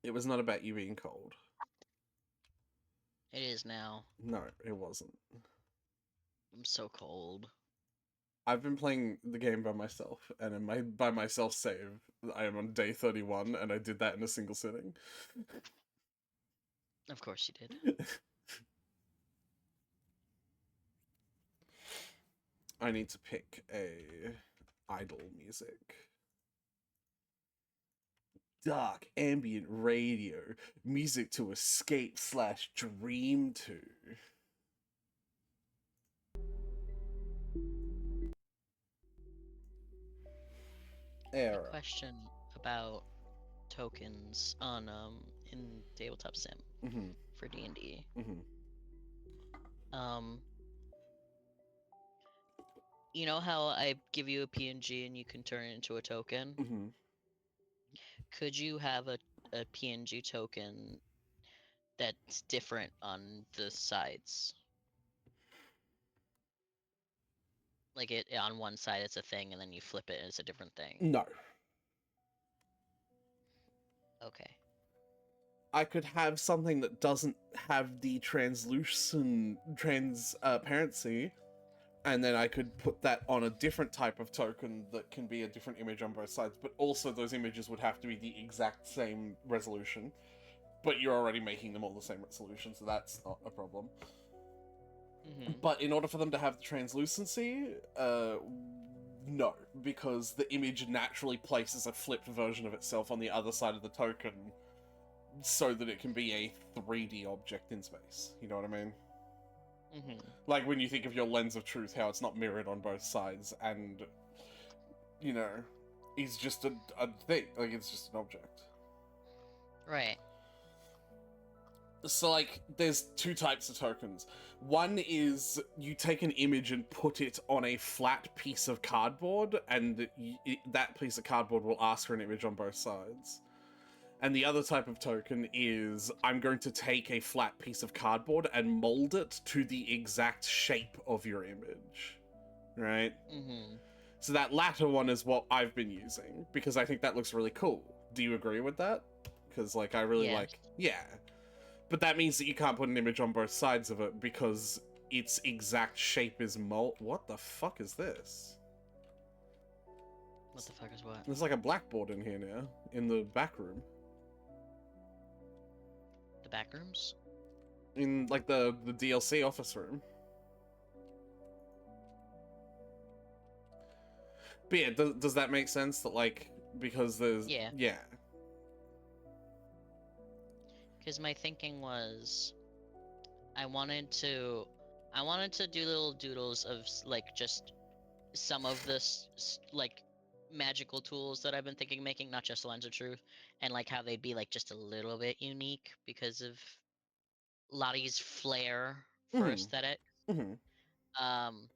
It was not about you being cold. It is now. No, it wasn't. I'm so cold. I've been playing the game by myself, and in my by myself save, I am on day 31, and I did that in a single sitting. Of course you did. I need to pick a idle music. Dark ambient radio, music to escape / dream to. A Error. question about tokens on in tabletop sim Mm-hmm. for D&D. Mm-hmm. Um, you know how I give you a PNG and you can turn it into a token? Mm-hmm. Could you have a PNG token that's different on the sides? Like it on one side it's a thing and then you flip it and it's a different thing. No. Okay. I could have something that doesn't have the transparency, and then I could put that on a different type of token that can be a different image on both sides, but also those images would have to be the exact same resolution. But you're already making them all the same resolution, so that's not a problem. Mm-hmm. But in order for them to have the translucency, no, because the image naturally places a flipped version of itself on the other side of the token so that it can be a 3D object in space. You know what I mean? Mm-hmm. Like when you think of your lens of truth, how it's not mirrored on both sides, and, you know, is just a thing. Like, it's just an object. Right. So, like, there's two types of tokens. One is you take an image and put it on a flat piece of cardboard, and that piece of cardboard will ask for an image on both sides. And the other type of token is I'm going to take a flat piece of cardboard and mold it to the exact shape of your image. Right? Mm-hmm. So that latter one is what I've been using because I think that looks really cool. Do you agree with that? Because, like, I really Yes. like. Yeah. But that means that you can't put an image on both sides of it because its exact shape is mold. What the fuck is this? What the fuck is what? There's like a blackboard in here now, in the back room. The back rooms? In, like, the DLC office room. But yeah, does that make sense? That, like, because there's... Yeah. Yeah. Because my thinking was I wanted to do little doodles of like just some of this like magical tools that I've been thinking making, not just Lens of Truth, and like how they'd be like just a little bit unique because of Lottie's flair for Mm-hmm. aesthetic. Mm-hmm. Um,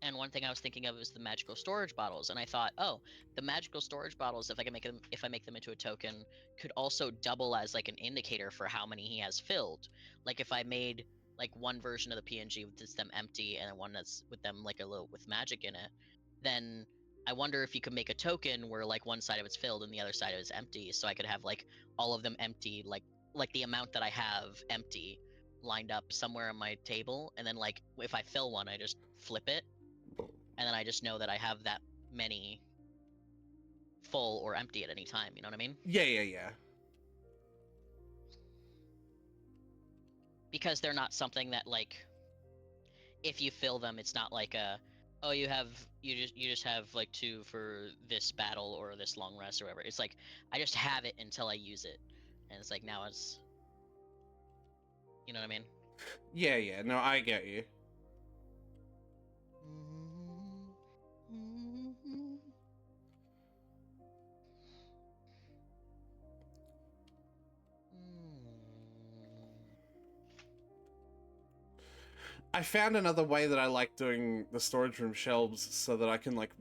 and one thing I was thinking of is the magical storage bottles, and I thought, oh, the magical storage bottles, if I make them into a token, could also double as like an indicator for how many he has filled. Like if I made like one version of the PNG with just them empty, and then one that's with them like a little with magic in it, then I wonder if you could make a token where like one side of it's filled and the other side of it's empty, so I could have like all of them empty, like the amount that I have empty lined up somewhere on my table, and then like if I fill one, I just flip it, and then I just know that I have that many full or empty at any time. You know what I mean? Yeah, yeah, yeah. Because they're not something that like if you fill them, it's not like a oh you just have like two for this battle or this long rest or whatever. It's like I just have it until I use it, and it's like now it's you know what I mean? Yeah, yeah. No, I get you. I found another way that I like doing the storage room shelves so that I can, like,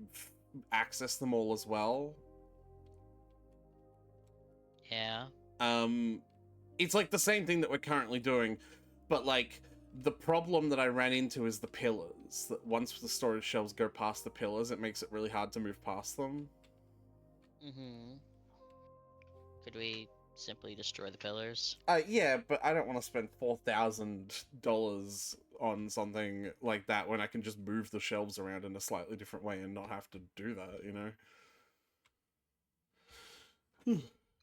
access them all as well. Yeah. It's like the same thing that we're currently doing, but, like, the problem that I ran into is the pillars. That once the storage shelves go past the pillars, it makes it really hard to move past them. Mm-hmm. Could we simply destroy the pillars. Yeah, but I don't want to spend $4,000 on something like that when I can just move the shelves around in a slightly different way and not have to do that, you know?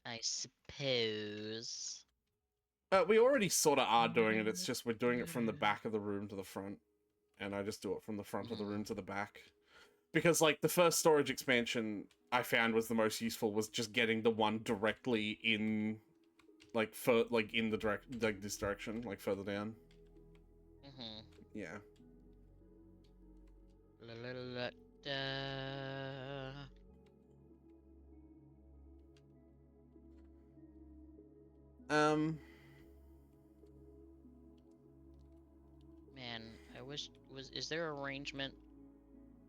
I suppose. We already sort of are doing it, it's just we're doing it from the back of the room to the front, and I just do it from the front of the room to the back. Because, like, the first storage expansion I found was the most useful, was just getting the one directly in, like, in the this direction, like, further down. Yeah. La, la, la, da. Man, I wish is there an arrangement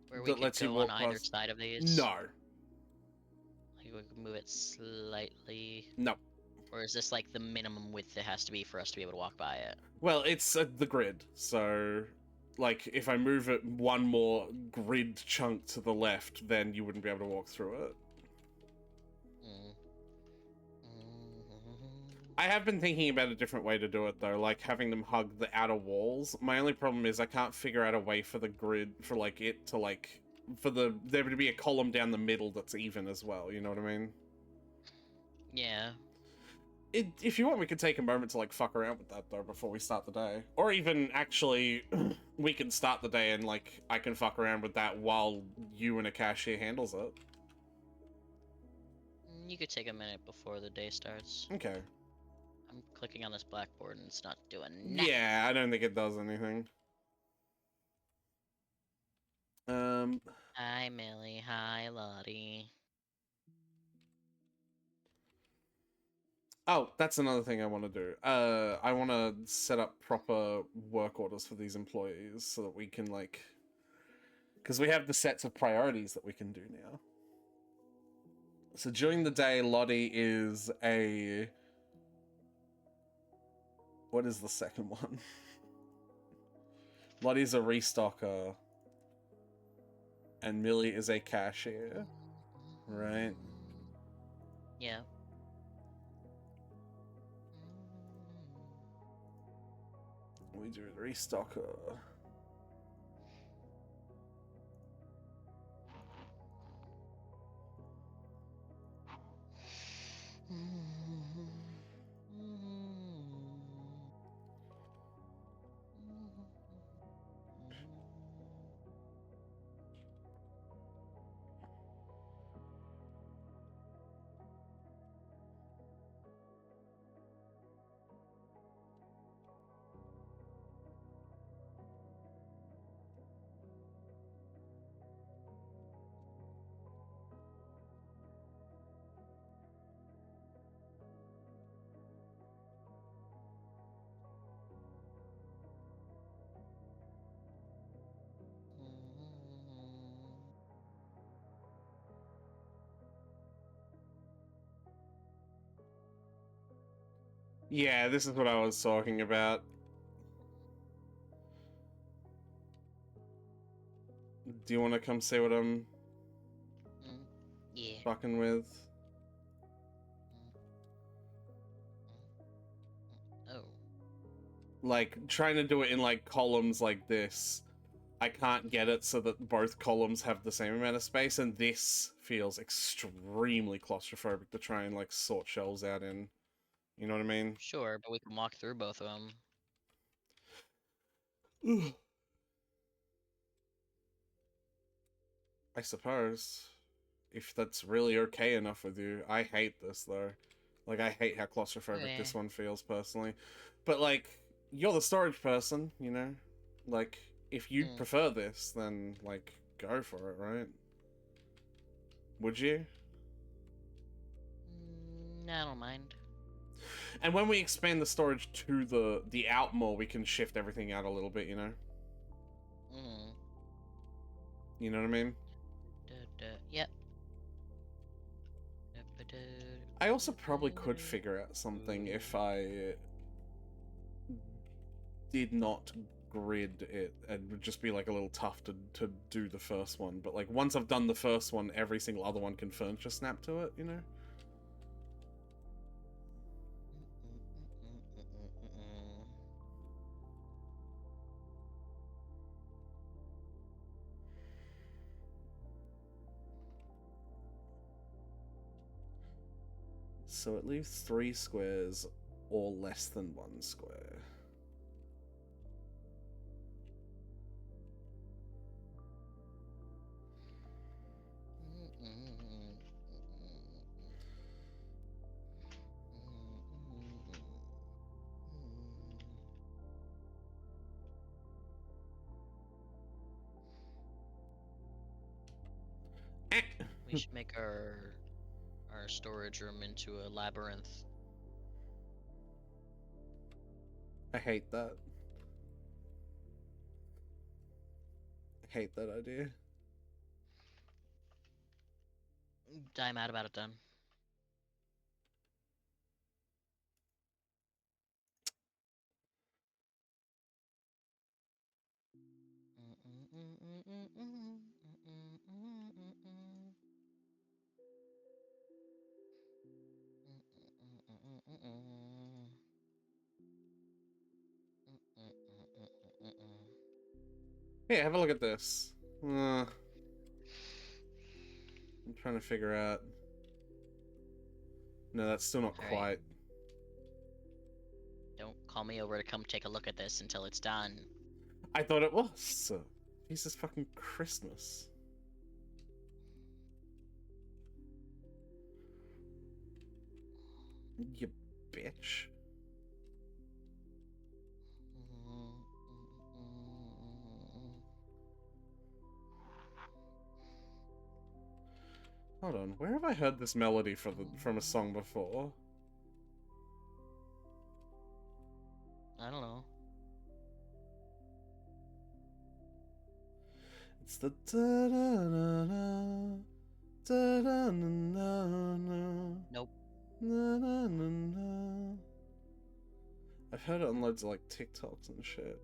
where we that could lets you go walk on either past. side of these? No. Like we could move it slightly. No. Or is this like the minimum width it has to be for us to be able to walk by it? Well, it's the grid, so, like, if I move it one more grid chunk to the left, then you wouldn't be able to walk through it. I have been thinking about a different way to do it, though, like having them hug the outer walls. My only problem is I can't figure out a way for the grid, for, like, it to, like, for there to be a column down the middle that's even as well, you know what I mean? Yeah. If you want, we could take a moment to, like, fuck around with that, though, before we start the day. Or even, actually, we can start the day and, like, I can fuck around with that while you and a cashier handles it. You could take a minute before the day starts. Okay. I'm clicking on this blackboard and it's not doing nothing. Yeah, I don't think it does anything. Hi, Millie. Hi, Lottie. Oh, that's another thing I want to do. I want to set up proper work orders for these employees so that we can, like... Because we have the sets of priorities that we can do now. So during the day, Lottie is a... What is the second one? Lottie's a restocker. And Millie is a cashier. Right? Yeah. We do a restocker. Yeah, this is what I was talking about. Do you want to come see what I'm yeah. fucking with? Oh. Like, trying to do it in, like, columns like this. I can't get it so that both columns have the same amount of space, and this feels extremely claustrophobic to try and, like, sort shelves out in. You know what I mean? Sure, but we can walk through both of them. I suppose. If that's really okay enough with you. I hate this, though. Like, I hate how claustrophobic this one feels, personally. But, like, you're the storage person, you know? Like, if you prefer this, then, like, go for it, right? Would you? I don't mind. And when we expand the storage to the out more, we can shift everything out a little bit, you know? You know what I mean? Yep. I also probably could figure out something if I did not grid it. It would just be like a little tough to do the first one. But like once I've done the first one, every single other one can furniture snap to it, you know? So it leaves 3 squares or less than 1 square. We should make our storage room into a labyrinth. I hate that. I hate that idea. I'm mad about it then. Hey, have a look at this. I'm trying to figure out. No, that's still not All quite. right. Don't call me over to come take a look at this until it's done. I thought it was. Jesus fucking Christmas. You bitch. Hold on, where have I heard this melody from a song before? I don't know. It's the da da da da da da na na. Nope. Na na na na. I've heard it on loads of like TikToks and shit.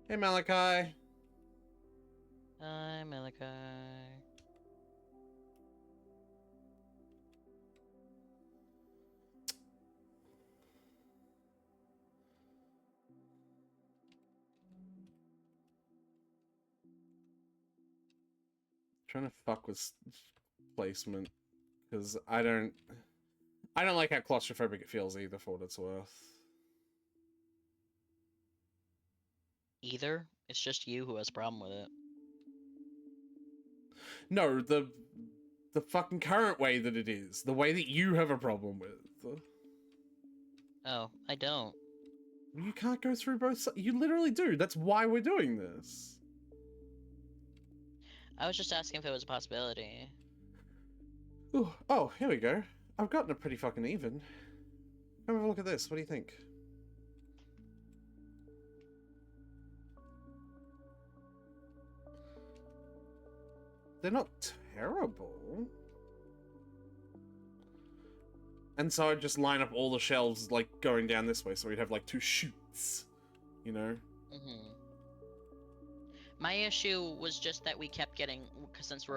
Hey Malachi. Hi, Malachi. Trying to fuck with placement because I don't like how claustrophobic it feels either, for what it's worth. Either? It's just you who has a problem with it. No, the fucking current way that it is, the way that you have a problem with. Oh, I don't. You can't go through both sides. You literally do. That's why we're doing this. I was just asking if it was a possibility. Ooh, oh, here we go. I've gotten it pretty fucking even. Come have a look at this. What do you think? They're not terrible. And so I'd just line up all the shelves, like, going down this way, so we'd have, like, 2 chutes, you know? My issue was just that we kept getting, because since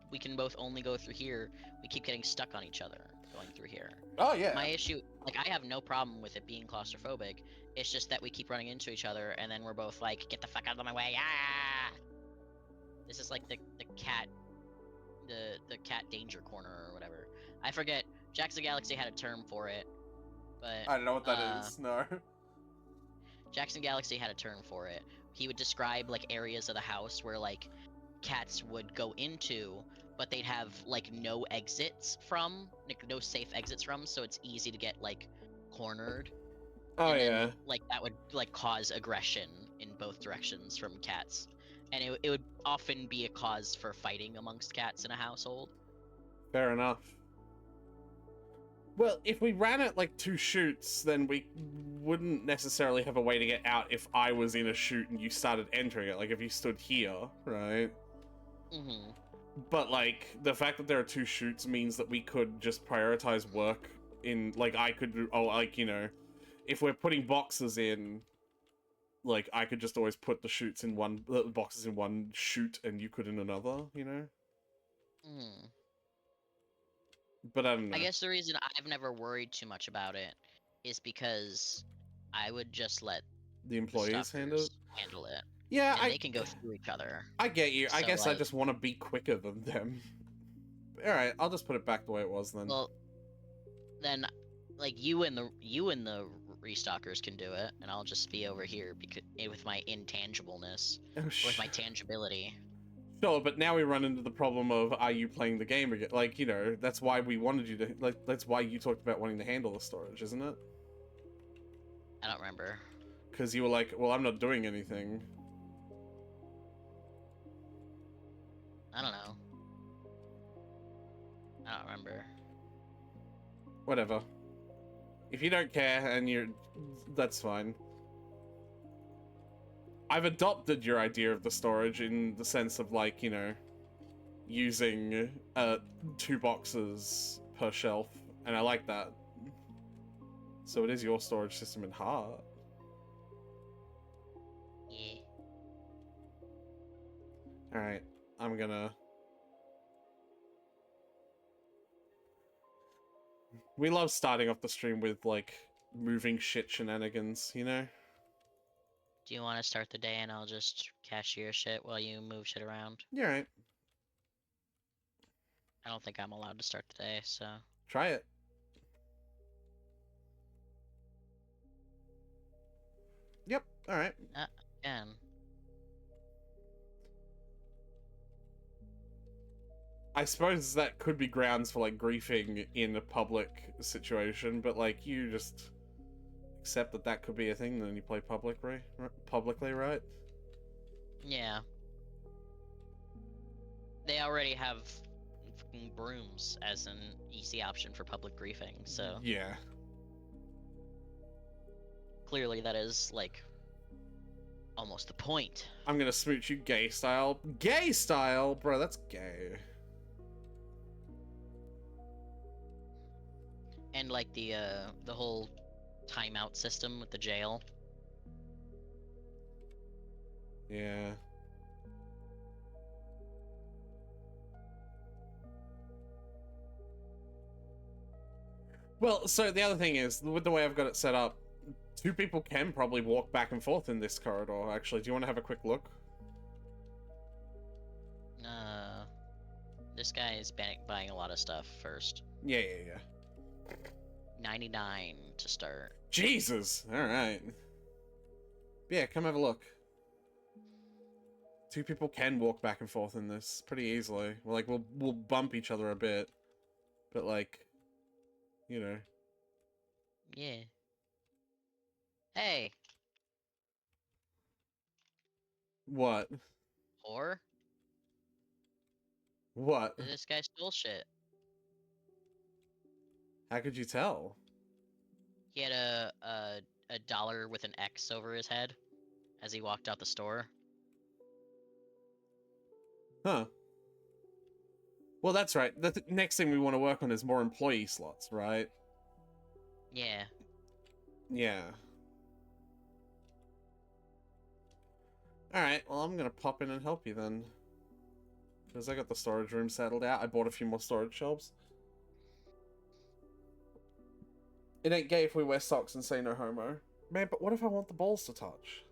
we can both only go through here, we keep getting stuck on each other going through here. Oh, yeah. My issue, like, I have no problem with it being claustrophobic. It's just that we keep running into each other, and then we're both like, get the fuck out of my way, ah! This is like the cat, the cat danger corner or whatever. I forget. Jackson Galaxy had a term for it, but I don't know what that is, no. Jackson Galaxy had a term for it. He would describe like areas of the house where like cats would go into, but they'd have like no exits from, like no safe exits from, so it's easy to get like cornered. Oh, and then, yeah. like that would like cause aggression in both directions from cats, and it would often be a cause for fighting amongst cats in a household. Fair enough. Well, if we ran it like 2 chutes, then we wouldn't necessarily have a way to get out if I was in a chute and you started entering it. Like, if you stood here, right? Mm-hmm. But, like, the fact that there are 2 chutes means that we could just prioritize work in, like, I could do, oh, like, you know, if we're putting boxes in, like, I could just always put the chutes in boxes in one chute and you could in another, you know? Mm. But I don't know. I guess the reason I've never worried too much about it is because I would just let The the employees handle it. handle it, Yeah, and they can go through each other. I get you. I So, guess I like, just want to be quicker than them. All right, I'll just put it back the way it was then. well, then, like, you and the restockers can do it, and I'll just be over here because with my intangibleness, Oh, with my tangibility. Sure, but now we run into the problem of, are you playing the game again? Like, you know, that's why we wanted you to, like, that's why you talked about wanting to handle the storage, isn't it? I don't remember. Because you were like, well, I'm not doing anything. I don't know. I don't remember. Whatever. If you don't care and you're, that's fine. I've adopted your idea of the storage in the sense of, like, you know, using 2 boxes per shelf, and I like that. So it is your storage system in heart. Yeah. Alright, I'm gonna... We love starting off the stream with, like, moving shit shenanigans, you know? Do you want to start the day and I'll just cashier shit while you move shit around? Yeah, right. I don't think I'm allowed to start the day, so... Try it. Yep, alright. Again. I suppose that could be grounds for, like, griefing in a public situation, but, like, you just accept that that could be a thing, then you play publicly, right? Yeah. They already have fucking brooms as an easy option for public griefing, so... Yeah. Clearly that is, like, almost the point. I'm gonna smooch you gay style. Gay style? Bro, that's gay. And, like, the whole timeout system with the jail. Yeah. Well, so the other thing is, with the way I've got it set up, 2 people can probably walk back and forth in this corridor, actually. Do you want to have a quick look? This guy is buying a lot of stuff first. Yeah. 99 to start. Jesus! Alright. Yeah, come have a look. 2 people can walk back and forth in this pretty easily. Like, we'll bump each other a bit. But, like, you know. Yeah. Hey! What? Whore? What? This guy stole shit. How could you tell? He had a dollar with an X over his head as he walked out the store. Huh. Well, that's right. The next thing we want to work on is more employee slots, right? Yeah. Yeah. Alright, well, I'm gonna pop in and help you then. Because I got the storage room settled out. I bought a few more storage shelves. It ain't gay if we wear socks and say no homo. Man, but what if I want the balls to touch?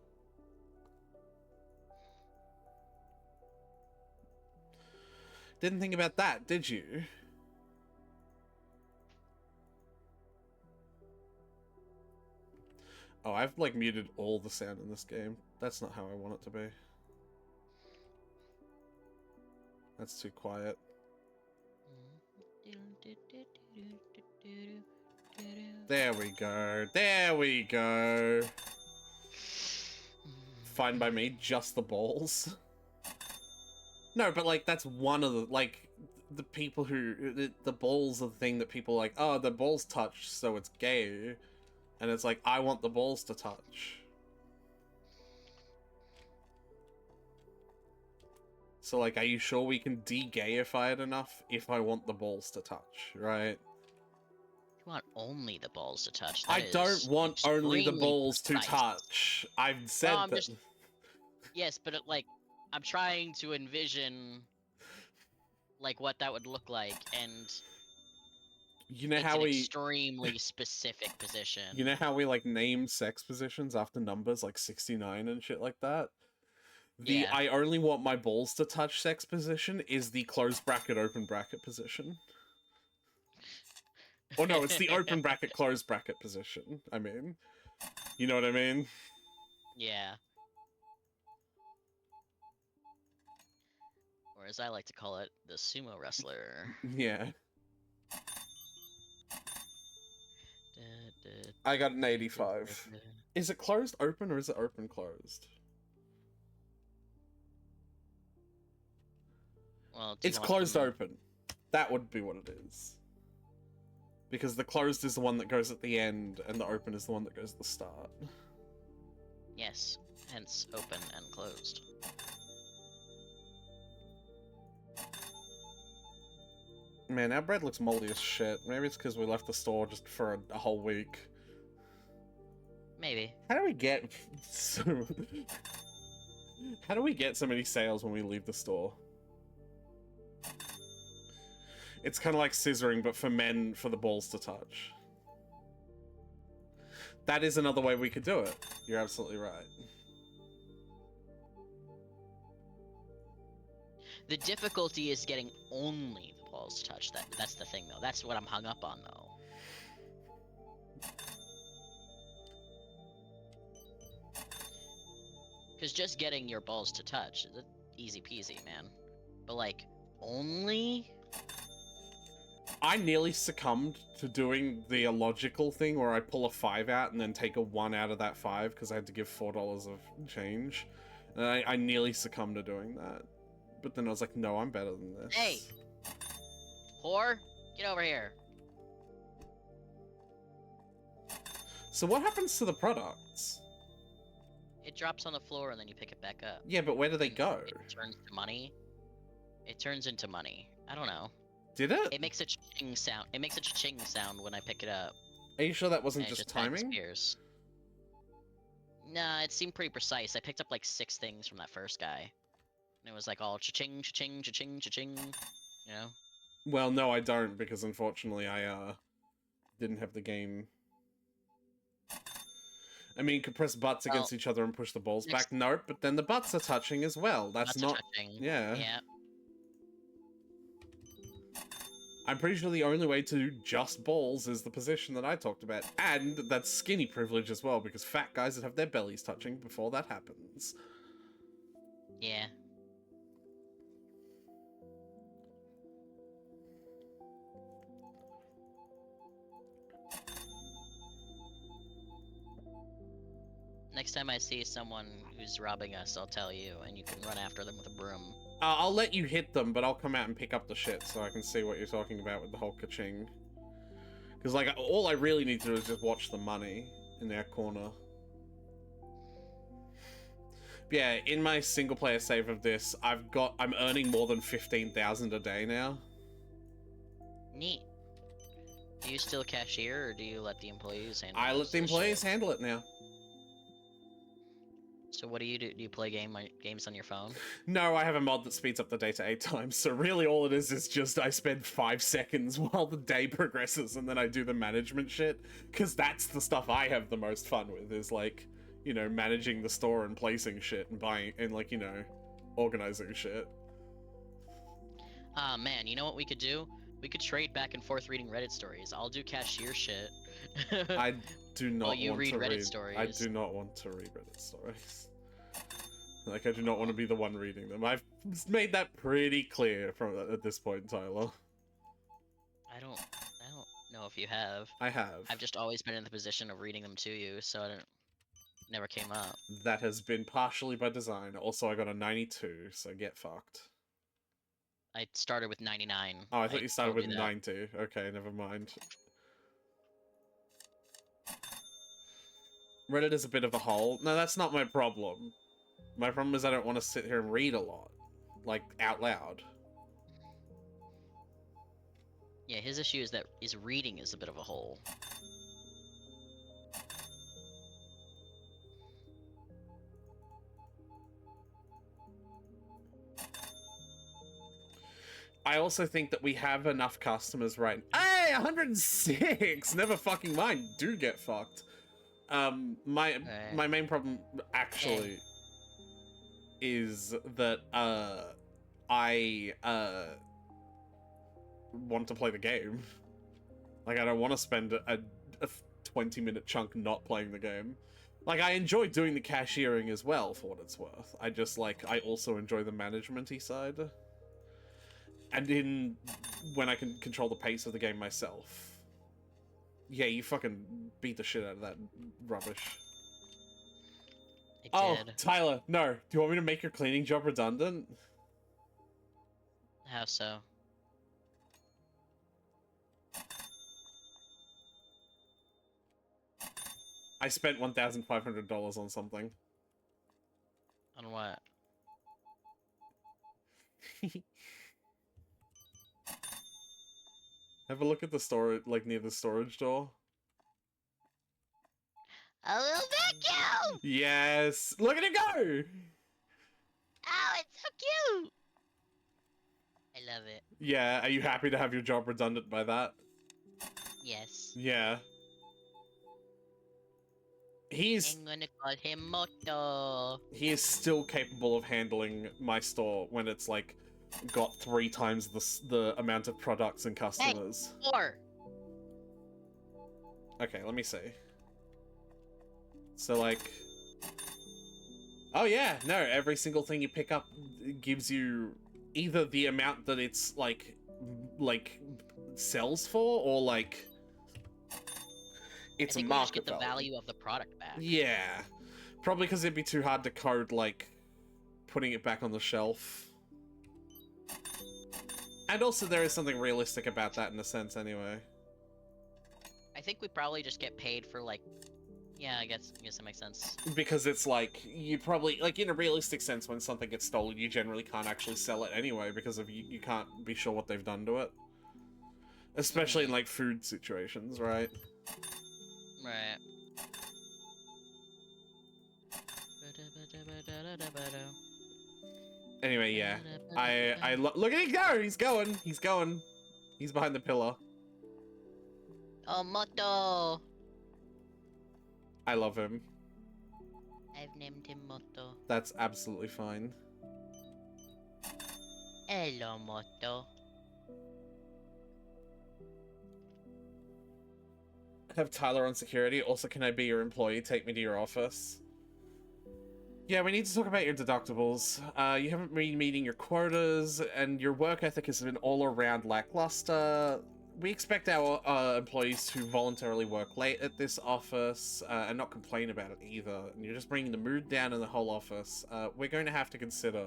Didn't think about that, did you? Oh, I've, like, muted all the sound in this game. That's not how I want it to be. That's too quiet. There we go. There we go. Fine by me, just the balls. No, but, like, that's one of the, like, the people who, the balls are the thing that people are like, oh, the balls touch, so it's gay. And it's like, I want the balls to touch. So, like, are you sure we can de-gayify it enough if I want the balls to touch, right? You want only the balls to touch. I don't want only the balls to touch. I've said I'm that. just... Yes, but like, I'm trying to envision like what that would look like, and You know It's how an we extremely specific position. you know how we like name sex positions after numbers like 69 and shit like that? The Yeah. I only want my balls to touch sex position is the closed bracket open bracket position. Or no, it's the open bracket closed bracket position. I mean, you know what I mean? Yeah. Or as I like to call it, the sumo wrestler. Yeah. Da, da, I got an da, da, 85. da, da. Is it closed open or is it open closed? Well, do you It's want closed them- open. That would be what it is. Because the closed is the one that goes at the end, and the open is the one that goes at the start. Yes, hence open and closed. Man, our bread looks moldy as shit. Maybe it's because we left the store just for a whole week. Maybe. How do we get so... How do we get so many sales when we leave the store? It's kind of like scissoring, but for men, for the balls to touch. That is another way we could do it. You're absolutely right. The difficulty is getting only the balls to touch. That's the thing, though. That's what I'm hung up on, though. Because just getting your balls to touch is easy peasy, man. But, like, only? I nearly succumbed to doing the illogical thing where I pull a 5 out and then take a 1 out of that 5 because I had to give $4 of change. And I nearly succumbed to doing that. But then I was like, no, I'm better than this. Hey! Whore, get over here. So what happens to the products? It drops on the floor and then you pick it back up. Yeah, but where do they go? It turns to money. It turns into money. I don't know. Did it? It makes a ching sound. It makes a ching sound when I pick it up. Are you sure that wasn't and it just back timing? disappears. Nah, it seemed pretty precise. I picked up like 6 things from that first guy. And it was like all cha-ching, cha-ching, cha-ching, cha-ching. You know? Well, no, I don't, because unfortunately I didn't have the game. I mean, you could press butts against each other and push the balls back. Nope, but then the butts are touching as well. That's Butts are not... touching. Yeah. Yeah. I'm pretty sure the only way to do just balls is the position that I talked about. And that's skinny privilege as well, because fat guys that have their bellies touching before that happens. Yeah. Next time I see someone who's robbing us, I'll tell you, and you can run after them with a broom. I'll let you hit them, but I'll come out and pick up the shit so I can see what you're talking about with the whole ka-ching. Because, like, all I really need to do is just watch the money in that corner. But yeah, in my single-player save of this, I'm earning more than 15,000 a day now. Neat. Do you still cashier, or do you let the employees handle I let most the of shit? employees handle it now. So what do you do? Do you play games on your phone? No, I have a mod that speeds up the day to 8 times, so really all it is just I spend 5 seconds while the day progresses and then I do the management shit, because that's the stuff I have the most fun with, is like, you know, managing the store and placing shit and buying, and like, you know, organizing shit. Ah, man, you know what we could do? We could trade back and forth reading Reddit stories. I'll do cashier shit. I do not Well, you want read to Reddit read. stories. I do not want to read Reddit stories. Like, I do not want to be the one reading them. I've made that pretty clear at this point, Tyler. I don't know if you have. I have. I've just always been in the position of reading them to you, so I never came up. That has been partially by design. Also, I got a 92, so get fucked. I started with 99. Oh, I thought you started told with that. 90. Okay, never mind. Reddit is a bit of a hole. No, that's not my problem. My problem is I don't want to sit here and read a lot. Like, out loud. Yeah, his issue is that his reading is a bit of a hole. I also think that we have enough customers right. Hey! Hey, 106! Never fucking mind. Do get fucked. My main problem actually is that I want to play the game. Like, I don't want to spend a 20-minute chunk not playing the game. Like, I enjoy doing the cashiering as well, for what it's worth. I just, like, I also enjoy the management-y side. And when I can control the pace of the game myself. Yeah, you fucking beat the shit out of that rubbish. I Oh, did. Tyler, no. Do you want me to make your cleaning job redundant? How so? I spent $1,500 on something. On what? Have a look at the storage, like near the storage door. A little vacuum! Yes! Look at it go! Oh, it's so cute! I love it. Yeah, are you happy to have your job redundant by that? Yes. Yeah. He's I'm gonna call him Moto. he is still capable of handling my store when it's like got 3 times the amount of products and customers. Or Okay, let me see. So like, oh yeah, no, every single thing you pick up gives you either the amount that it's like sells for, or like it's I a think we just market get the value of the product back. Yeah, probably because it'd be too hard to code like putting it back on the shelf. And also there is something realistic about that in a sense anyway. I think we probably just get paid for like, yeah, I guess that makes sense. Because it's like, you probably, like in a realistic sense, when something gets stolen, you generally can't actually sell it anyway because of you can't be sure what they've done to it. Especially in like food situations, right? Right. Anyway, yeah. Look at him go! He's going! He's behind the pillar. Oh, Moto! I love him. I've named him Moto. That's absolutely fine. Hello, Moto. Have Tyler on security. Also, can I be your employee? Take me to your office. Yeah, we need to talk about your deductibles. You haven't been meeting your quotas, and your work ethic has been all around lackluster. We expect our employees to voluntarily work late at this office and not complain about it either. And you're just bringing the mood down in the whole office. We're going to have to consider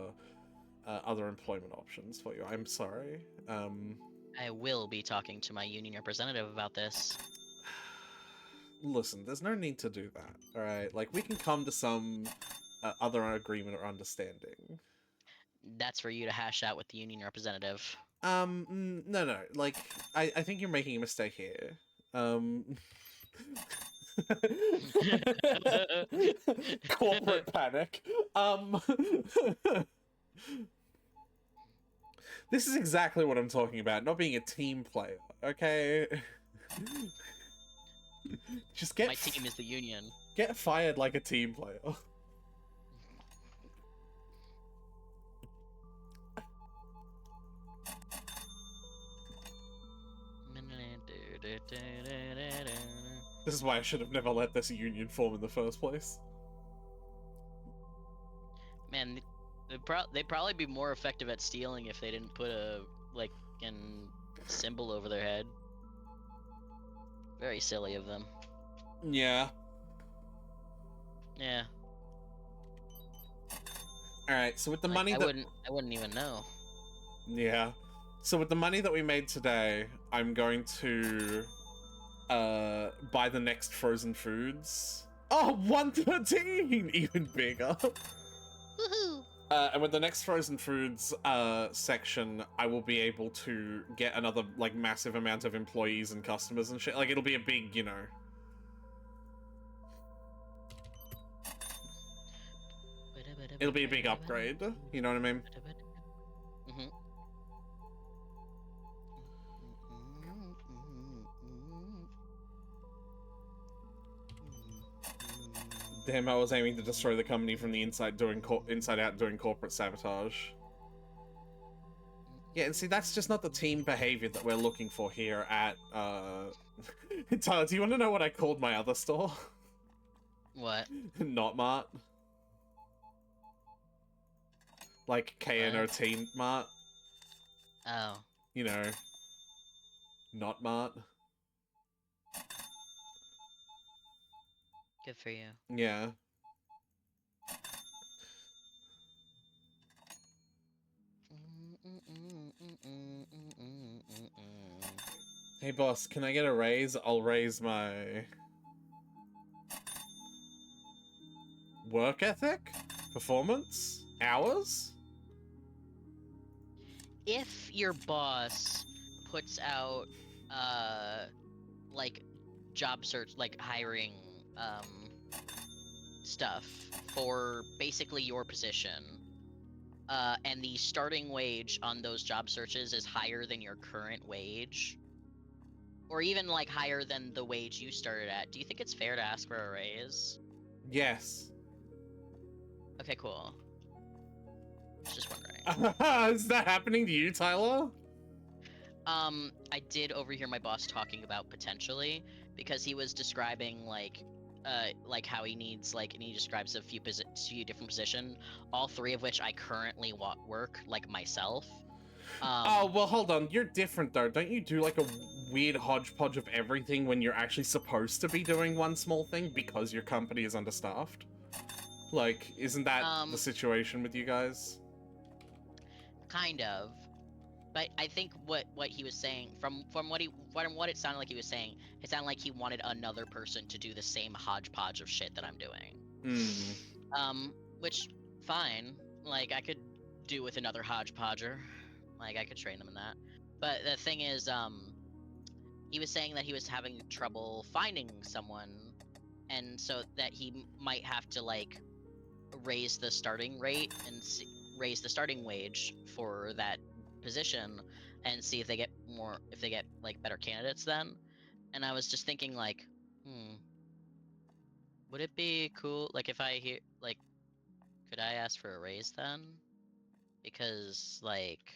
other employment options for you. I'm sorry. I will be talking to my union representative about this. Listen, there's no need to do that, alright? Like, we can come to some other agreement or understanding. That's for you to hash out with the union representative. No. Like, I think you're making a mistake here. Corporate panic. This is exactly what I'm talking about, not being a team player, okay? Just My team is the union. Get fired like a team player. This is why I should have never let this union form in the first place. Man, they'd probably be more effective at stealing if they didn't put a symbol over their head. Very silly of them. Yeah. Yeah. Alright, so with the money I that... wouldn't even know. Yeah. So with the money that we made today, I'm going to buy the next frozen foods. Oh, 113! Even bigger. Woohoo! And with the next frozen foods section, I will be able to get another, like, massive amount of employees and customers and shit. Like, it'll be a big, you know... It'll be a big upgrade, you know what I mean? Damn, I was aiming to destroy the company from the inside, inside out, doing corporate sabotage. Yeah, and see, that's just not the team behavior that we're looking for here at, Tyler, do you want to know what I called my other store? What? Not Mart. Like, KNOT Mart. Oh. You know, not Mart. Good for you. Yeah. Hey boss, can I get a raise? I'll raise my work ethic? Performance? Hours? If your boss puts out like job search, like hiring stuff for basically your position, and the starting wage on those job searches is higher than your current wage, or even like higher than the wage you started at, do you think it's fair to ask for a raise? Yes. Okay, cool. Just wondering. Is that happening to you, Tyler? I did overhear my boss talking about potentially, because he was describing like how he needs, like, and he describes a few different positions, all three of which I currently work like myself. Oh, well, hold on. You're different, though. Don't you do, like, a weird hodgepodge of everything when you're actually supposed to be doing one small thing because your company is understaffed? Like, isn't that the situation with you guys? Kind of. But I think what he was saying, from what it sounded like he was saying, it sounded like he wanted another person to do the same hodgepodge of shit that I'm doing. Which, fine. Like, I could do with another hodgepodger. Like, I could train them in that. But the thing is, he was saying that he was having trouble finding someone, and so that he might have to, like, raise the starting rate and raise the starting wage for that position and see if they get like better candidates then. And I was just thinking, like, would it be cool, like, if I hear, like, could I ask for a raise then? Because, like,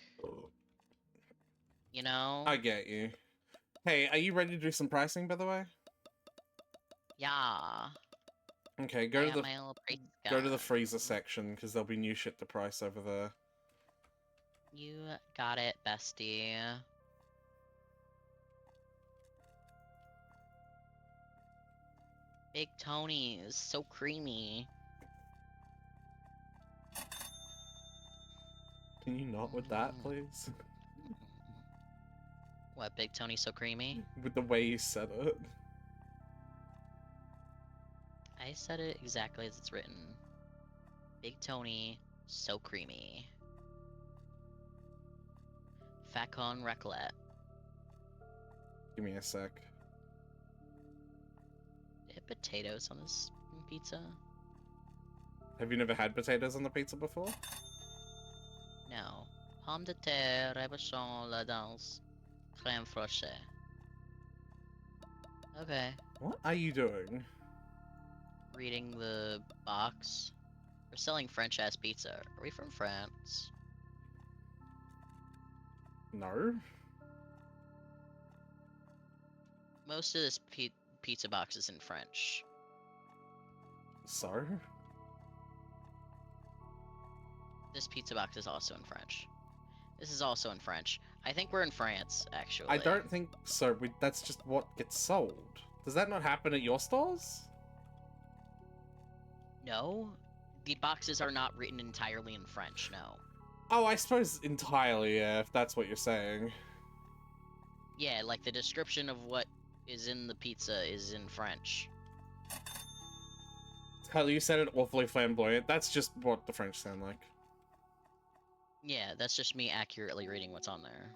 you know? I get you. Hey, are you ready to do some pricing, by the way? Yeah. Okay, go to the freezer section, because there'll be new shit to price over there. You got it, bestie. Big Tony is so creamy. Can you not with that, please? What, Big Tony so creamy? With the way you said it. I said it exactly as it's written. Big Tony, so creamy. Facon Raclette. Give me a sec. They have potatoes on this pizza? Have you never had potatoes on the pizza before? No. Pomme de terre, reblochon, la danse, crème fraîche. Okay. What are you doing? Reading the box. We're selling French-ass pizza. Are we from France? No. Most of this pizza box is in French. So? This pizza box is also in French. This is also in French. I think we're in France, actually. I don't think so. That's just what gets sold. Does that not happen at your stores? No. The boxes are not written entirely in French, no. Oh, I suppose entirely, yeah, if that's what you're saying. Yeah, like the description of what is in the pizza is in French. Hell, you said it awfully flamboyant. That's just what the French sound like. Yeah, that's just me accurately reading what's on there.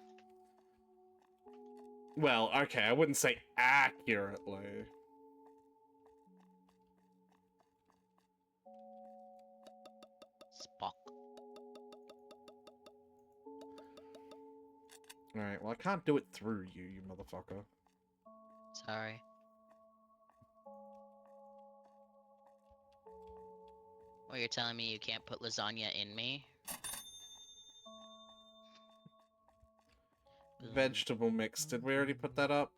Well, okay, I wouldn't say accurately. Spock. Alright, well, I can't do it through you, you motherfucker. Sorry. Or you're telling me you can't put lasagna in me? Vegetable mix. Did we already put that up?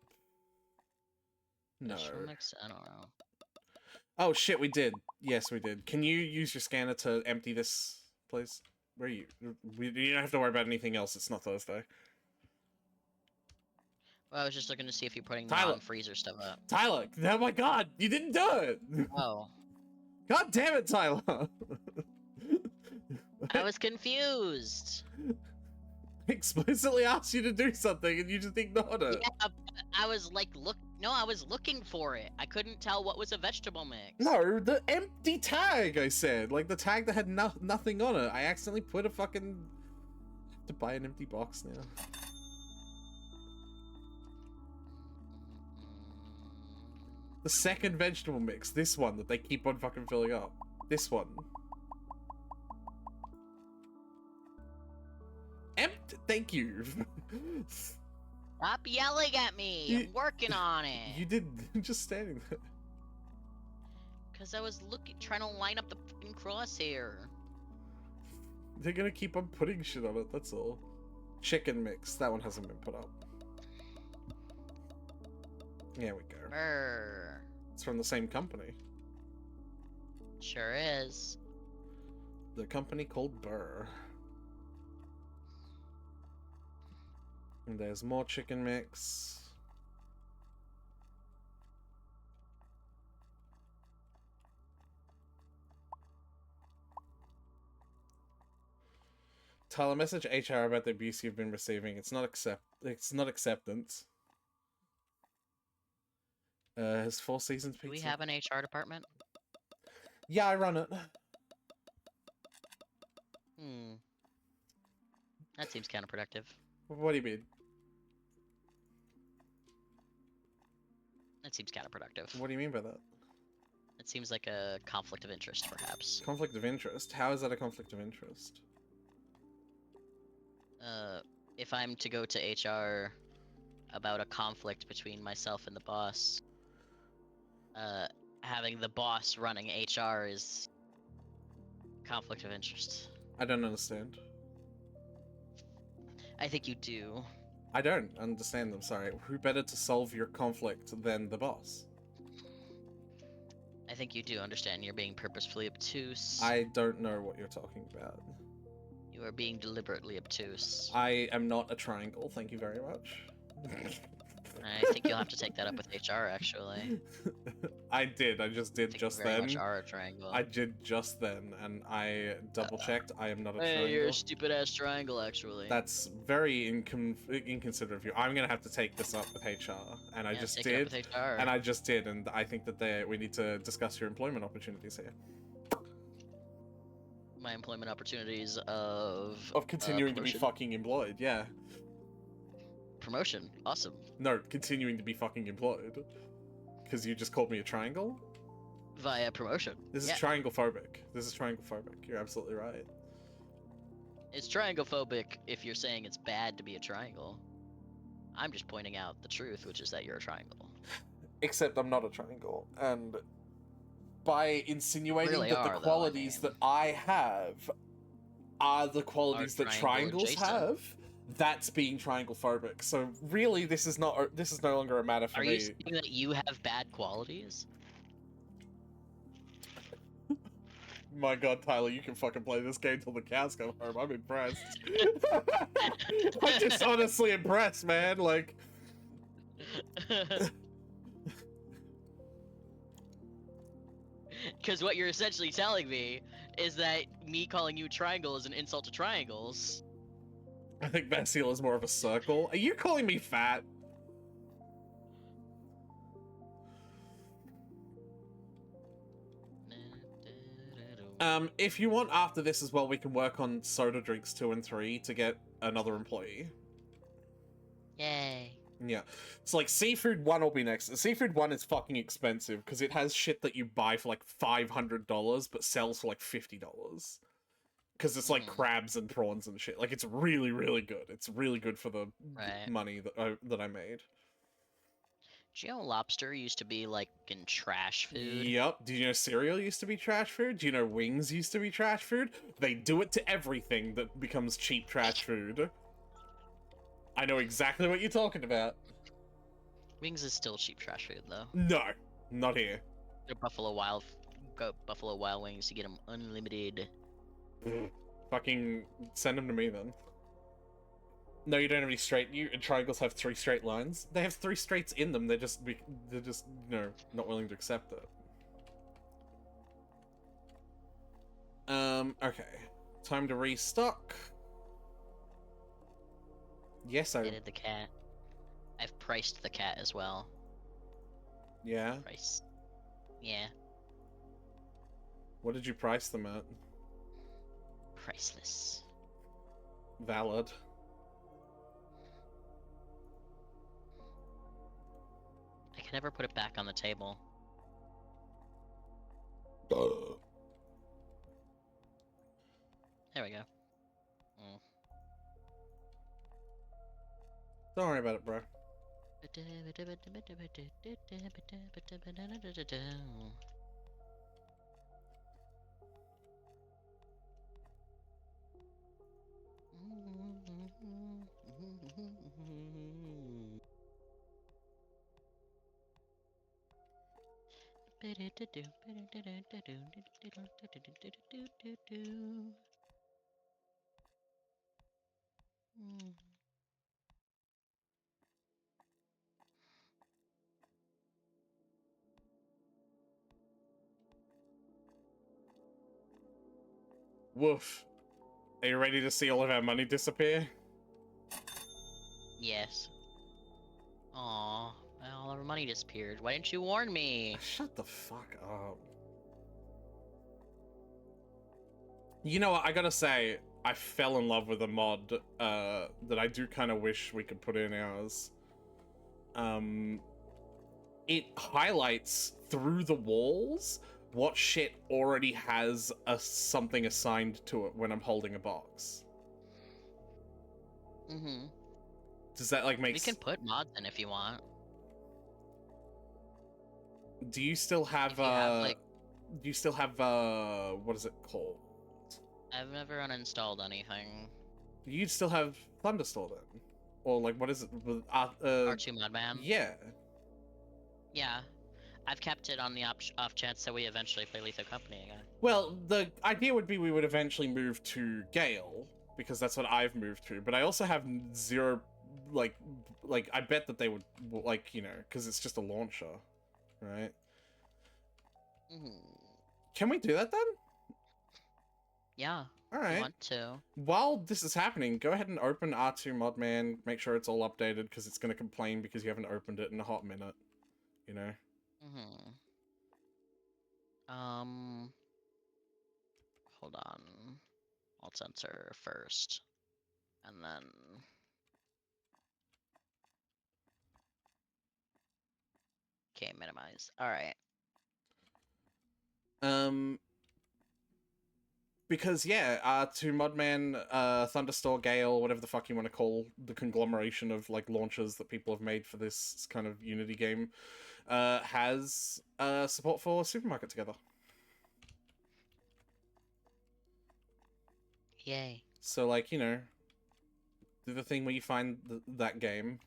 No. Vegetable mix? I don't know. Oh shit, we did. Yes, we did. Can you use your scanner to empty this, please? Where are you? You don't have to worry about anything else. It's not Thursday. Well, I was just looking to see if you're putting Tyler. non-freezer stuff up. Tyler, oh my god, you didn't do it! Oh. God damn it, Tyler! I was confused. Explicitly asked you to do something and you just ignored it. Yeah, but I was like, I was looking for it. I couldn't tell what was a vegetable mix. No, the empty tag, I said. Like, the tag that had nothing on it. I accidentally put a fucking... to buy an empty box now. The second vegetable mix. This one that they keep on fucking filling up. This one. Empty. Thank you. Stop yelling at me. I'm working on it. You did just standing there. Because I was trying to line up the fucking crosshair. They're gonna keep on putting shit on it, that's all. Chicken mix. That one hasn't been put up. There we go. Brr. It's from the same company. Sure is. The company called Burr. And there's more chicken mix. Tyler, message HR about the abuse you've been receiving. It's not acceptance. Has Four Seasons Pizza... Do we have an HR department? Yeah, I run it. That seems counterproductive. What do you mean? That seems counterproductive. What do you mean by that? It seems like a conflict of interest, perhaps. Conflict of interest? How is that a conflict of interest? If I'm to go to HR about a conflict between myself and the boss, having the boss running HR is conflict of interest. I don't understand. I think you do. I don't understand them, sorry. Who better to solve your conflict than the boss? I think you do understand. You're being purposefully obtuse. I don't know what you're talking about. You are being deliberately obtuse. I am not a triangle, thank you very much. I think you'll have to take that up with HR, actually. I just did just very then. much are a triangle. I did just then, and I double-checked. I am not a triangle. Hey, you're a stupid-ass triangle, actually. That's very inconsiderate of you. I'm gonna have to take this up with HR, and I just take it up did. with HR. And I just did, and I think that we need to discuss your employment opportunities here. My employment opportunities of continuing to be promotion? fucking employed, yeah. Promotion. Awesome. No, continuing to be fucking employed. Because you just called me a triangle? Via promotion. This is triangle phobic. This is triangle phobic. You're absolutely right. It's triangle phobic if you're saying it's bad to be a triangle. I'm just pointing out the truth, which is that you're a triangle. Except I'm not a triangle, and by insinuating Really that the are, though, qualities that I have are the qualities that triangle triangles adjacent. have, that's being triangle phobic. So really, this is no longer a matter for Are me. you saying that you have bad qualities? My god, Tyler, you can fucking play this game till the cows come home. I'm impressed. I'm just honestly impressed, man. Like, Because what you're essentially telling me is that me calling you triangle is an insult to triangles. I think Bastille is more of a circle. Are you calling me fat? If you want after this as well, we can work on soda drinks 2 and 3 to get another employee. Yay. Yeah. It's like Seafood 1 will be next. Seafood 1 is fucking expensive because it has shit that you buy for like $500 but sells for like $50. Because it's like crabs and prawns and shit. Like, it's really, really good. It's really good for the money that I made. Do you know lobster used to be like in trash food? Yup. Do you know cereal used to be trash food? Do you know wings used to be trash food? They do it to everything that becomes cheap trash food. I know exactly what you're talking about. Wings is still cheap trash food though. No, not here. Go Buffalo Wild Wings to get them unlimited. Fucking send them to me then. No, you don't have any straight. Triangles have 3 straight lines. They have 3 straights in them. They're just not willing to accept it. Okay. Time to restock. Yes, I Added the cat. I've priced the cat as well. yeah. Price. Yeah. What did you price them at? Priceless. Valid. I can never put it back on the table. There we go. Don't worry about it, bro. Woof. Are you ready to see all of our money disappear? Yes. Aww, all our money disappeared. Why didn't you warn me? Shut the fuck up. You know what, I gotta say, I fell in love with a mod that I do kind of wish we could put in ours. It highlights through the walls what shit already has something assigned to it when I'm holding a box. Mm-hmm. Does that like make We can put mods in if you want. Do you still have If you have, like... do you still have what is it called? I've never uninstalled anything. You still have Thunderstore then? Or like what is it with R2 Modman? Yeah. Yeah. I've kept it on the off chance that we eventually play Lethal Company again. Well, the idea would be we would eventually move to Gale, because that's what I've moved to, but I also have zero, like I bet that they would, like, you know, because it's just a launcher, right? Can we do that then? Yeah. All If you right. want to. While this is happening, go ahead and open R2 Modman, make sure it's all updated, because it's going to complain because you haven't opened it in a hot minute, you know? Hold on. I'll censor first. And then... Okay, minimize. Alright. Because, yeah, to Modman, Thunderstore, Gale, whatever the fuck you want to call the conglomeration of, like, launchers that people have made for this kind of Unity game, has support for Supermarket Together. Yay. So, like, you know, do the thing where you find that game.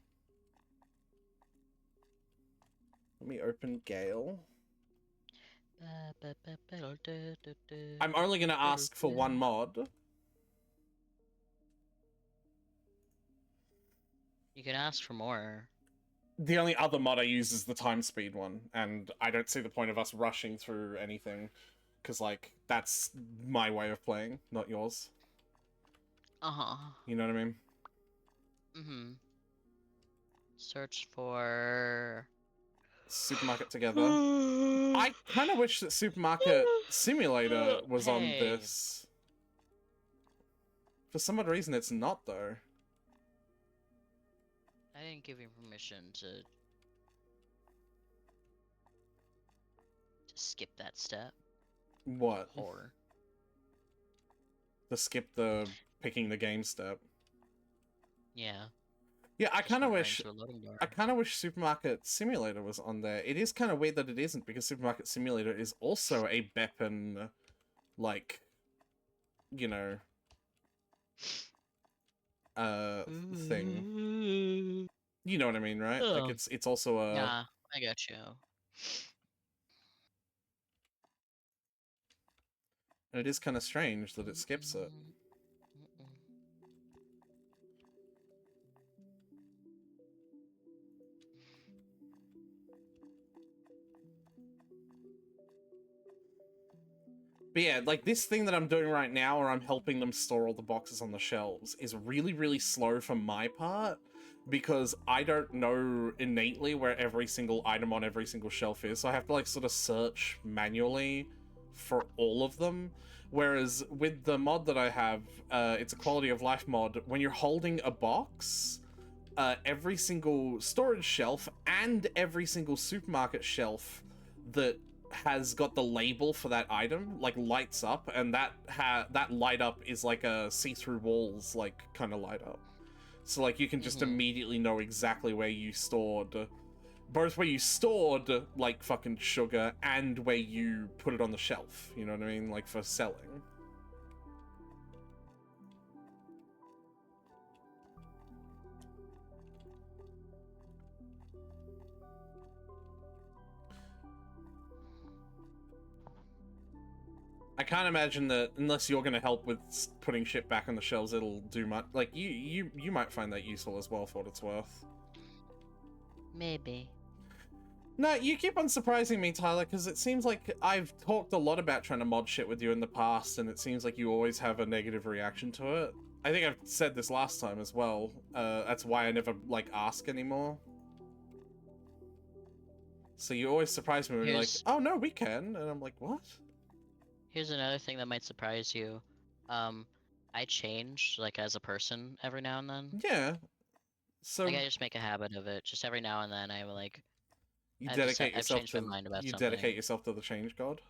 Let me open Gale. I'm only going to ask for one mod. You can ask for more. The only other mod I use is the time speed one, and I don't see the point of us rushing through anything, because, like, that's my way of playing, not yours. Uh-huh. You know what I mean? Mm-hmm. Search for... Supermarket Together. I kind of wish that Supermarket Simulator was on this. For some odd reason, it's not, though. I didn't give you permission to skip that step. What? Horror. To skip the picking the game step. Yeah. Yeah, I Just kind of went right wish into a loading bar. I kind of wish Supermarket Simulator was on there. It is kind of weird that it isn't, because Supermarket Simulator is also a Beppen, like, you know, thing. You know what I mean, right? Like, Oh. it's also a... Yeah, I got you. And it is kind of strange that it skips it. But yeah, like, this thing that I'm doing right now, where I'm helping them store all the boxes on the shelves, is really, really slow for my part, because I don't know innately where every single item on every single shelf is, so I have to, like, sort of search manually for all of them. Whereas with the mod that I have, it's a quality of life mod, when you're holding a box, every single storage shelf and every single supermarket shelf that has got the label for that item like lights up, and that light up is like a see-through walls like kind of light up, so like you can just immediately know exactly where you stored, both where you stored like fucking sugar and where you put it on the shelf, you know what I mean, like for selling. I can't imagine that unless you're going to help with putting shit back on the shelves, it'll do much. Like, you might find that useful as well, for what it's worth. Maybe. No, you keep on surprising me, Tyler, because it seems like I've talked a lot about trying to mod shit with you in the past, and it seems like you always have a negative reaction to it. I think I've said this last time as well. That's why I never, like, ask anymore. So you always surprise me when you're like, oh no, we can. And I'm like, what? Here's another thing that might surprise you. I change, like, as a person every now and then. Yeah. So like, I just make a habit of it. Just every now and then I will, like... you I've dedicate yourself changed to... my mind about You something. dedicate yourself to the change god?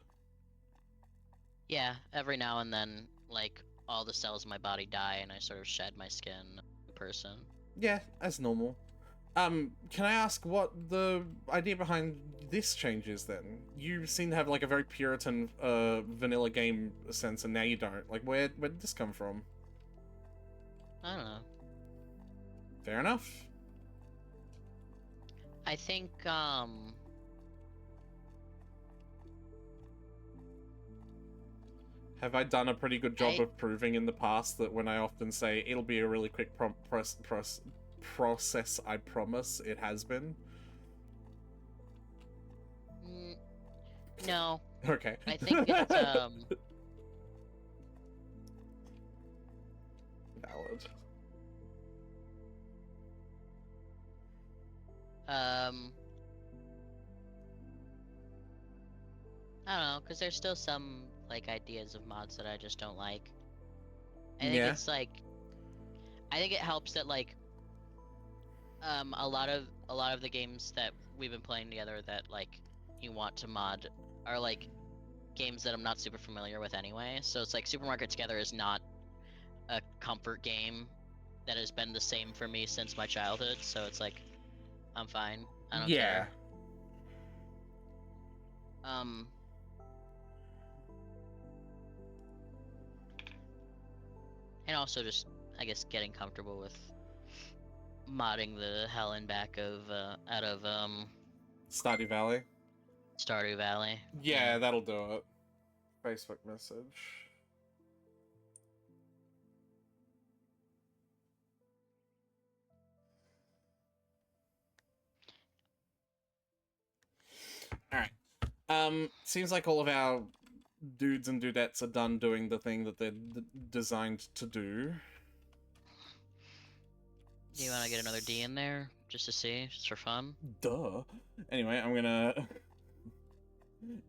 Yeah, every now and then, like, all the cells in my body die and I sort of shed my skin person. Yeah, as normal. Can I ask what the idea behind this change is then? You seem to have like a very Puritan vanilla game sense, and now you don't. Like, where did this come from? I don't know. Fair enough. I think, Have I done a pretty good job of proving in the past that when I often say it'll be a really quick process, I promise, it has been? No. Okay. I think it's, Valid. I don't know, because there's still some, like, ideas of mods that I just don't like. I think it's, like... I think it helps that, like... a lot of the games that we've been playing together that, like, you want to mod are, like, games that I'm not super familiar with anyway. So it's like Supermarket Together is not a comfort game that has been the same for me since my childhood, so it's like, I'm fine. I don't care. And also just, I guess, getting comfortable with modding the hell and back of, out of, Stardew Valley? Stardew Valley. Yeah, that'll do it. Facebook message. Alright. Seems like all of our dudes and dudettes are done doing the thing that they're designed to do. Do you want to get another D in there, just to see, just for fun? Duh. Anyway, I'm gonna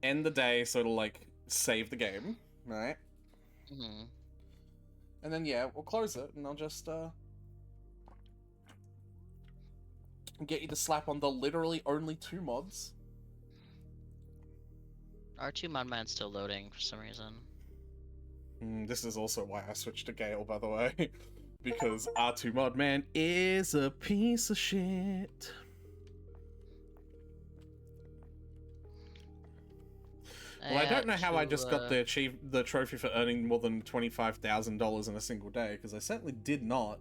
end the day so it'll, like, save the game, right? And then, yeah, we'll close it, and I'll just, get you to slap on the literally only 2 mods. R2 Modman's still loading for some reason. This is also why I switched to Gale, by the way. because R2 Modman is a piece of shit. Well, I don't know how I just got the trophy for earning more than $25,000 in a single day, because I certainly did not.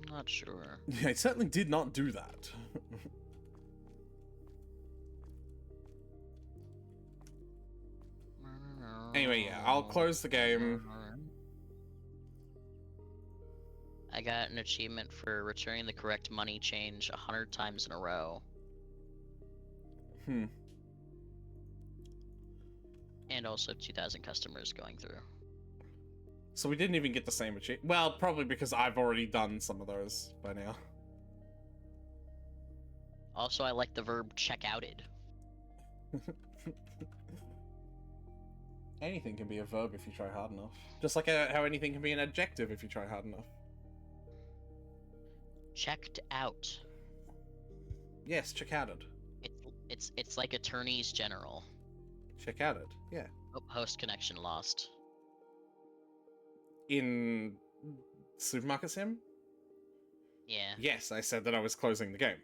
Not sure. I certainly did not do that. Anyway, yeah, I'll close the game. I got an achievement for returning the correct money change 100 times in a row. And also 2,000 customers going through. So we didn't even get the same achievement. Well, probably because I've already done some of those by now. Also, I like the verb checkouted. Anything can be a verb if you try hard enough. Just like how anything can be an adjective if you try hard enough. Checked out. Yes, check-outed. It's like attorneys general. Check-outed, yeah. Oh, host connection lost. In Supermarket Sim? Yeah. Yes, I said that I was closing the game.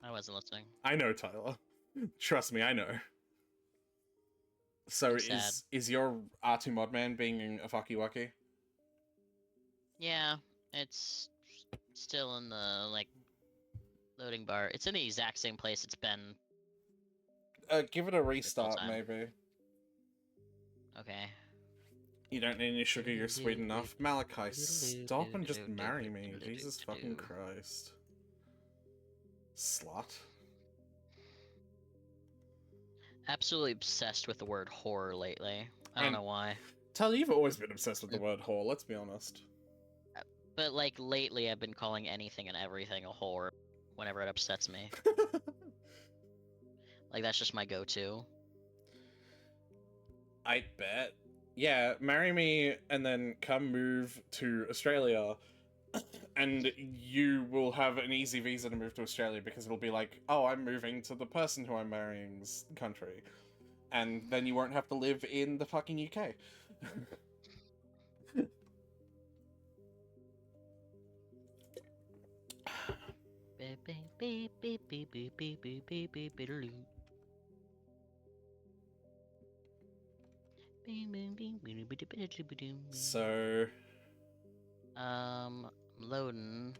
I wasn't listening. I know, Tyler. Trust me, I know. So is your R2 Modman being a fucky wucky? Yeah, it's still in the like loading bar. It's in the exact same place it's been. Give it a restart, maybe. Okay. You don't need any sugar, you're sweet enough. Malachi, stop and just marry me. Jesus fucking Christ. Slut. Absolutely obsessed with the word whore lately. I don't know why. Tyler, you've always been obsessed with the word whore, let's be honest. But like lately I've been calling anything and everything a whore whenever it upsets me. Like that's just my go-to. I bet. Yeah, marry me and then come move to Australia and you will have an easy visa to move to Australia because it'll be like, oh, I'm moving to the person who I'm marrying's country. And then you won't have to live in the fucking UK. So... loading.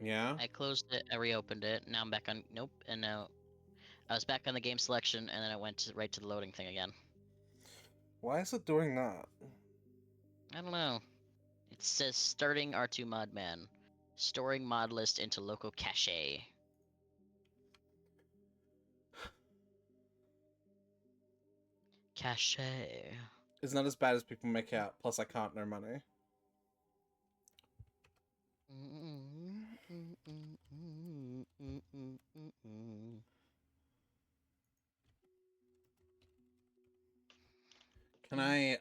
Yeah? I closed it, I reopened it, now I'm back on, nope, and now I was back on the game selection, and then I went right to the loading thing again. Why is it doing that? I don't know. It says starting R2 Modman. Storing mod list into local cache. Cache. It's not as bad as people make out, plus I can't no money. Can I,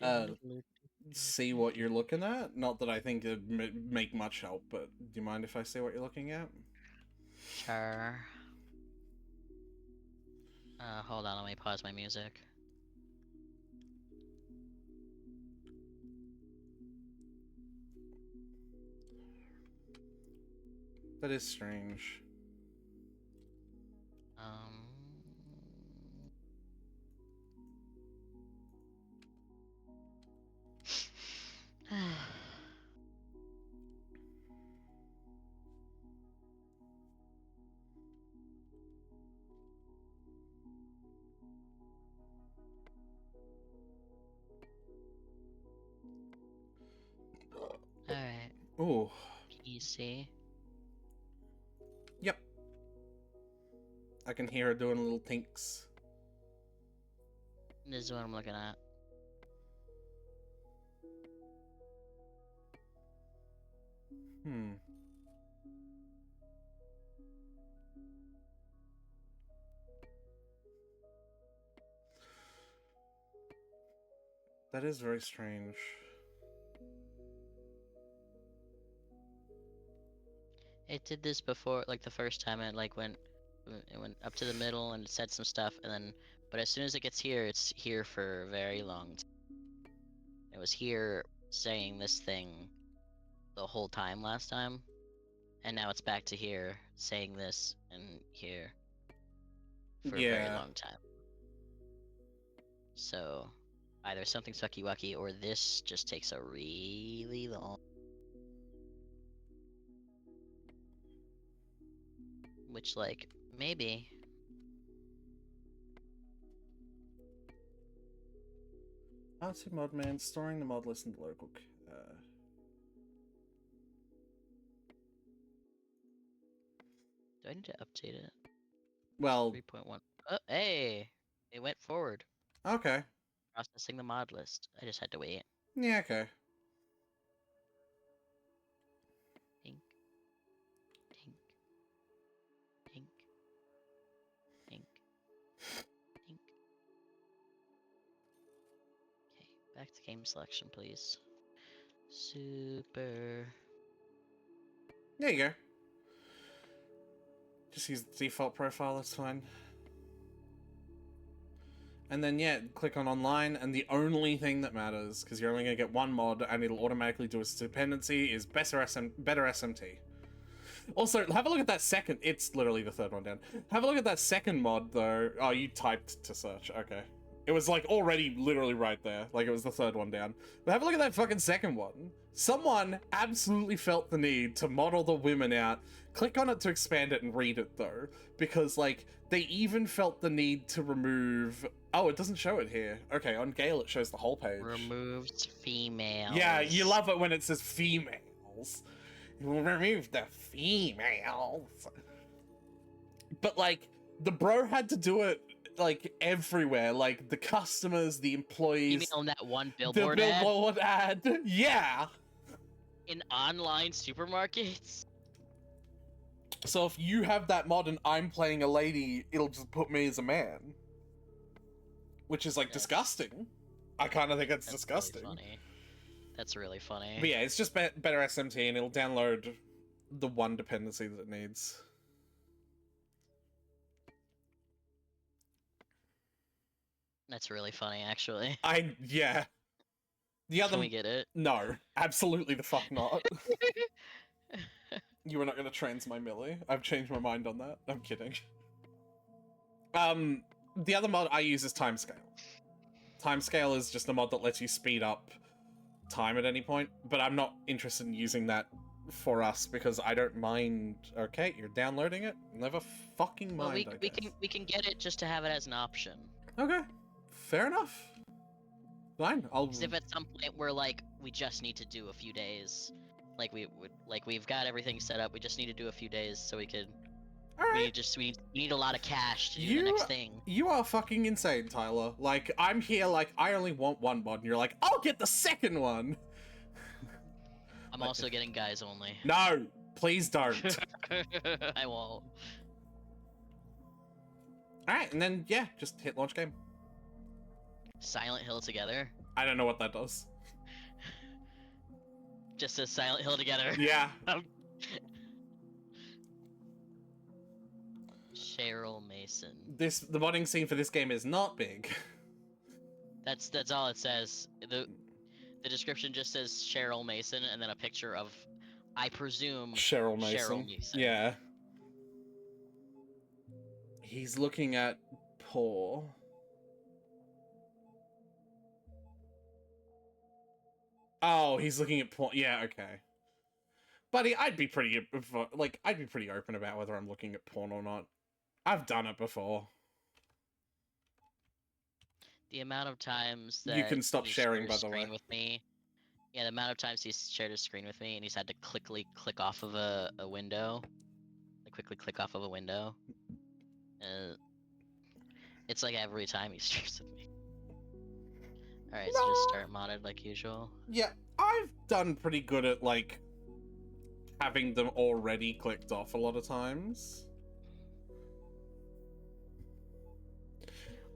see what you're looking at? Not that I think it'd make much help, but do you mind if I see what you're looking at? Sure. Hold on, let me pause my music. That is strange. Alright. Ooh. PC. Yep. I can hear her doing little tinks. This is what I'm looking at. That is very strange. It did this before, like the first time it went up to the middle and it said some stuff, and then, but as soon as it gets here, it's here for a very long time. It was here saying this thing the whole time last time, and now it's back to here saying this and here for a very Yeah. long time. So either something sucky wucky or this just takes a really long. Which, like, maybe. How to mod man, storing the mod list in the local. Do I need to update it? Well, 3.1. Oh, hey! It went forward. okay. Processing the mod list. I just had to wait. Yeah, okay. Tink. Tink. Tink. Tink. Tink. Okay, back to game selection, please. Super. There you go. Just use the default profile, that's fine. And then, yeah, click on online, and the only thing that matters, because you're only going to get one mod, and it'll automatically do its dependency, is better SMT. Also, have a look at that second... It's literally the third one down. Have a look at that second mod, though. Oh, you typed to search. Okay. It was, like, already literally right there. Like, it was the third one down. But have a look at that fucking second one. Someone absolutely felt the need to model the women out. Click on it to expand it and read it, though. Because, like, they even felt the need to remove... Oh, it doesn't show it here. Okay, on Gale it shows the whole page. Removes females. Yeah, you love it when it says females. Remove the females. But, like, the bro had to do it, like, everywhere. Like, the customers, the employees. You mean on that one The billboard billboard ad. Yeah. in online supermarkets? So if you have that mod and I'm playing a lady, it'll just put me as a man. Which is, like, Yes. disgusting. I kind of think it's disgusting. Really funny. That's really funny. But yeah, it's just better SMT, and it'll download the one dependency that it needs. That's really funny, actually. Yeah. The other... Can we get it? No, absolutely the fuck not. You were not going to trans my Millie. I've changed my mind on that. I'm kidding. The other mod I use is Timescale. Timescale is just a mod that lets you speed up time at any point, but I'm not interested in using that for us because I don't mind. Okay, you're downloading it. Never fucking mind. Well, we can get it just to have it as an option. Okay, fair enough. Fine, I'll. Because if at some point we're like, we just need to do a few days, like we've got everything set up, we just need to do a few days so we could. All right. We need a lot of cash to do the next thing. You are fucking insane, Tyler. Like, I'm here, like, I only want one mod, and you're like, I'll get the second one! I'm also getting guys only. No! Please don't. I won't. Alright, and then, yeah, just hit launch game. Silent Hill together? I don't know what that does. Just says Silent Hill together. Yeah. Cheryl Mason. The modding scene for this game is not big. That's all it says. The description just says Cheryl Mason and then a picture of, I presume, Cheryl Mason. Cheryl Mason. Yeah. He's looking at Paul. Oh, he's looking at porn. Yeah, okay. Buddy, I'd be pretty open about whether I'm looking at porn or not. I've done it before. The amount of times that You can stop he's sharing, shared by a the way. screen with me. Yeah, the amount of times he's shared his screen with me and he's had to click off of a window. Like quickly click off of a window. It's like every time he shares with me. Alright, so just start modded like usual. Yeah, I've done pretty good at, like, having them already clicked off a lot of times.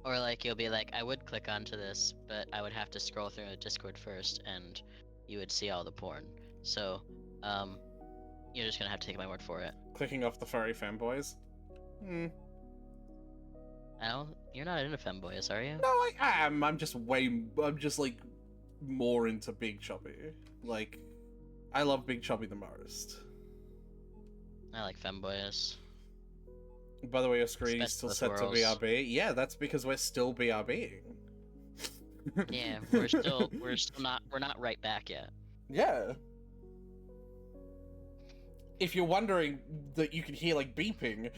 Or like you'll be like, I would click onto this, but I would have to scroll through the Discord first and you would see all the porn. So, you're just gonna have to take my word for it. Clicking off the furry fanboys. Al, you're not into femboys, are you? No, I am. I'm just like more into Big Chubby. Like, I love Big Chubby the most. I like femboys. By the way, your screen is Best still of both set to worlds. BRB. Yeah, that's because we're still BRBing. Yeah, we're still not right back yet. Yeah. If you're wondering that you can hear like beeping,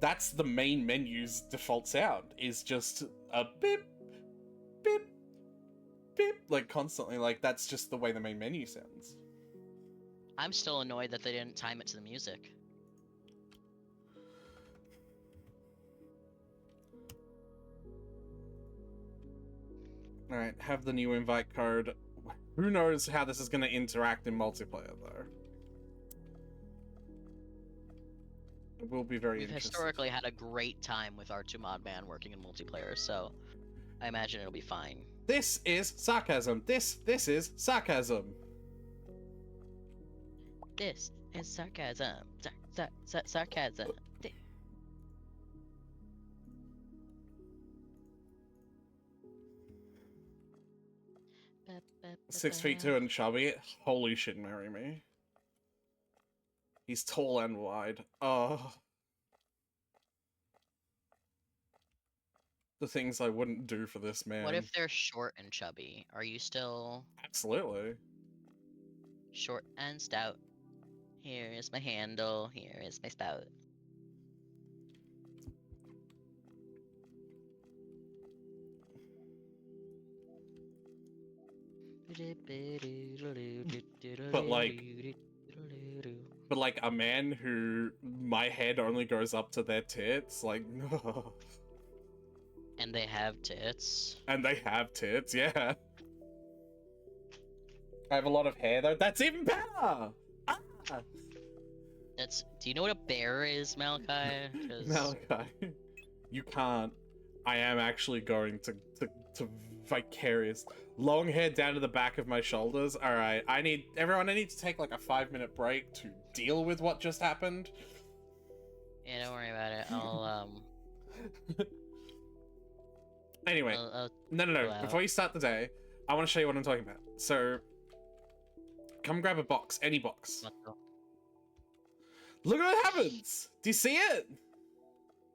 that's the main menu's default sound. Is just a beep, beep, beep, like constantly. Like that's just the way the main menu sounds. I'm still annoyed that they didn't time it to the music. All right, have the new invite code. Who knows how this is going to interact in multiplayer though? It will be very We've interesting. historically had a great time with R2 Modman working in multiplayer, so I imagine it'll be fine. This is sarcasm. This is sarcasm. This is sarcasm. Sarcasm. 6'2" and chubby. Holy shit, marry me. He's tall and wide. Oh. The things I wouldn't do for this man. What if they're short and chubby? Are you still Absolutely. short and stout? Here is my handle. Here is my spout. But like a man who my head only goes up to their tits, like no. And they have tits. And they have tits, yeah. I have a lot of hair though. That's even better. Ah! That's. Do you know what a bear is, Malachi? 'Cause Malachi, you can't. I am actually going to vicarious. Long hair down to the back of my shoulders. All right, I need to take like a 5-minute break to deal with what just happened. Yeah, don't worry about it. I'll Anyway, no. Wow. Before you start the day, I want to show you what I'm talking about. So, come grab a box, any box. Look at what happens. Do you see it?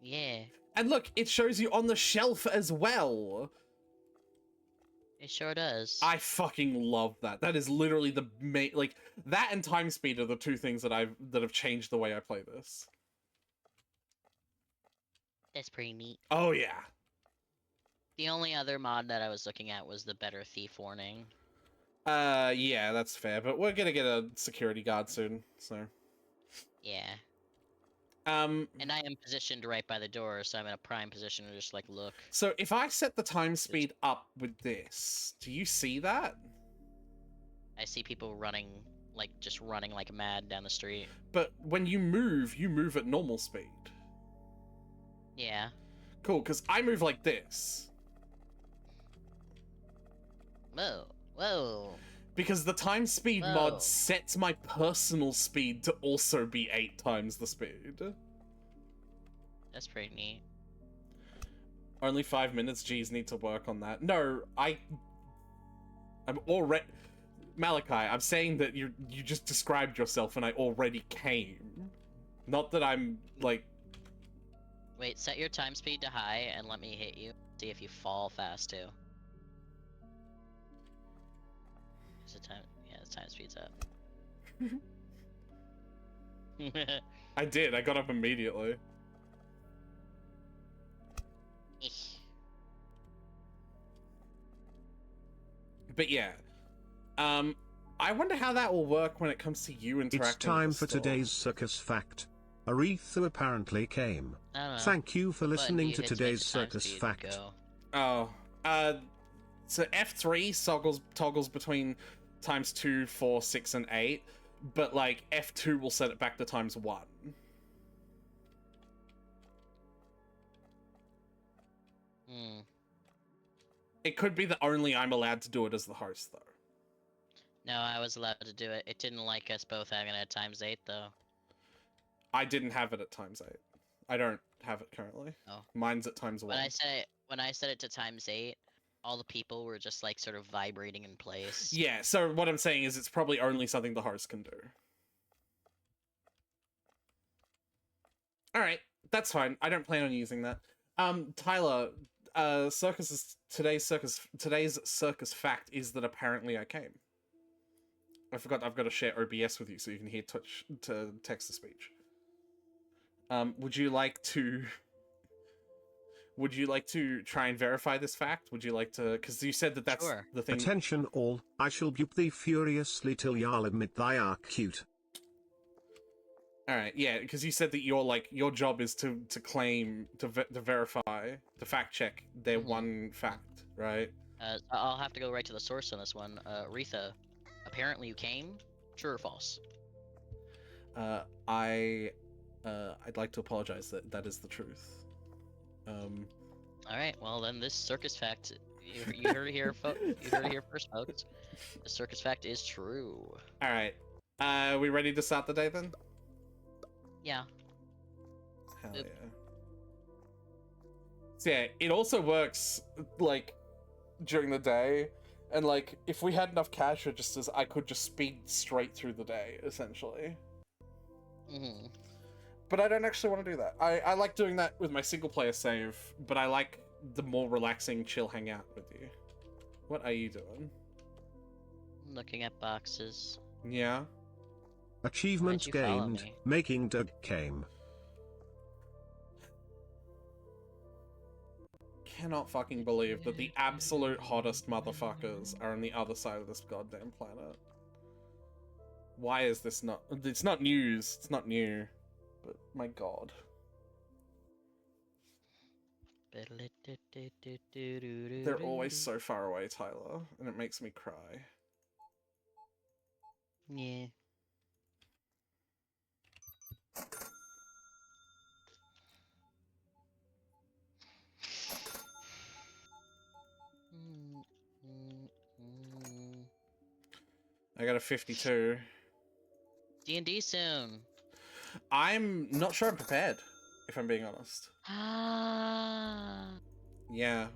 Yeah, And look, it shows you on the shelf as well. it sure does. I fucking love that. That is literally the main, like, that and time speed are the two things that have changed the way I play this. That's pretty neat. Oh yeah. The only other mod that I was looking at was the better thief warning. Yeah, that's fair, but we're gonna get a security guard soon, so. Yeah. And I am positioned right by the door, so I'm in a prime position to just like look. so if I set the time speed up with this, do you see that? I see people running, like just running like mad down the street. But when you move at normal speed. Yeah. Cool, because I move like this. Whoa. Whoa. Because the time speed Whoa. mod sets my personal speed to also be 8 times the speed. That's pretty neat. Only 5 minutes, geez, need to work on that. No, I'm already... Malachi, I'm saying that you just described yourself and I already came. Not that I'm, like... Wait, set your time speed to high and let me hit you. See if you fall fast too. Is the time? Yeah, the time speed's up. I did, I got up immediately. But yeah. I wonder how that will work when it comes to you interacting It's time with the for store. today's circus fact. Aretha apparently came. I don't know. Thank you for Button listening you to hit make today's the time circus speed fact. go. Oh, so F3 toggles between times 2, 4, 6, and 8, but like F2 will set it back to times 1. Hmm. It could be that only I'm allowed to do it as the host, though. No, I was allowed to do it. It didn't like us both having it at times 8 though. I didn't have it at times 8. I don't have it currently. Oh. Mine's at times 1. When I set it to times 8, all the people were just like sort of vibrating in place. Yeah, so what I'm saying is it's probably only something the host can do. All right, that's fine. I don't plan on using that. Tyler, today's circus fact is that apparently I came. I forgot I've got to share OBS with you so you can hear text to speech. Would you like to try and verify this fact? Would you like to, because you said that's Sure. the thing. Attention all, I shall bupe thee furiously till y'all admit thy art cute. All right, yeah, because you said that your job is to claim, to verify, to fact check their one fact, right? I'll have to go right to the source on this one. Aretha, apparently you came. True or false? I'd like to apologize. That is the truth. All right. Well, then this circus fact, you heard it here, you heard it here first, folks. The circus fact is true. All right. Are we ready to start the day then? Yeah. Hell Yep. yeah. So yeah, it also works like during the day, and like if we had enough cash registers, I could just speed straight through the day essentially. Mm-hmm. But I don't actually want to do that. I like doing that with my single player save, but I like the more relaxing, chill hangout with you. What are you doing? Looking at boxes. Yeah. Achievements Why'd you follow gained, me? making Doug came. Cannot fucking believe that the absolute hottest motherfuckers are on the other side of this goddamn planet. Why is this not... It's not news. It's not new. But my god. They're always so far away, Tyler, and it makes me cry. Yeah. I got a 52. D&D soon. I'm not sure I'm prepared, if I'm being honest. Ah. Yeah.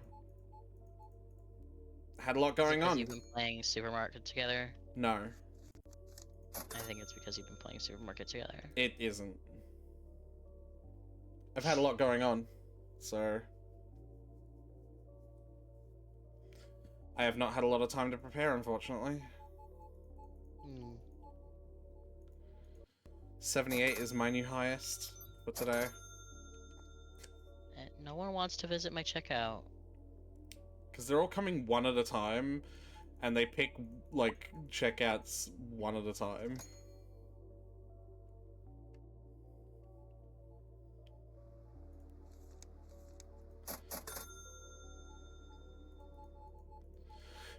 Had a lot going on. You've been playing Supermarket together. No, I think it's because you've been playing Supermarket together. it isn't. I've had a lot going on, so... I have not had a lot of time to prepare, unfortunately. 78 is my new highest for today. No one wants to visit my checkout. Because they're all coming one at a time, and they pick, like, checkouts one at a time.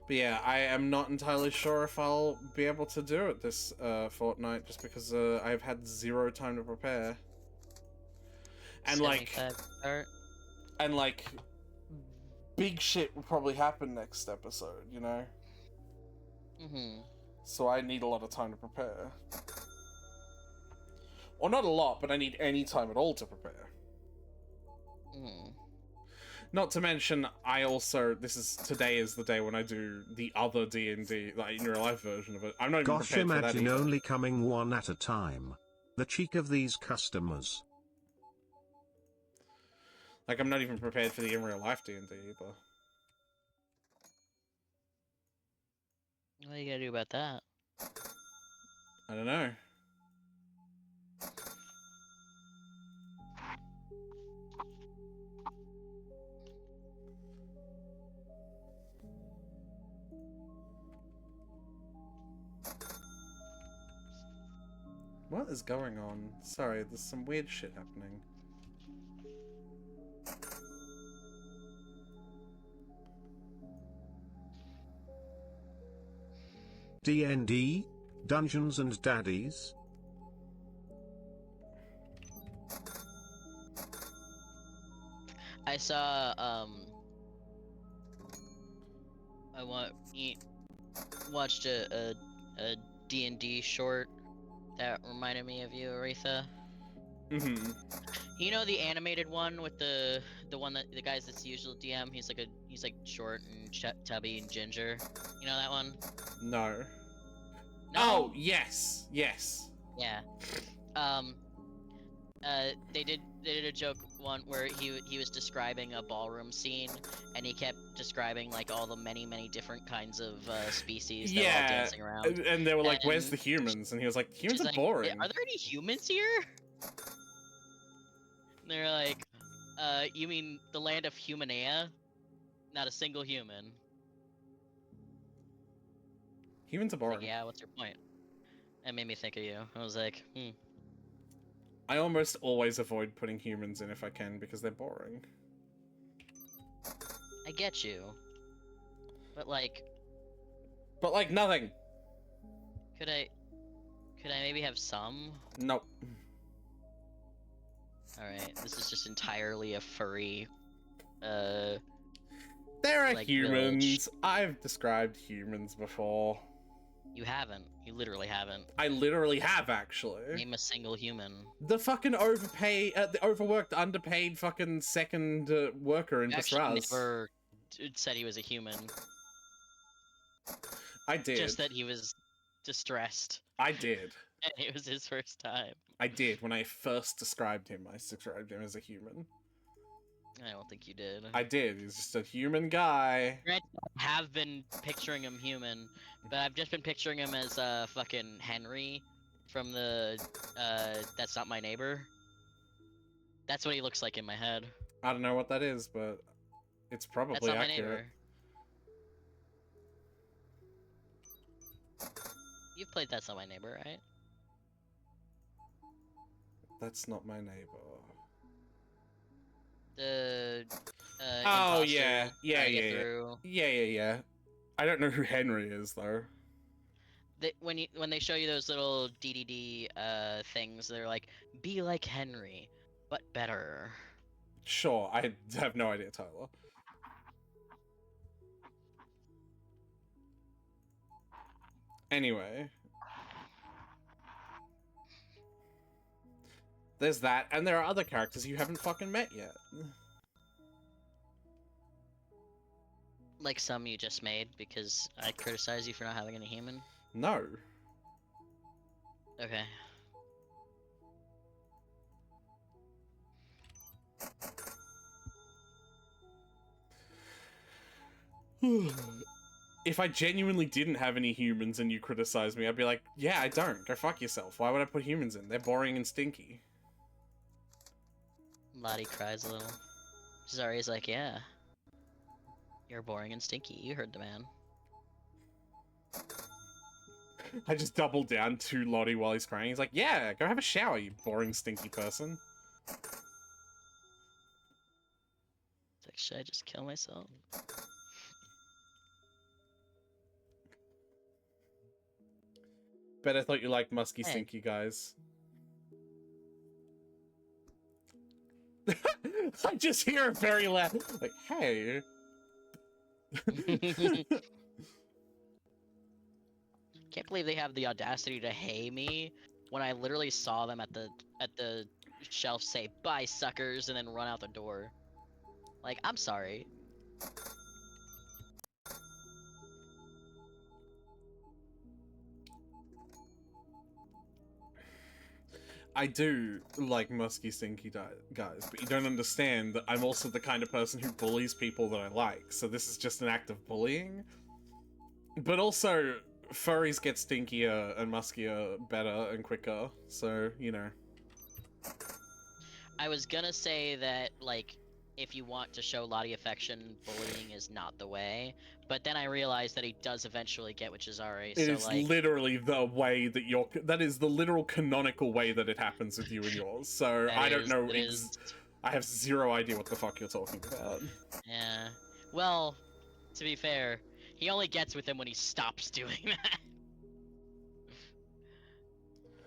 But yeah, I am not entirely sure if I'll be able to do it this fortnight, just because I've had zero time to prepare. And like, 75 start. and like, big shit will probably happen next episode, you know? Mm-hmm. So I need a lot of time to prepare. Or not a lot, but I need any time at all to prepare. Mm. Not to mention, I also, today is the day when I do the other D&D, like in real life version of it. I'm not even Gosh, prepared for that imagine either. only coming one at a time. The cheek of these customers. Like, I'm not even prepared for the in real life D&D either. What are you gonna do about that? I don't know. What is going on? Sorry, there's some weird shit happening. D&D? Dungeons and Daddies? I saw watched a D&D short that reminded me of you, Aretha. Mm-hmm. You know the animated one with the one that the guy's that's the usual DM. He's like short and tubby and ginger. You know that one? No. No. Oh, yes. Yes. Yeah. They did a joke one where he was describing a ballroom scene, and he kept describing like all the many different kinds of species that were all dancing around. And they were like, "Where's And the humans?" And he was like, "Humans she's are like, boring." Are there any humans here? And they're like, you mean the land of Humanea? Not a single human. Humans are It's like, boring. yeah, what's your point? That made me think of you. I was like, I almost always avoid putting humans in if I can because they're boring. I get you. But like, Nothing. could I maybe have some? Nope. Alright, this is just entirely a furry, There are like, humans. village. I've described humans before. You haven't. You literally haven't. I literally have, actually. Name a single human. The fucking the overworked, underpaid fucking second worker in You actually Bastraz. never said he was a human. I did. Just that he was distressed. I did. And it was his first time. I did. When I first described him, I described him as a human. I don't think you did. I did. He's just a human guy. I have been picturing him human, but I've just been picturing him as fucking Henry from the That's Not My Neighbor. That's what he looks like in my head. I don't know what that is, but it's probably That's Not My accurate. Neighbor. You've played That's Not My Neighbor, right? That's not my neighbor. The Oh, imposter yeah. Yeah, trying to get yeah, yeah. through. Yeah. I don't know who Henry is, though. When they show you those little DDD things, they're like, be like Henry, but better. Sure, I have no idea, Tyler. Anyway. There's that, and there are other characters you haven't fucking met yet. Like some you just made because I criticize you for not having any human. No. Okay. If I genuinely didn't have any humans and you criticized me, I'd be like, yeah, I don't. Go fuck yourself. Why would I put humans in? They're boring and stinky. Lottie cries a little. Zari's like, yeah. You're boring and stinky. You heard the man. I just double down to Lottie while he's crying. He's like, yeah, go have a shower, you boring, stinky person. It's like, should I just kill myself? Bet I thought you liked musky, Hey. stinky guys. I just hear it very loud. Like, hey. Can't believe they have the audacity to hey me when I literally saw them at the shelf say bye suckers and then run out the door. Like, I'm sorry. I do like musky, stinky guys, but you don't understand that I'm also the kind of person who bullies people that I like, so this is just an act of bullying. But also, furries get stinkier and muskier better and quicker, so, you know. I was gonna say that, like, if you want to show Lottie affection, bullying is not the way. But then I realized that he does eventually get with Cesare, It so, is like... literally the way that that is the literal canonical way that it happens with you and yours, so I don't know, I have zero idea what the fuck you're talking about. Yeah. Well, to be fair, he only gets with him when he stops doing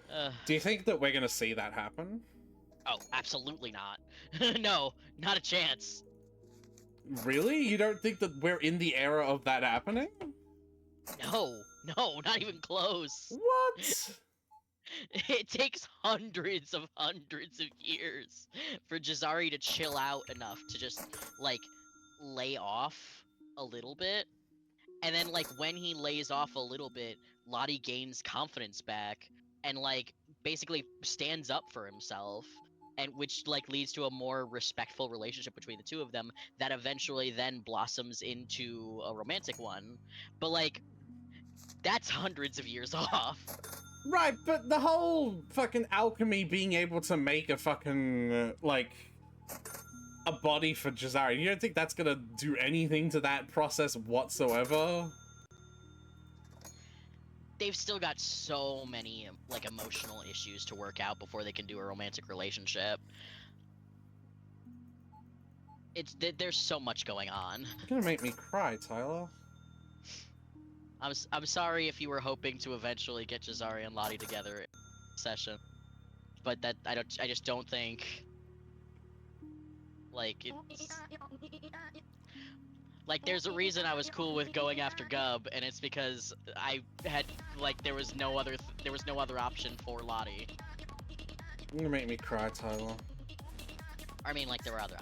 that. Do you think that we're gonna see that happen? Oh, absolutely not. No, not a chance. Really? You don't think that we're in the era of that happening? No, not even close. What? It takes hundreds of years for Jazari to chill out enough to just like lay off a little bit. And then like when he lays off a little bit, Lottie gains confidence back and like basically stands up for himself, and which like leads to a more respectful relationship between the two of them that eventually then blossoms into a romantic one. But like that's hundreds of years off. Right, but the whole fucking alchemy being able to make a fucking, like, a body for Jazari, you don't think that's gonna do anything to that process whatsoever? They've still got so many like emotional issues to work out before they can do a romantic relationship. There's so much going on. You're gonna make me cry, Tyler. I'm sorry if you were hoping to eventually get Jazari and Lottie together in session, but that I just don't think like it's like there's a reason I was cool with going after Gub, and it's because I had like there was no other option for Lottie. You're gonna make me cry, Tyler. I mean, like there were other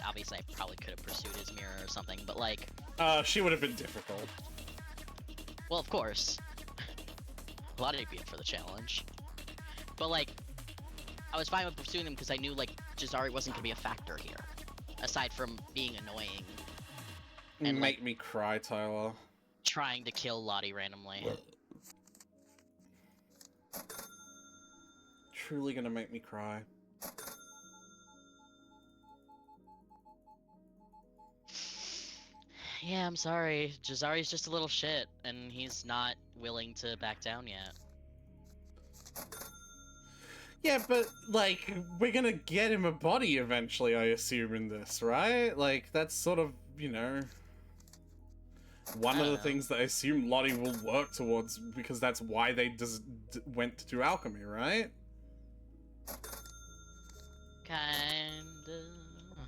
obviously I probably could have pursued Izmira or something, but like She would have been difficult. well, of course. Lottie would be up for the challenge. But like I was fine with pursuing them because I knew like Jazari wasn't gonna be a factor here, aside from being annoying and Make like me cry, Tyler. trying to kill Lottie randomly. Truly gonna make me cry. Yeah, I'm sorry. Jazari's just a little shit, and he's not willing to back down yet. Yeah, but, like, we're gonna get him a body eventually, I assume, in this, right? Like, that's sort of, you know, one of the things that I assume Lottie will work towards, because that's why they went to do alchemy, right?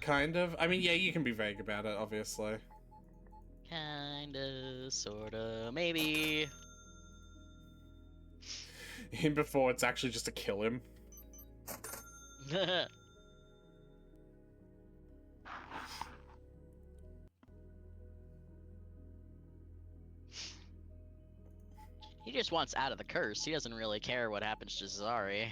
Kind of. I mean, yeah, you can be vague about it, obviously. Kinda, sorta, maybe. Him before it's actually just to kill him. He just wants out of the curse. He doesn't really care what happens to Jazari.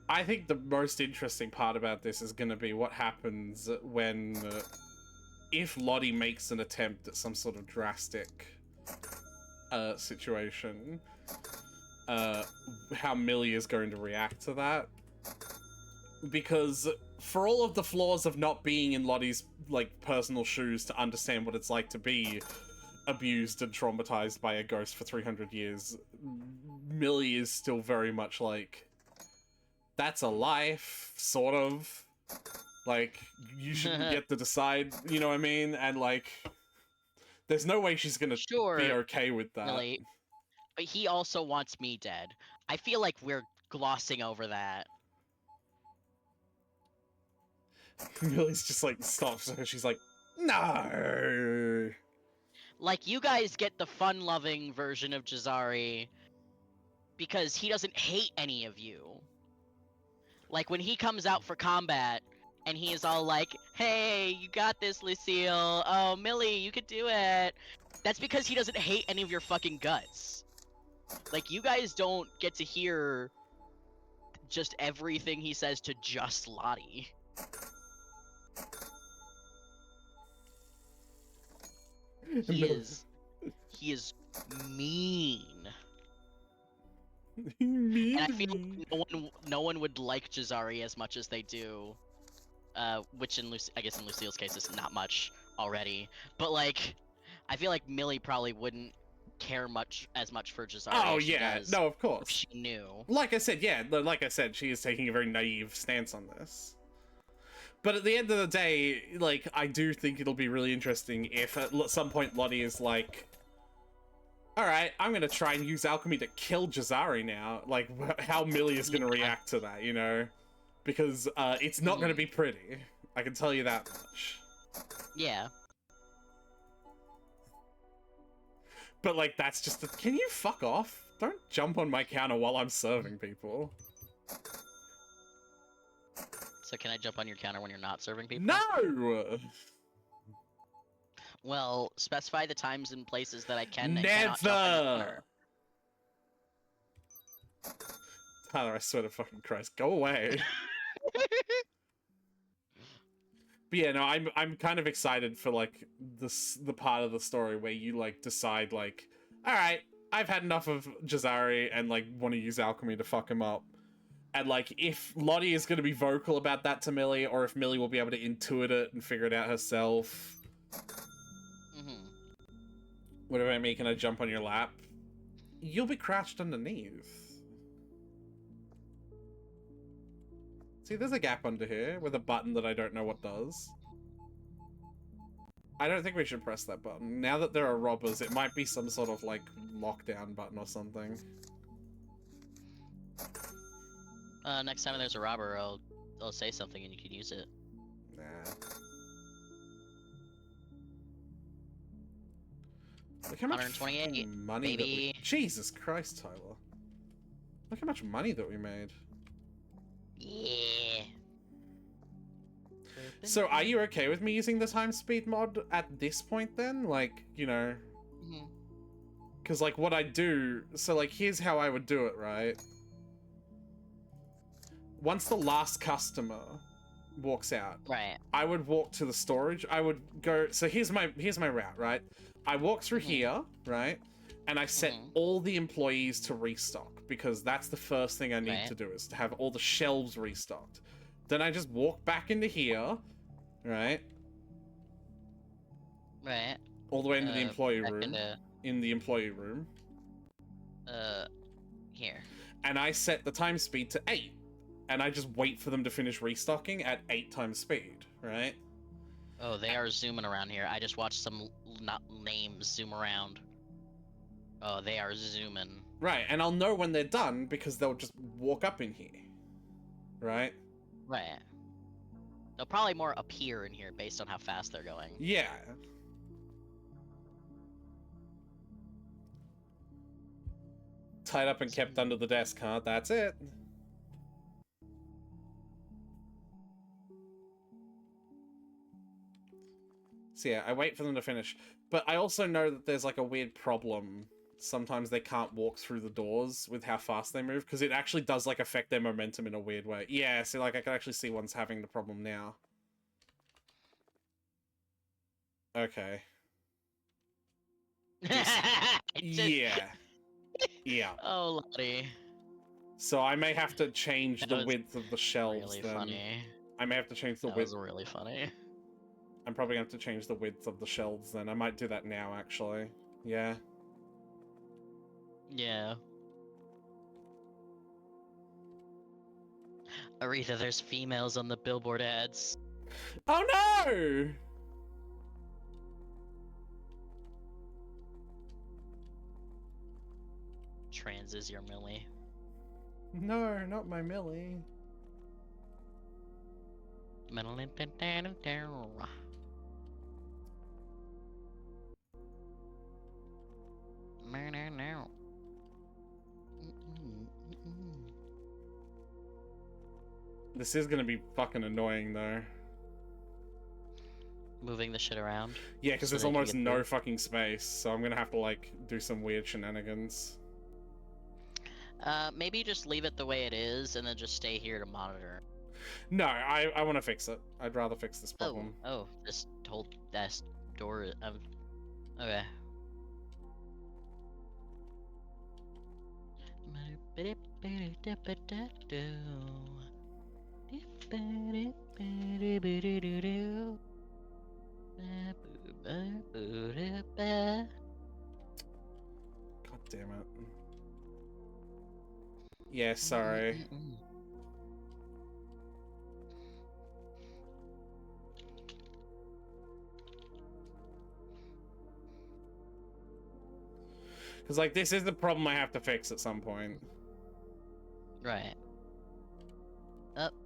I think the most interesting part about this is going to be what happens when, if Lottie makes an attempt at some sort of drastic situation, how Millie is going to react to that. Because for all of the flaws of not being in Lottie's, like, personal shoes to understand what it's like to be abused and traumatized by a ghost for 300 years, Millie is still very much like, that's a life, sort of. Like, you shouldn't get to decide, you know what I mean? And, like, there's no way she's gonna be okay with that. Millie, but he also wants me dead. I feel like we're glossing over that. Millie's just, like, stops. She's like, no! Like, you guys get the fun-loving version of Jazari because he doesn't hate any of you. Like, when he comes out for combat, and he is all like, hey, you got this, Lucille. Oh, Millie, you could do it. That's because he doesn't hate any of your fucking guts. Like, you guys don't get to hear just everything he says to just Lottie. He is mean. Mean. And I feel like no one would like Jazari as much as they do. Which I guess in Lucille's case is not much already. But like, I feel like Millie probably wouldn't care as much for Jazari. Oh as she yeah, does no, of course. if she knew. Like I said, yeah, like I said, she is taking a very naive stance on this. But at the end of the day, like, I do think it'll be really interesting if at some point Lottie is like, alright, I'm gonna try and use alchemy to kill Jazari now. Like, how Millie is gonna react to that, you know? Because, it's not gonna be pretty. I can tell you that much. Yeah. But like, that's just. Can you fuck off? Don't jump on my counter while I'm serving people. So can I jump on your counter when you're not serving people? No. Well, specify the times and places that I can and cannot jump on your counter. Tyler, I swear to fucking Christ, go away. But yeah, no, I'm kind of excited for like the part of the story where you like decide like, all right, I've had enough of Jazari and like want to use alchemy to fuck him up. And like, if Lottie is going to be vocal about that to Millie, or if Millie will be able to intuit it and figure it out herself. What about me? Can I jump on your lap? You'll be crouched underneath. See, there's a gap under here with a button that I don't know what does. I don't think we should press that button. Now that there are robbers, it might be some sort of, like, lockdown button or something. Next time there's a robber, I'll say something and you can use it. Nah. Look how much 128, money that we... baby. Jesus Christ, Tyler. Look how much money that we made. Yeah. So, are you okay with me using the time speed mod at this point then? Like, you know... Because, like, what I do... So, like, here's how I would do it, right? Once the last customer walks out, Right. I would walk to the storage. I would go... So, here's my route, right? I walk through here, right? And I set all the employees to restock, because that's the first thing I need to do, is to have all the shelves restocked. Then I just walk back into here, right? Right. All the way into the employee room. Into... In the employee room. Here. And I set the time speed to 8. And I just wait for them to finish restocking at 8 times speed, right? Oh, they are zooming around here. I just watched some not names zoom around. Oh, they are zooming. Right, and I'll know when they're done because they'll just walk up in here. Right? Right. They'll probably more appear in here based on how fast they're going. Yeah. Tied up and kept under the desk, huh? That's it. So yeah, I wait for them to finish. But I also know that there's like a weird problem. Sometimes they can't walk through the doors with how fast they move, because it actually does like affect their momentum in a weird way. Yeah, so like I can actually see one's having the problem now. Okay. Yeah. Yeah. Oh, Lottie. So I may have to change the width of the shelves Really then. funny. I may have to change the That width. was really funny. I'm probably going to have to change the width of the shelves then. I might do that now, actually. Yeah. Yeah. Aretha, there's females on the billboard ads. Oh no! Trans is your Millie. No, not my Millie. This is gonna be fucking annoying though. Moving the shit around. Yeah, because So there's they can almost get no through. fucking space, so I'm gonna have to like do some weird shenanigans. Maybe just leave it the way it is and then just stay here to monitor. No, I want to fix it. I'd rather fix this problem. Oh, this whole that door. Okay. God damn it. Yeah, sorry. Because, like, this is the problem I have to fix at some point. Right.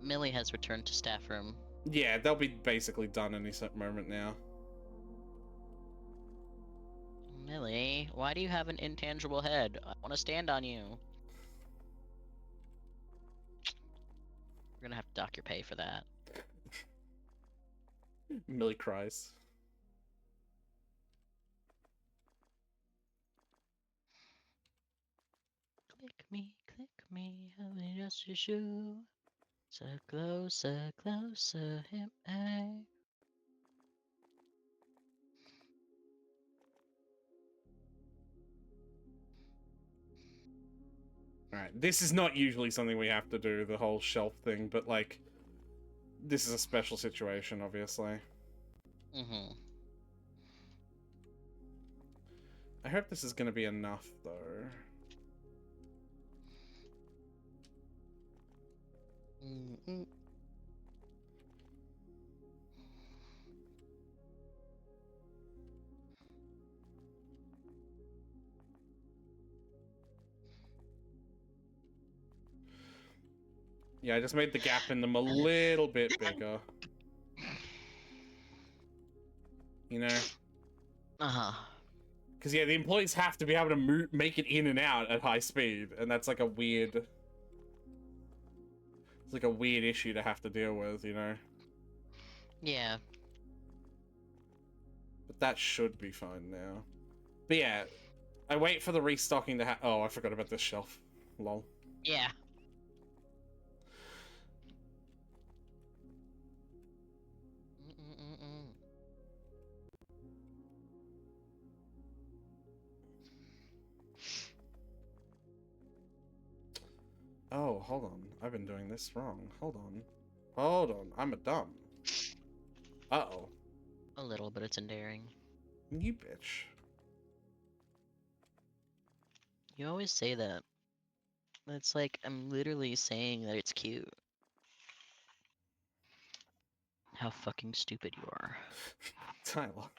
Millie has returned to staff room. Yeah, they'll be basically done any moment now. Lily, why do you have an intangible head? I want to stand on you. We're gonna have to dock your pay for that. Millie cries. Click me, have me just a shoe. So closer, closer, him, I. Alright, this is not usually something we have to do, the whole shelf thing, but, like, this is a special situation, obviously. Mm-hmm. I hope this is going to be enough, though. Mm-mm. Yeah, I just made the gap in them a little bit bigger. You know? Uh-huh. Because, yeah, the employees have to be able to make it in and out at high speed, and that's like a weird... It's like a weird issue to have to deal with, you know? Yeah. But that should be fine now. But yeah, I wait for the restocking to oh, I forgot about this shelf. Lol. Yeah. Mm-mm-mm-mm. Oh, hold on. I've been doing this wrong. Hold on. Hold on. I'm a dumb. Uh-oh. A little, but it's endearing. You bitch. You always say that. It's like I'm literally saying that it's cute. How fucking stupid you are. Tyler.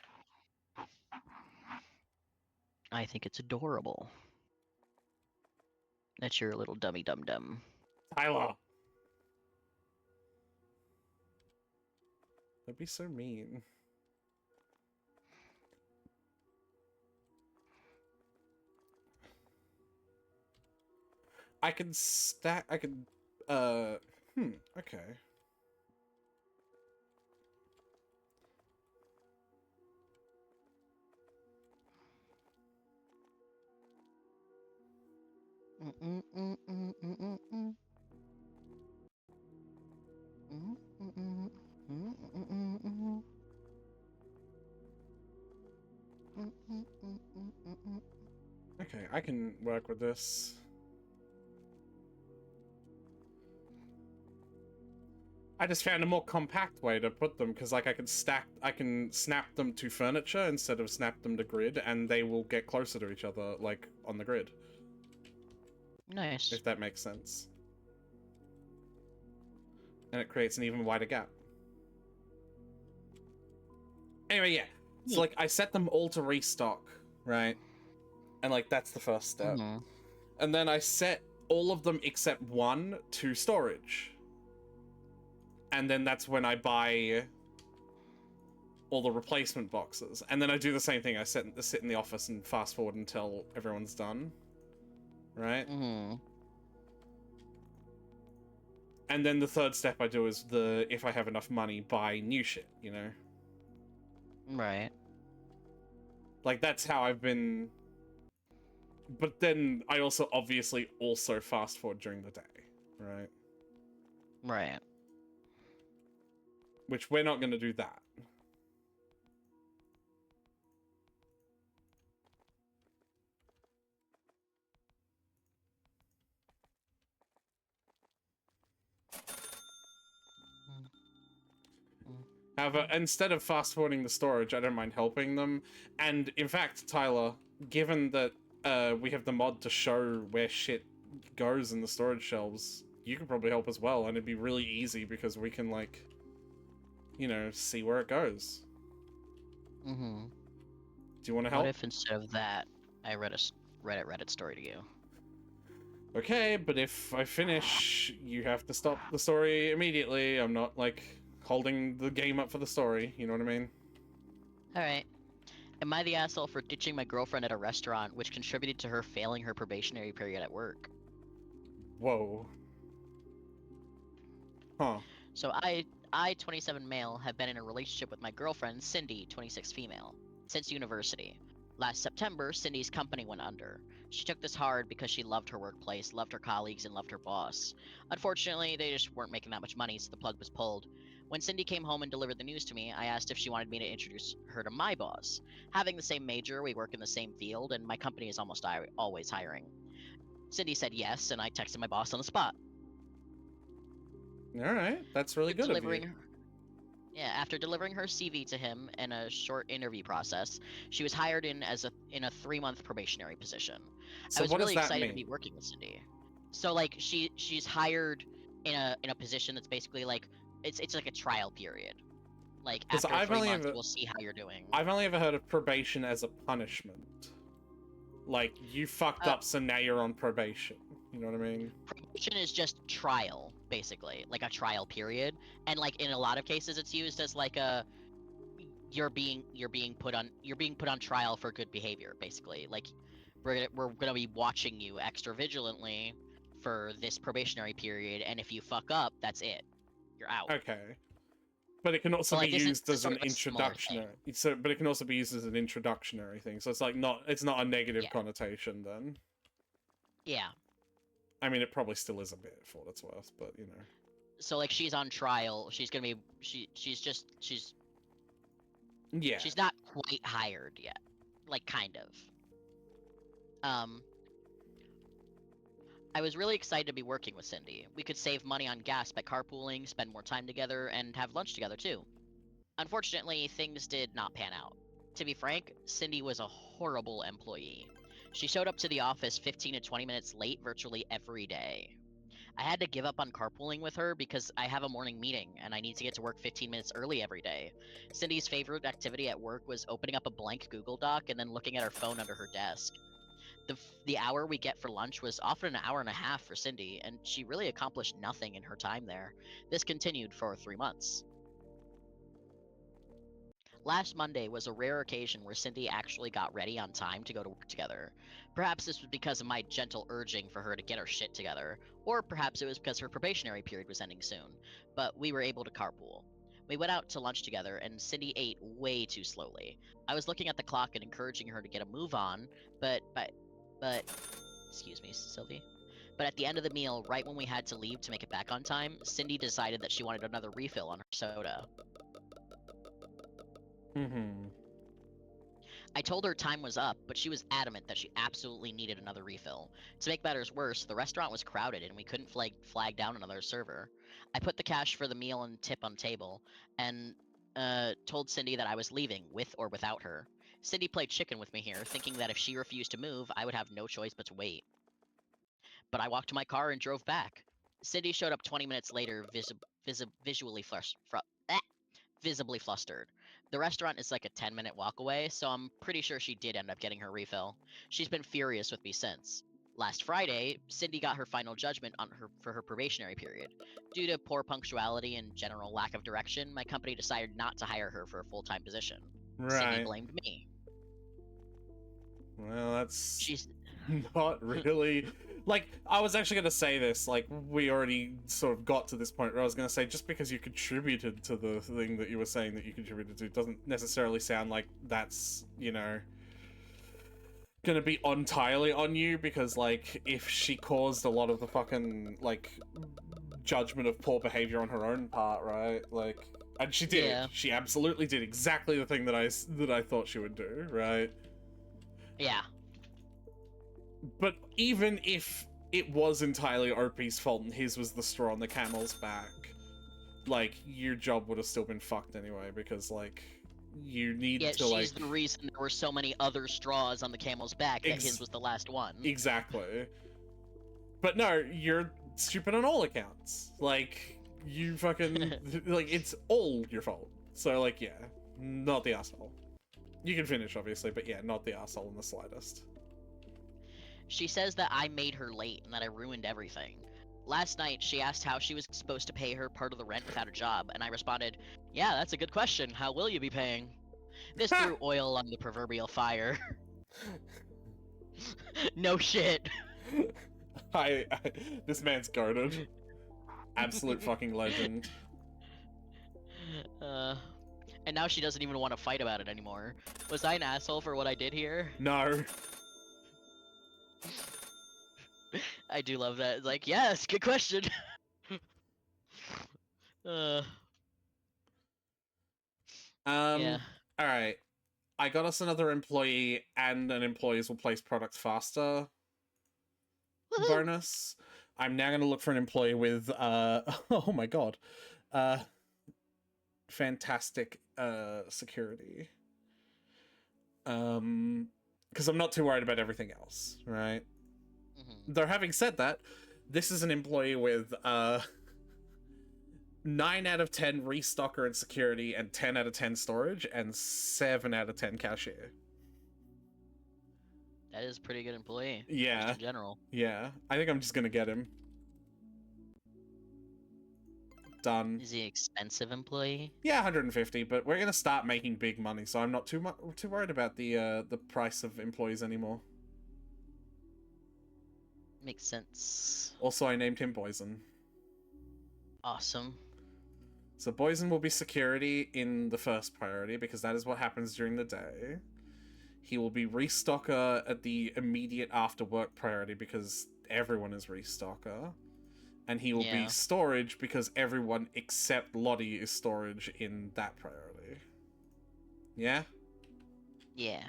I think it's adorable. That's your little dummy dum dum. Tyler! That'd be so mean. I can stack... I can... okay. Okay, I can work with this. I just found a more compact way to put them, because like I can snap them to furniture instead of snap them to grid, and they will get closer to each other, like, on the grid. Nice. If that makes sense. And it creates an even wider gap. Anyway, yeah. So, like, I set them all to restock, right? And, like, that's the first step. Mm-hmm. And then I set all of them except one to storage. And then that's when I buy all the replacement boxes. And then I do the same thing. I sit in the office and fast forward until everyone's done. Right? Mm-hmm. And then the third step I do is if I have enough money, buy new shit, you know? Right. Like, that's how I've been... But then I also obviously also fast forward during the day, right? Right. Which we're not going to do that. However, instead of fast forwarding the storage, I don't mind helping them. And in fact, Tyler, given that we have the mod to show where shit goes in the storage shelves, you could probably help as well, and it'd be really easy because we can, like, you know, see where it goes. Mm-hmm. Do you want to help? What if instead of that, I read a Reddit story to you? Okay, but if I finish, you have to stop the story immediately. I'm not, like, holding the game up for the story, you know what I mean? Alright. Am I the asshole for ditching my girlfriend at a restaurant, which contributed to her failing her probationary period at work? Whoa. Huh. So I, 27 male, have been in a relationship with my girlfriend, Cindy, 26 female, since university. Last September, Cindy's company went under. She took this hard because she loved her workplace, loved her colleagues, and loved her boss. Unfortunately, they just weren't making that much money, so the plug was pulled. When Cindy came home and delivered the news to me, I asked if she wanted me to introduce her to my boss. Having the same major, we work in the same field, and my company is almost always hiring. Cindy said yes, and I texted my boss on the spot. All right, that's really good of you. Yeah, after delivering her CV to him in a short interview process, she was hired in in a 3-month probationary position. So I was what really does that excited to mean? be working with Cindy. So like she's hired in a position that's basically like it's like a trial period. Like 'Cause after I've 3 only months, ever- we'll see how you're doing. I've only ever heard of probation as a punishment. Like, you fucked Uh, up, so now you're on probation. You know what I mean? Probation is just trial, basically, like a trial period, and like in a lot of cases, it's used as like a you're being put on trial for good behavior, basically. Like we're gonna be watching you extra vigilantly for this probationary period, and if you fuck up, that's it. You're out. Okay. But it can also But be like this is used as sort an of a similar thing. introductionary. So, but it can also be used as an introductionary thing. So it's like it's not a negative Yeah. connotation then. Yeah. I mean, it probably still is a bit for what it's worth, but you know. So like she's on trial. She's gonna be Yeah. she's not quite hired yet. Like kind of. I was really excited to be working with Cindy. We could save money on gas by carpooling, spend more time together, and have lunch together too. Unfortunately, things did not pan out. To be frank, Cindy was a horrible employee. She showed up to the office 15 to 20 minutes late virtually every day. I had to give up on carpooling with her because I have a morning meeting and I need to get to work 15 minutes early every day. Cindy's favorite activity at work was opening up a blank Google Doc and then looking at her phone under her desk. The hour we get for lunch was often an hour and a half for Cindy, and she really accomplished nothing in her time there. This continued for 3 months. Last Monday was a rare occasion where Cindy actually got ready on time to go to work together. Perhaps this was because of my gentle urging for her to get her shit together, or perhaps it was because her probationary period was ending soon, but we were able to carpool. We went out to lunch together, and Cindy ate way too slowly. I was looking at the clock and encouraging her to get a move on, but excuse me, Sylvie. But at the end of the meal, right when we had to leave to make it back on time, Cindy decided that she wanted another refill on her soda. I told her time was up, but she was adamant that she absolutely needed another refill. To make matters worse, the restaurant was crowded and we couldn't flag down another server. I put the cash for the meal and tip on the table, and told Cindy that I was leaving, with or without her. Cindy played chicken with me here, thinking that if she refused to move, I would have no choice but to wait. But I walked to my car and drove back. Cindy showed up 20 minutes later, visibly flustered. The restaurant is like a 10-minute walk away, so I'm pretty sure she did end up getting her refill. She's been furious with me since. Last Friday, Cindy got her final judgment for her probationary period. Due to poor punctuality and general lack of direction, my company decided not to hire her for a full-time position. Cindy Right. blamed me. Well, that's She's not really. Like, I was actually going to say this, like, we already sort of got to this point where I was going to say, just because you contributed to the thing that you were saying that you contributed to doesn't necessarily sound like that's, you know, going to be entirely on you, because, like, if she caused a lot of the fucking, like, judgment of poor behavior on her own part, right? Like, and she did. Yeah. She absolutely did exactly the thing that I thought she would do, right? Yeah. But even if it was entirely OP's fault and his was the straw on the camel's back, like, your job would have still been fucked anyway, because, like, you need Yeah, to, she's like... the reason there were so many other straws on the camel's back that his was the last one. Exactly. But no, you're stupid on all accounts. Like, you fucking... like, it's all your fault. So, like, yeah, not the asshole. You can finish, obviously, but yeah, not the asshole in the slightest. She says that I made her late and that I ruined everything. Last night, she asked how she was supposed to pay her part of the rent without a job, and I responded, yeah, that's a good question. How will you be paying? This threw oil on the proverbial fire. No shit. This man's goated. Absolute fucking legend. And now she doesn't even want to fight about it anymore. Was I an asshole for what I did here? No. I do love that. It's like, yes, good question. Yeah. All right. I got us another employee and an employees will place products faster Woohoo! bonus. I'm now going to look for an employee with oh my god. Fantastic security. Because I'm not too worried about everything else, right? Though having said that, this is an employee with 9 out of 10 restocker and security and 10 out of 10 storage and 7 out of 10 cashier. That is a pretty good employee. Yeah. Just in general. Yeah. I think I'm just gonna get him. Done. Is he an expensive employee? Yeah, 150, but we're gonna start making big money, so I'm not too worried about the price of employees anymore. Makes sense. Also, I named him Boysen. Awesome. So Boysen will be security in the first priority because that is what happens during the day. He will be restocker at the immediate after work priority because everyone is restocker. And he will be storage because everyone except Lottie is storage in that priority. Yeah? Yeah.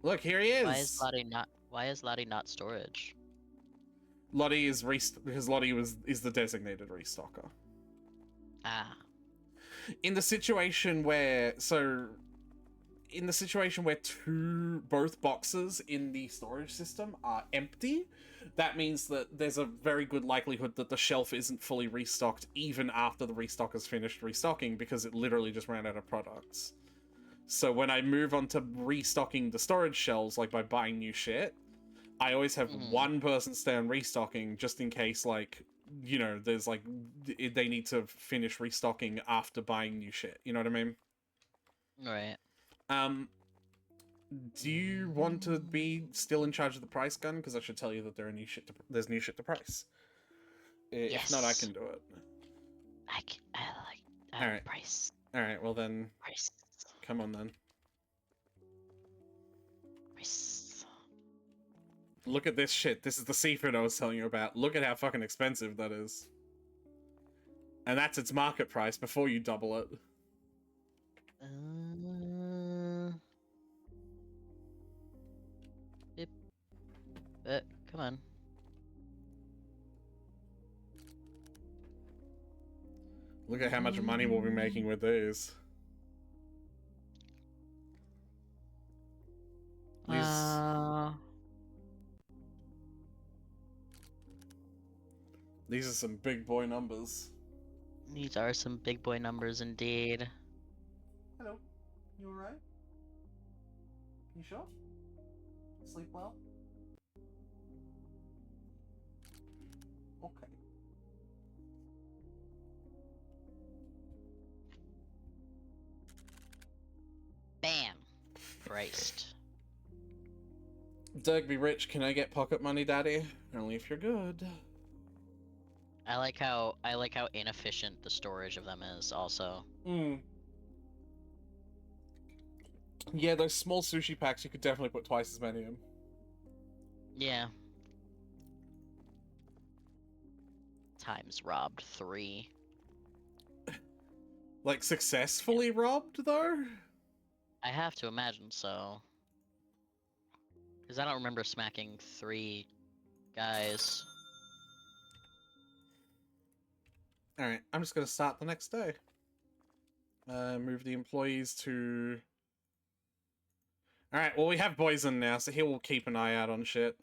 Look, here he is! Why is Lottie not storage? Lottie is because Lottie is the designated restocker. Ah. In the situation where both boxes in the storage system are empty, that means that there's a very good likelihood that the shelf isn't fully restocked even after the restocker's finished restocking because it literally just ran out of products. So when I move on to restocking the storage shelves, like by buying new shit, I always have one person stay on restocking just in case, like, you know, there's like, they need to finish restocking after buying new shit. You know what I mean? Right. Do you want to be still in charge of the price gun? Because I should tell you that there's new shit to price. Yes. If not, I can do it. I like price. Alright, well then, Price. come on then. Price. Look at this shit. This is the seafood I was telling you about. Look at how fucking expensive that is. And that's its market price before you double it. Come on. Look at how much money we'll be making with these. These are some big boy numbers. These are some big boy numbers indeed. Hello. You alright? You sure? Sleep well? Okay. Bam. Christ. Doug, be rich. Can I get pocket money, Daddy? Only if you're good. I like how inefficient the storage of them is. Also. Yeah, those small sushi packs, you could definitely put twice as many in. Yeah. Times robbed 3. Like, successfully robbed, though? I have to imagine so. Because I don't remember smacking 3 guys. Alright, I'm just gonna start the next day. Move the employees to... Alright, well we have Boysen now, so he will keep an eye out on shit.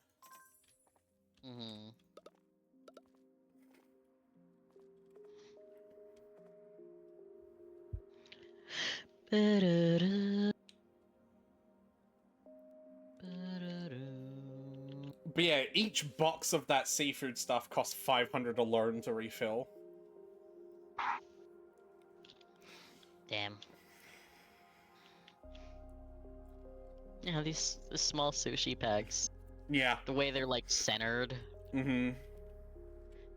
But yeah, each box of that seafood stuff costs 500 alone to refill. Damn. Yeah, these small sushi packs. Yeah. The way they're like centered. Mm-hmm.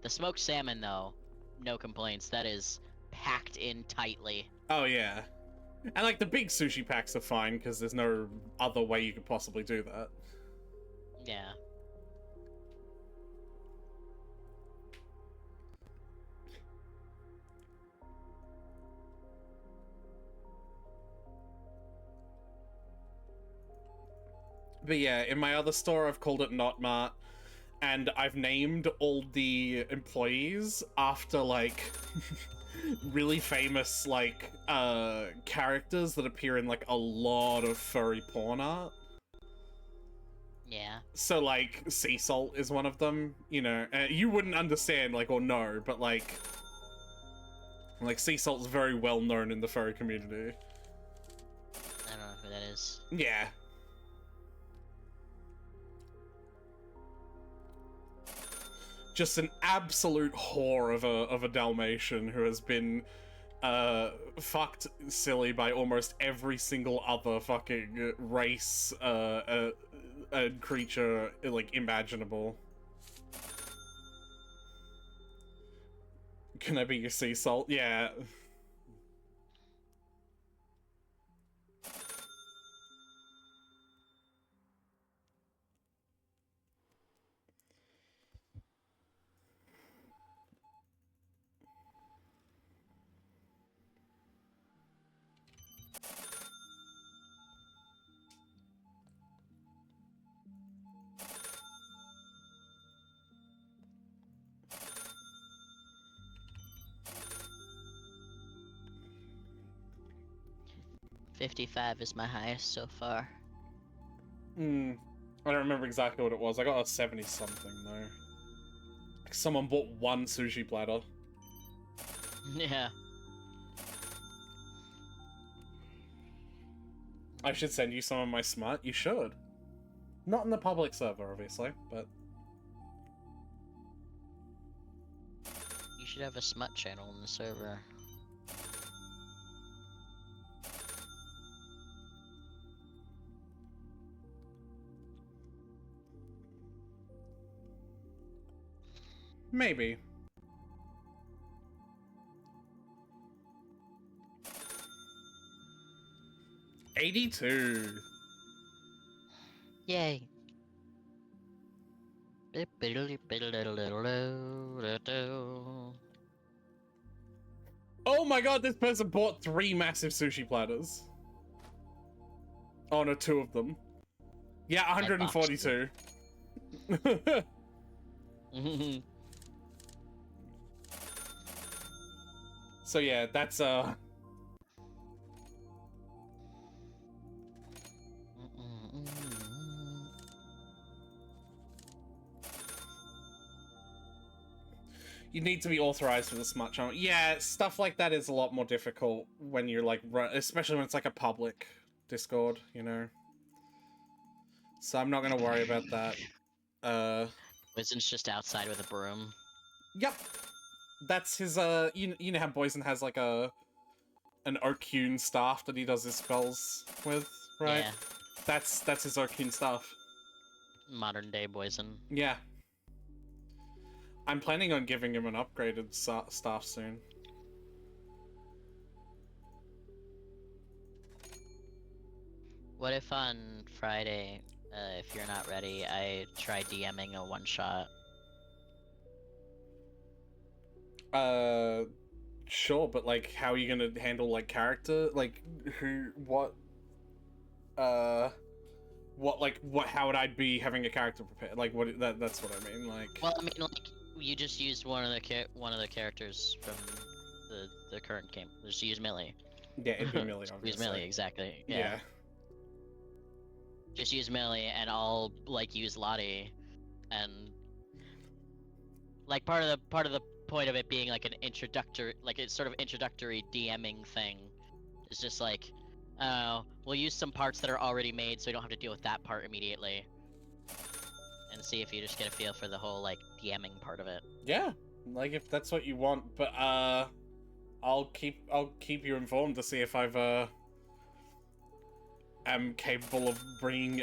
The smoked salmon, though, no complaints. That is packed in tightly. Oh yeah. And like the big sushi packs are fine because there's no other way you could possibly do that. Yeah. But yeah, in my other store, I've called it Not Mart, and I've named all the employees after like really famous like characters that appear in like a lot of furry porn art. Yeah. So like Sea Salt is one of them. You know, you wouldn't understand like or know, but like Sea Salt's very well known in the furry community. I don't know who that is. Yeah. Just an absolute whore of a Dalmatian who has been fucked silly by almost every single other fucking race and creature like imaginable. Can I be your sea salt? Yeah. $55 is my highest so far. I don't remember exactly what it was. I got a 70 something though. Like someone bought one sushi platter. Yeah. I should send you some of my smut. You should. Not in the public server, obviously, but You should have a smut channel in the server. maybe. $82. Yay. Oh my god, this person bought 3 massive sushi platters. Oh no, 2 of them. Yeah, 142. So yeah, that's you need to be authorized for the smut channel. Yeah, stuff like that is a lot more difficult when you're like, especially when it's like a public Discord, you know. So I'm not gonna worry about that. Wizen's just outside with a broom. Yep. That's his you know how Boysen has like an Arcune staff that he does his spells with, right? Yeah. That's his Arcune staff. Modern day Boysen. Yeah. I'm planning on giving him an upgraded staff soon. What if on Friday, if you're not ready, I try DMing a one-shot? Sure, but like, how are you gonna handle like character? Like, how would I be having a character prepared? Like, that's what I mean. Like, Well, I mean, like, you just used one of the characters from the current game. Just use Millie. yeah, it'd be Millie. Use Obviously. Millie, exactly. Yeah. Yeah. Just use Millie, and I'll like use Lottie, and like part of the point of it being like an introductory, like it's sort of introductory DMing thing, is just like, we'll use some parts that are already made, so we don't have to deal with that part immediately, and see if you just get a feel for the whole like DMing part of it. Yeah, like if that's what you want, but I'll keep you informed to see if I've am capable of bringing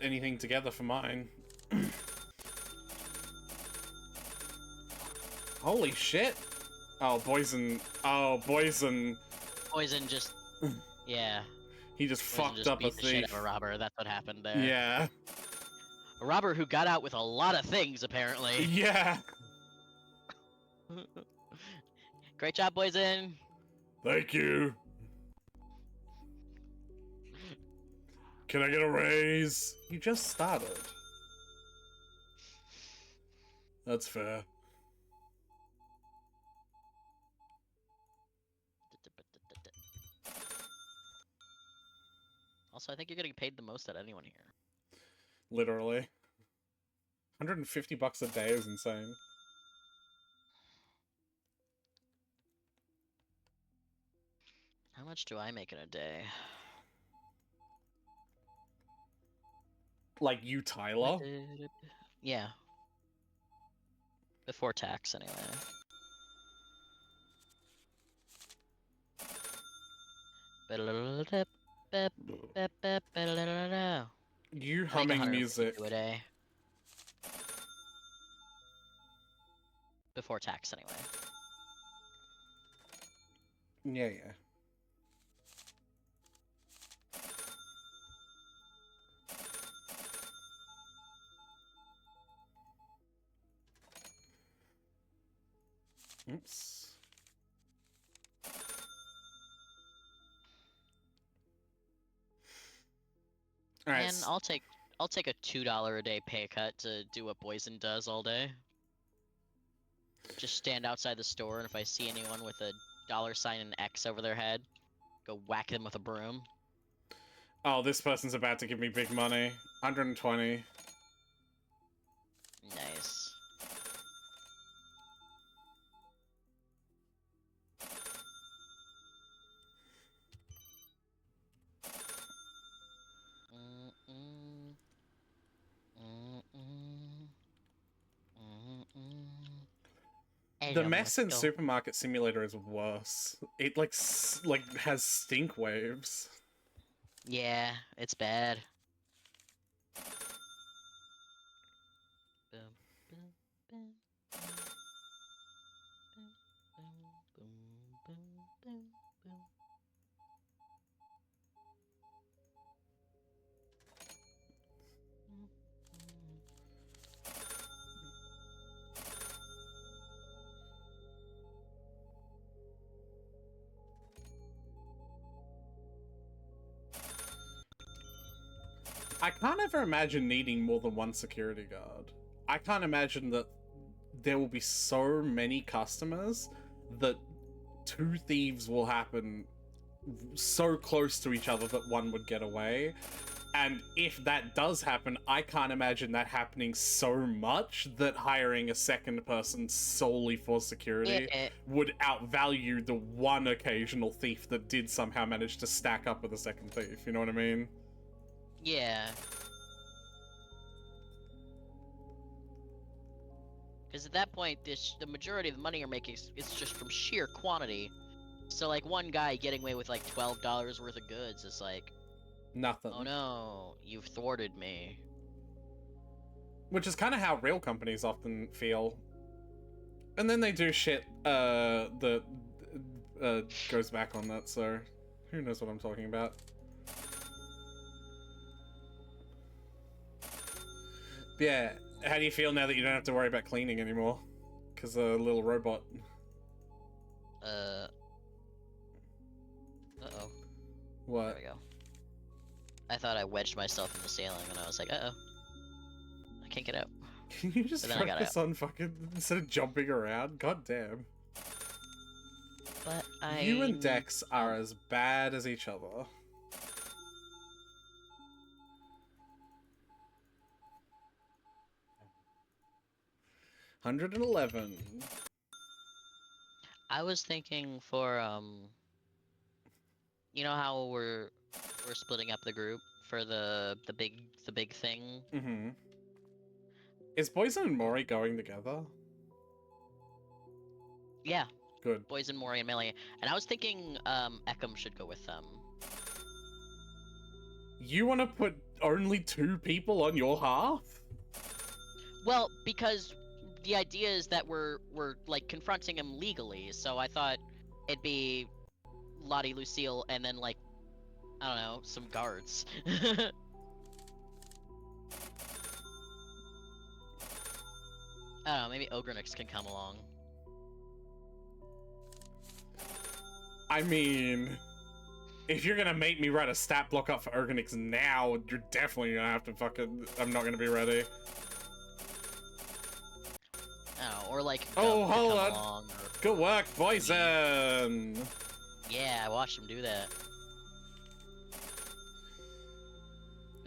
anything together for mine. Holy shit! Oh, Poison. Oh, Poison. Poison just, yeah. He just Poison fucked just up a beat the shit thief. out of a robber. That's what happened there. Yeah. A robber who got out with a lot of things, apparently. Yeah. Great job, Poison. Thank you. Can I get a raise? You just started. That's fair. Also, I think you're getting paid the most out of anyone here. Literally. $150 a day is insane. How much do I make in a day? Like you, Tyler? Yeah. Before tax, anyway. You I make humming 152 music. a day. Before tax, anyway. Yeah, yeah. Oops. All right. And I'll take a $2 a day pay cut to do what Poison does all day. Just stand outside the store, and if I see anyone with a $sign and X over their head, go whack them with a broom. Oh, this person's about to give me big money. 120. Nice. The mess in Supermarket Simulator is worse. It like has stink waves. Yeah, it's bad. I can't ever imagine needing more than one security guard. I can't imagine that there will be so many customers that two thieves will happen so close to each other that one would get away. And if that does happen, I can't imagine that happening so much that hiring a second person solely for security would outvalue the one occasional thief that did somehow manage to stack up with a second thief. You know what I mean? Yeah. Because at that point, the majority of the money you're making is just from sheer quantity. So, like, one guy getting away with, like, $12 worth of goods is like... Nothing. Oh no, you've thwarted me. Which is kind of how real companies often feel. And then they do shit that goes back on that, so who knows what I'm talking about. But yeah, how do you feel now that you don't have to worry about cleaning anymore? Because a little robot. Uh-oh. What? There we go. I thought I wedged myself in the ceiling, and I was like, uh-oh. I can't get out. Can you just focus on fucking... instead of jumping around? God damn. But You and Dex are as bad as each other. $111. I was thinking for, you know how we're splitting up the group for the big thing? Mm-hmm. Is Poison and Mori going together? Yeah, Good. Poison, Mori, and melee. And I was thinking Ekam should go with them. You want to put only 2 people on your half? Well, because the idea is that we're like confronting him legally, so I thought it'd be Lottie, Lucille, and then like I don't know, some guards. I don't know, maybe Ogrenix can come along. I mean, if you're gonna make me write a stat block up for Ogrenix now, you're definitely gonna have to fucking... I'm not gonna be ready. I don't know, or like Oh, Gub could hold come on. along, or... Good work, Poison! Yeah, I watched him do that.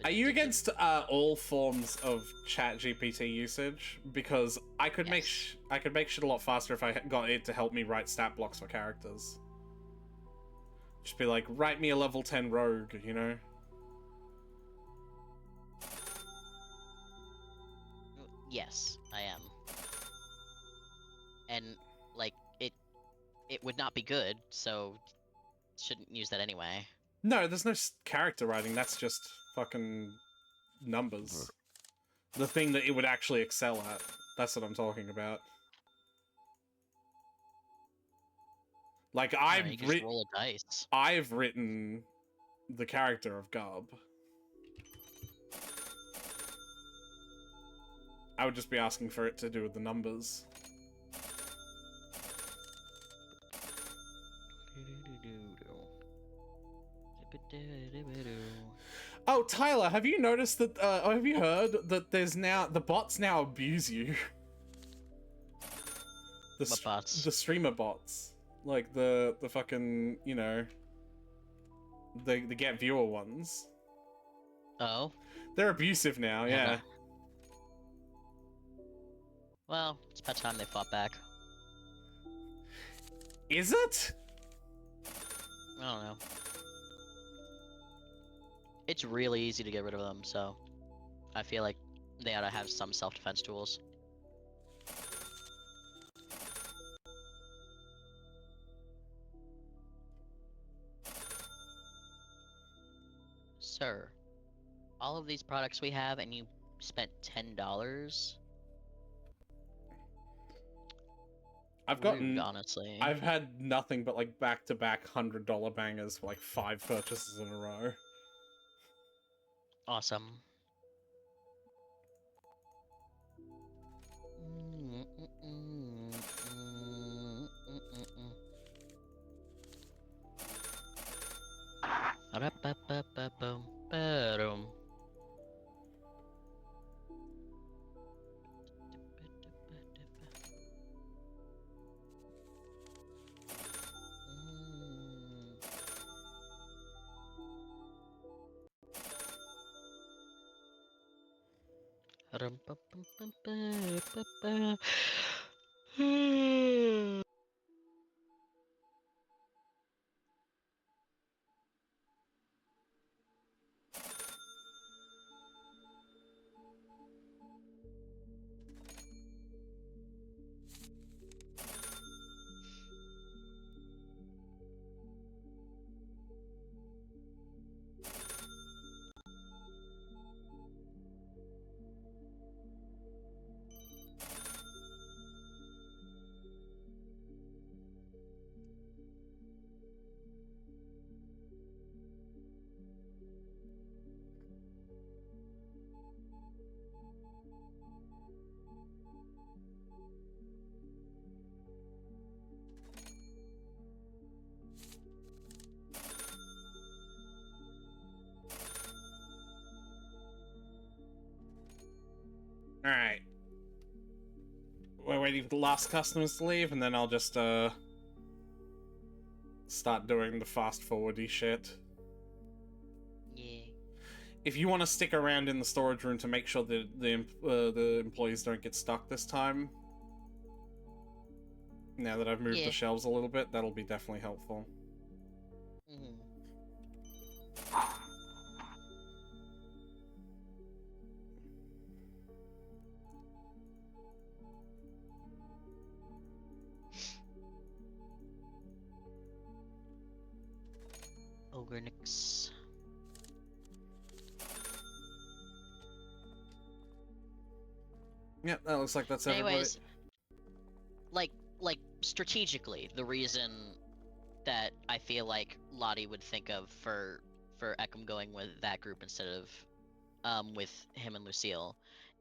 Are you against all forms of chat GPT usage? Because I could make I could make shit a lot faster if I got it to help me write stat blocks for characters. Just be like, write me a level 10 rogue, you know? Yes, I am. And like it would not be good, so shouldn't use that anyway. No, there's no character writing, that's just fucking numbers. The thing that it would actually excel at. That's what I'm talking about. Like, You can just roll a dice. I've written the character of Gub. I would just be asking for it to do with the numbers. Oh, Tyler, have you noticed that, have you heard that there's now, the bots now abuse you? What bots? The streamer bots. Like, the fucking, you know, the get viewer ones. Oh? They're abusive now, yeah. Well, it's about time they fought back. Is it? I don't know. It's really easy to get rid of them, so I feel like they ought to have some self-defense tools. Sir, all of these products we have and you spent $10? I've gotten, rude, honestly. I've had nothing but like back-to-back $100 bangers for like 5 purchases in a row. Awesome. Ba-dum. Alright. We're waiting for the last customers to leave, and then I'll just, start doing the fast-forward-y shit. Yeah. If you want to stick around in the storage room to make sure that the employees don't get stuck this time, now that I've moved Yeah. the shelves a little bit, that'll be definitely helpful. Mhm. Nix. Yep, that looks like that's everybody. Anyways, like strategically, the reason that I feel like Lottie would think of for Ekam going with that group instead of with him and Lucille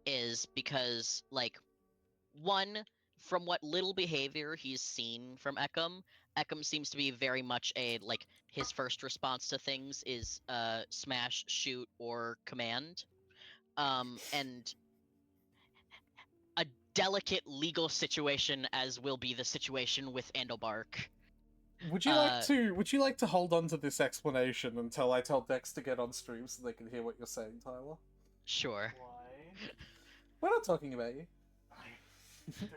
is because, like, one, from what little behavior he's seen from Ekam seems to be very much a, like, his first response to things is smash, shoot, or command. And a delicate legal situation as will be the situation with Andelbark. Would you like to hold on to this explanation until I tell Dex to get on stream so they can hear what you're saying, Tyler? Sure. Why? We're not talking about you. We're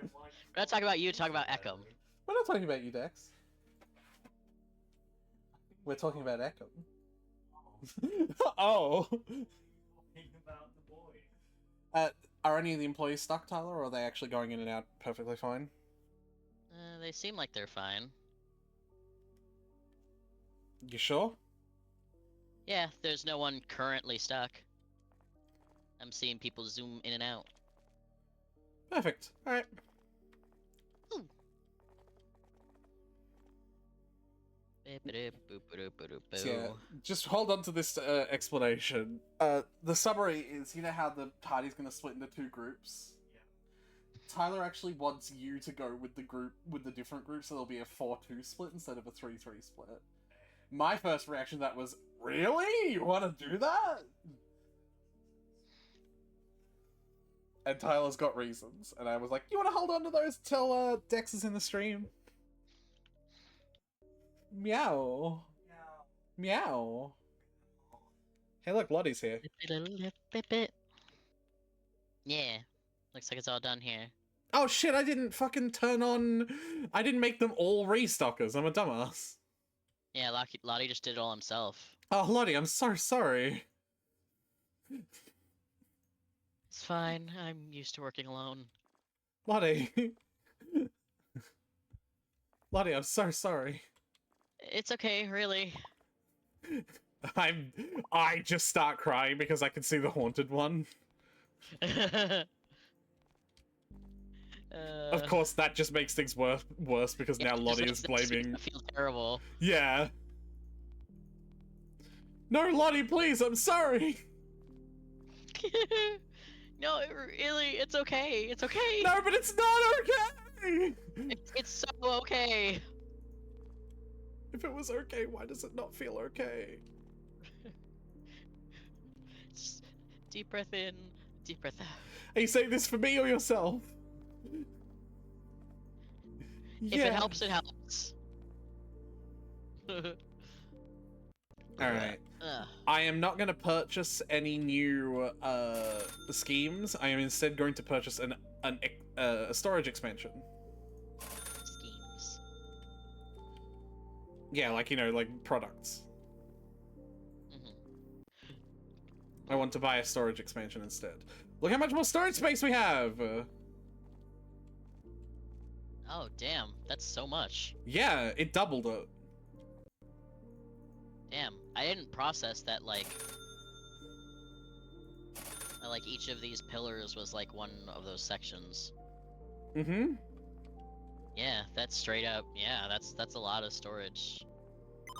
not talking about you, talking about Ekam. We're not talking about you, Dex. We're talking about Ekam. Oh. Talking about the boy. Are any of the employees stuck, Tyler, or are they actually going in and out perfectly fine? They seem like they're fine. You sure? Yeah, there's no one currently stuck. I'm seeing people zoom in and out. Perfect. Alright. So yeah, just hold on to this explanation. The summary is, you know how the party's going to split into two groups? Yeah. Tyler actually wants you to go with the different group, so there'll be a 4-2 split instead of a 3-3 split. My first reaction to that was, really? You want to do that? And Tyler's got reasons, and I was like, you want to hold on to those till Dex is in the stream? Meow. Meow. Hey, look, Lottie's here. Yeah, looks like it's all done here. Oh shit, I didn't fucking turn on... I didn't make them all restockers, I'm a dumbass. Yeah, Lottie just did it all himself. Oh, Lottie, I'm so sorry. It's fine, I'm used to working alone. Lottie. Lottie, I'm so sorry. It's okay, really. I just start crying because I can see the haunted one. Of course, that just makes things worse because yeah, now Lottie is blaming... I feel terrible. Yeah. No, Lottie, please, I'm sorry! No, really, it's okay. It's okay. No, but it's not okay! It's so okay. If it was okay, why does it not feel okay? Just deep breath in, deep breath out. Are you saying this for me or yourself? If it helps, it helps. Alright. I am not going to purchase any new schemes. I am instead going to purchase a storage expansion. Schemes. Yeah, like, you know, like products. I want to buy a storage expansion instead. Look how much more storage space we have! Oh, damn. That's so much. Yeah, it doubled it. Damn. I didn't process that, like each of these pillars was, like, one of those sections. Mm-hmm. Yeah, that's straight up. Yeah, that's a lot of storage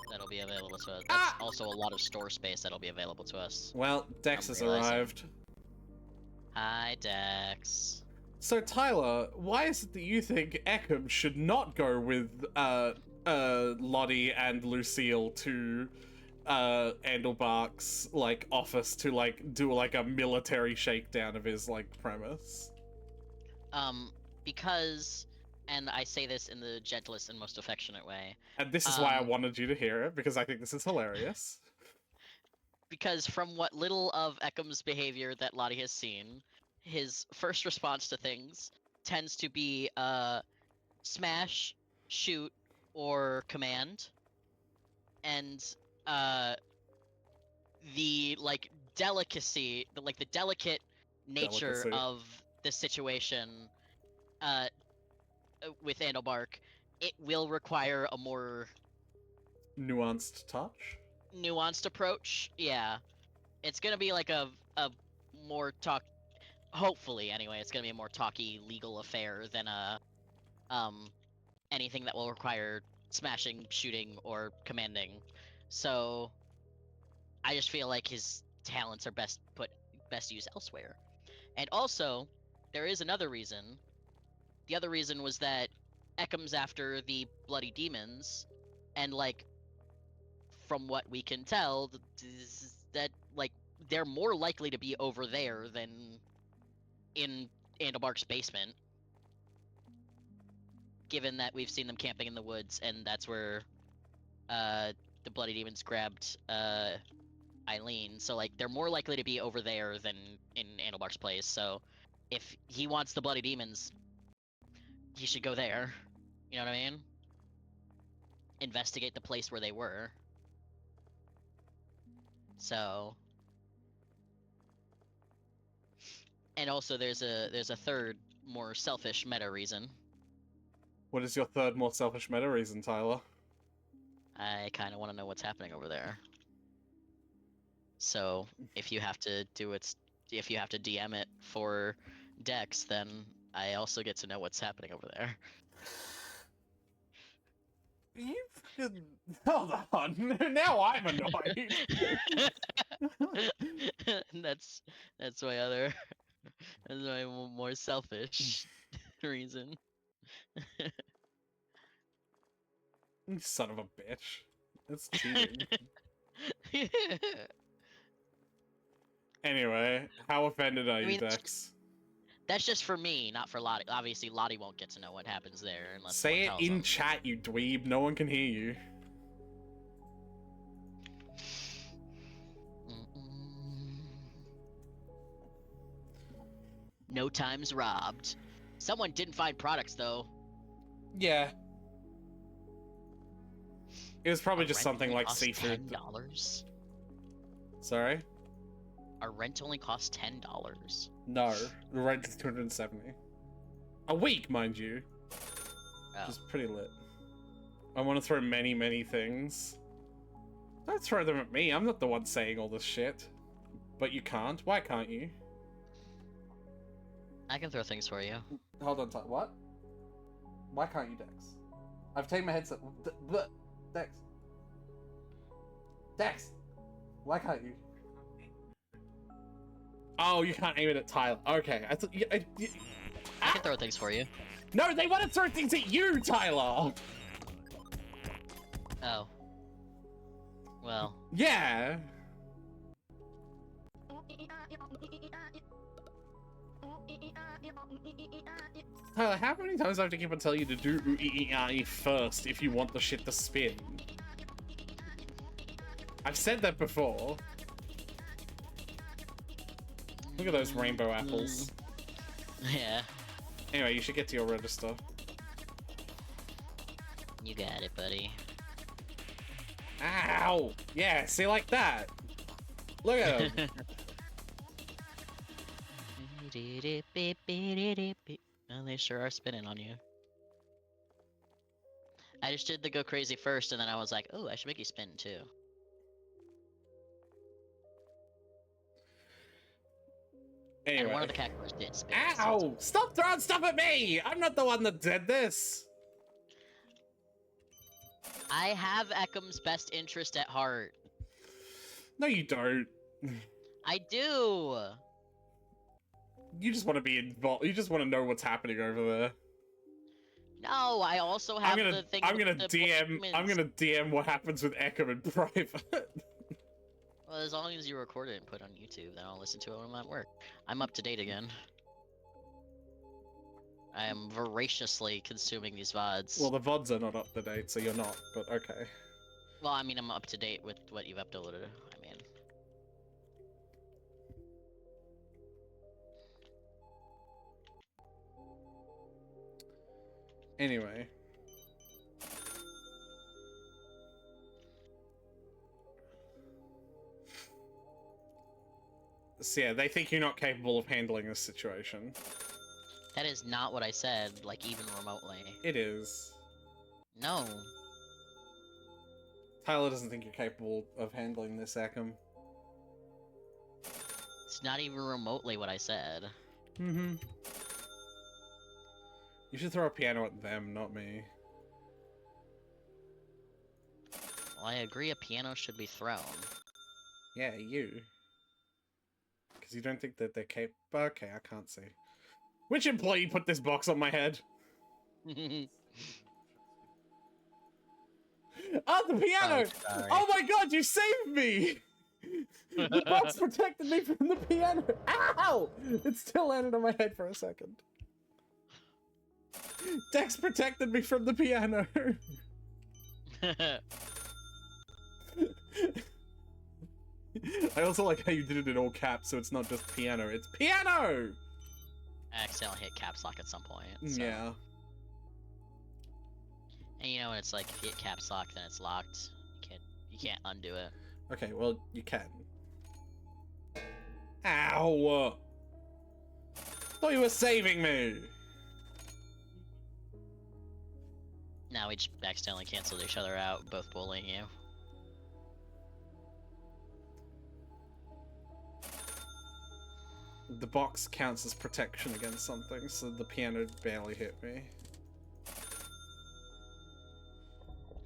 that'll be available to us. That's also a lot of store space that'll be available to us. Well, Dex has arrived. Hi, Dex. So, Tyler, why is it that you think Ekam should not go with Lottie and Lucille to Andelbark's, like, office to, like, do, like, a military shakedown of his, like, premise? Because, and I say this in the gentlest and most affectionate way. And this is why I wanted you to hear it, because I think this is hilarious. Because from what little of Ekam's behavior that Lottie has seen, his first response to things tends to be, smash, shoot, or command. And, the, like, delicacy, the delicate nature of the situation, with Andelbark, it will require a more... nuanced touch? nuanced approach. Yeah, it's gonna be like a more talk. Hopefully, anyway, it's gonna be a more talky legal affair than a anything that will require smashing, shooting, or commanding. So I just feel like his talents are best used elsewhere. And also, there is another reason. The other reason was that Eckham's after the bloody demons, and like from what we can tell, that like they're more likely to be over there than in Andelbark's basement. Given that we've seen them camping in the woods, and that's where the bloody demons grabbed Eileen. So like they're more likely to be over there than in Andelbark's place. So if he wants the bloody demons, he should go there. You know what I mean? Investigate the place where they were. So, and also there's a third, more selfish meta reason. What is your third, more selfish meta reason, Tyler? I kind of want to know what's happening over there. So if you have to if you have to DM it for Dex, then I also get to know what's happening over there. You fucking... Hold on. Now I'm annoyed. that's my other that's my more selfish reason. You son of a bitch. That's cheating. Anyway, how offended are you, mean, Dex? That's just for me, not for Lottie. Obviously, Lottie won't get to know what happens there unless Say it someone tells in them. chat, you dweeb. No one can hear you. No time's robbed. Someone didn't find products though. Yeah. It was probably Our just rent something only like costs seafood. $10. Sorry? Our rent only costs $10. No. The rent is 270. A week, mind you. Oh. Which is pretty lit. I want to throw many, many things. Don't throw them at me. I'm not the one saying all this shit. But you can't. Why can't you? I can throw things for you. Hold on, what? Why can't you, Dex? I've taken my headset. Dex. Dex! Why can't you? Oh, you can't aim it at Tyler. Okay. I thought. I can throw things for you. No, they want to throw things at you, Tyler! Oh. Well. Yeah! Tyler, how many times do I have to keep on telling you to do ooh-ee-ee-ah-ee first if you want the shit to spin? I've said that before. Look at those rainbow apples. Yeah. Anyway, you should get to your register. You got it, buddy. Ow! Yeah, see, like that. Look at him. Well, they sure are spinning on you. I just did the go crazy first, and then I was like, oh, I should make you spin too. Anyway. And one of the cactuars did spin. so Ow! Stop throwing stuff at me! I'm not the one that did this! I have Eckham's best interest at heart. No, you don't. I do! You just want to be involved. You just want to know what's happening over there. No, I also have the thing. I'm with gonna the DM. I'm Pokemons. gonna DM what happens with Eckham in private. Well, as long as you record it and put it on YouTube, then I'll listen to it when I'm at work. I'm up to date again. I am voraciously consuming these VODs. Well, the VODs are not up to date, so you're not. But okay. Well, I mean, I'm up to date with what you've uploaded. I mean, Anyway. So yeah, they think you're not capable of handling this situation. that is not what I said, like, even remotely. It is. No. Tyler doesn't think you're capable of handling this, Akim. It's not even remotely what I said. Mm-hmm. You should throw a piano at them, not me. Well, I agree a piano should be thrown. Yeah, you. Because you don't think that they're capable. Okay, I can't see. Which employee put this box on my head? Oh, the piano! sorry. Oh my god, you saved me! The box protected me from the piano! Ow! It still landed on my head for a second. Dex protected me from the piano. I also like how you did it in all caps, so it's not just piano, it's piano! I accidentally hit caps lock at some point. So. Yeah. And you know when it's like if you hit caps lock, then it's locked. You can't undo it. Okay, well, you can. Ow! Thought you were saving me! Now we just accidentally canceled each other out, both bullying you. The box counts as protection against something, so the piano barely hit me.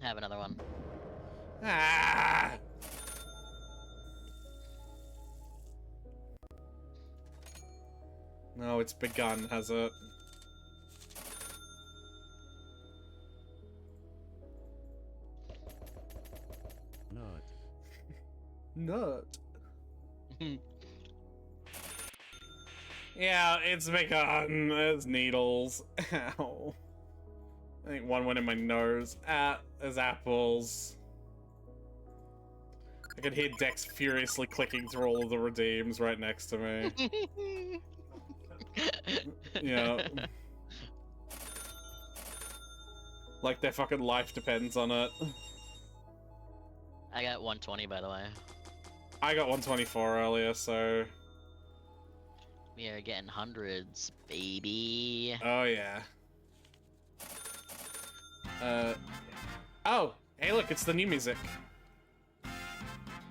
Have another one. Ah! No, it's begun, has it? Nut. Nut. Yeah, it's begun. It's needles. Ow. I think one went in my nose. There's apples. I could hear Dex furiously clicking through all of the redeems right next to me. Yeah. Like their fucking life depends on it. I got 120 by the way. I got 124 earlier, so... We are getting hundreds, baby. Oh, yeah. Oh! Hey, look, it's the new music.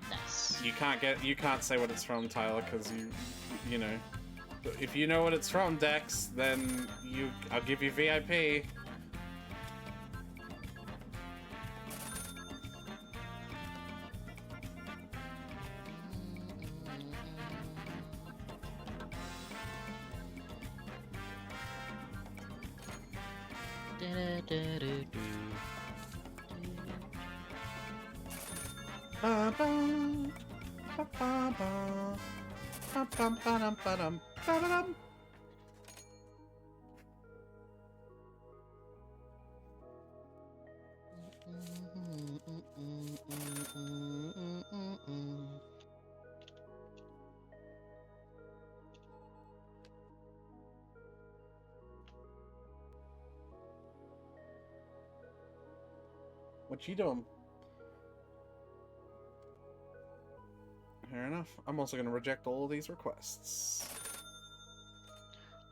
Nice. You can't say what it's from, Tyler, because you know. If you know what it's from, Dex, then I'll give you VIP. Ba-bum, ba-ba-ba, ba-bum, ba-dum, ba-ba-dum. What you doing? Fair enough. I'm also going to reject all of these requests.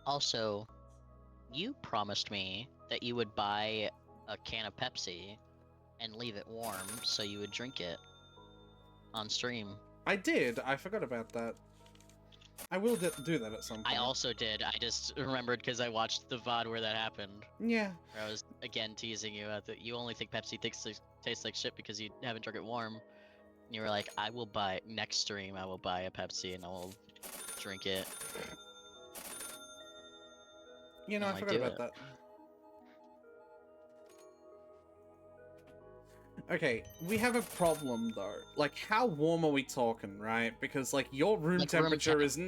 Also, you promised me that you would buy a can of Pepsi and leave it warm so you would drink it on stream. I did. I forgot about that. I will do that at some point. I also did. I just remembered because I watched the VOD where that happened. Yeah. Where I was again teasing you that you only think Pepsi tastes like shit because you haven't drunk it warm. And you were like, I will buy next stream. I will buy a Pepsi and I will drink it. You know, I'm I like, forgot do about it. that. Okay, we have a problem though. Like, how warm are we talking, right? Because like your room Like, temperature is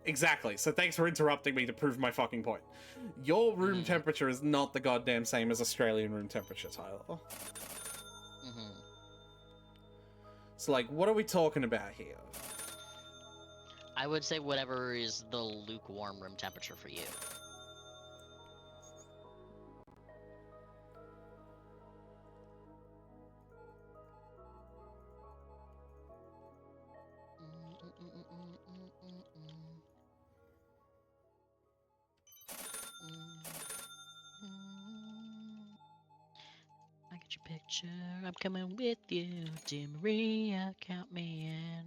Exactly. So thanks for interrupting me to prove my fucking point. Your room Mhm. temperature is not the goddamn same as Australian room temperature, Tyler. Hmm. So like, what are we talking about here? I would say whatever is the lukewarm room temperature for you. I got your pick. future. I'm coming with you, dear Maria. Count me in.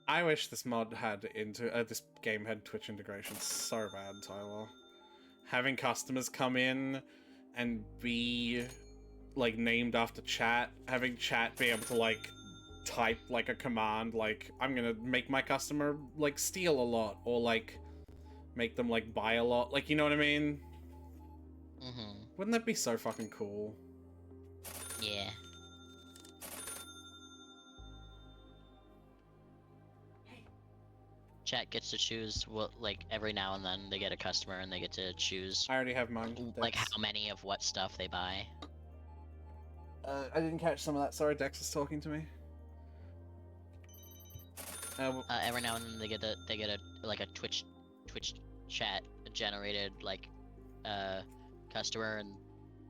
I wish this mod had this game had Twitch integration so bad, Tyler. Having customers come in and be like named after chat, having chat be able to like type like a command like I'm gonna make my customer like steal a lot or like make them like buy a lot, like, you know what I mean? Mm-hmm. Wouldn't that be so fucking cool? Yeah. Chat gets to choose what, like, every now and then they get a customer and they get to choose I already have mine. like Dex. how many of what stuff they buy. I didn't catch some of that. Sorry, Dex was talking to me. Every now and then they get a like a Twitch chat generated like customer, and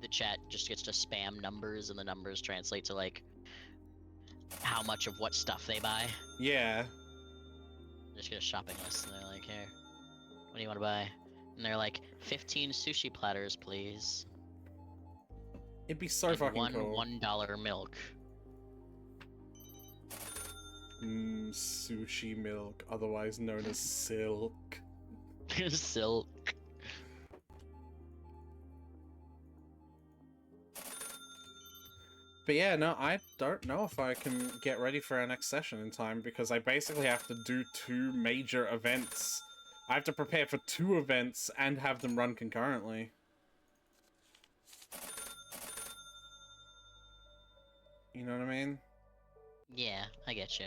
the chat just gets to spam numbers, and the numbers translate to like how much of what stuff they buy. Yeah. Just get a shopping list, and they're like, here, what do you want to buy? And they're like, 15 sushi platters, please. It'd be so And fucking one cool. $1 milk. Sushi milk, otherwise known as silk. Silk. But yeah, no, I don't know if I can get ready for our next session in time because I basically have to do 2 major events. I have to prepare for 2 events and have them run concurrently. You know what I mean? Yeah, I get you.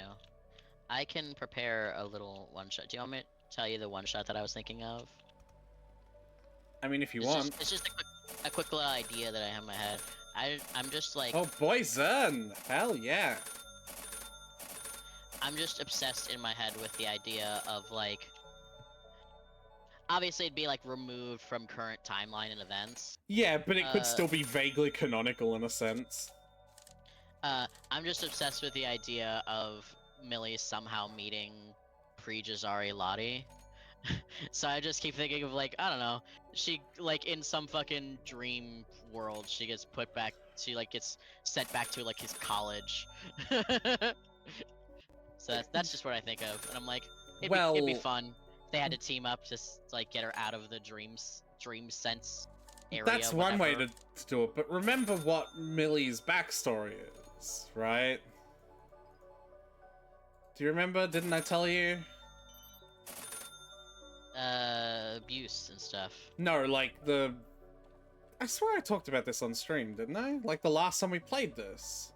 I can prepare a little one-shot. Do you want me to tell you the one-shot that I was thinking of? I mean, if you It's want. just, it's just a quick little idea that I have in my head. I'm just like, Oh, Poison! Hell yeah! I'm just obsessed in my head with the idea of like, obviously it'd be like removed from current timeline and events. Yeah, but it could still be vaguely canonical in a sense. I'm just obsessed with the idea of Millie somehow meeting pre-Jazari Lottie. So I just keep thinking of like, I don't know, she like in some fucking dream world, she gets put back, she like gets sent back to like his college. So that's just what I think of, and I'm like, it'd be Well- fun. They had to team up to like get her out of the dream sense area. That's one way whatever. to do it, but remember what Millie's backstory is, right? Do you remember? Didn't I tell you? Abuse and stuff. No, like I swear I talked about this on stream, didn't I? Like the last time we played this.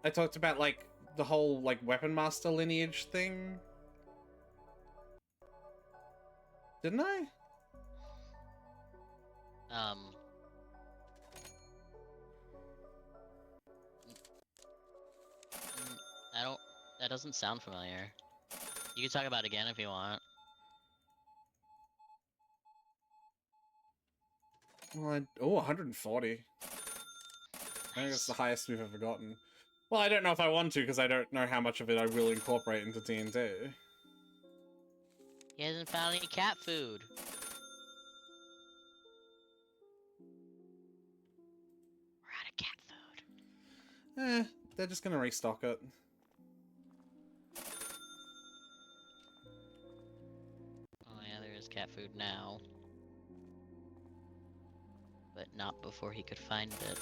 I talked about like the whole like Weapon Master lineage thing. Didn't I? I don't. That doesn't sound familiar. You can talk about it again if you want. Well, 140. I think that's the highest we've ever gotten. Well, I don't know if I want to, because I don't know how much of it I will incorporate into D&D. He hasn't found any cat food. We're out of cat food. They're just gonna restock it. Oh yeah, there is cat food now. But not before he could find it.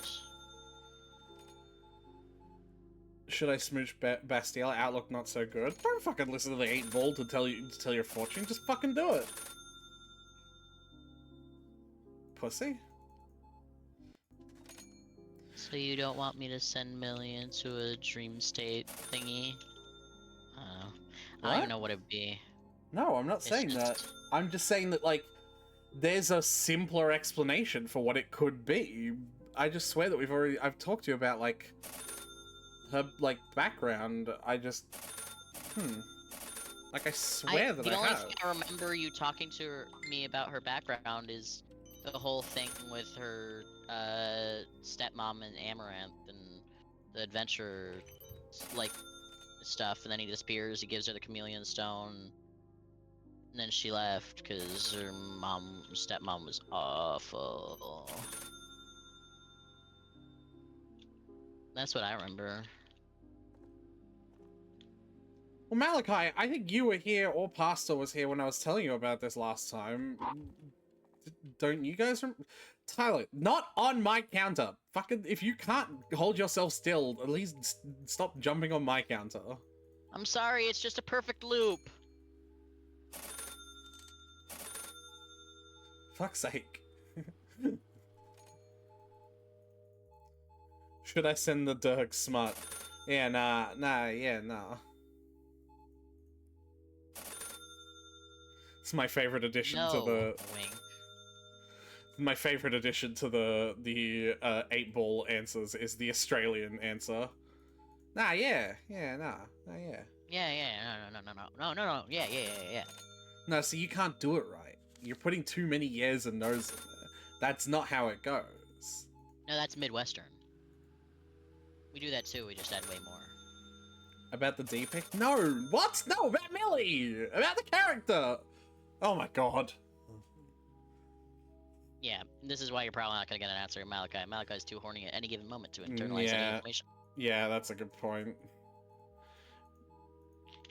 Should I smooch Bastiel? Outlook not so good. Don't fucking listen to the 8 Ball to tell your fortune. Just fucking do it. Pussy. So you don't want me to send Millie into a dream state thingy? I don't know. I don't even know what it'd be. No, I'm not It's saying that. just- I'm just saying that, like, there's a simpler explanation for what it could be. I just swear that I've talked to you about, like, her, like, background. I just... Like, I swear that the I only have. thing I remember you talking to me about her background is the whole thing with her stepmom and Amaranth and the adventure like stuff, and then he disappears. He gives her the chameleon stone. And then she left because her stepmom was awful. That's what I remember. Well, Malachi, I think you were here, or Pastor was here when I was telling you about this last time. Don't you guys Tyler, not on my counter. Fucking, if you can't hold yourself still, at least stop jumping on my counter. I'm sorry, it's just a perfect loop. Fuck's sake. Should I send the Dirk smut? Yeah, nah, yeah, nah. It's my favorite addition to the... Wink. My favorite addition to the 8-ball answers is the Australian answer. Nah, yeah, nah, yeah. Yeah, no, yeah. No, see, you can't do it right. You're putting too many yeahs and no's in there. That's not how it goes. No, that's Midwestern. We do that too, we just add way more. About the D-pick? No! What? No, about Millie! About the character! Oh my god. Yeah, this is why you're probably not gonna get an answer in Malachi. Malachi's too horny at any given moment to internalize any information. Yeah, that's a good point.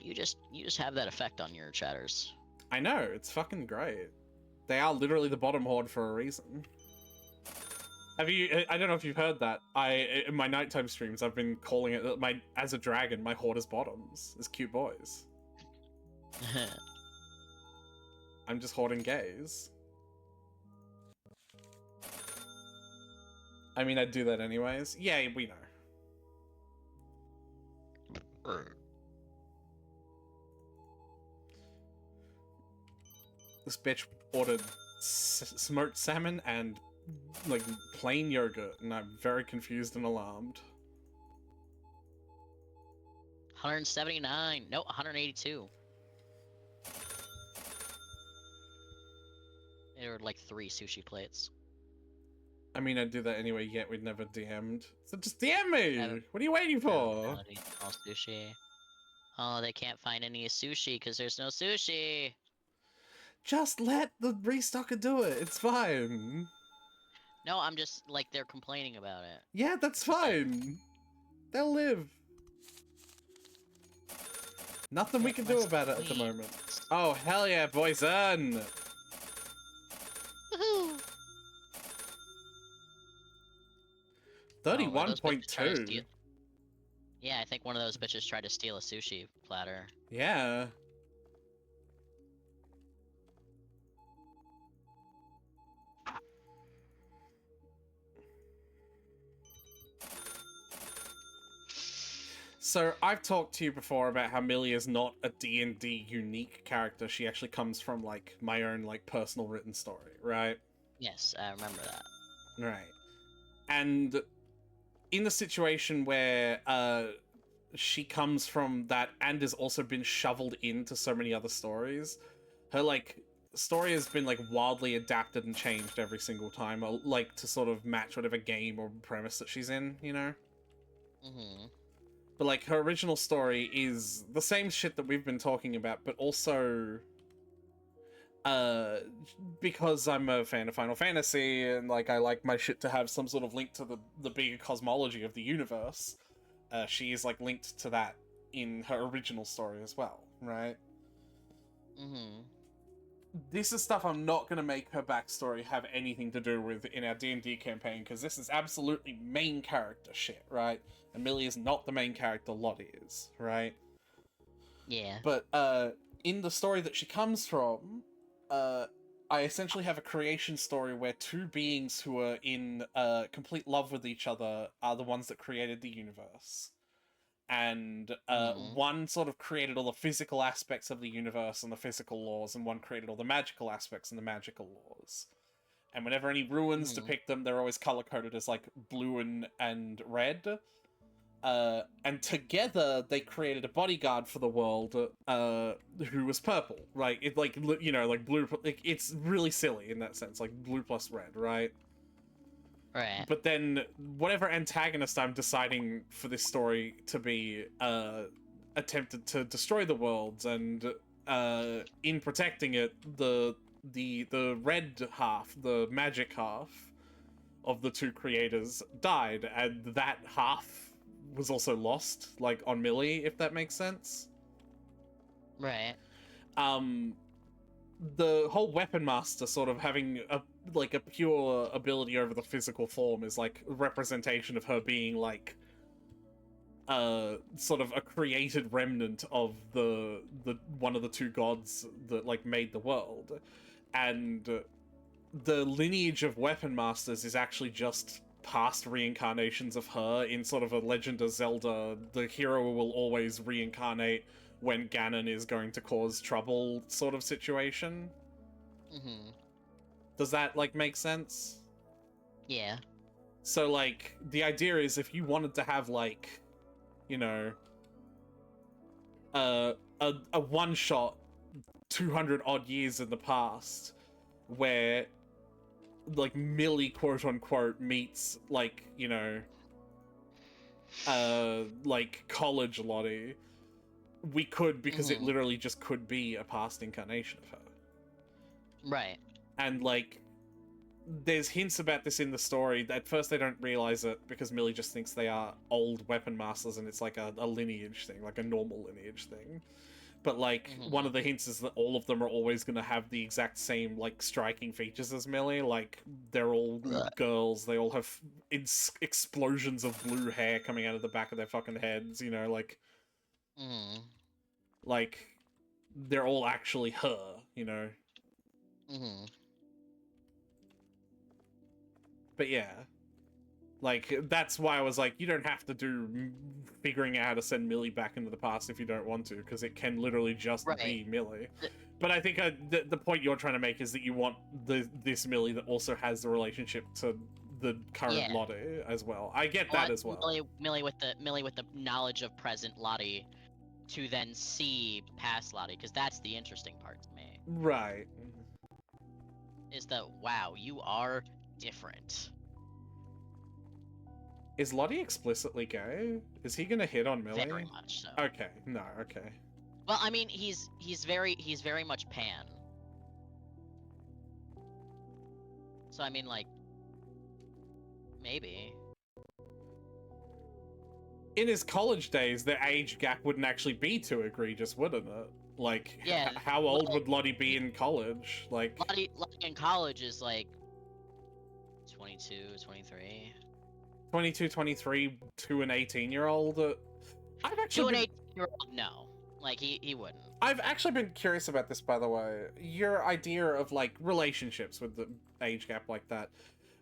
You just have that effect on your chatters. I know, it's fucking great. They are literally the bottom horde for a reason. Have you? I don't know if you've heard that. In my nighttime streams, I've been calling it as a dragon. My horde is bottoms, is cute boys. I'm just hoarding gays. I mean, I'd do that anyways. Yeah, we know. This bitch ordered smoked salmon and like plain yogurt, and I'm very confused and alarmed. 179. No, 182. There were like 3 sushi plates. I mean, I'd do that anyway, yet we'd never DM'd. So just DM me! Never. What are you waiting for? All sushi. Oh, they can't find any sushi because there's no sushi. Just let the restocker do it. It's fine. No, I'm just like they're complaining about it. Yeah, that's fine. They'll live. Nothing we can do about it at the moment. Oh, hell yeah, Boyson! Woohoo! 31.2. Yeah, I think one of those bitches tried to steal a sushi platter. Yeah. So, I've talked to you before about how Millie is not a D&D unique character. She actually comes from, like, my own, like, personal written story, right? Yes, I remember that. Right. And in the situation where she comes from that and has also been shoveled into so many other stories, her, like, story has been, like, wildly adapted and changed every single time, like, to sort of match whatever game or premise that she's in, you know? Mm-hmm. But, like, her original story is the same shit that we've been talking about, but also, because I'm a fan of Final Fantasy, and, like, I like my shit to have some sort of link to the bigger cosmology of the universe, she is, like, linked to that in her original story as well, right? Mm-hmm. This is stuff I'm not going to make her backstory have anything to do with in our D&D campaign, because this is absolutely main character shit, right? And Millie is not the main character, Lottie is, right? Yeah. But, in the story that she comes from, I essentially have a creation story where 2 beings who are in, complete love with each other are the ones that created the universe. And one sort of created all the physical aspects of the universe and the physical laws, and one created all the magical aspects and the magical laws. And whenever any ruins depict them, they're always color-coded as, like, blue and red. And together, they created a bodyguard for the world, who was purple, right? It, like, you know, like, blue, like, it's really silly in that sense, like, blue plus red, right? Right. But then, whatever antagonist I'm deciding for this story to be, attempted to destroy the worlds and in protecting it, the red half, the magic half of the two creators died, and that half was also lost, like on Millie, if that makes sense. Right. The whole weapon master sort of having a pure ability over the physical form is like a representation of her being like sort of a created remnant of the one of the two gods that like made the world. And the lineage of weapon masters is actually just past reincarnations of her in sort of a Legend of Zelda. The hero will always reincarnate when Ganon is going to cause trouble sort of situation. Mm-hmm. Does that, like, make sense? Yeah. So, like, the idea is if you wanted to have, like, you know, a one-shot 200-odd years in the past where, like, Millie, quote-unquote, meets, like, you know, like, college Lottie, we could, because it literally just could be a past incarnation of her. Right. And, like, there's hints about this in the story. At first they don't realize it because Millie just thinks they are old weapon masters and it's like a lineage thing, like a normal lineage thing. But, like, one of the hints is that all of them are always going to have the exact same, like, striking features as Millie. Like, they're all girls. They all have explosions of blue hair coming out of the back of their fucking heads, you know, like... Like, they're all actually her, you know? But yeah. Like, that's why I was like, you don't have to do figuring out how to send Millie back into the past if you don't want to, because it can literally just be Millie. But I think the point you're trying to make is that you want this Millie that also has the relationship to the current Lottie as well. I get that as well. Millie with the knowledge of present Lottie to then see past Lottie, because that's the interesting part to me. Right. Is that, wow, you are different. Is Lottie explicitly gay? Is he gonna hit on Millie? Very much so. Okay, no, okay. Well, I mean, he's very much pan. So I mean, like, maybe. In his college days, the age gap wouldn't actually be too egregious, wouldn't it? Like, yeah, how old would Lottie be in college? Like, Lottie in college is like 22, 23. 22, 23 to an 18-year-old? I've actually to an 18-year-old, no. Like, he wouldn't. I've actually been curious about this, by the way. Your idea of, like, relationships with the age gap like that.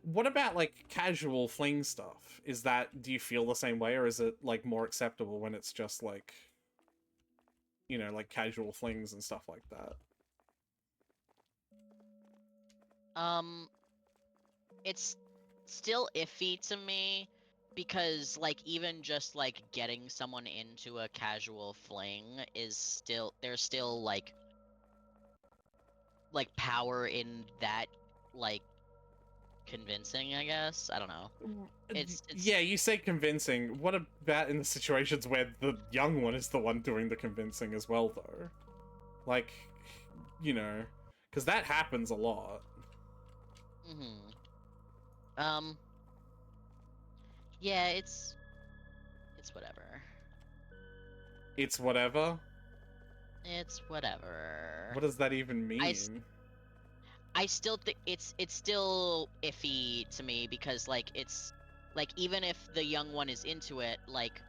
What about, like, casual fling stuff? Do you feel the same way, or is it, like, more acceptable when it's just, like, you know, like, casual flings and stuff like that? It's still iffy to me, because, like, even just, like, getting someone into a casual fling is still, there's still, like, power in that, like, convincing, I guess? I don't know. It's Yeah, you say convincing. What about in the situations where the young one is the one doing the convincing as well, though? Like, you know, because that happens a lot. Yeah, it's whatever. It's whatever? It's whatever. What does that even mean? I still think it's still iffy to me, because, like, it's like, even if the young one is into it, like,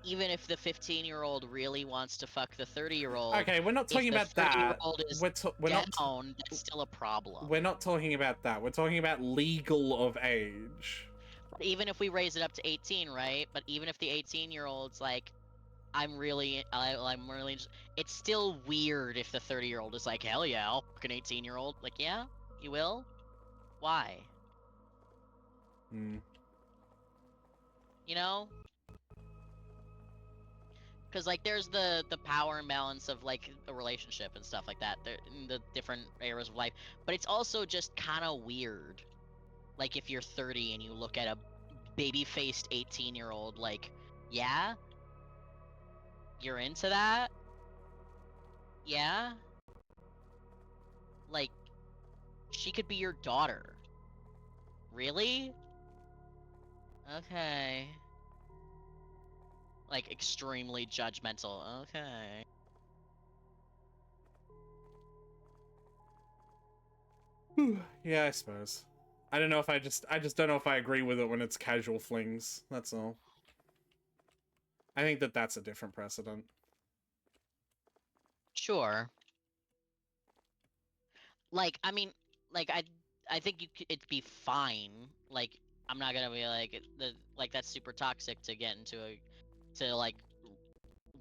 even if the 15-year-old really wants to fuck the 30-year-old, okay, we're not talking about that. We're down, that's still a problem. We're not talking about that. We're talking about legal of age. But even if we raise it up to 18, right? But even if the 18-year-old's like, I'm really it's still weird if the 30-year-old is like, hell yeah, I'll fuck an 18-year-old. Like, yeah, you will? Why? You know? Because, like, there's the power imbalance of, like, a relationship and stuff like that in the different eras of life. But it's also just kind of weird. Like, if you're 30 and you look at a baby-faced 18-year-old, like, yeah? You're into that? Yeah? Like, she could be your daughter. Really? Okay. Like, extremely judgmental. Okay. Yeah, I suppose. I don't know if I just don't know if I agree with it when it's casual flings. That's all. I think that that's a different precedent. Sure. Like, I mean, like, I think it'd be fine. Like, I'm not gonna be like, that's super toxic to get into like,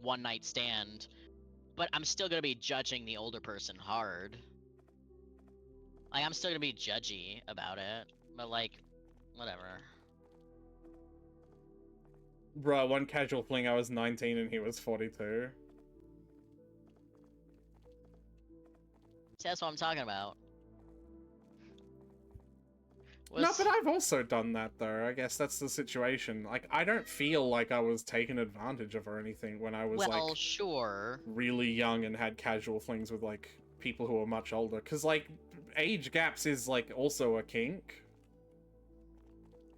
one night stand. But I'm still gonna be judging the older person hard. Like, I'm still gonna be judgy about it. But, like, whatever. Bro, one casual fling, I was 19 and he was 42. See, that's what I'm talking about. No, but I've also done that, though. I guess that's the situation. Like, I don't feel like I was taken advantage of or anything when I was, well, like, sure. really young and had casual flings with, like, people who are much older. Because, like, age gaps is, like, also a kink.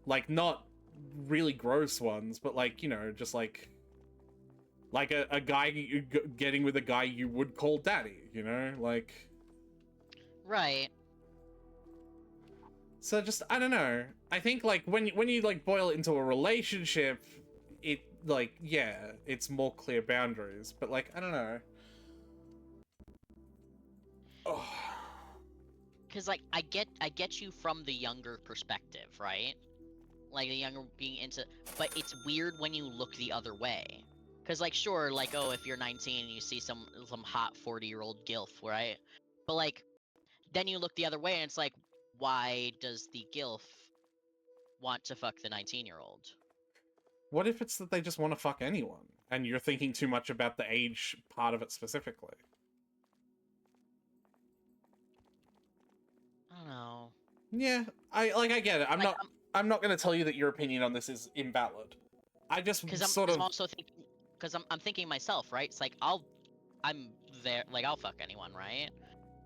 Like, not really gross ones, but, like, you know, just, like a guy getting with a guy you would call daddy, you know? Like... Right. So just, I don't know. I think, like, when you like, boil it into a relationship, it, like, yeah, it's more clear boundaries. But, like, I don't know. Oh. Because, like, I get you from the younger perspective, right? Like, the younger being into... But it's weird when you look the other way. Because, like, sure, like, oh, if you're 19 and you see some hot 40-year-old gilf, right? But, like, then you look the other way and it's like, why does the gilf want to fuck the 19-year-old? What if it's that they just want to fuck anyone, and you're thinking too much about the age part of it specifically? I don't know. Yeah, I get it. I'm not going to tell you that your opinion on this is invalid. I just sort of... I'm also thinking... Because I'm thinking myself, right? It's like, I'm there... Like, I'll fuck anyone, right?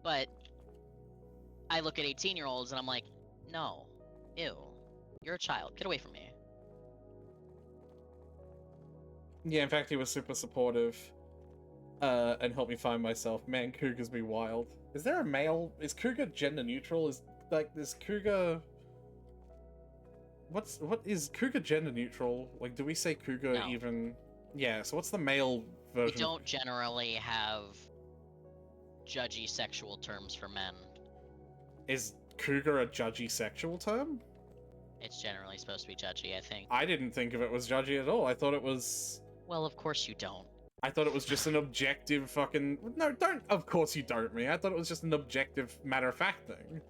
But... I look at 18-year-olds and I'm like, no. Ew. You're a child. Get away from me. Yeah, in fact, he was super supportive. And helped me find myself. Man, cougars be wild. Is there a male? Is cougar gender neutral? Is cougar... What is cougar gender neutral? Like, do we say cougar No. even? Yeah. So what's the male version? We don't generally have judgy sexual terms for men. Is cougar a judgy sexual term? It's generally supposed to be judgy, I think. I didn't think of it was judgy at all. I thought it was... Well, of course you don't. I thought it was just an objective fucking... No, don't... Of course you don't, me. I thought it was just an objective matter-of-fact thing.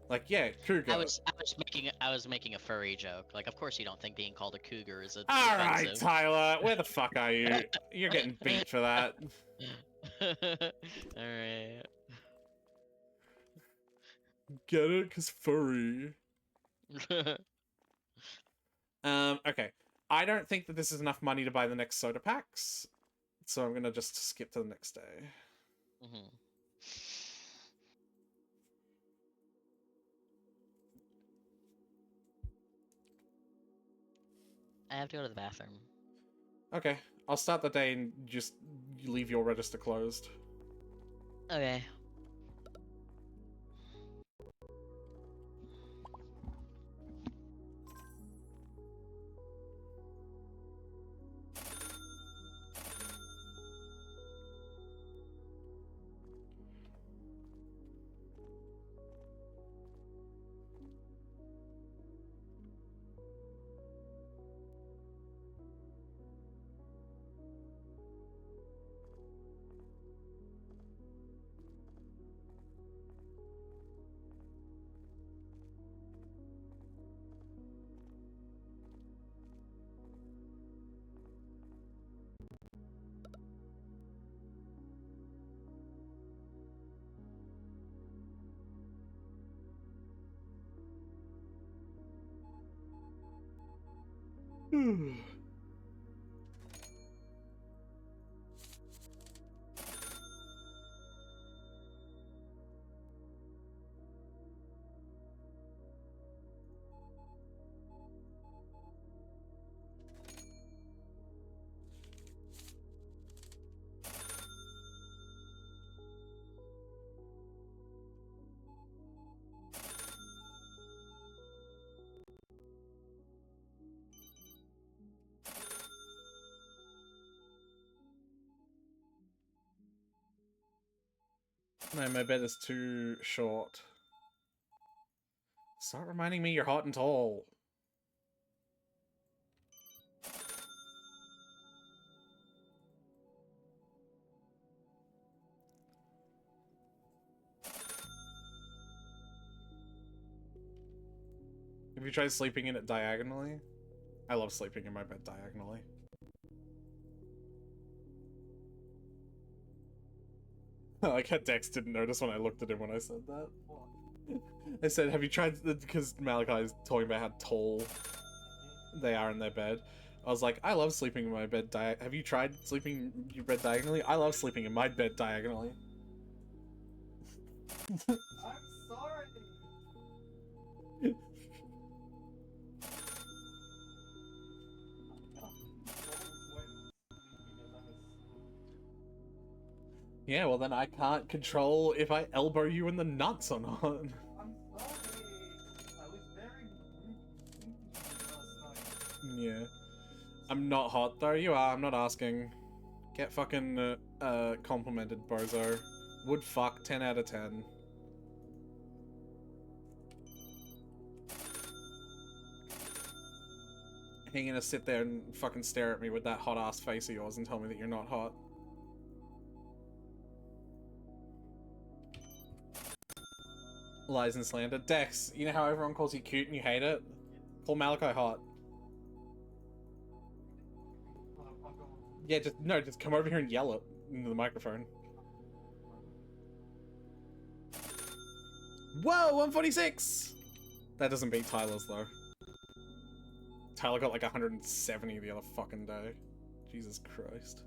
Like, yeah, cougar. I was making a furry joke. Like, of course you don't think being called a cougar is a Alright, offensive. Tyler. Where the fuck are you? You're getting beat for that. Alright. Get it? 'Cause furry. Okay. I don't think that this is enough money to buy the next soda packs, so I'm gonna just skip to the next day. Mm-hmm. I have to go to the bathroom. Okay. I'll start the day and just leave your register closed. Okay. No, my bed is too short. Start reminding me you're hot and tall. Have you tried sleeping in it diagonally? I love sleeping in my bed diagonally. I like how Dex didn't notice when I looked at him when I said that. I said, have you tried, because Malachi is talking about how tall they are in their bed. I was like, I love sleeping in my bed have you tried sleeping in your bed diagonally? I love sleeping in my bed diagonally. I'm sorry. Yeah, well then I can't control if I elbow you in the nuts or not. I'm sorry. I was very rude last night. Yeah. I'm not hot though, you are, I'm not asking. Get fucking complimented, bozo. Would fuck, 10 out of 10. You're gonna sit there and fucking stare at me with that hot ass face of yours and tell me that you're not hot. Lies and slander. Dex, you know how everyone calls you cute and you hate it? Call Malachi hot. Yeah, just come over here and yell it into the microphone. Whoa, 146! That doesn't beat Tyler's though. Tyler got like 170 the other fucking day. Jesus Christ.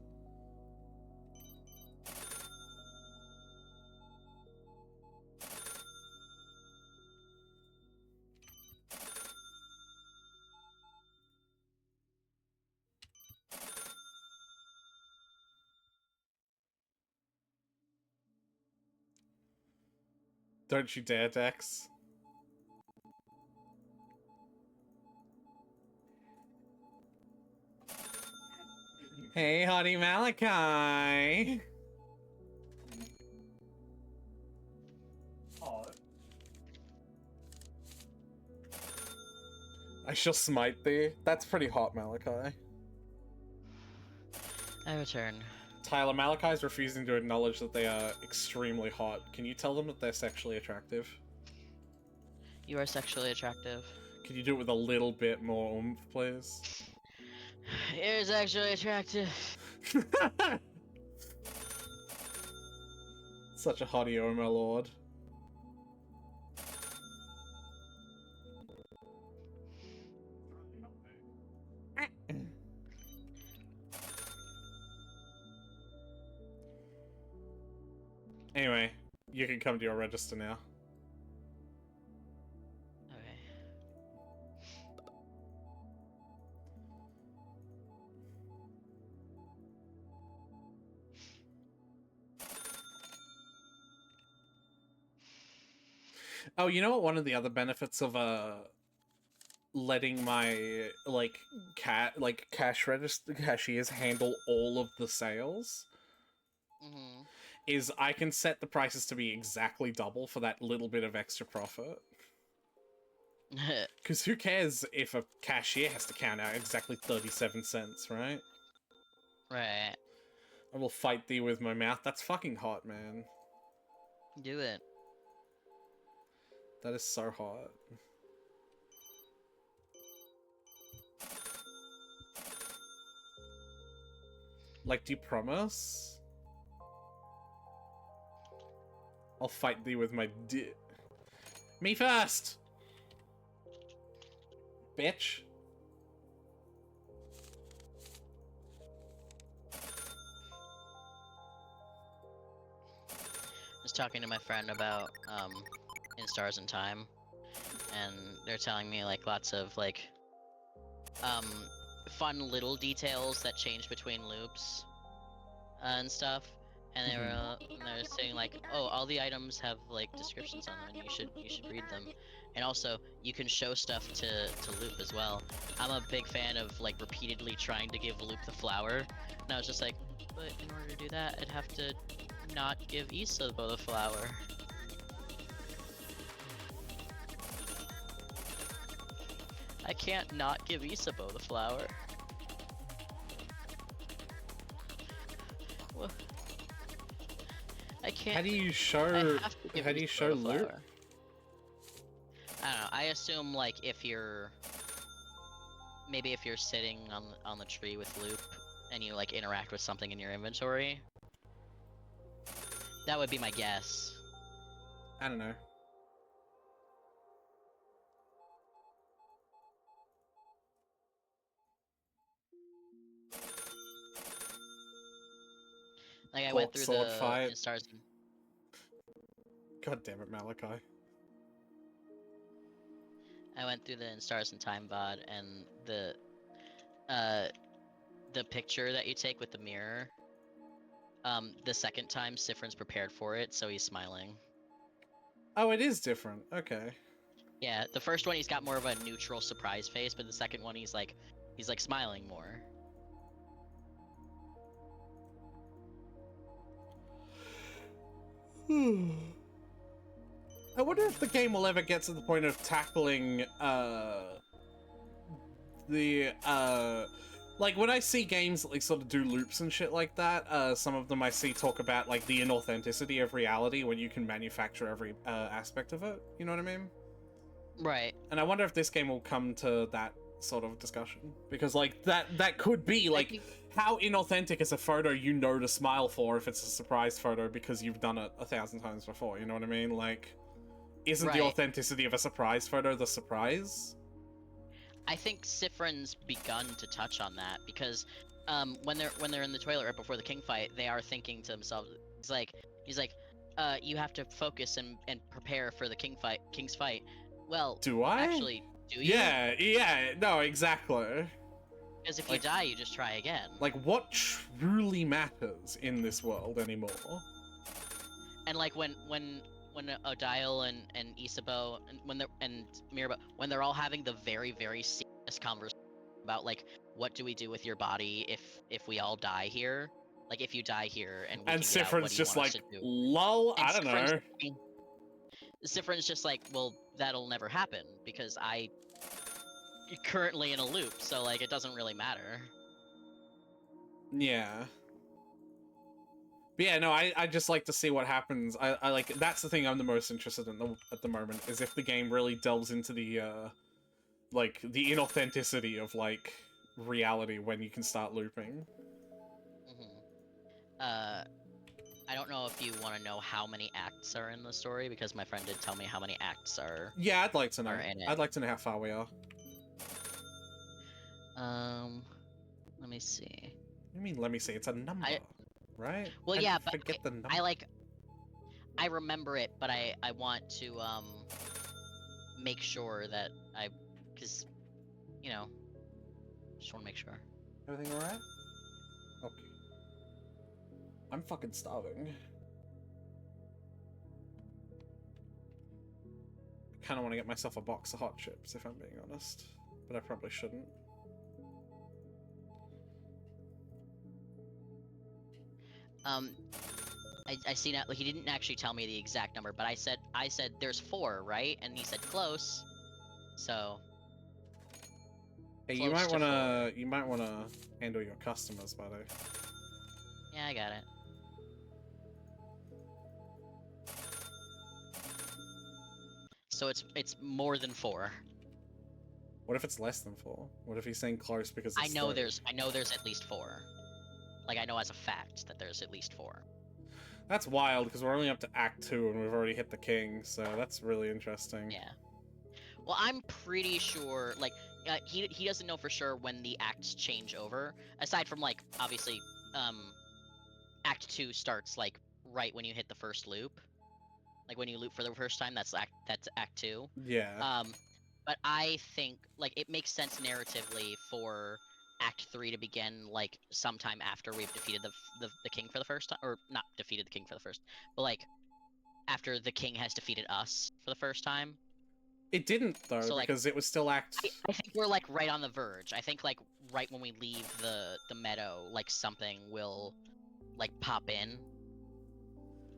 Don't you dare, Dex. Hey, hottie Malachi! Hot. I shall smite thee. That's pretty hot, Malachi. I return. Tyler, Malachi's refusing to acknowledge that they are extremely hot. Can you tell them that they're sexually attractive? You are sexually attractive. Can you do it with a little bit more oomph, please? You're sexually attractive. Such a hottie, oh my lord. Anyway, you can come to your register now. Okay. Oh, you know what? One of the other benefits of letting my cash register cashiers handle all of the sales Mm-hmm. is I can set the prices to be exactly double for that little bit of extra profit. Because who cares if a cashier has to count out exactly 37 cents, right? Right. I will fight thee with my mouth. That's fucking hot, man. Do it. That is so hot. Like, do you promise? I'll fight thee with my Me first! Bitch. Was talking to my friend about in Stars and Time, and they're telling me like lots of like fun little details that change between loops and stuff. And they were they're saying like, oh, all the items have like descriptions on them, and you should read them. And also, you can show stuff to Loop as well. I'm a big fan of like repeatedly trying to give Loop the flower, and I was just like, but in order to do that, I'd have to not give Isabo the flower. I can't not give Isabo the flower. Well, I can't. How do you I show? have to give How do you Isabo show the loot? flower. I don't know. I assume like if you're maybe if you're sitting on the tree with Loop and you like interact with something in your inventory. That would be my guess. I don't know. Like I Court went through sword the fight. Stars. God damn it, Malachi. I went through the Stars and Time VOD and the picture that you take with the mirror. The second time Sifrin's prepared for it, so he's smiling. Oh, it is different. Okay. Yeah, the first one he's got more of a neutral surprise face, but the second one he's like smiling more. I wonder if the game will ever get to the point of tackling like when I see games that like sort of do loops and shit like that, some of them I see talk about like the inauthenticity of reality when you can manufacture every aspect of it. You know what I mean? Right. And I wonder if this game will come to that sort of discussion, because like that could be like think- how inauthentic is a photo you know to smile for if it's a surprise photo because you've done it 1,000 times before. You know what I mean? Like, isn't the Right. authenticity of a surprise photo the surprise? I think Sifrin's begun to touch on that because when they're in the toilet right before the king fight, they are thinking to themselves. He's like, you have to focus and prepare for the king's fight. Well, Do I? actually, do you? Yeah, no, exactly. Because if like- you die, you just try again. Like, what truly matters in this world anymore? And like when Odile and Isabo and Miraba, when they're all having the very serious conversation about like what do we do with your body if we all die here, like if you die here and we And can get out, what Sifrin's do you just want us like, to do? lol, And I don't know. Sifrin's just like, well, that'll never happen because I currently in a loop, so like it doesn't really matter. Yeah. But yeah, no, I just like to see what happens. I like, that's the thing I'm the most interested in at the moment, is if the game really delves into the, like, the inauthenticity of, like, reality when you can start looping. I don't know if you want to know how many acts are in the story, because my friend did tell me how many acts are. Yeah, I'd like to know. Or in it. I'd like to know how far we are. Let me see. What do you mean, let me see? It's a number, right? Well, How'd yeah, you but forget the number? I remember it, but I want to make sure that because you know, just want to make sure. Everything alright? Okay. I'm fucking starving. I kinda want to get myself a box of hot chips, if I'm being honest. But I probably shouldn't. I seen it. He didn't actually tell me the exact number, but I said there's 4, right? And he said close. So. Hey, you Close might to wanna handle your customers, buddy. Yeah, I got it. So it's more than 4. What if it's less than 4? What if he's saying close because it's I know 30? there's at least 4. Like I know as a fact that there's at least 4. That's wild, because we're only up to Act 2 and we've already hit the king, so that's really interesting. Yeah. Well, I'm pretty sure, like, he doesn't know for sure when the acts change over. Aside from, like, obviously, Act 2 starts, like, right when you hit the first loop. Like, when you loop for the first time, that's Act 2. Yeah. But I think, like, it makes sense narratively for Act 3 to begin, like, sometime after we've defeated the king for the first time. Or, not defeated the king for the first, but, like, after the king has defeated us for the first time. It didn't, though, So, like, because it was still Act... I think we're, like, right on the verge. I think, like, right when we leave the meadow, like, something will, like, pop in.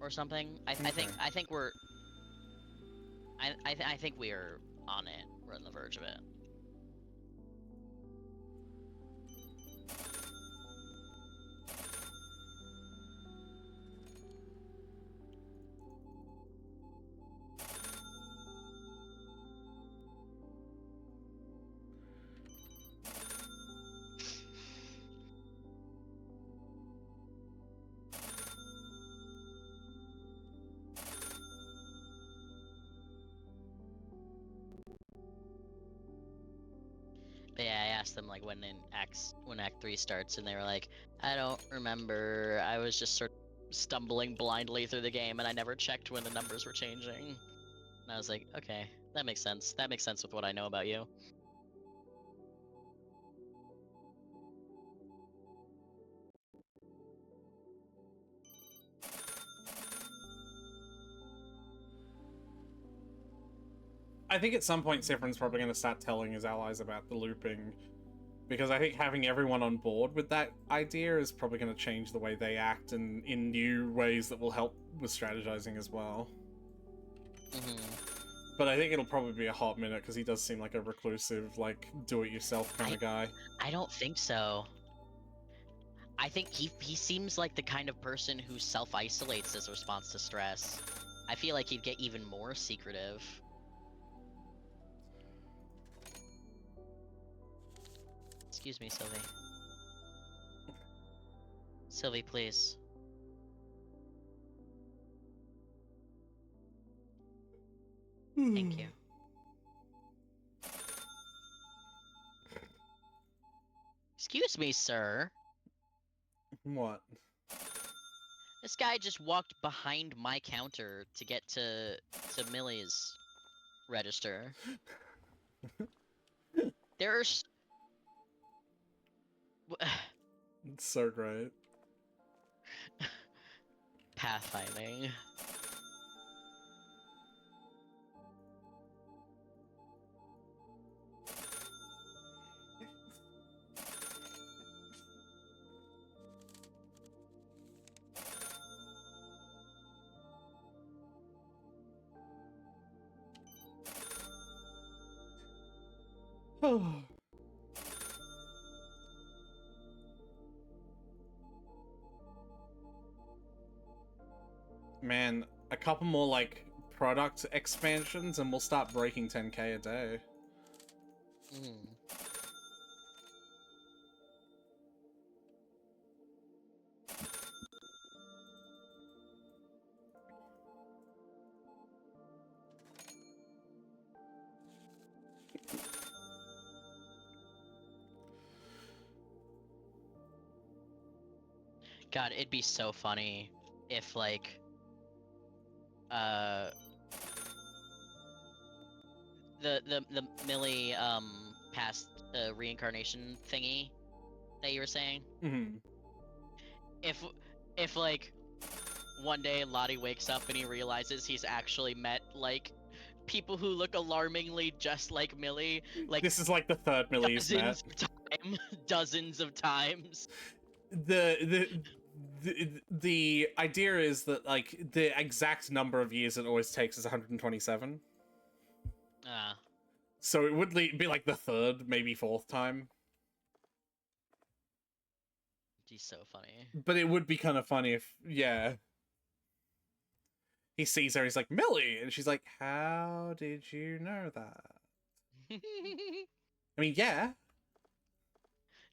or something. I Okay. think we're. I think we are on it. We're on the verge of it. But yeah, I asked them like when Act 3 starts, and they were like, I don't remember. I was just sort of stumbling blindly through the game, and I never checked when the numbers were changing. And I was like, okay, that makes sense. That makes sense with what I know about you. I think at some point Sifrin's probably going to start telling his allies about the looping, because I think having everyone on board with that idea is probably going to change the way they act and in new ways that will help with strategizing as well. But I think it'll probably be a hot minute because he does seem like a reclusive, like, do-it-yourself kind of guy. I don't think so. I think he seems like the kind of person who self-isolates as a response to stress. I feel like he'd get even more secretive. Excuse me, Sylvie. Sylvie, please. Thank you. Excuse me, sir. What? This guy just walked behind my counter to get to Millie's register. There's It's so great. pathfinding. Man, a couple more, like, product expansions and we'll start breaking 10k a day. God, it'd be so funny if, like, the Millie past reincarnation thingy that you were saying. If like one day Lottie wakes up and he realizes he's actually met like people who look alarmingly just like Millie, like this is like the third Millie he's met. Dozens of times. The idea is that like the exact number of years it always takes is 127. So it would be like the third, maybe fourth time. He's so funny. But it would be kind of funny if, yeah. He sees her, he's like, Millie! And she's like, how did you know that? I mean, yeah.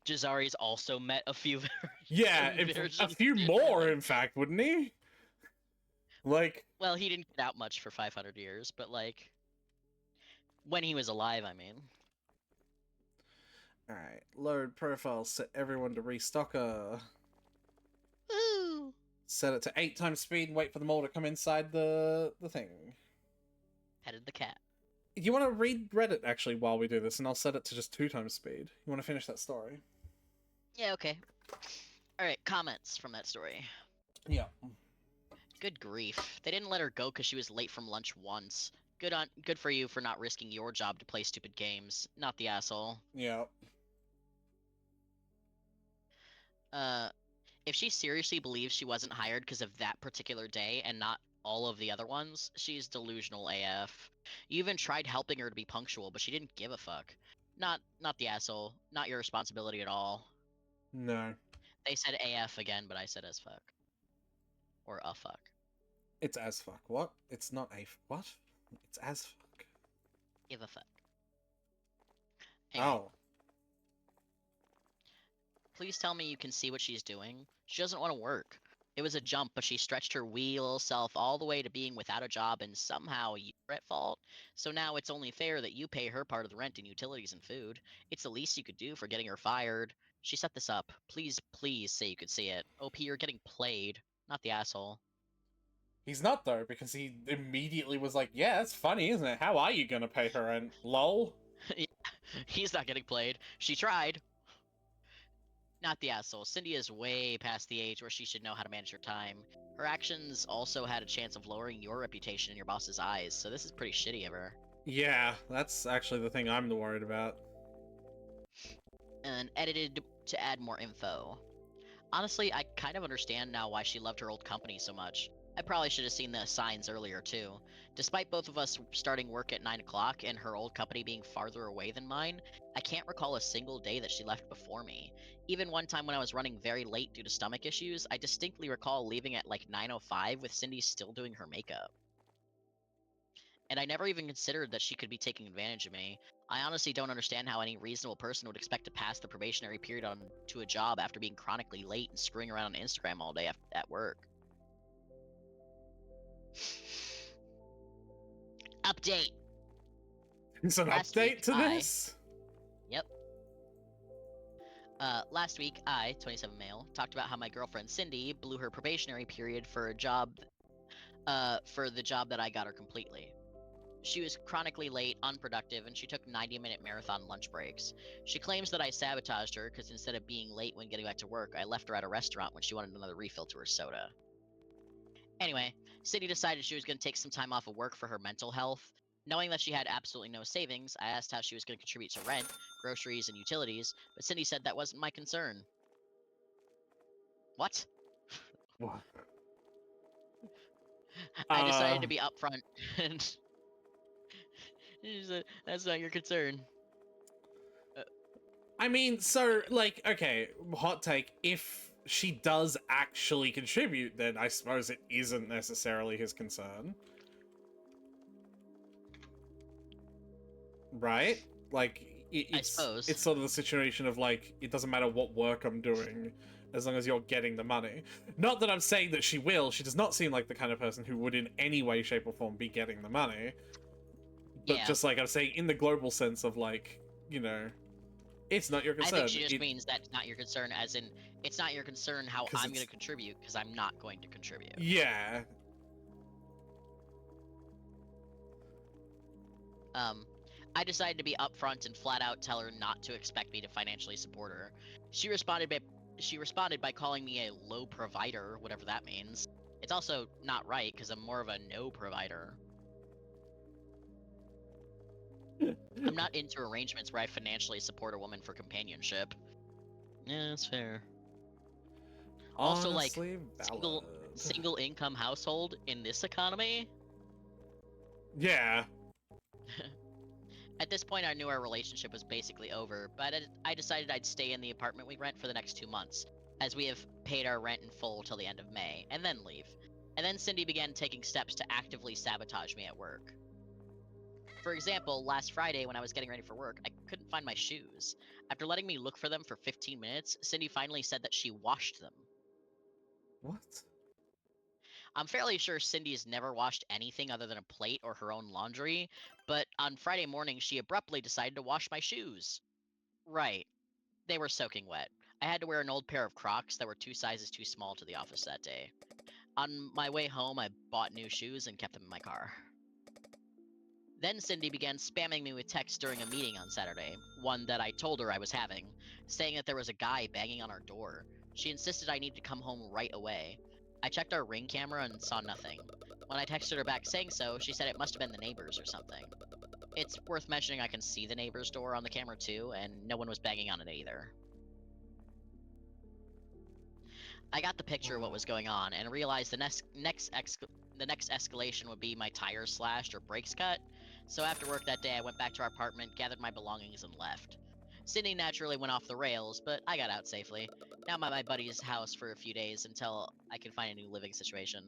Jazari's also met a few yeah, a few more, in fact, wouldn't he? Like... Well, he didn't get out much for 500 years, but, like... When he was alive, I mean. Alright, load profile, set everyone to restocker. Woo! Set it to 8 times speed and wait for them all to come inside the thing. Petted the cat. You want to read Reddit, actually, while we do this, and I'll set it to just 2 times speed. You want to finish that story? Yeah, okay. Alright, comments from that story. Yeah. Good grief. They didn't let her go because she was late from lunch once. Good for you for not risking your job to play stupid games. Not the asshole. Yeah. if she seriously believes she wasn't hired because of that particular day and not all of the other ones, she's delusional AF. You even tried helping her to be punctual, but she didn't give a fuck. Not the asshole. Not your responsibility at all. No. They said AF again, but I said as fuck. Or a fuck. It's as fuck. What? It's not what? It's as fuck. Give a fuck. Anyway, Oh. please tell me you can see what she's doing. She doesn't want to work. It was a jump, but she stretched her wee little self all the way to being without a job, and somehow you're at fault. So now it's only fair that you pay her part of the rent and utilities and food. It's the least you could do for getting her fired. She set this up. Please, please say you could see it. OP, you're getting played, not the asshole. He's not, though, because he immediately was like, yeah, it's funny, isn't it? How are you gonna pay her rent? Lol. He's not getting played. She tried. Not the asshole. Cindy is way past the age where she should know how to manage her time. Her actions also had a chance of lowering your reputation in your boss's eyes, so this is pretty shitty of her. Yeah, that's actually the thing I'm worried about. And edited to add more info. Honestly, I kind of understand now why she loved her old company so much. I probably should have seen the signs earlier too. Despite both of us starting work at 9 o'clock and her old company being farther away than mine, I can't recall a single day that she left before me. Even one time when I was running very late due to stomach issues, I distinctly recall leaving at like 9:05 with Cindy still doing her makeup. And I never even considered that she could be taking advantage of me. I honestly don't understand how any reasonable person would expect to pass the probationary period on to a job after being chronically late and screwing around on Instagram all day at work. Update. It's an Last update week, to this? Yep. Last week, I, 27 male, talked about how my girlfriend Cindy blew her probationary period for the job that I got her completely. She was chronically late, unproductive, and she took 90-minute marathon lunch breaks. She claims that I sabotaged her because instead of being late when getting back to work, I left her at a restaurant when she wanted another refill to her soda. Anyway, Cindy decided she was going to take some time off of work for her mental health. Knowing that she had absolutely no savings, I asked how she was going to contribute to rent, groceries, and utilities, but Cindy said that wasn't my concern. What? What? I decided to be upfront, and she said, that's not your concern. I mean, so, like, okay, hot take, if she does actually contribute, then I suppose it isn't necessarily his concern. Right? Like, I suppose. it's sort of the situation of, like, it doesn't matter what work I'm doing, as long as you're getting the money. Not that I'm saying that she will, she does not seem like the kind of person who would in any way, shape, or form be getting the money. But Yeah. just like I'm saying, in the global sense of, like, you know, it's not your concern. I think she just means that's not your concern, as in, it's not your concern how 'Cause I'm going it's- to contribute, because I'm not going to contribute. Yeah. I decided to be upfront and flat out tell her not to expect me to financially support her. She responded by calling me a low provider, whatever that means. It's also not right, because I'm more of a no provider. I'm not into arrangements where I financially support a woman for companionship. Yeah, that's fair. Also, like, Honestly, valid. single income household in this economy? Yeah. At this point, I knew our relationship was basically over, but I decided I'd stay in the apartment we rent for the next 2 months, as we have paid our rent in full till the end of May, and then leave. And then Cindy began taking steps to actively sabotage me at work. For example, last Friday when I was getting ready for work, I couldn't find my shoes. After letting me look for them for 15 minutes, Cindy finally said that she washed them. What? I'm fairly sure Cindy has never washed anything other than a plate or her own laundry, but on Friday morning she abruptly decided to wash my shoes. Right. They were soaking wet. I had to wear an old pair of Crocs that were 2 sizes too small to the office that day. On my way home, I bought new shoes and kept them in my car. Then Cindy began spamming me with texts during a meeting on Saturday, one that I told her I was having, saying that there was a guy banging on our door. She insisted I needed to come home right away. I checked our Ring camera and saw nothing. When I texted her back saying so, she said it must have been the neighbors or something. It's worth mentioning I can see the neighbor's door on the camera too, and no one was banging on it either. I got the picture of what was going on and realized the next escalation would be my tires slashed or brakes cut. So after work that day, I went back to our apartment, gathered my belongings, and left. Sydney naturally went off the rails, but I got out safely. Now I'm at my buddy's house for a few days until I can find a new living situation.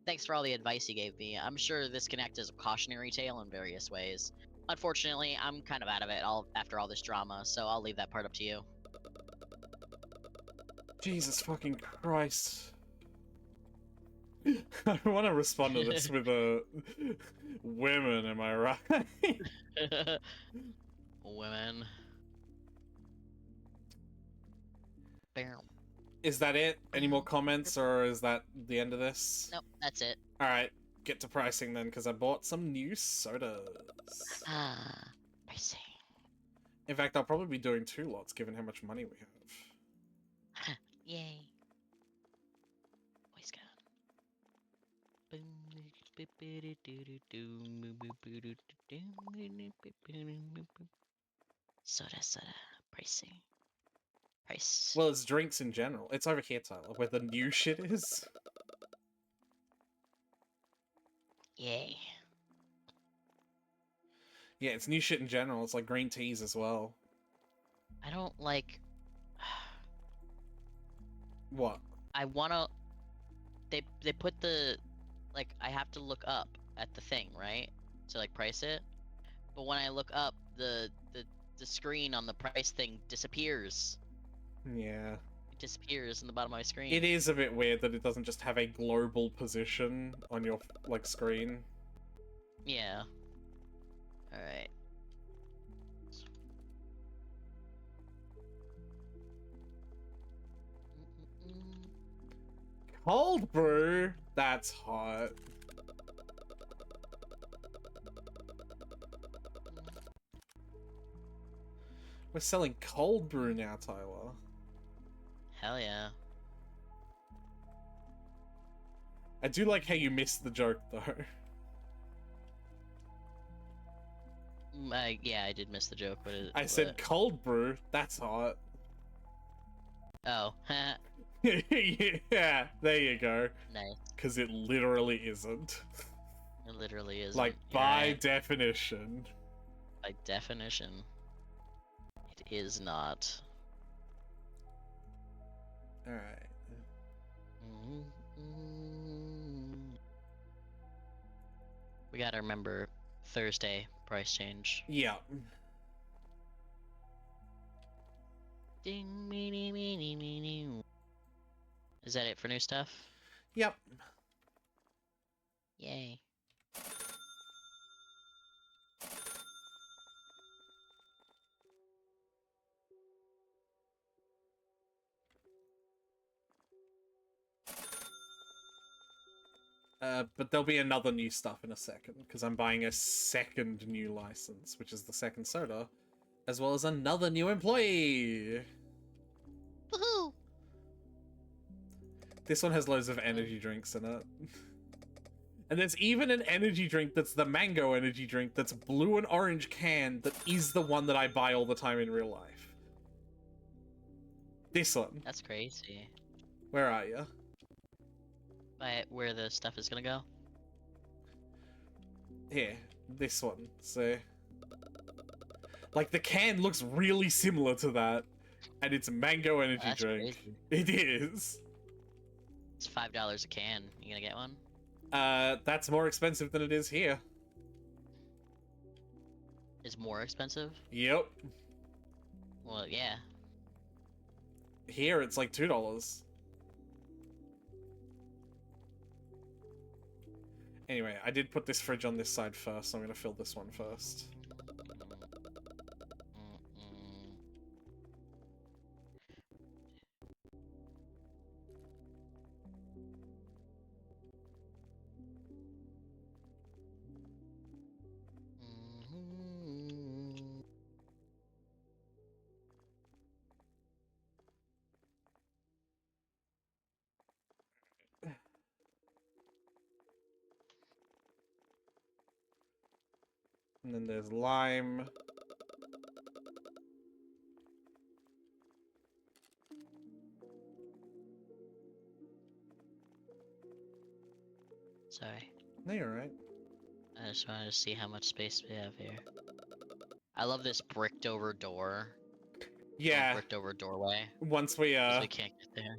Thanks for all the advice you gave me. I'm sure this can act as a cautionary tale in various ways. Unfortunately, I'm kind of out of it after all this drama, so I'll leave that part up to you. Jesus fucking Christ. I want to respond to this with a women, am I right? Women. Bam. Is that it? Any more comments, or is that the end of this? Nope, that's it. Alright, get to pricing then, because I bought some new sodas. Ah, pricing. In fact, I'll probably be doing 2 lots, given how much money we have. Yay. Voice gun. Soda. Pricing. Price. Well, it's drinks in general. It's over here, Tyler, where the new shit is. Yay. Yeah, it's new shit in general. It's like green teas as well. I don't like... What? I wanna... They put the... Like, I have to look up at the thing, right? To, like, price it. But when I look up, the screen on the price thing disappears. Yeah. It disappears in the bottom of my screen. It is a bit weird that it doesn't just have a global position on your, like, screen. Yeah. Alright. Cold brew? That's hot. We're selling cold brew now, Tyler. Hell yeah. I do like how you missed the joke, though. Yeah, I did miss the joke. I said cold brew? That's hot. Oh. Yeah, there you go. Nice. Because it literally isn't. It literally is. Like, by definition. By definition. It is not. Alright. We gotta remember Thursday price change. Yeah. Ding, meeny, meeny, meeny. Is that it for new stuff? Yep. Yay. But there'll be another new stuff in a second, because I'm buying a second new license, which is the second soda, as well as another new employee! Woohoo! This one has loads of energy drinks in it. And there's even an energy drink that's the mango energy drink that's blue and orange can that is the one that I buy all the time in real life. This one. That's crazy. Where are you? By where the stuff is gonna go? Here, this one. See? Like, the can looks really similar to that, and it's a mango energy That's drink. crazy. It is. It's $5 a can. You gonna get one? That's more expensive than it is here. Is more expensive? Yep. Well, yeah. Here, it's like $2. Anyway, I did put this fridge on this side first, so I'm gonna fill this one first. And then there's lime. No, you're right. I just wanted to see how much space we have here. I love this bricked over door. Yeah. Bricked over doorway. Once we 'Cause we can't get there.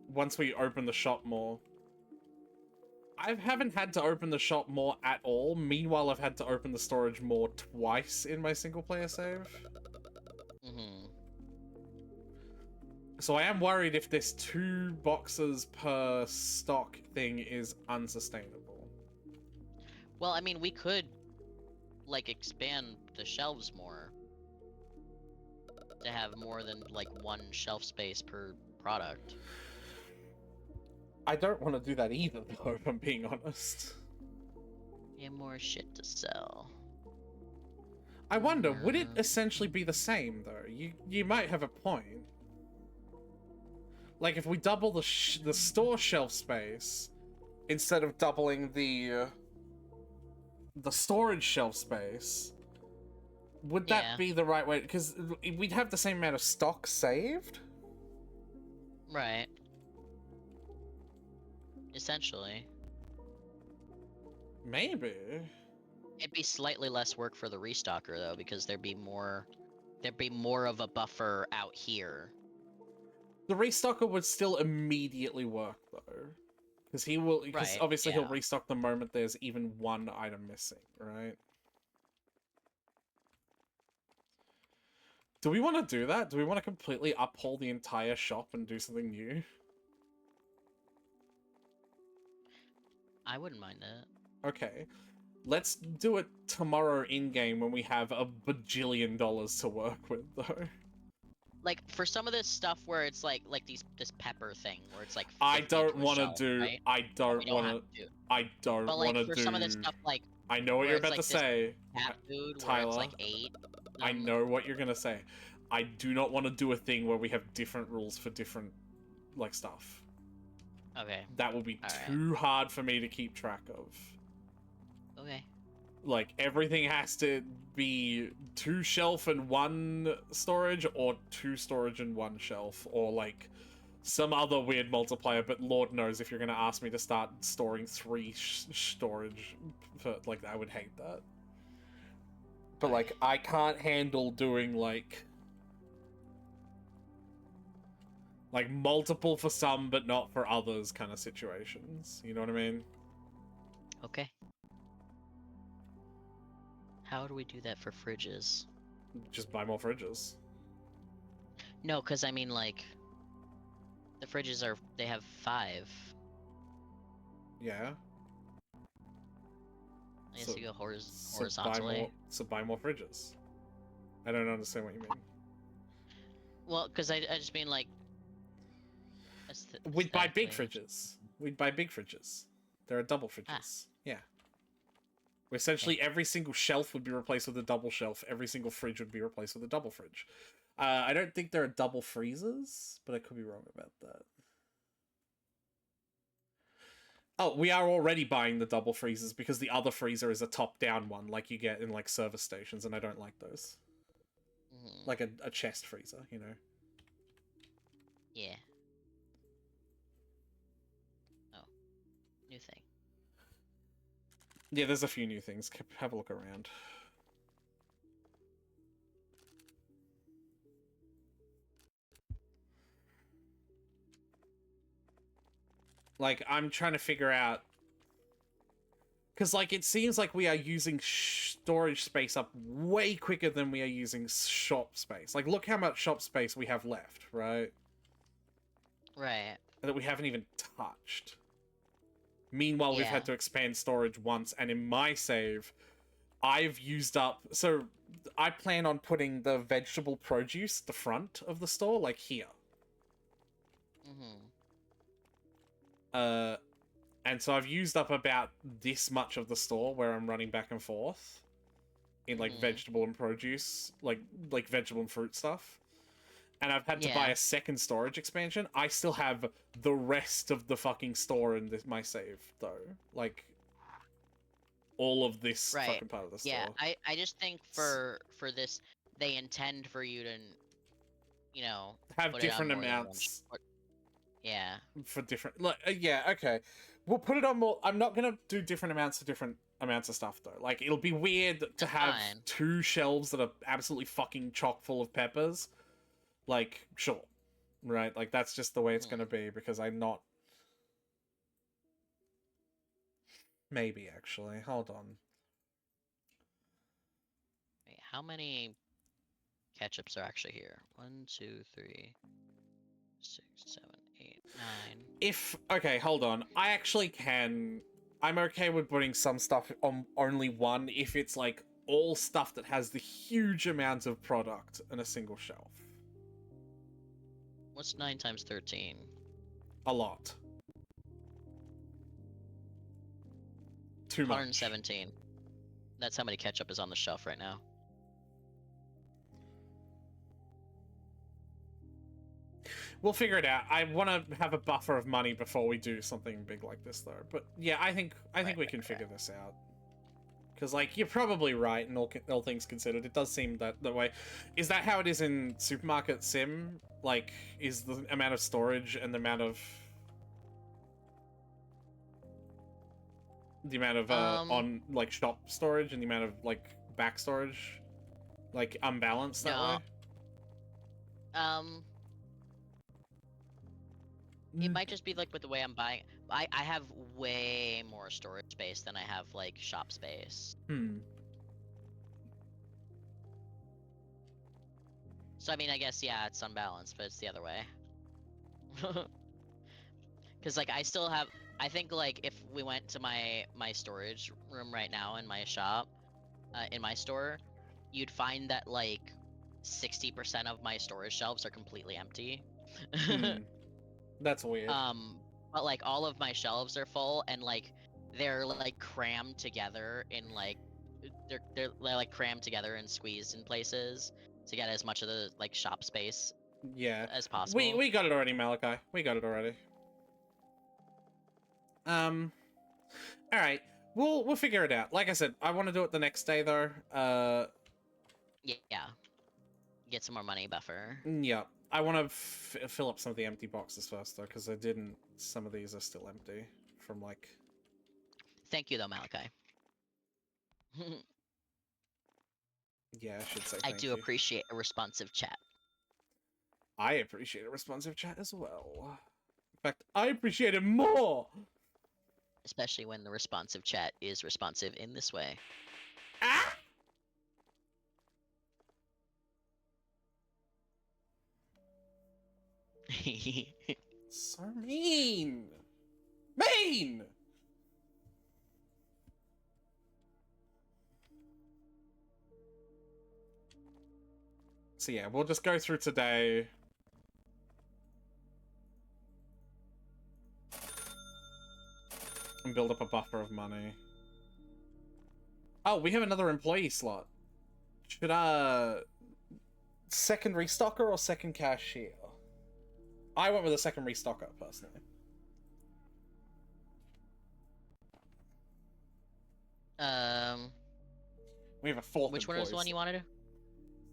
once we open the shop more. I haven't had to open the shop more at all. Meanwhile, I've had to open the storage more twice in my single player save. Mm-hmm. So I am worried if this 2 boxes per stock thing is unsustainable. Well, I mean, we could, like, expand the shelves more. To have more than, like, 1 shelf space per product. I don't want to do that either, though, if I'm being honest. Get more shit to sell. I wonder, would it essentially be the same, though? You might have a point. Like, if we double the store shelf space, instead of doubling the storage shelf space, would that be the right way? Because we'd have the same amount of stock saved? Right. Essentially. Maybe. It'd be slightly less work for the restocker, though, because there'd be more of a buffer out here. The restocker would still immediately work, though. Because Right, obviously yeah. he'll restock the moment there's even 1 item missing, right? Do we want to do that? Do we want to completely uphaul the entire shop and do something new? I wouldn't mind it. Okay. Let's do it tomorrow in-game when we have a bajillion dollars to work with, though. Like, for some of this stuff where it's like this pepper thing, where it's like I flipped don't into a want to shelf, do... right? I don't want have to... to. I don't But, want like, to for do... some of this stuff, like, I know what where you're it's about like to this say, cat food, where Tyler. it's like 8. I know what you're gonna say. I do not want to do a thing where we have different rules for different, like, stuff. Okay. That will be Alright. too hard for me to keep track of. Okay. Like, everything has to be 2 shelf and 1 storage, or 2 storage and 1 shelf, or, like, some other weird multiplier, but Lord knows if you're gonna ask me to start storing 3 storage, for, like, I would hate that. But, like, I can't handle doing, like, multiple for some, but not for others kind of situations. You know what I mean? Okay. How do we do that for fridges? Just buy more fridges. No, because I mean, like, the fridges they have 5. Yeah. I guess So- you go So horizontally. buy more fridges. I don't understand what you mean. Well, because I just mean, like... We'd buy big aesthetically. fridges. We'd buy big fridges. There are double fridges. Yeah. Essentially, every single shelf would be replaced with a double shelf. Every single fridge would be replaced with a double fridge. I don't think there are double freezers, but I could be wrong about that. Oh, we are already buying the double freezers because the other freezer is a top-down one, like you get in, like, service stations, and I don't like those. Mhm. Like a chest freezer, you know? Yeah. Oh. New thing. Yeah, there's a few new things. Have a look around. Like, I'm trying to figure out... Because, like, it seems like we are using storage space up way quicker than we are using shop space. Like, look how much shop space we have left, right? Right. That we haven't even touched. Meanwhile, we've Yeah. had to expand storage once, and in my save, I've used up... So, I plan on putting the vegetable produce at the front of the store, like here. Mm-hmm. And so I've used up about this much of the store where I'm running back and forth in, like, Mhm. vegetable and produce, like vegetable and fruit stuff. And I've had to buy Yeah. a second storage expansion. I still have the rest of the fucking store in my save, though. Like, all of this Right. fucking part of the store. Yeah, I just think for this, they intend for you to, you know, Have put it on different more than one amounts Yeah. for different... Like, yeah, okay. We'll put it on more. I'm not gonna do different amounts of stuff though. Like it'll be weird to That's have fine. 2 shelves that are absolutely fucking chock full of peppers. Like, sure. Right? Like that's just the way it's gonna be because I'm not. Maybe actually. Hold on. Wait, how many ketchups are actually here? 1, 2, 3, 6, 7, 8, 9. If okay, hold on. I actually can. I'm okay with putting some stuff on only one if it's like all stuff that has the huge amount of product in a single shelf. What's 9 times 13? A lot. Too much. 117. That's how many ketchup is on the shelf right now. We'll figure it out. I want to have a buffer of money before we do something big like this, though. But yeah, I think we can figure this out. Because like you're probably right, and all things considered, it does seem that way. Is that how it is in Supermarket Sim? Like, is the amount of storage and the amount of on like shop storage and the amount of like back storage like unbalanced that way? It might just be like with the way I'm buying. I have way more storage space than I have like shop space. So I mean, I guess yeah, it's unbalanced, but it's the other way. Because like I still have. I think like if we went to my storage room right now in my shop, in my store, you'd find that like 60% of my storage shelves are completely empty. That's weird. But like all of my shelves are full and like they're like crammed together in like they're like crammed together and squeezed in places to get as much of the like shop space as possible. We got it already, Malachi. We got it already. All right. We'll figure it out. Like I said, I want to do it the next day though. Yeah. Get some more money buffer. Yeah. I want to fill up some of the empty boxes first, though, because I didn't. Some of these are still empty from like. Thank you, though, Malachi. Yeah, I should say. I do appreciate a responsive chat. I appreciate a responsive chat as well. In fact, I appreciate it more. Especially when the responsive chat is responsive in this way. Ah! So mean! Mean! So yeah, we'll just go through today. And build up a buffer of money. Oh, we have another employee slot. Should second restocker or second cashier? I went with a second restocker, personally. We have a fourth. Which one was the one you wanted?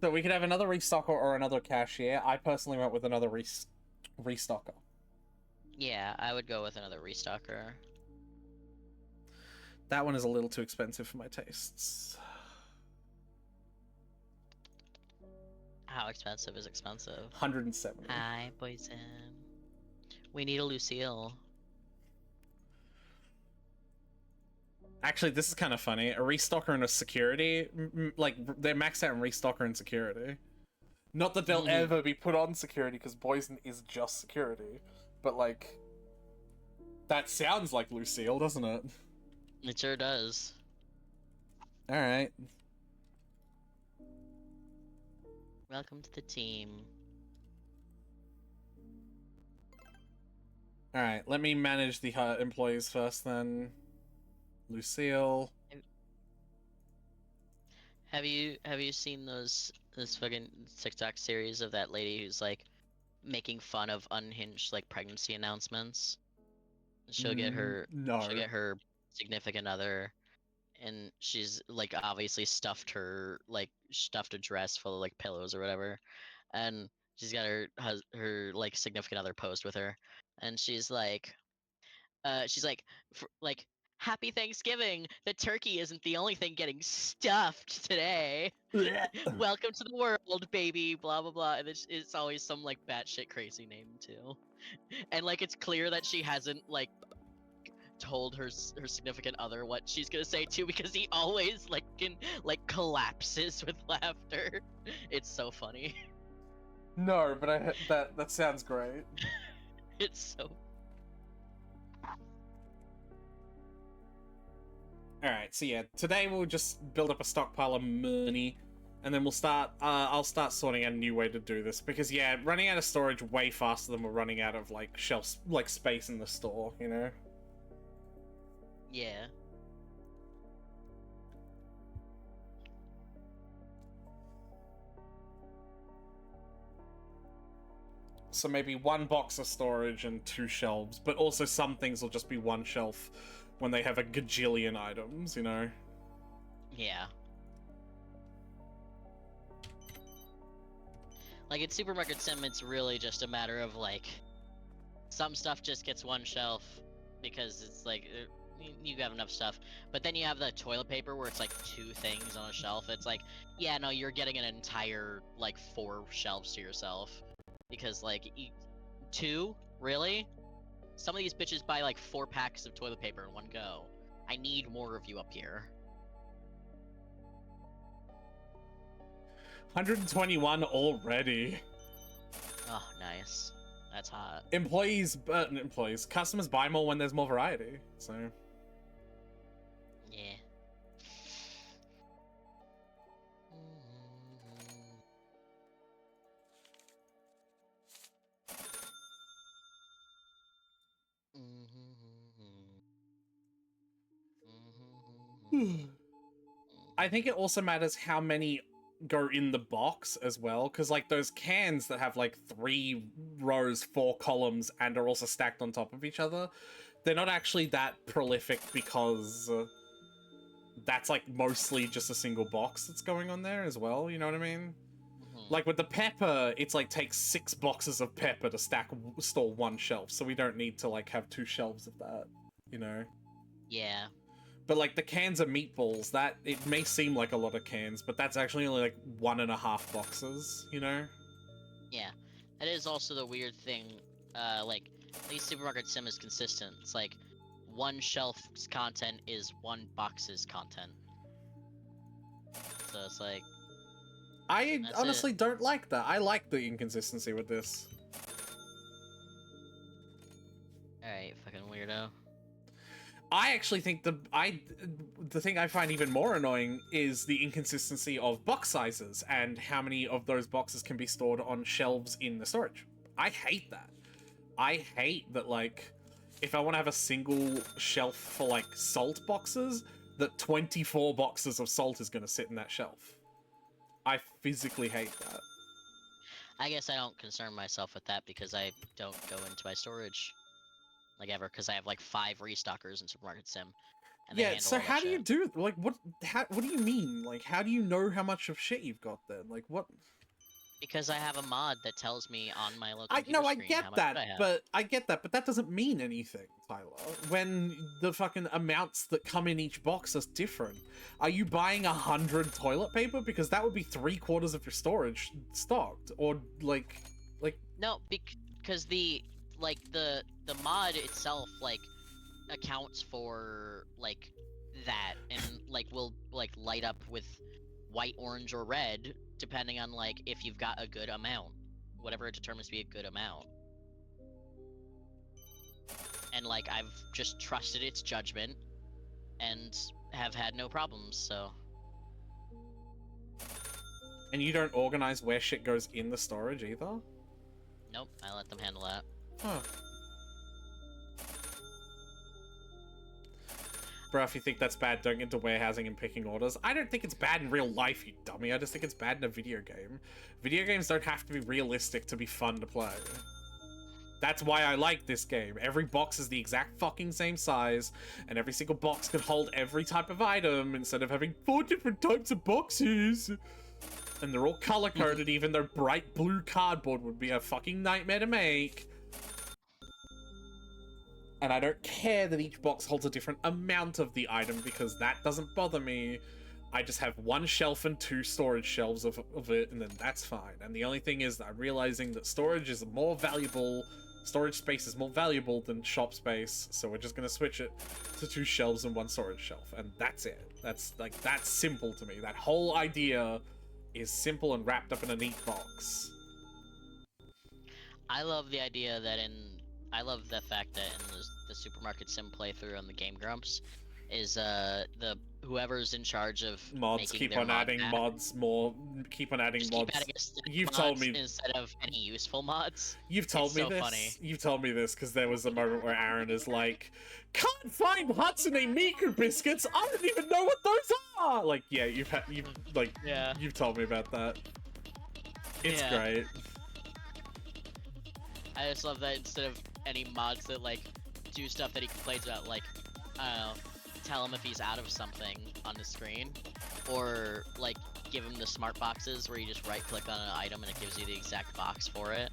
So we could have another restocker or another cashier. I personally went with another restocker. Yeah, I would go with another restocker. That one is a little too expensive for my tastes. How expensive is expensive? 170. Hi, Poison. We need a Lucille. Actually, this is kind of funny. A restocker and a security, like, they're maxed out in restocker and security. Not that they'll ever be put on security, because Poison is just security. But, like, that sounds like Lucille, doesn't it? It sure does. Alright. Welcome to the team. Alright, let me manage the employees first, then. Lucille. Have you seen this fucking TikTok series of that lady who's like making fun of unhinged like pregnancy announcements? She'll get her significant other, and she's like obviously stuffed a dress full of like pillows or whatever, and she's got her like significant other posed with her, and she's like, she's like, Happy Thanksgiving. The turkey isn't the only thing getting stuffed today. Welcome to the world, baby. Blah blah blah. And it's always some like batshit crazy name too. And like it's clear that she hasn't like told her significant other what she's gonna say too, because he always collapses with laughter. It's so funny. No, but that sounds great. It's so. Alright, so yeah, today we'll just build up a stockpile of money, and then we'll start, I'll start sorting out a new way to do this, because yeah, running out of storage way faster than we're running out of, like, shelf, like, space in the store, you know? Yeah. So maybe 1 box of storage and 2 shelves, but also some things will just be 1 shelf when they have a gajillion items, you know? Yeah. Like, in Supermarket Sim, it's really just a matter of, like, some stuff just gets 1 shelf, because it's, like, you have enough stuff. But then you have the toilet paper, where it's, like, 2 things on a shelf. It's like, yeah, no, you're getting an entire, like, 4 shelves to yourself. Because, like, 2? Really? Some of these bitches buy, like, 4 packs of toilet paper in one go. I need more of you up here. 121 already. Oh, nice. That's hot. Customers buy more when there's more variety, so... Yeah. I think it also matters how many go in the box as well, because like those cans that have like 3 rows, 4 columns, and are also stacked on top of each other, they're not actually that prolific because that's like mostly just a single box that's going on there as well, you know what I mean? Like with the pepper, it's like takes 6 boxes of pepper to store 1 shelf, so we don't need to like have 2 shelves of that, you know? Yeah. But like the cans of meatballs, that it may seem like a lot of cans, but that's actually only like 1.5 boxes, you know? Yeah. That is also the weird thing, like, at least Supermarket Sim is consistent. It's like, 1 shelf's content is 1 box's content. So it's like... I honestly don't like that. I like the inconsistency with this. Alright, fucking weirdo. I actually think the thing I find even more annoying is the inconsistency of box sizes and how many of those boxes can be stored on shelves in the storage. I hate that. I hate that, like, if I want to have a single shelf for, like, salt boxes, that 24 boxes of salt is going to sit in that shelf. I physically hate that. I guess I don't concern myself with that because I don't go into my storage. Like, ever, because I have, like, 5 restockers in Supermarket Sim. And yeah, so how do you do, like, what do you mean? Like, how do you know how much of shit you've got then? Like, what? Because I have a mod that tells me on my local I get that, but that doesn't mean anything, Tyler. When the fucking amounts that come in each box are different. Are you buying 100 toilet paper? Because that would be 3/4 of your storage stocked. Or, like... No, because the mod itself, like, accounts for, like, that, and, like, will, like, light up with white, orange, or red, depending on, like, if you've got a good amount. Whatever it determines to be a good amount. And, like, I've just trusted its judgment, and have had no problems, so... And you don't organize where shit goes in the storage either? Nope, I let them handle that. Huh. Bro, if you think that's bad, don't get into warehousing and picking orders. I don't think it's bad in real life, you dummy. I just think it's bad in a video game. Video games don't have to be realistic to be fun to play. That's why I like this game. Every box is the exact fucking same size, and every single box can hold every type of item instead of having 4 different types of boxes. And they're all color-coded, even though bright blue cardboard would be a fucking nightmare to make. And I don't care that each box holds a different amount of the item because that doesn't bother me. I just have one shelf and 2 storage shelves of it, and then that's fine. And the only thing is that I'm realizing that storage space is more valuable than shop space, so we're just gonna switch it to 2 shelves and 1 storage shelf, and that's it. That's simple to me. That whole idea is simple and wrapped up in a neat box. I love the idea that I love the fact that in the Supermarket Sim playthrough on the Game Grumps is whoever's in charge of mods keep on adding mods more. Keep on adding just mods. Keep adding You've told me instead of any useful mods. You've told me so this. Funny. You've told me this because there was a moment where Aaron is like, "Can't find Hatsune Miku biscuits. I don't even know what those are." Like, yeah, you've told me about that. It's great. I just love that instead of any mods that like do stuff that he complains about, like, I don't know, tell him if he's out of something on the screen, or like give him the smart boxes where you just right click on an item and it gives you the exact box for it.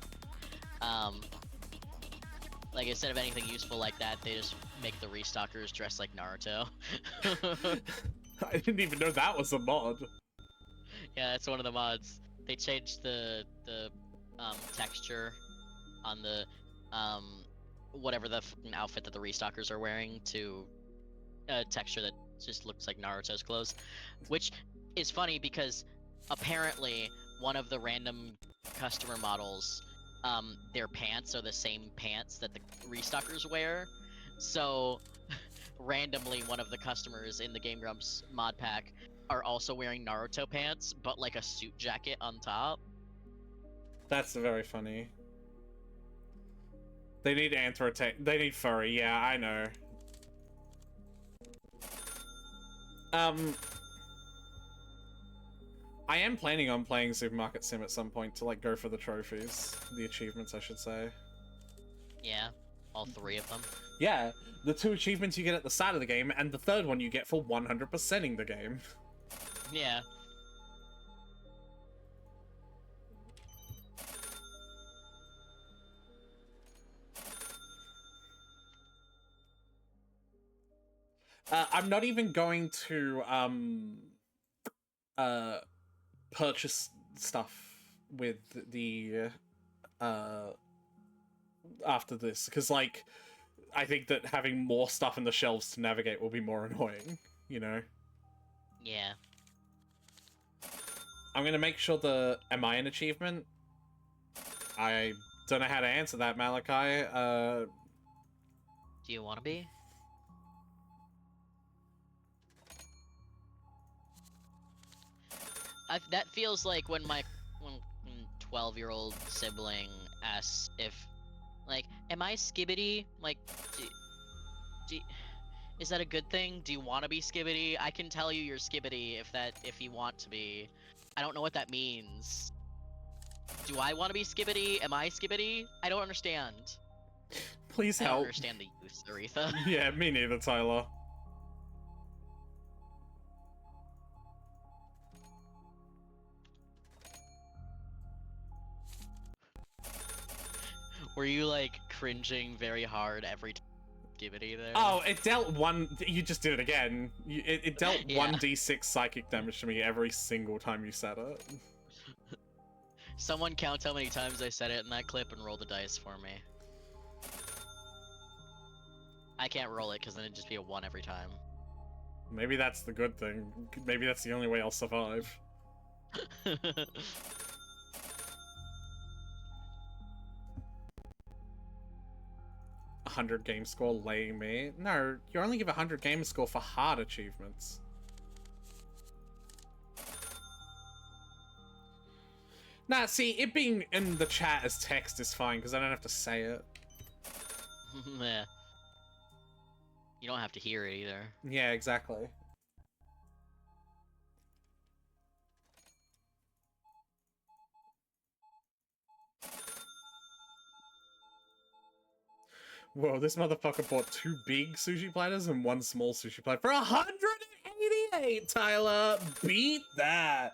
Like instead of anything useful like that, they just make the restockers dress like Naruto. I didn't even know that was a mod. Yeah, that's one of the mods. They changed the texture on the whatever the outfit that the restockers are wearing to a texture that just looks like Naruto's clothes, which is funny because apparently one of the random customer models, their pants are the same pants that the restockers wear. So randomly one of the customers in the Game Grumps mod pack are also wearing Naruto pants, but like a suit jacket on top. That's very funny. They need they need furry, yeah, I know. I am planning on playing Supermarket Sim at some point to like go for the trophies. The achievements, I should say. Yeah, all 3 of them. Yeah, the 2 achievements you get at the start of the game, and the 3rd one you get for 100%ing the game. Yeah. I'm not even going to purchase stuff with the after this, because like I think that having more stuff in the shelves to navigate will be more annoying, you know? Yeah. I'm gonna make sure am I an achievement? I don't know how to answer that, Malachi. Do you want to be? That feels like when my 12-year-old sibling asks if, like, am I Skibidi? Like, is that a good thing? Do you want to be Skibidi? I can tell you you're Skibidi if you want to be. I don't know what that means. Do I want to be Skibidi? Am I Skibidi? I don't understand. Please help. I don't understand the use, Aretha. Yeah, me neither, Tyler. Were you like cringing very hard every time Skibidi there? Oh, it dealt you just did it again. It dealt 1d6 psychic damage to me every single time you said it. Someone count how many times I said it in that clip and roll the dice for me. I can't roll it because then it'd just be a 1 every time. Maybe that's the good thing. Maybe that's the only way I'll survive. 100 game score, lame, me. No, you only give 100 game score for hard achievements. Nah, see, it being in the chat as text is fine, because I don't have to say it. Yeah. You don't have to hear it either. Yeah, exactly. Whoa, this motherfucker bought 2 big sushi platters and 1 small sushi platter for 188, Tyler! Beat that!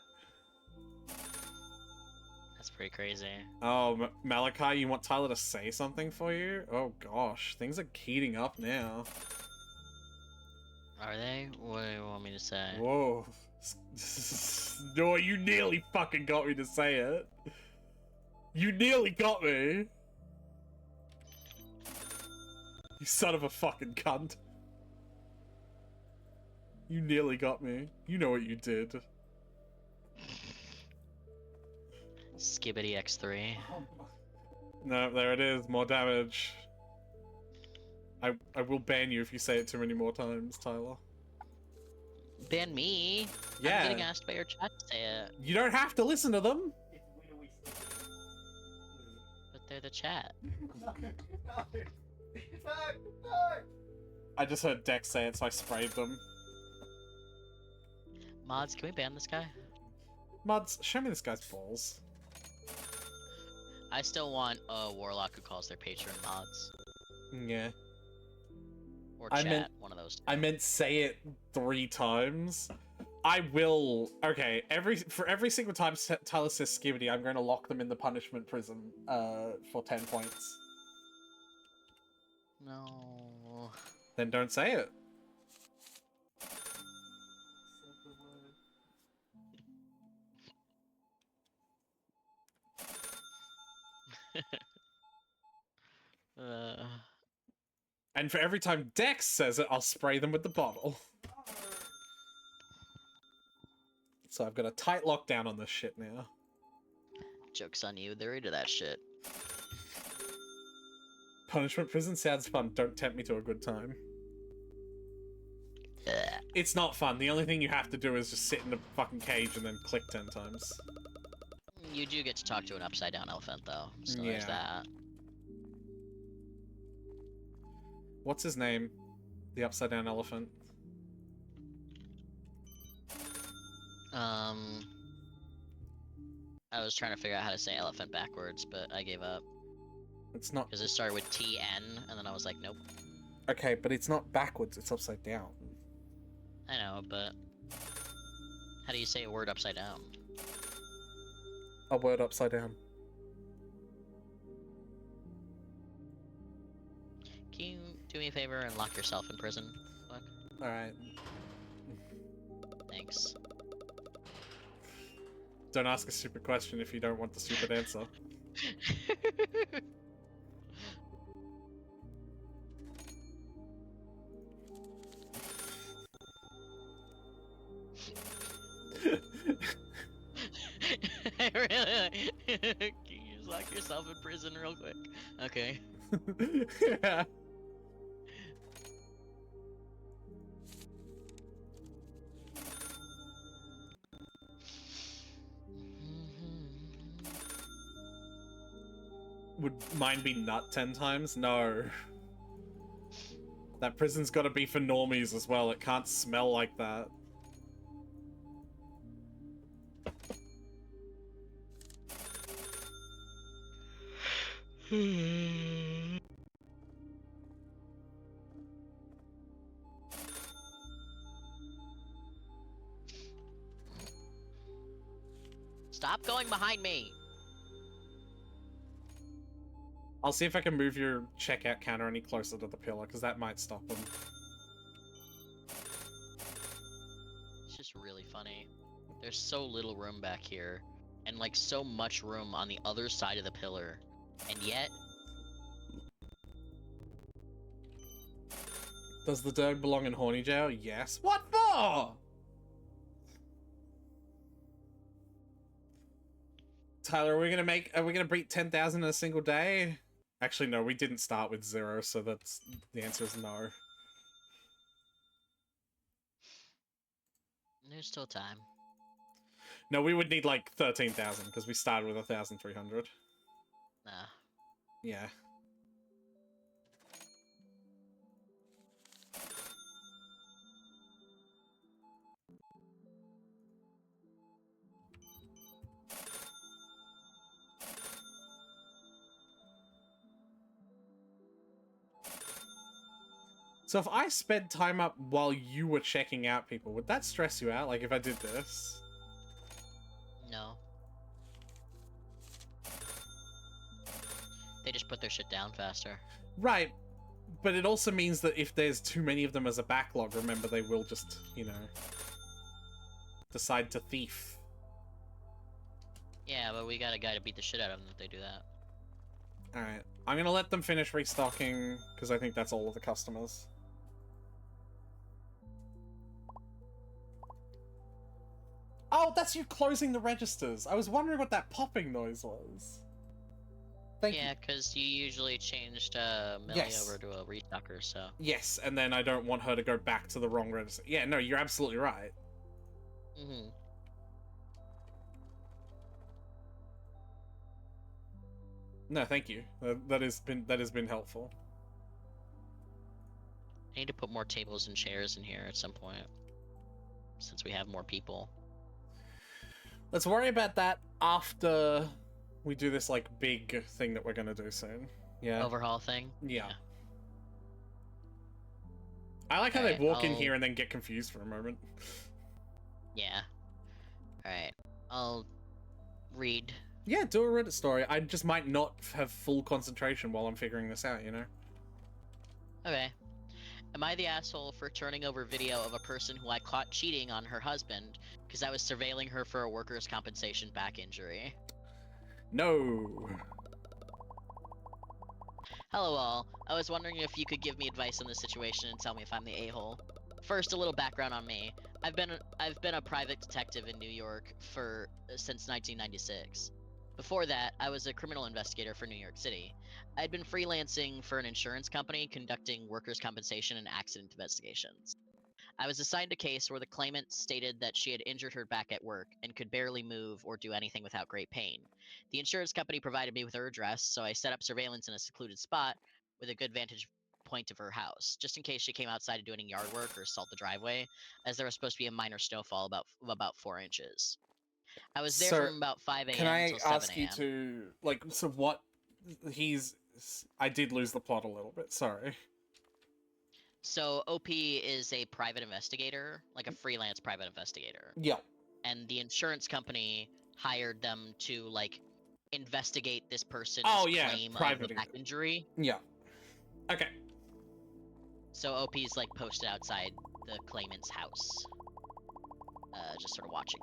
That's pretty crazy. Oh, Malachi, you want Tyler to say something for you? Oh gosh, things are heating up now. Are they? What do you want me to say? Whoa. No, you nearly fucking got me to say it. You nearly got me. You son of a fucking cunt. You nearly got me. You know what you did. Skibbity X3. No, there it is. More damage. I will ban you if you say it too many more times, Tyler. Ban me? Yeah. I'm getting asked by your chat to say it. You don't have to listen to them. But they're the chat. No, no, no. I just heard Dex say it, so I sprayed them. Mods, can we ban this guy? Muds, show me this guy's balls. I still want a warlock who calls their patron mods. Yeah. Or I chat, meant- one of those. I meant say it 3 times. I will. Okay, for every single time Tyler says Skibbity, I'm going to lock them in the punishment prison for 10 points. No. Then don't say it. Said the word. And for every time Dex says it, I'll spray them with the bottle. So I've got a tight lockdown on this shit now. Joke's on you, they're into that shit. Punishment prison sounds fun. Don't tempt me to a good time. Ugh. It's not fun. The only thing you have to do is just sit in a fucking cage and then click 10 times. You do get to talk to an upside down elephant though, so there's Yeah. that. What's his name? The upside down elephant. I was trying to figure out how to say elephant backwards, but I gave up. It's not... Because it started with TN, and then I was like, nope. Okay, but it's not backwards, it's upside down. I know, but... How do you say a word upside down? A word upside down. Can you do me a favor and lock yourself in prison? Fuck. Alright. Thanks. Don't ask a stupid question if you don't want the stupid answer. I really... Can you just lock yourself in prison real quick? Okay. Yeah. Would mine be nut 10 times? No. That prison's gotta be for normies as well. It can't smell like that. Stop going behind me! I'll see if I can move your checkout counter any closer to the pillar, because that might stop them. It's just really funny. There's so little room back here, and like so much room on the other side of the pillar, and yet... Does the dog belong in horny jail? Yes. What for? Tyler, are we gonna beat 10,000 in a single day? Actually, no, we didn't start with 0, so that's the answer is no. There's still time. No, we would need like 13,000 because we started with 1,300. Nah. Yeah. So if I sped time up while you were checking out people, would that stress you out? Like if I did this? No. They just put their shit down faster. Right, but it also means that if there's too many of them as a backlog, remember, they will just, you know, decide to thief. Yeah, but we got a guy to beat the shit out of them if they do that. Alright, I'm gonna let them finish restocking, because I think that's all of the customers. Oh, that's you closing the registers. I was wondering what that popping noise was. Thank Yeah, you. because you usually changed Millie Yes. over to a restocker, so. Yes, and then I don't want her to go back to the wrong register. Yeah, no, you're absolutely right. Mm-hmm. No, thank you. That has been helpful. I need to put more tables and chairs in here at some point, since we have more people. Let's worry about that after we do this like big thing that we're gonna do soon. Yeah. Overhaul thing? Yeah. I like how Alright, they walk in I'll- here and then get confused for a moment. Yeah. Alright. I'll read. Yeah, do a Reddit story. I just might not have full concentration while I'm figuring this out, you know? Okay. Am I the asshole for turning over video of a person who I caught cheating on her husband because I was surveilling her for a workers' compensation back injury? No. Hello all. I was wondering if you could give me advice on this situation and tell me if I'm the a-hole. First, a little background on me. I've been a private detective in New York since 1996. Before that, I was a criminal investigator for New York City. I'd been freelancing for an insurance company conducting workers' compensation and accident investigations. I was assigned a case where the claimant stated that she had injured her back at work and could barely move or do anything without great pain. The insurance company provided me with her address, so I set up surveillance in a secluded spot with a good vantage point of her house, just in case she came outside to do any yard work or salt the driveway, as there was supposed to be a minor snowfall of about 4 inches. I was there Sir, from about 5 a.m. Can I until 7 ask you a.m. to, like, so what I did lose the plot a little bit, sorry. So OP is a private investigator, like a freelance private investigator. Yeah. And the insurance company hired them to like investigate this person's claim of private the back injury. Yeah. Okay. So OP's like posted outside the claimant's house, just sort of watching.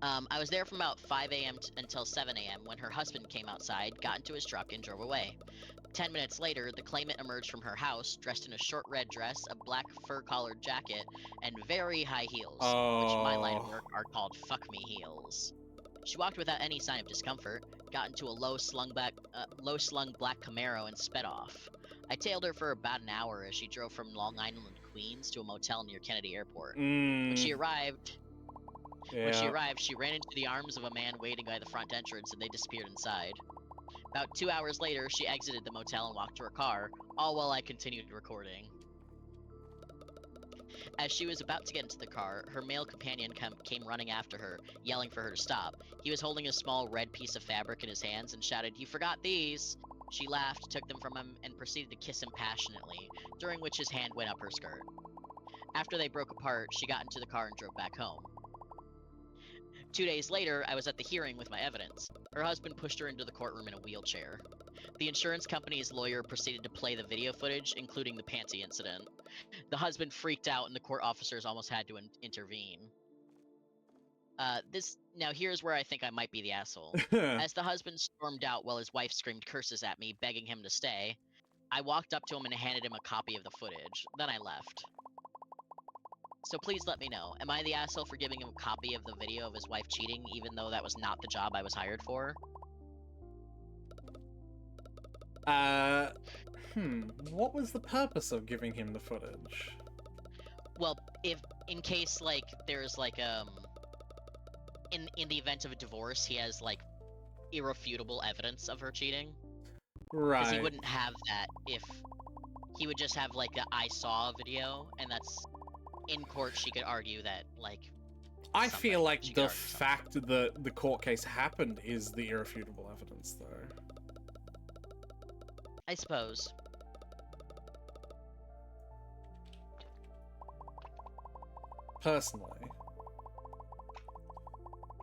I was there from about 5 a.m. Until 7 a.m. when her husband came outside, got into his truck, and drove away. 10 minutes later, the claimant emerged from her house, dressed in a short red dress, a black fur-collared jacket, and very high heels, which in my line of work are called fuck-me heels. She walked without any sign of discomfort, got into a low-slung black Camaro, and sped off. I tailed her for about an hour as she drove from Long Island, Queens, to a motel near Kennedy Airport. When she arrived, she ran into the arms of a man waiting by the front entrance, and they disappeared inside. About 2 hours later, she exited the motel and walked to her car, all while I continued recording. As she was about to get into the car, her male companion came running after her, yelling for her to stop. He was holding a small red piece of fabric in his hands and shouted, "You forgot these!" She laughed, took them from him, and proceeded to kiss him passionately, during which his hand went up her skirt. After they broke apart, she got into the car and drove back home. 2 days later, I was at the hearing with my evidence. Her husband pushed her into the courtroom in a wheelchair. The insurance company's lawyer proceeded to play the video footage, including the panty incident. The husband freaked out and the court officers almost had to intervene. Now here's where I think I might be the asshole. As the husband stormed out while his wife screamed curses at me, begging him to stay, I walked up to him and handed him a copy of the footage. Then I left. So please let me know, am I the asshole for giving him a copy of the video of his wife cheating, even though that was not the job I was hired for? What was the purpose of giving him the footage? Well, in case, like, there's, like, in the event of a divorce, he has, like, irrefutable evidence of her cheating. Right. Because he wouldn't have that if... He would just have, like, the I saw video, and that's... In court, she could argue that, like... I feel like the fact that the court case happened is the irrefutable evidence, though. I suppose. Personally.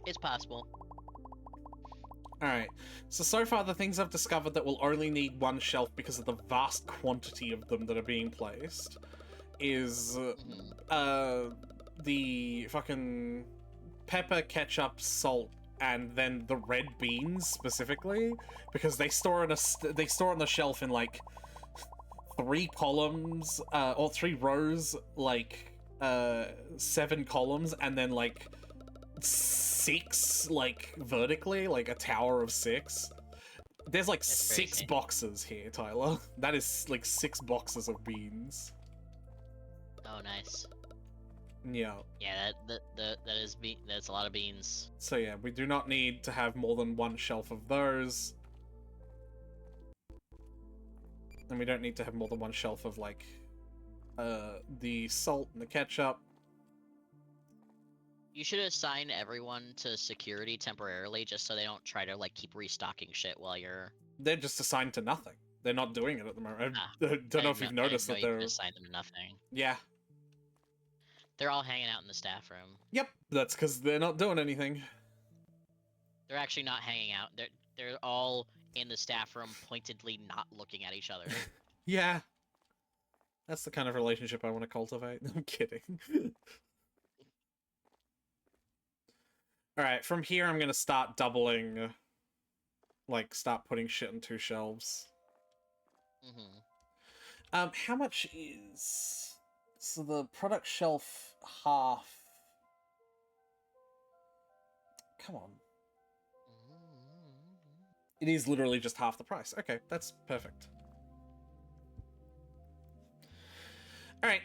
It's possible. Alright, so far the things I've discovered that will only need one shelf because of the vast quantity of them that are being placed is the fucking pepper, ketchup, salt, and then the red beans specifically, because they store on the shelf in like 3 columns, or 3 rows, like 7 columns, and then like 6 like vertically, like a tower of 6. There's like That's 6 crazy. boxes here, Tyler. That is like 6 boxes of beans. Oh, nice. Yeah. Yeah, that's a lot of beans. So yeah, we do not need to have more than one shelf of those. And we don't need to have more than one shelf of like the salt and the ketchup. You should assign everyone to security temporarily, just so they don't try to like keep restocking shit while you're. They're just assigned to nothing. They're not doing it at the moment. Ah, I don't know if you've noticed that you they're. could assign them to nothing. Yeah. They're all hanging out in the staff room. Yep. That's because they're not doing anything. They're actually not hanging out. They're all in the staff room, pointedly not looking at each other. Yeah. That's the kind of relationship I want to cultivate. I'm kidding. Alright, from here I'm gonna start doubling. Like, start putting shit on 2 shelves. How much is... So the product shelf half... Come on. It is literally just half the price. Okay, that's perfect. Alright.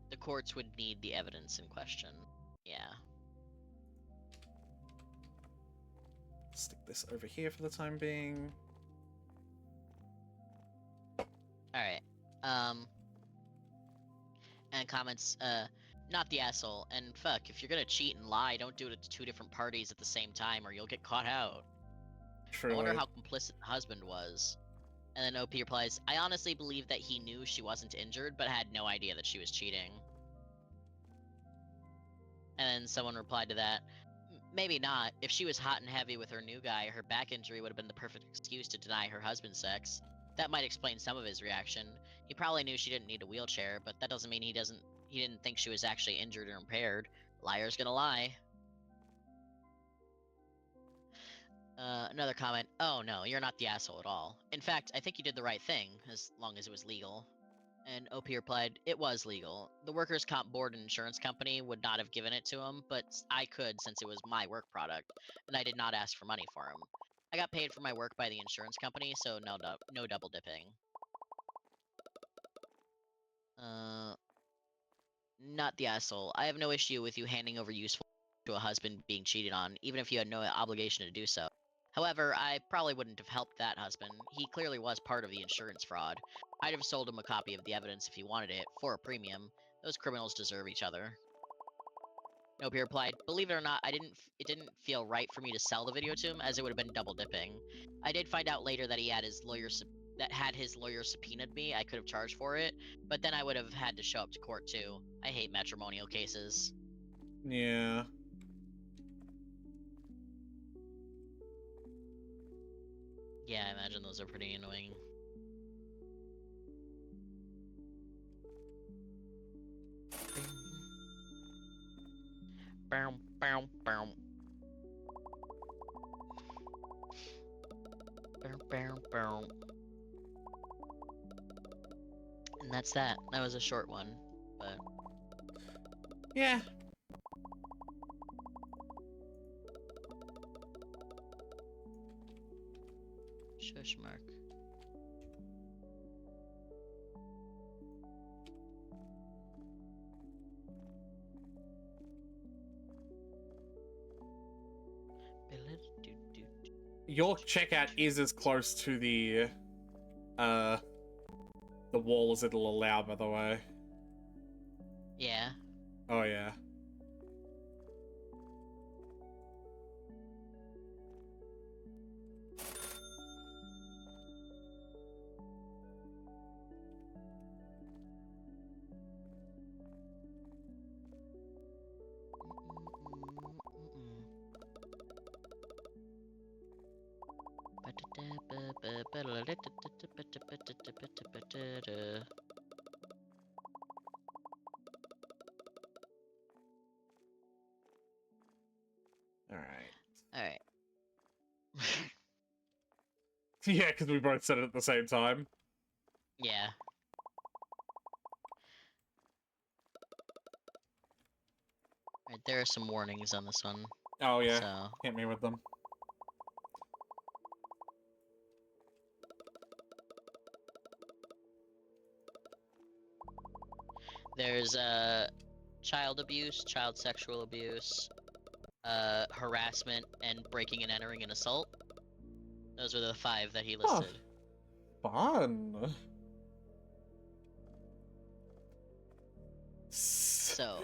The courts would need the evidence in question. Yeah. Stick this over here for the time being. Alright. And comments, not the asshole. And fuck, if you're gonna cheat and lie, don't do it to 2 different parties at the same time or you'll get caught out. Truly. I wonder how complicit the husband was. And then OP replies, I honestly believe that he knew she wasn't injured, but had no idea that she was cheating. And then someone replied to that, maybe not. If she was hot and heavy with her new guy, her back injury would have been the perfect excuse to deny her husband sex. That might explain some of his reaction. He probably knew she didn't need a wheelchair, but that doesn't mean he didn't think she was actually injured or impaired. Liar's gonna lie. Another comment, oh no, you're not the asshole at all. In fact, I think you did the right thing, as long as it was legal. And OP replied, it was legal. The workers' comp board and insurance company would not have given it to him, but I could since it was my work product, and I did not ask for money for him. I got paid for my work by the insurance company, so no double dipping. Not the asshole. I have no issue with you handing over useful to a husband being cheated on, even if you had no obligation to do so. However, I probably wouldn't have helped that husband. He clearly was part of the insurance fraud. I'd have sold him a copy of the evidence if he wanted it, for a premium. Those criminals deserve each other. Nope, he replied, believe it or not, it didn't feel right for me to sell the video to him, as it would have been double dipping. I did find out later that he had his lawyer subpoenaed me. I could have charged for it, but then I would have had to show up to court too. I hate matrimonial cases. Yeah. Yeah, I imagine those are pretty annoying. Bow, bow, bow. Bow, bow, bow. And that's that. That was a short one, but Yeah. shush mark. Your checkout is as close to the wall as it'll allow, by the way. Yeah. Oh, yeah. All right. All right. Yeah, because we both said it at the same time. Yeah. Right, there are some warnings on this one. Oh yeah, So hit me with them. there's child abuse, child sexual abuse, harassment, and breaking and entering and assault. Those are the 5 that he Huh. listed. Fun. So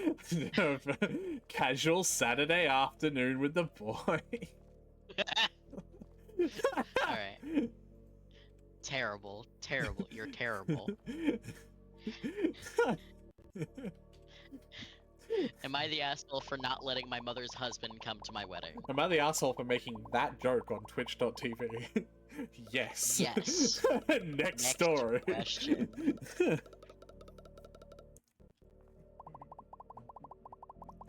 Casual Saturday afternoon with the boy. Alright. Terrible. Terrible. You're terrible. Am I the asshole for not letting my mother's husband come to my wedding? Am I the asshole for making that joke on Twitch.tv? Yes. Yes. Next story. question.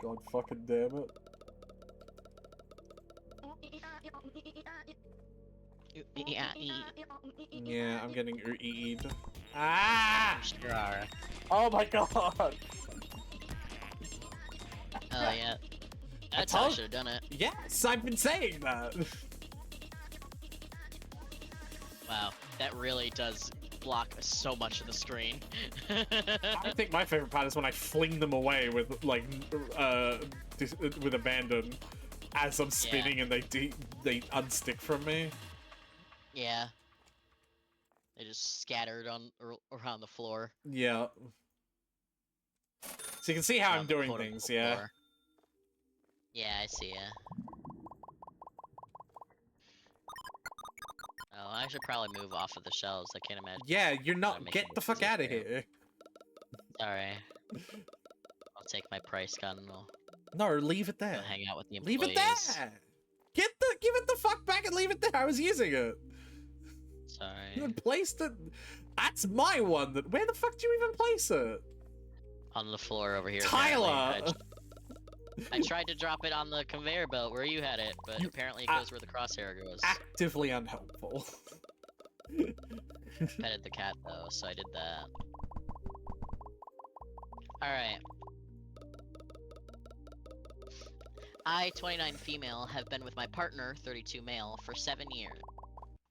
God fucking damn it. Yeah, I'm getting ooed. Ah! Sure are. Oh my god! Oh yeah. That's how I should have done it. Yes, I've been saying that. Wow, that really does block so much of the screen. I think my favorite part is when I fling them away with like with abandon as I'm spinning and they unstick from me. Yeah. They just scattered on around the floor. Yeah. So you can see how Around I'm the doing quote-unquote things, yeah. floor. Yeah, I see ya. Oh, I should probably move off of the shelves. I can't imagine. Yeah, you're not. making Get it the fuck easy out of for you. here. Sorry. I'll take my price gun and I'll No, leave it go there. hang out with the employees. Leave it there. Give it the fuck back and leave it there. I was using it. You Sorry. placed it. That's my one. Where the fuck do you even place it? On the floor over here. Tyler! apparently. I tried to drop it on the conveyor belt where you had it, but apparently it goes where the crosshair goes. Actively unhelpful. Petted the cat though, so I did that. Alright. I, 29 female, have been with my partner, 32 male, for 7 years.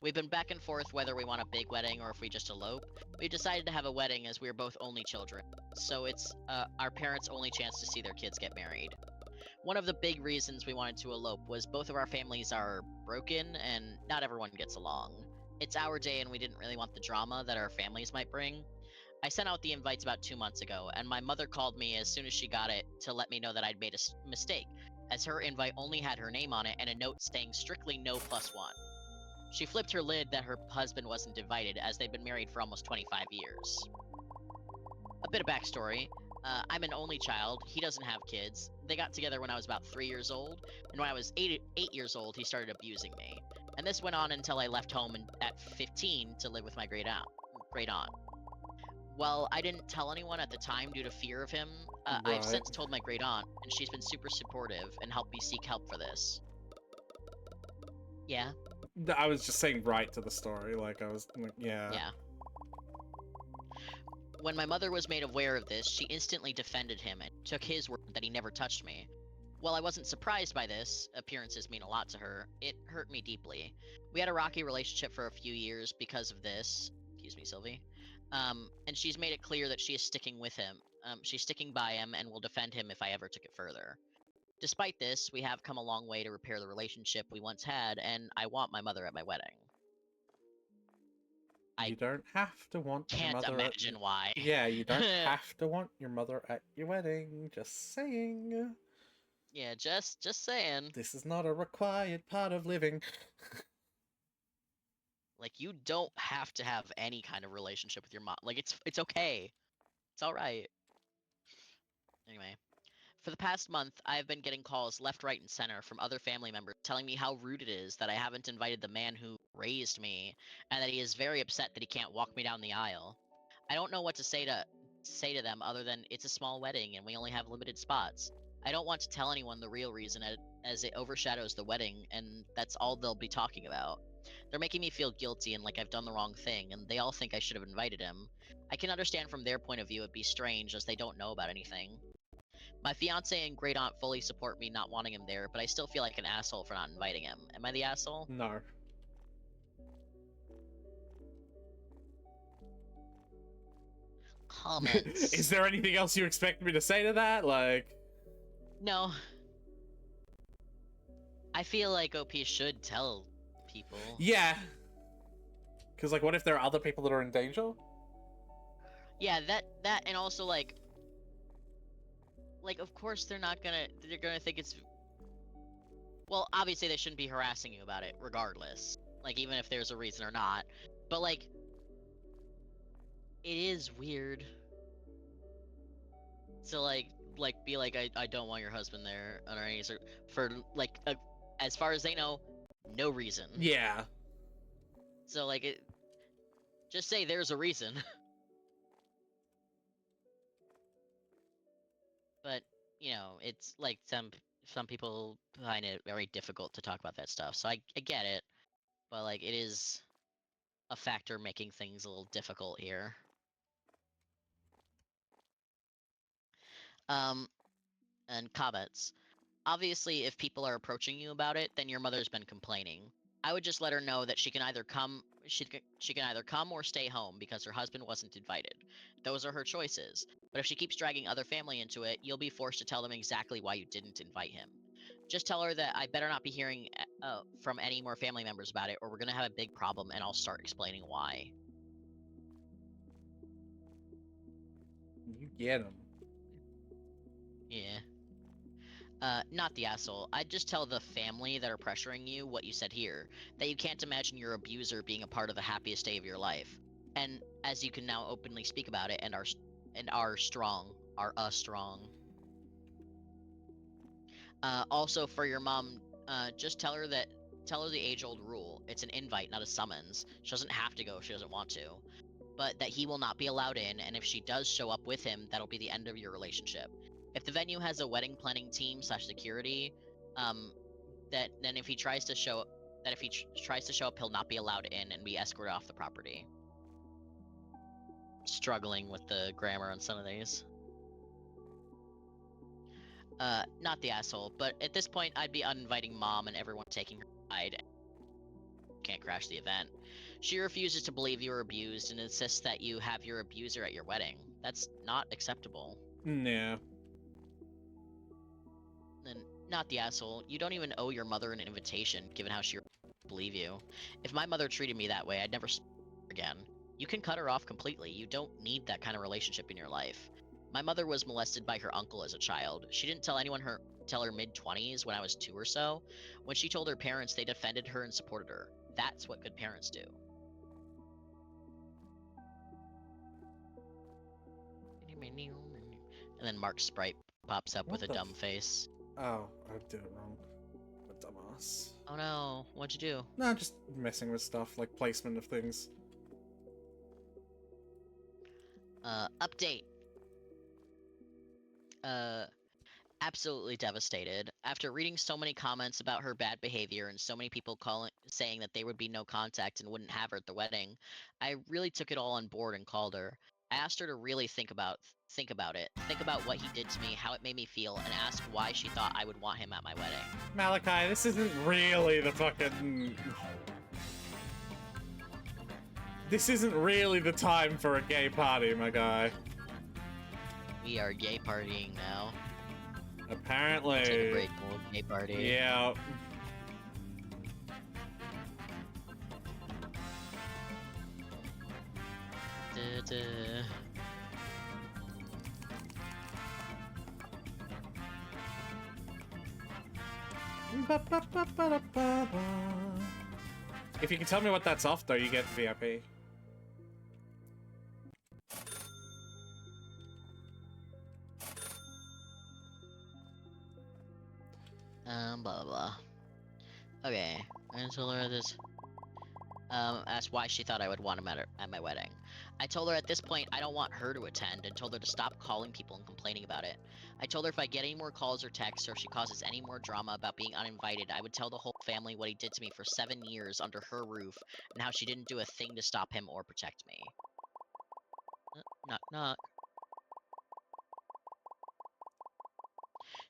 We've been back and forth whether we want a big wedding or if we just elope. We decided to have a wedding as we are both only children, so it's our parents' only chance to see their kids get married. One of the big reasons we wanted to elope was both of our families are broken and not everyone gets along. It's our day and we didn't really want the drama that our families might bring. I sent out the invites about 2 months ago, and my mother called me as soon as she got it to let me know that I'd made a mistake, as her invite only had her name on it and a note saying strictly no +1. She flipped her lid that her husband wasn't invited, as they've been married for almost 25 years. A bit of backstory. I'm an only child, he doesn't have kids. They got together when I was about 3 years old, and when I was 8 years old, he started abusing me. And this went on until I left home at 15 to live with my great aunt. Well, I didn't tell anyone at the time due to fear of him. I've Right. since told my great aunt, and she's been super supportive and helped me seek help for this. Yeah? I was just saying right to the story, like I was like, yeah. Yeah. When my mother was made aware of this, she instantly defended him and took his word that he never touched me. While I wasn't surprised by this, appearances mean a lot to her, it hurt me deeply. We had a rocky relationship for a few years because of this. Excuse me, Sylvie. And she's made it clear that she is sticking with him. She's sticking by him and will defend him if I ever took it further. Despite this, we have come a long way to repair the relationship we once had, and I want my mother at my wedding. I You don't have to want your Can't mother imagine why. Yeah, you don't have to want your mother at your wedding. Just saying. Yeah, just saying. This is not a required part of living. Like, you don't have to have any kind of relationship with your mom. Like, it's okay. It's alright. Anyway. For the past month, I've been getting calls left, right, and center from other family members telling me how rude it is that I haven't invited the man who raised me, and that he is very upset that he can't walk me down the aisle. I don't know what to say to them other than it's a small wedding and we only have limited spots. I don't want to tell anyone the real reason as it overshadows the wedding, and that's all they'll be talking about. They're making me feel guilty and like I've done the wrong thing, and they all think I should have invited him. I can understand from their point of view it'd be strange as they don't know about anything. My fiance and great aunt fully support me not wanting him there, but I still feel like an asshole for not inviting him. Am I the asshole? No. Comments. Is there anything else you expect me to say to that? Like, No. I feel like OP should tell people. yeah. Because, like, what if there are other people that are in danger? Yeah, that and also like of course they're gonna think it's, well, obviously they shouldn't be harassing you about it regardless. Like, even if there's a reason or not. But like it is weird to be like, I don't want your husband there or any sort, for like as far as they know, no reason. Yeah. So like just say there's a reason. But you know, it's like some people find it very difficult to talk about that stuff. So I get it, but like it is a factor making things a little difficult here. And comments. Obviously, if people are approaching you about it, then your mother's been complaining. I would just let her know that she can either come or stay home because her husband wasn't invited. Those are her choices. But if she keeps dragging other family into it, you'll be forced to tell them exactly why you didn't invite him. Just tell her that I better not be hearing from any more family members about it, or we're gonna have a big problem, and I'll start explaining why. You get him. Yeah. Not the asshole. I'd just tell the family that are pressuring you what you said here, that you can't imagine your abuser being a part of the happiest day of your life. And as you can now openly speak about it and are strong. Also for your mom, just tell her the age-old rule. It's an invite, not a summons. She doesn't have to go if she doesn't want to. But that he will not be allowed in, and if she does show up with him, that'll be the end of your relationship. If the venue has a wedding planning team / security, then if he tries to show up, he'll not be allowed in and be escorted off the property. Struggling with the grammar on some of these. Not the asshole, but at this point I'd be uninviting mom and everyone taking her side. Can't crash the event. She refuses to believe you were abused and insists that you have your abuser at your wedding. That's not acceptable. Yeah. And not the asshole. You don't even owe your mother an invitation, given how she believe you. If my mother treated me that way, I'd never speak to her again. You can cut her off completely. You don't need that kind of relationship in your life. My mother was molested by her uncle as a child. She didn't tell anyone till her mid-20s when I was 2 or so. When she told her parents, they defended her and supported her. That's what good parents do. And then Mark's sprite pops up What with a the dumb face. Oh, I did it wrong. A dumbass. Oh no, what'd you do? No, just messing with stuff, like placement of things. Update. Absolutely devastated. After reading so many comments about her bad behavior and so many people saying that there would be no contact and wouldn't have her at the wedding, I really took it all on board and called her. I asked her to really think about it. Think about what he did to me, how it made me feel, and ask why she thought I would want him at my wedding. Malachi, this isn't really the fucking... This isn't really the time for a gay party, my guy. We are gay partying now. Apparently. Take a break, we'll gay party. Yeah. If you can tell me what that's off, though, you get VIP. Blah blah. Okay, I told her this. asked why she thought I would want him at my wedding. I told her at this point I don't want her to attend and told her to stop calling people and complaining about it. I told her if I get any more calls or texts or if she causes any more drama about being uninvited, I would tell the whole family what he did to me for 7 years under her roof and how she didn't do a thing to stop him or protect me. Knock knock.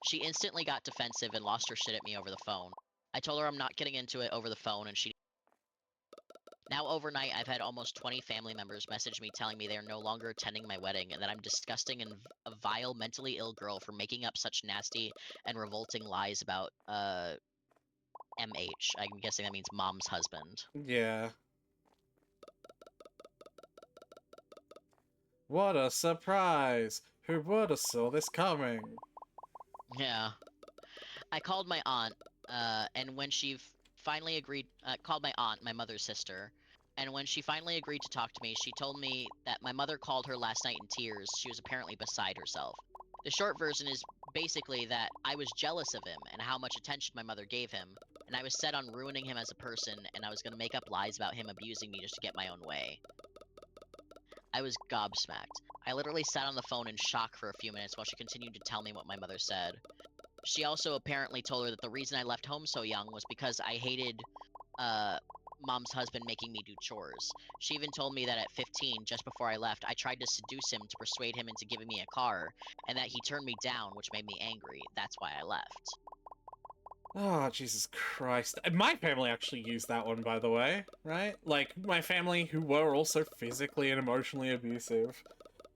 She instantly got defensive and lost her shit at me over the phone. I told her I'm not getting into it over the phone and she... Now overnight, I've had almost 20 family members message me telling me they are no longer attending my wedding and that I'm disgusting and a vile, mentally ill girl for making up such nasty and revolting lies about, MH. I'm guessing that means mom's husband. Yeah. What a surprise! Who would have saw this coming? Yeah. I called my aunt, and when she finally agreed, called my aunt, my mother's sister, and when she finally agreed to talk to me, she told me that my mother called her last night in tears. She was apparently beside herself. The short version is basically that I was jealous of him and how much attention my mother gave him, and I was set on ruining him as a person, and I was going to make up lies about him abusing me just to get my own way. I was gobsmacked. I literally sat on the phone in shock for a few minutes while she continued to tell me what my mother said. She also apparently told her that the reason I left home so young was because I hated, mom's husband making me do chores. She even told me that at 15, just before I left, I tried to seduce him to persuade him into giving me a car, and that he turned me down, which made me angry. That's why I left. Oh, Jesus Christ. And my family actually used that one, by the way, right? Like, my family who were also physically and emotionally abusive,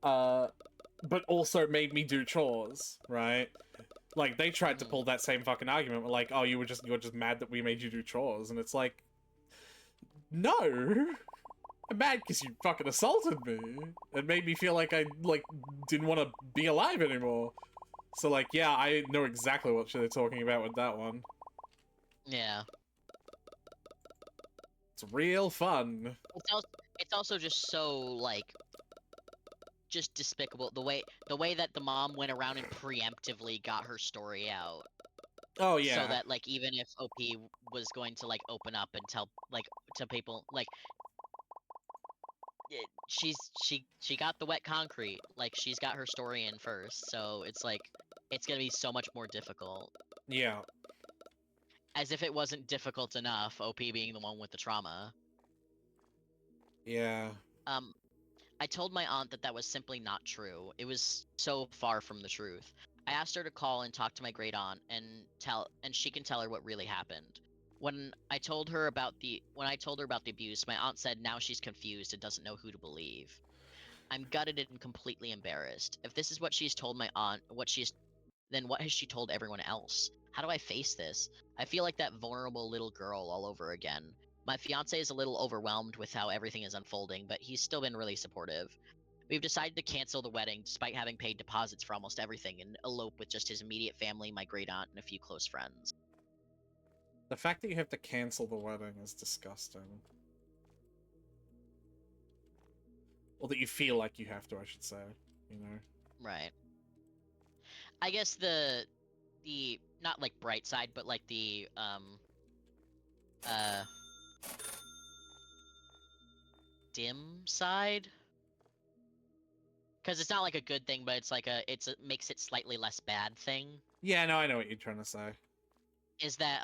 but also made me do chores, right? Like, they tried to pull that same fucking argument, like, oh, you're just mad that we made you do chores, and it's like, no! I'm mad because you fucking assaulted me. It made me feel like I, like, didn't want to be alive anymore. So, like, yeah, I know exactly what they're talking about with that one. Yeah. It's real fun. It's also just so, like, just despicable. The way that the mom went around and preemptively got her story out. Oh, yeah. So that, like, even if OP was going to, like, open up and tell, like, to people, like, she got the wet concrete. Like, she's got her story in first, so it's like, it's gonna be so much more difficult. Yeah. As if it wasn't difficult enough, OP being the one with the trauma. Yeah. I told my aunt that that was simply not true. It was so far from the truth. I asked her to call and talk to my great aunt and she can tell her what really happened. When I told her about the abuse, my aunt said now she's confused and doesn't know who to believe. I'm gutted and completely embarrassed. If this is what she's told my aunt, then what has she told everyone else? How do I face this? I feel like that vulnerable little girl all over again. My fiance is a little overwhelmed with how everything is unfolding, but he's still been really supportive. We've decided to cancel the wedding despite having paid deposits for almost everything and elope with just his immediate family, my great aunt, and a few close friends. The fact that you have to cancel the wedding is disgusting. Or that you feel like you have to, I should say, you know? Right. I guess the not like bright side, but like the dim side, because it's not like a good thing, but it's like it makes it slightly less bad thing. Yeah, no, I know what you're trying to say. Is that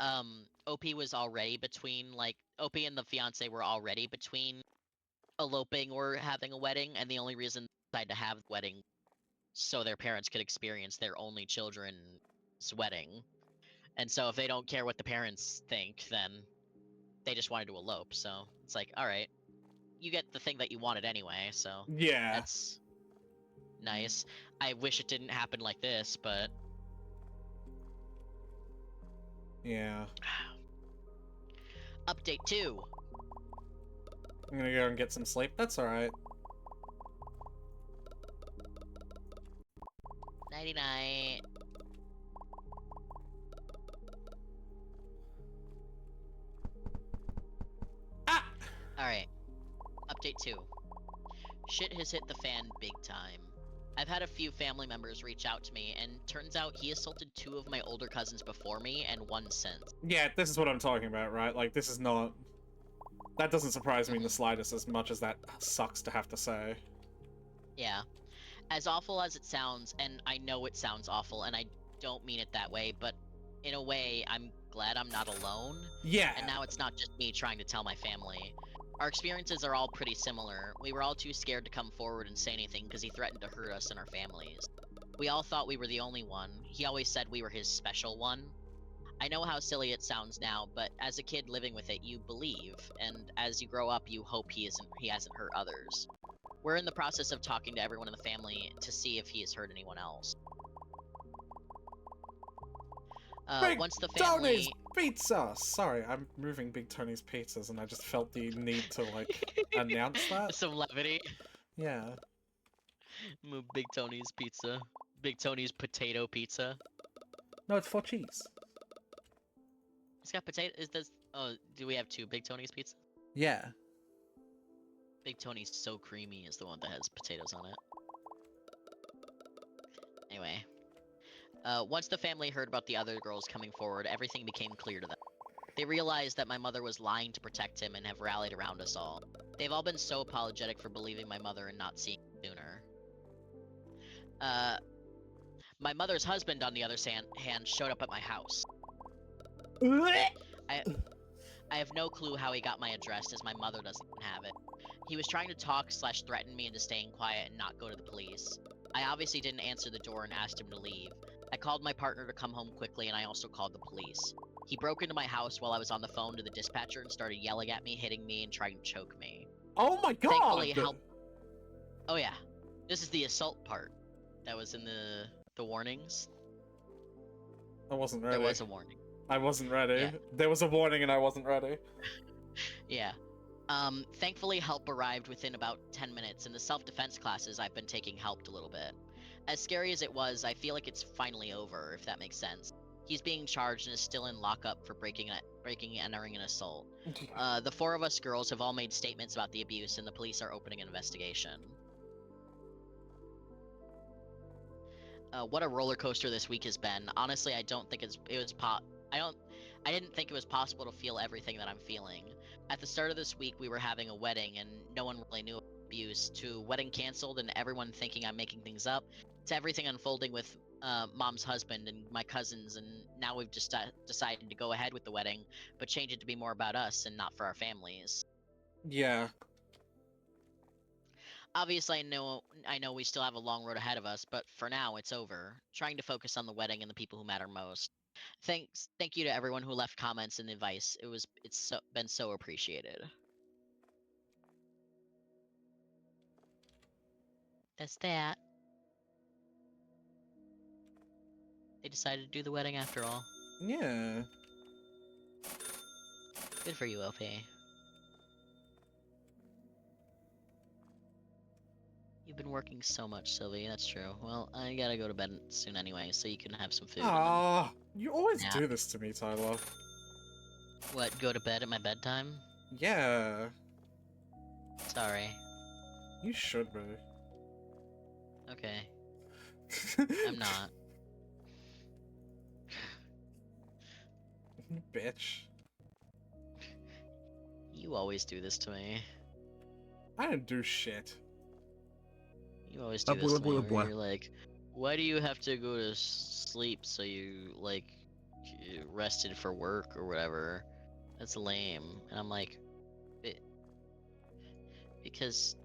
OP was already between, like, OP and the fiance were already between eloping or having a wedding, and the only reason they decided to have the wedding so their parents could experience their only children's wedding. And so if they don't care what the parents think, then they just wanted to elope. So it's like, all right, you get the thing that you wanted anyway, so Yeah. that's nice. I wish it didn't happen like this, but Yeah. Update 2. I'm gonna go and get some sleep. That's alright. Nighty night. Ah! Alright. Update 2. Shit has hit the fan big time. I've had a few family members reach out to me, and turns out he assaulted 2 of my older cousins before me, and 1 since. Yeah, this is what I'm talking about, right? Like, this is not... That doesn't surprise me in the slightest, as much as that sucks to have to say. Yeah. As awful as it sounds, and I know it sounds awful, and I don't mean it that way, but in a way, I'm glad I'm not alone. Yeah. And now it's not just me trying to tell my family. Our experiences are all pretty similar. We were all too scared to come forward and say anything because he threatened to hurt us and our families. We all thought we were the only one. He always said we were his special one. I know how silly it sounds now, but as a kid living with it, you believe, and as you grow up, you hope he hasn't hurt others. We're in the process of talking to everyone in the family to see if he has hurt anyone else. Big Once the Tony's family... Pizza! Sorry, I'm moving Big Tony's Pizzas, and I just felt the need to, like, announce that. Some levity. Yeah. Move Big Tony's Pizza. Big Tony's Potato Pizza. No, it's 4 cheese. It's got potato. Oh, do we have 2 Big Tony's Pizza? Yeah. Big Tony's So Creamy is the one that has potatoes on it. Anyway. Once the family heard about the other girls coming forward, everything became clear to them. They realized that my mother was lying to protect him and have rallied around us all. They've all been so apologetic for believing my mother and not seeing him sooner. My mother's husband, on the other hand, showed up at my house. I have no clue how he got my address, as my mother doesn't even have it. He was trying to talk/threaten me into staying quiet and not go to the police. I obviously didn't answer the door and asked him to leave. I called my partner to come home quickly, and I also called the police. He broke into my house while I was on the phone to the dispatcher and started yelling at me, hitting me, and trying to choke me. Oh my god! Thankfully, Oh yeah, this is the assault part that was in the warnings. I wasn't ready. There was a warning. I wasn't ready. Yeah. There was a warning and I wasn't ready. Yeah. Thankfully help arrived within about 10 minutes, and the self-defense classes I've been taking helped a little bit. As scary as it was, I feel like it's finally over, if that makes sense. He's being charged and is still in lockup for breaking and entering an assault. The 4 of us girls have all made statements about the abuse, and the police are opening an investigation. What a roller coaster this week has been. Honestly, I don't think I didn't think it was possible to feel everything that I'm feeling. At the start of this week, we were having a wedding, and no one really knew abuse, to wedding canceled and everyone thinking I'm making things up, to everything unfolding with mom's husband and my cousins, and now we've just decided to go ahead with the wedding, but change it to be more about us and not for our families. Yeah. Obviously, I know we still have a long road ahead of us, but for now, it's over. Trying to focus on the wedding and the people who matter most. Thank you to everyone who left comments and advice. It's been so appreciated. That's that. They decided to do the wedding after all. Yeah. Good for you, OP. You've been working so much, Sylvie. That's true. Well, I gotta go to bed soon anyway, so you can have some food. Ah, you always nap. do this to me, Tyler. What, go to bed at my bedtime? Yeah. Sorry. You should be. Okay. I'm not. Bitch. You always do this to me. I didn't do shit. You always do this to me where you're like, why do you have to go to sleep so you, like, rested for work or whatever? That's lame. And I'm like, because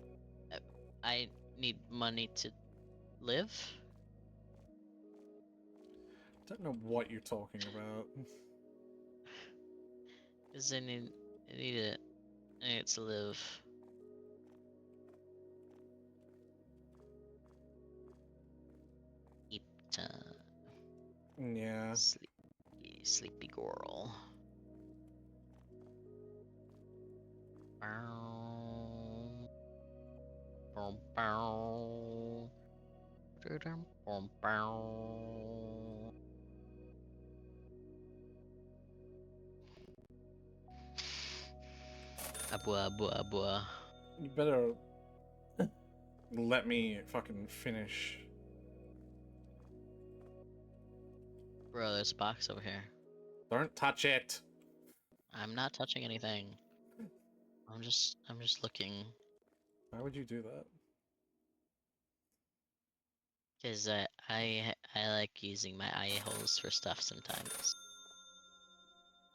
I need money to live? Don't know what you're talking about. Because I need it. I need it to live. Sleep time. Yeah. Sleepy girl. Abua, abua, abua. You better let me fucking finish. Bro, there's a box over here. Don't touch it. I'm not touching anything. I'm just looking Why would you do that? because I like using my eye holes for stuff sometimes.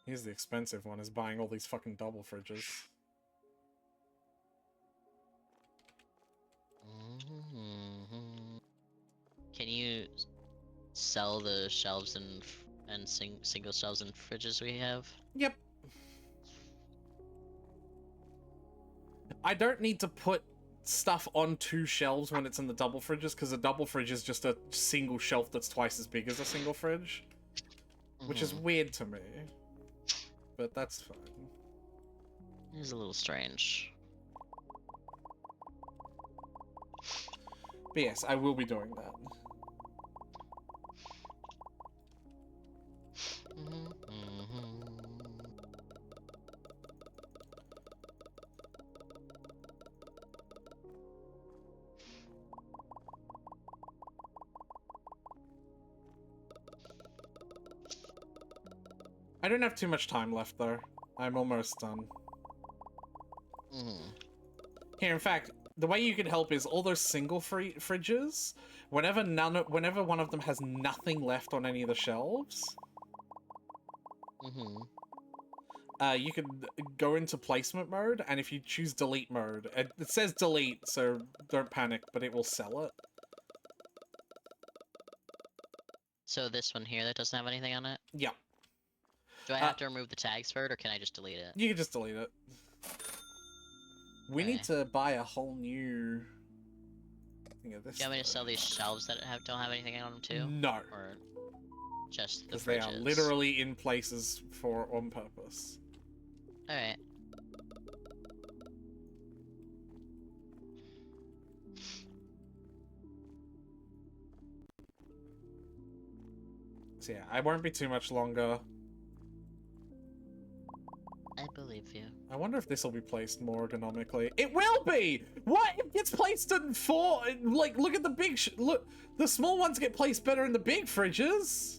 Here's the expensive one, is buying all these fucking double fridges. Mhm. Can you sell the shelves and single shelves and fridges we have? Yep. I don't need to put stuff on two shelves when it's in the double fridges, because a double fridge is just a single shelf that's twice as big as a single fridge. Which is Mhm. weird to me. But that's fine. It is a little strange. But yes, I will be doing that. I don't have too much time left, though. I'm almost done. Here, in fact, the way you can help is all those single fridges, whenever one of them has nothing left on any of the shelves, you can go into placement mode, and if you choose delete mode, it says delete, so don't panic, but it will sell it. So this one here that doesn't have anything on it? Yeah. Do I have to remove the tags for it, or can I just delete it? You can just delete it. We need to buy a whole new thing of this. Do you want me to sell these shelves that don't have anything on them too? No. Or just the Because they are fridges? literally in places on purpose. Alright. So yeah, I won't be too much longer. I believe you. I wonder if this will be placed more ergonomically. It will be! What? It gets placed in four... Like, look at the big... Look, the small ones get placed better in the big fridges.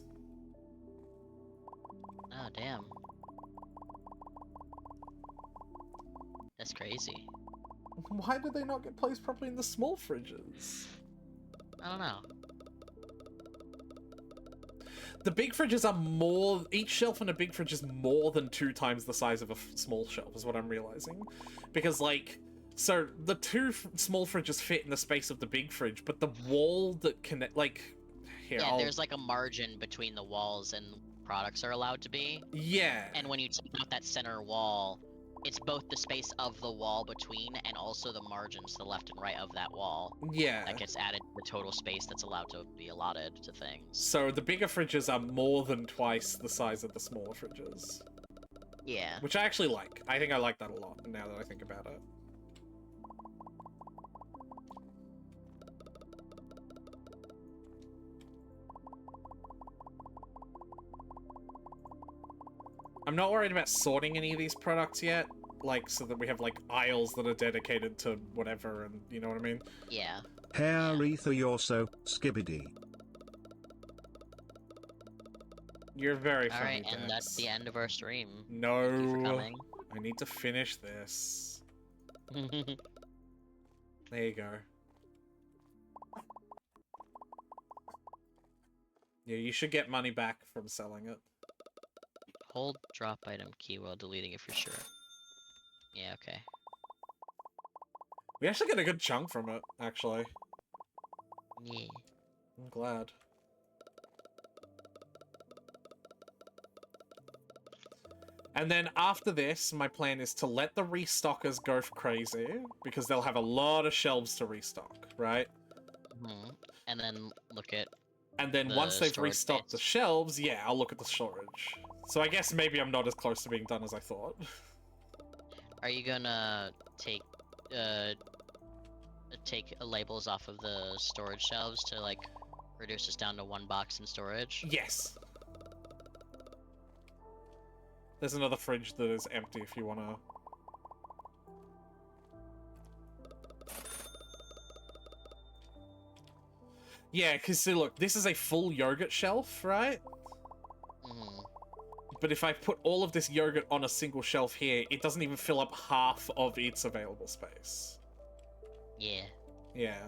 Oh, damn. That's crazy. Why do they not get placed properly in the small fridges? I don't know. The big fridges are more... Each shelf in a big fridge is more than 2 times the size of a small shelf, is what I'm realizing. Because, like... So, the two small fridges fit in the space of the big fridge, but the wall that connect... Like... Here, Yeah, there's like a margin between the walls and products are allowed to be. Yeah. And when you take out that center wall, it's both the space of the wall between and also the margins to the left and right of that wall. Yeah. That gets added to the total space that's allowed to be allotted to things. So the bigger fridges are more than twice the size of the smaller fridges. Yeah. Which I actually like. I think I like that a lot, now that I think about it. I'm not worried about sorting any of these products yet, like, so that we have, like, aisles that are dedicated to whatever, and you know what I mean? Yeah. Hair Ether, you're so skibbity. You're very funny, Alright, and Dex. that's the end of our stream. No. Thank you for coming. I need to finish this. There you go. Yeah, you should get money back from selling it. Hold drop item key while deleting it for sure. Yeah, okay. We actually get a good chunk from it, actually. Yeah. I'm glad. And then after this, my plan is to let the restockers go crazy, because they'll have a lot of shelves to restock, right? And then look at... And then the once they've storage restocked the space. shelves, yeah, I'll look at the storage. So I guess maybe I'm not as close to being done as I thought. Are you gonna take labels off of the storage shelves to like reduce this down to 1 box in storage? Yes. There's another fridge that is empty if you wanna... Yeah, because see, look, this is a full yogurt shelf, right? But if I put all of this yogurt on a single shelf here, it doesn't even fill up half of its available space. Yeah. Yeah.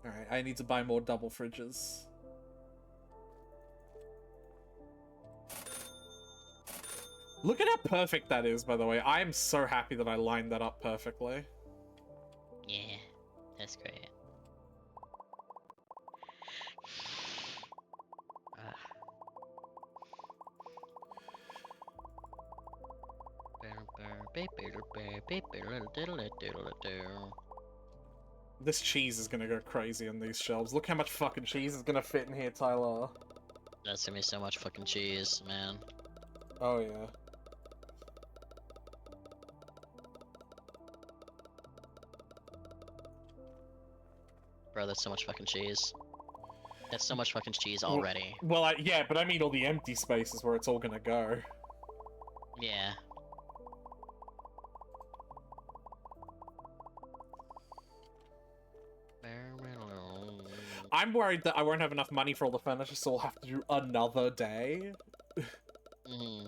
Alright, I need to buy more double fridges. Look at how perfect that is, by the way. I am so happy that I lined that up perfectly. Yeah. That's great. This cheese is gonna go crazy on these shelves. Look how much fucking cheese is gonna fit in here, Tyler. That's gonna be so much fucking cheese, man. Oh, yeah. Bro, that's so much fucking cheese. That's so much fucking cheese already. Well, yeah, but I mean all the empty spaces where it's all gonna go. Yeah. I'm worried that I won't have enough money for all the furniture, so we'll have to do another day. Mm-hmm.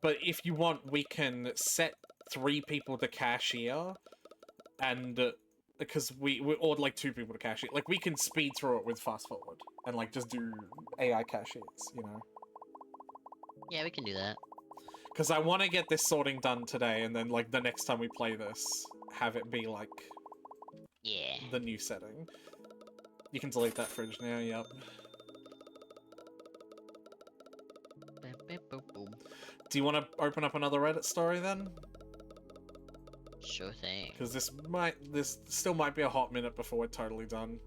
But if you want, we can set 3 people to cashier, and because we or like 2 people to cashier, like we can speed through it with fast forward and like just do AI cashiers, you know. Yeah, we can do that. Because I want to get this sorting done today, and then like the next time we play this, have it be like Yeah. the new setting. You can delete that fridge now. Yep. Do you want to open up another Reddit story then? Sure thing. Because this still might be a hot minute before we're totally done.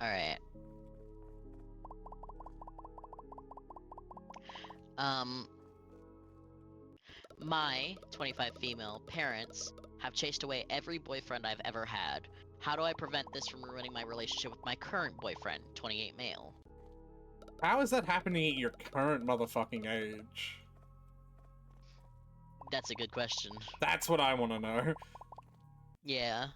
Alright. My 25 female parents have chased away every boyfriend I've ever had. How do I prevent this from ruining my relationship with my current boyfriend, 28 male? How is that happening at your current motherfucking age? That's a good question. That's what I want to know. Yeah.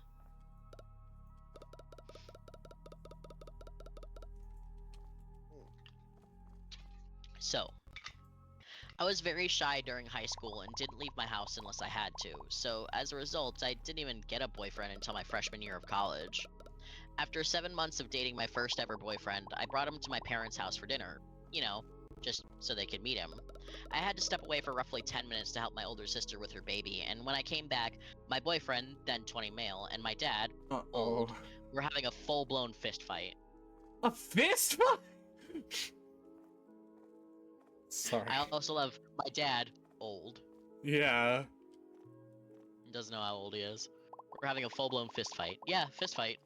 So, I was very shy during high school and didn't leave my house unless I had to, so as a result, I didn't even get a boyfriend until my freshman year of college. After 7 months of dating my first ever boyfriend, I brought him to my parents' house for dinner. You know, just so they could meet him. I had to step away for roughly 10 minutes to help my older sister with her baby, and when I came back, my boyfriend, then 20 male, and my dad, old, were having a full-blown fist fight. A fist fight? Sorry. I also love my dad, old. Yeah. Doesn't know how old he is. We're having a full-blown fist fight. Yeah, fist fight.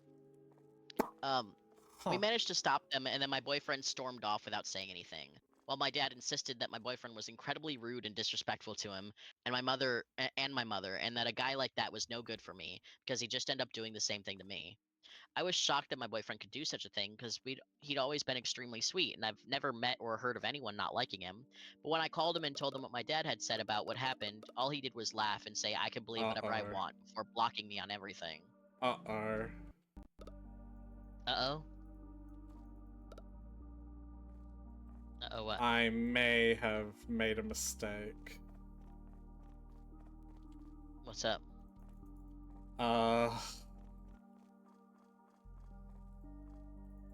We managed to stop them, and then my boyfriend stormed off without saying anything. While my dad insisted that my boyfriend was incredibly rude and disrespectful to him, and my mother, and that a guy like that was no good for me, because he'd just end up doing the same thing to me. I was shocked that my boyfriend could do such a thing, because he'd always been extremely sweet, and I've never met or heard of anyone not liking him. But when I called him and told him what my dad had said about what happened, all he did was laugh and say I can believe whatever I want, before blocking me on everything. Uh-oh. Uh-oh? Uh-oh what? I may have made a mistake. What's up?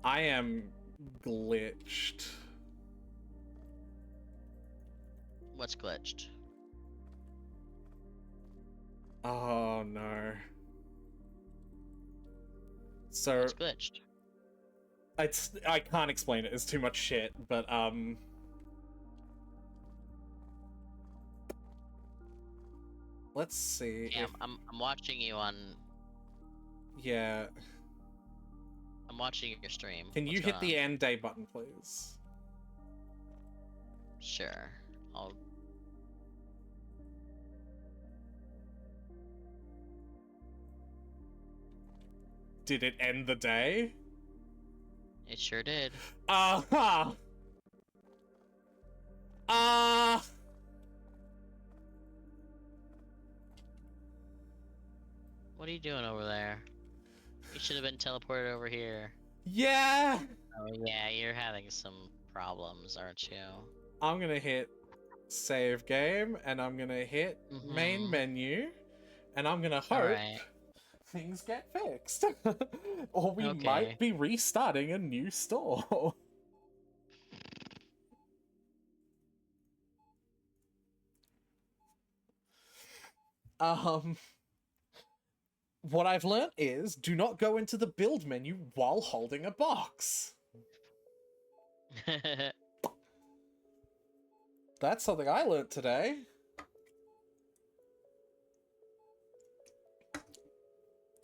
I am glitched. What's glitched? Oh no. So What's glitched? I can't explain it. It's too much shit, but let's see. Yeah, If... I'm watching you on. Yeah. I'm watching your stream. Can you What's hit going the on? end day button, please? Sure. I'll. Did it end the day? It sure did. Uh-huh. What are you doing over there? You should have been teleported over here. Yeah. Oh yeah, you're having some problems, aren't you? I'm gonna hit save game, and I'm gonna hit main Mhm. menu, and I'm gonna hope Alright. things get fixed. Or we Okay. might be restarting a new store. What I've learnt is do not go into the build menu while holding a box. That's something I learnt today.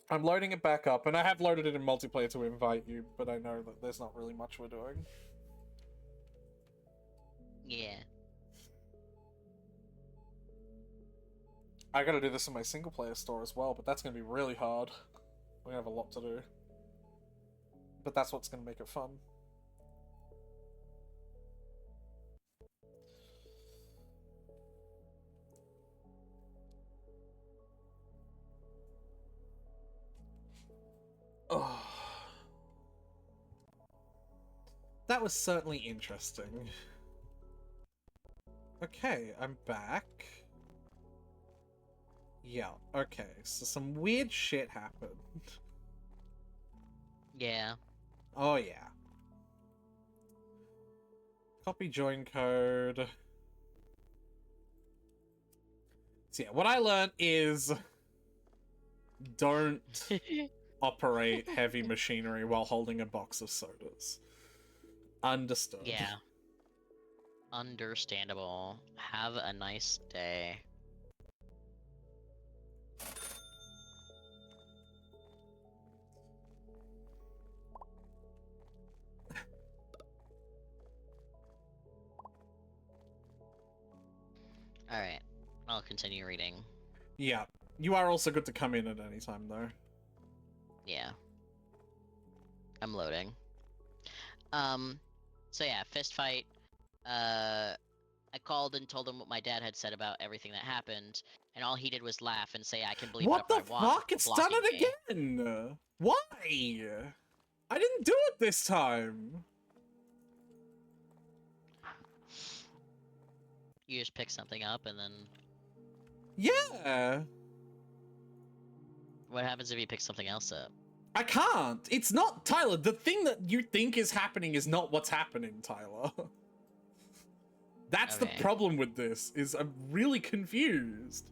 I'm loading it back up, and I have loaded it in multiplayer to invite you, but I know that there's not really much we're doing. Yeah. I gotta do this in my single player store as well, but that's gonna be really hard. We have a lot to do. But that's what's gonna make it fun. Oh. That was certainly interesting. Okay, I'm back. Yeah, okay, so some weird shit happened. Yeah. Oh yeah. Copy join code. So yeah, what I learned is don't operate heavy machinery while holding a box of sodas. Understood. Yeah. Understandable. Have a nice day. Alright. I'll continue reading. Yeah. You are also good to come in at any time, though. Yeah. I'm loading. So yeah, fist fight. I called and told him what my dad had said about everything that happened, and all he did was laugh and say I can believe What the whatever I want fuck? for It's done blocking me. it again! Why? I didn't do it this time! You just pick something up and then Yeah! what happens if you pick something else up? I can't! It's not, Tyler, the thing that you think is happening is not what's happening, Tyler. That's the Okay. problem with this, is I'm really confused.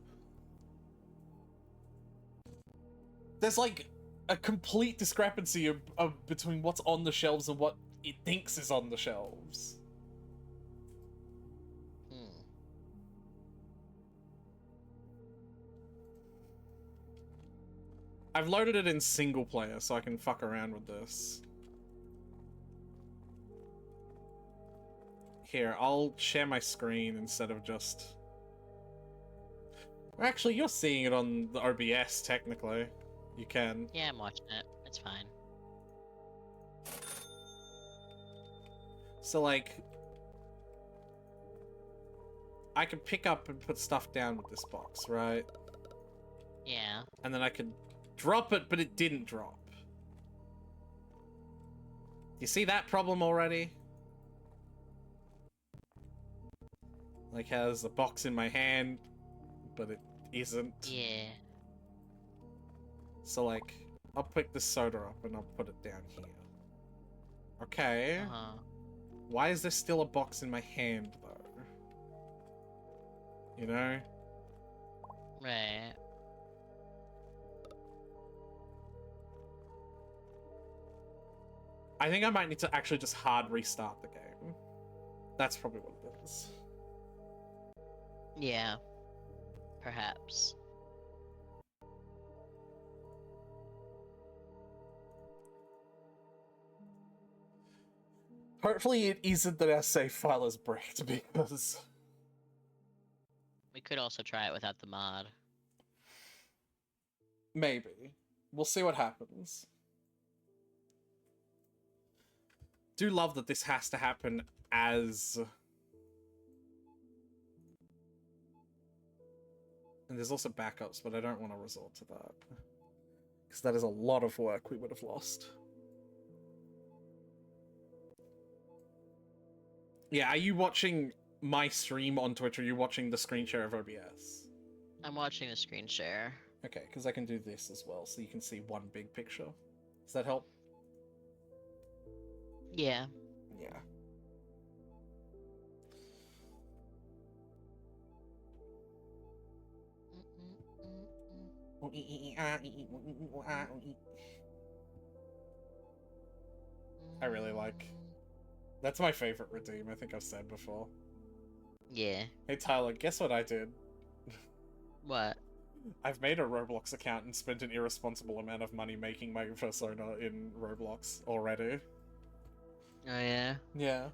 There's like a complete discrepancy of between what's on the shelves and what it thinks is on the shelves. Hmm. I've loaded it in single player so I can fuck around with this. Here, I'll share my screen instead of just... Actually, you're seeing it on the OBS, technically. You can. Yeah, I'm watching it. It's fine. So, like... I can pick up and put stuff down with this box, right? Yeah. And then I could drop it, but it didn't drop. You see that problem already? Like, has a box in my hand, but it isn't. Yeah. So, like, I'll pick this soda up and I'll put it down here. Okay. Uh-huh. Why is there still a box in my hand, though? You know? Right. I think I might need to actually just hard restart the game. That's probably what it is. Yeah. Perhaps. Hopefully it isn't that our save file is bricked, because... We could also try it without the mod. Maybe. We'll see what happens. do love that this has to happen as... And there's also backups, but I don't want to resort to that. Because that is a lot of work we would have lost. Yeah, are you watching my stream on Twitch, or are you watching the screen share of OBS? I'm watching the screen share. Okay, because I can do this as well, so you can see one big picture. Does that help? Yeah. Yeah. I really like. That's my favorite redeem, I think I've said before. Yeah. Hey Tyler, guess what I did? What? I've made a Roblox account and spent an irresponsible amount of money making my persona in Roblox already. Oh yeah. Yeah.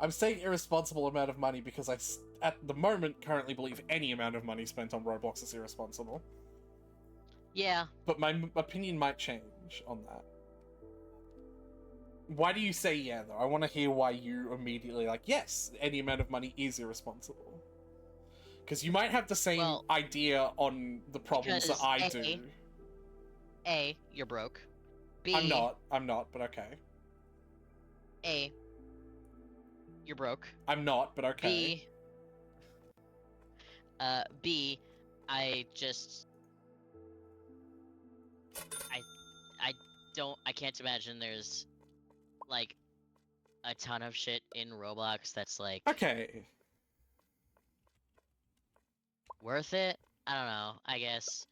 I'm saying irresponsible amount of money because at the moment, currently believe any amount of money spent on Roblox is irresponsible. Yeah. But my opinion might change on that. Why do you say yeah, though? I want to hear why you immediately like, yes, any amount of money is irresponsible. Because you might have the same idea on the problems that I do. A, you're broke. B, I'm not, but okay. A, you're broke. I'm not, but okay. B, I can't imagine there's, like, a ton of shit in Roblox that's, like... Okay. Worth it? I don't know, I guess.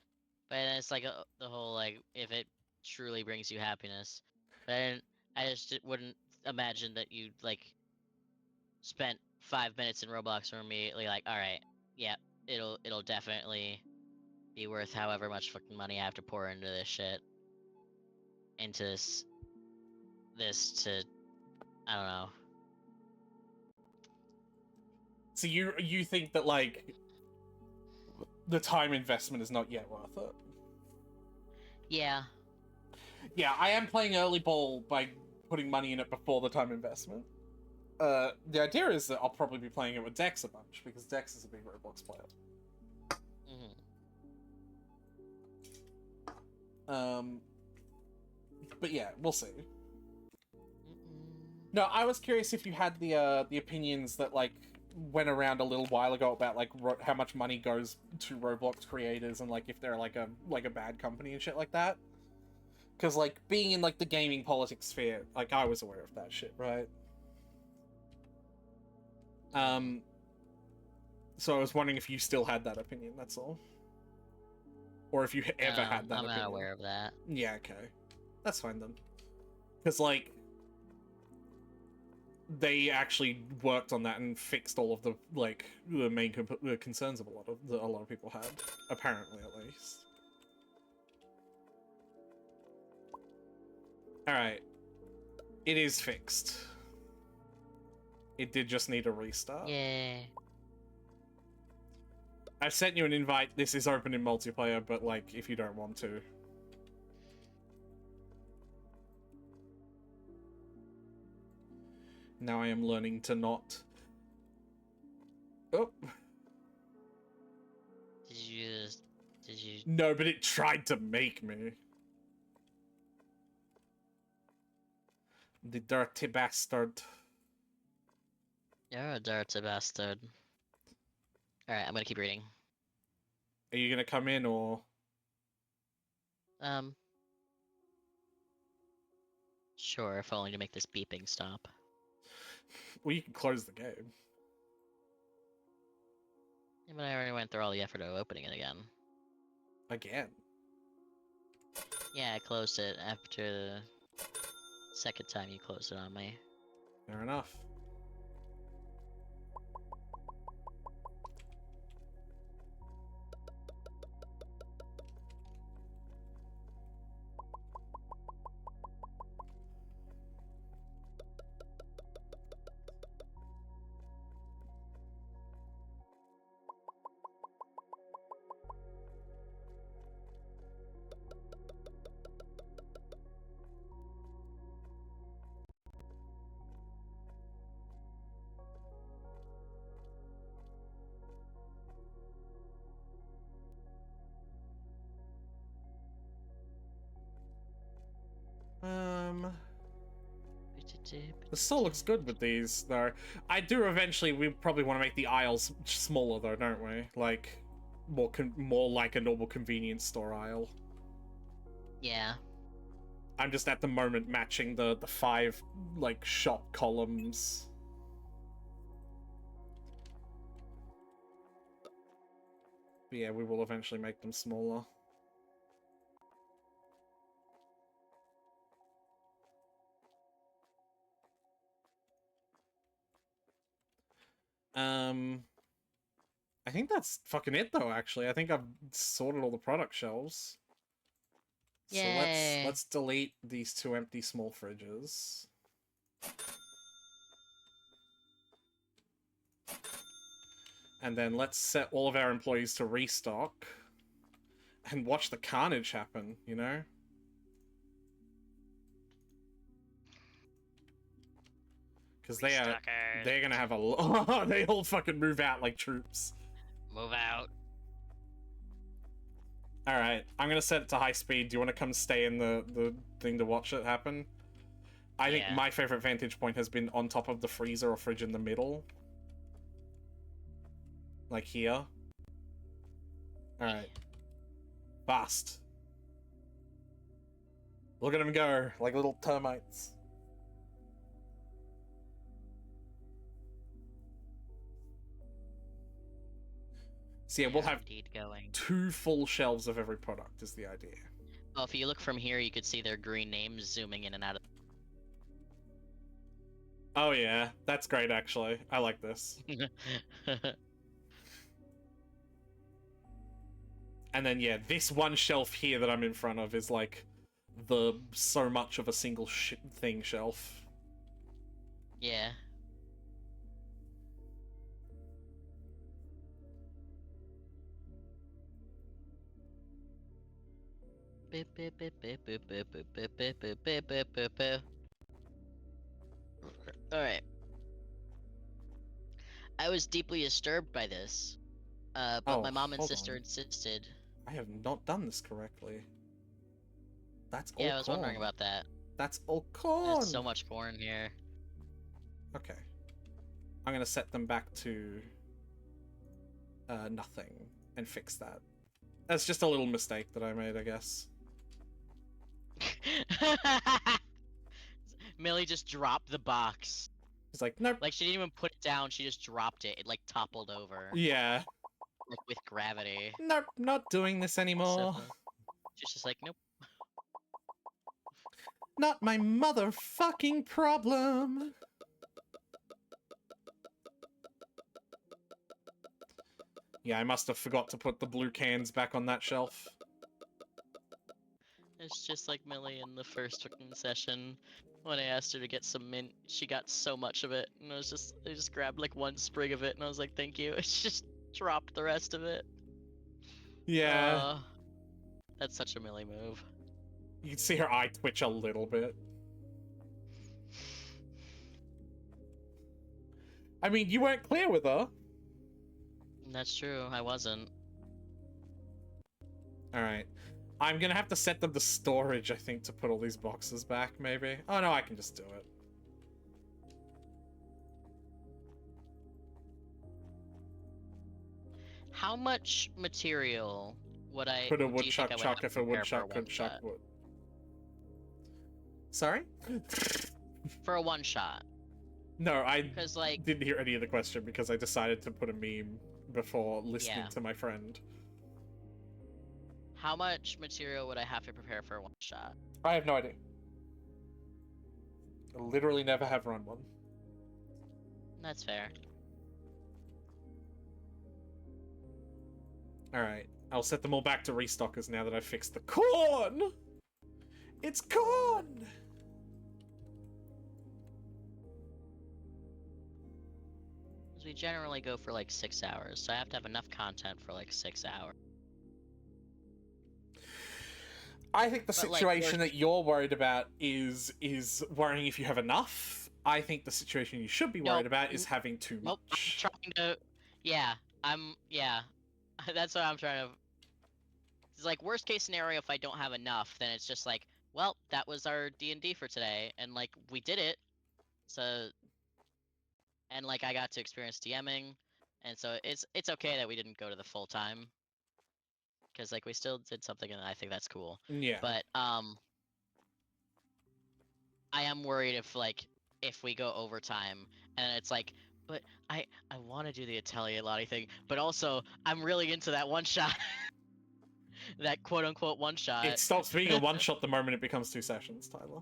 But it's like the whole, like, if it truly brings you happiness. But I just wouldn't imagine that you'd, like, spent 5 minutes in Roblox and were immediately like, alright, yeah, it'll definitely be worth however much fucking money I have to pour into this shit. Into this to, I don't know. So you think that, like, the time investment is not yet worth it? Yeah. Yeah, I am playing early ball by putting money in it before the time investment. The idea is that I'll probably be playing it with Dex a bunch, because Dex is a big Roblox player. But yeah, we'll see. No, I was curious if you had the opinions that, like, went around a little while ago about, like, how much money goes to Roblox creators and, like, if they're like a bad company and shit like that. Because, like, being in, like, the gaming politics sphere, like, I was aware of that shit, right? So I was wondering if you still had that opinion, that's all. Or if you ever had that opinion. I'm not aware of that. Yeah, okay. That's fine then. Because, like, they actually worked on that and fixed all of the, like, the main concerns of a lot of people had. Apparently, at least. Alright. It is fixed. It did just need a restart. Yeah. I've sent you an invite. This is open in multiplayer, but, like, if you don't want to. Now I am learning to not... Oh. Did you... No, but it tried to make me. The dirty bastard. You're a dirty bastard. Alright, I'm gonna keep reading. Are you gonna come in, or...? Sure, if only to make this beeping stop. Well, you can close the game. Yeah, but I already went through all the effort of opening it again. Again? Yeah, I closed it after the second time you closed it on me. Fair enough. The store looks good with these, though. I do eventually. We probably want to make the aisles smaller, though, don't we? Like more like a normal convenience store aisle. Yeah. I'm just at the moment matching the 5 like shop columns. But yeah, we will eventually make them smaller. I think that's fucking it though, actually. I think I've sorted all the product shelves. So Yay. let's delete these 2 empty small fridges. And then let's set all of our employees to restock and watch the carnage happen, you know? Because they're gonna have a lot. They all fucking move out like troops. Move out. All right, I'm gonna set it to high speed. Do you want to come stay in the thing to watch it happen? I think Yeah. my favorite vantage point has been on top of the freezer or fridge in the middle, like here. All right, fast. Look at them go, like little termites. So yeah, we'll They're have indeed going. 2 full shelves of every product is the idea. Oh, if you look from here, you could see their green names zooming in and out of. Oh yeah, that's great actually. I like this. And then yeah, this one shelf here that I'm in front of is like the so much of a single thing shelf. Yeah. Alright. I was deeply disturbed by this, but Oh, my mom and hold sister on. insisted. I have not done this correctly. That's all Yeah, I was wondering corn. about that. That's all corn. There's so much corn here. Okay. I'm gonna set them back to nothing and fix that. That's just a little mistake that I made, I guess. Millie just dropped the box. It's like, nope. Like, she didn't even put it down, she just dropped it. It, like, toppled over. Yeah. Like, with gravity. Nope, not doing this anymore. She's just like, nope. Not my motherfucking problem. Yeah, I must have forgot to put the blue cans back on that shelf. It's just like Millie in the first fucking session. When I asked her to get some mint, she got so much of it, and I just grabbed like one sprig of it, and I was like, "Thank you." She just dropped the rest of it. Yeah. That's such a Millie move. You can see her eye twitch a little bit. I mean, you weren't clear with her. That's true. I wasn't. Alright. I'm gonna have to set them to storage, I think, to put all these boxes back, maybe. Oh no, I can just do it. How much material would I? Put a do you think I woodchuck would chuck have if to a prepare for woodchuck could chuck one-shot? wood. Sorry? For a one shot, No, I because like didn't hear any of the question because I decided to put a meme before listening Yeah. to my friend. how much material would I have to prepare for a one shot? I have no idea. I literally never have run one. That's fair. Alright, I'll set them all back to restockers now that I've fixed the corn! It's corn! Because we generally go for like 6 hours, so I have to have enough content for like 6 hours. I think the But, like, situation there's- that you're worried about is worrying if you have enough. I think the situation you should be No, worried about is having too Nope, I'm much. trying to. Yeah, Yeah, that's what I'm trying to. It's like worst case scenario. If I don't have enough, then it's just like well, that was our D&D for today, and like we did it. So, and like I got to experience DMing, and so it's okay that we didn't go to the full time, because like we still did something, and I think that's cool. Yeah. But I am worried if we go overtime, and it's like, but I want to do the Atelier Lottie thing, but also I'm really into that one shot, that quote unquote one shot. It stops being a one shot the moment it becomes 2 sessions, Tyler.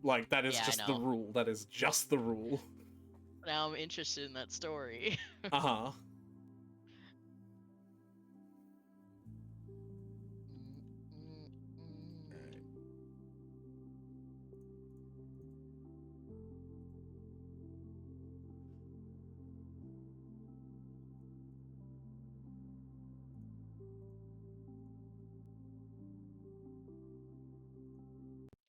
Like, that is Yeah, I just the know. rule. That is just the rule. Now I'm interested in that story. Uh-huh.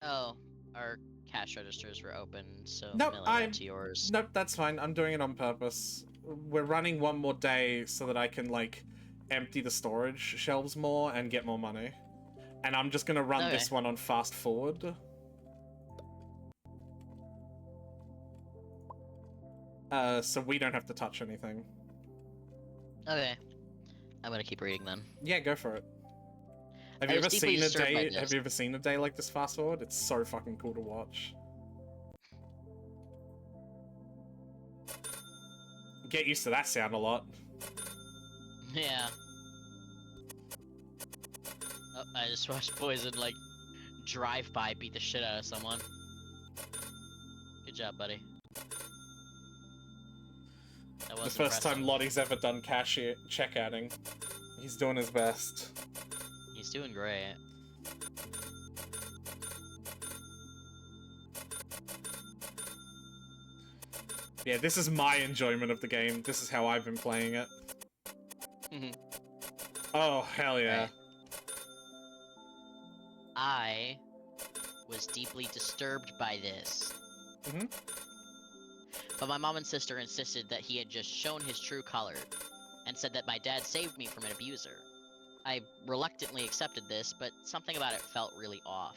Oh, our cash registers were open, so Nope, Millie, to yours. Nope, that's fine. I'm doing it on purpose. We're running one more day so that I can, like, empty the storage shelves more and get more money. And I'm just gonna run Okay. this one on fast forward. So we don't have to touch anything. Okay. I'm gonna keep reading then. Yeah, go for it. Have I you was ever deeply seen a disturbed by day? this. Have you ever seen a day like this fast forward? It's so fucking cool to watch. Get used to that sound a lot. Yeah. Oh, I just watched Poison like drive by beat the shit out of someone. Good job, buddy. That The was first time impressive. Lottie's ever done cashier checkouting. He's doing his best. He's doing great. Yeah, this is my enjoyment of the game. This is how I've been playing it. Oh, hell yeah. Right. I was deeply disturbed by this. Mhm. But my mom and sister insisted that he had just shown his true color, and said that my dad saved me from an abuser. I reluctantly accepted this, but something about it felt really off.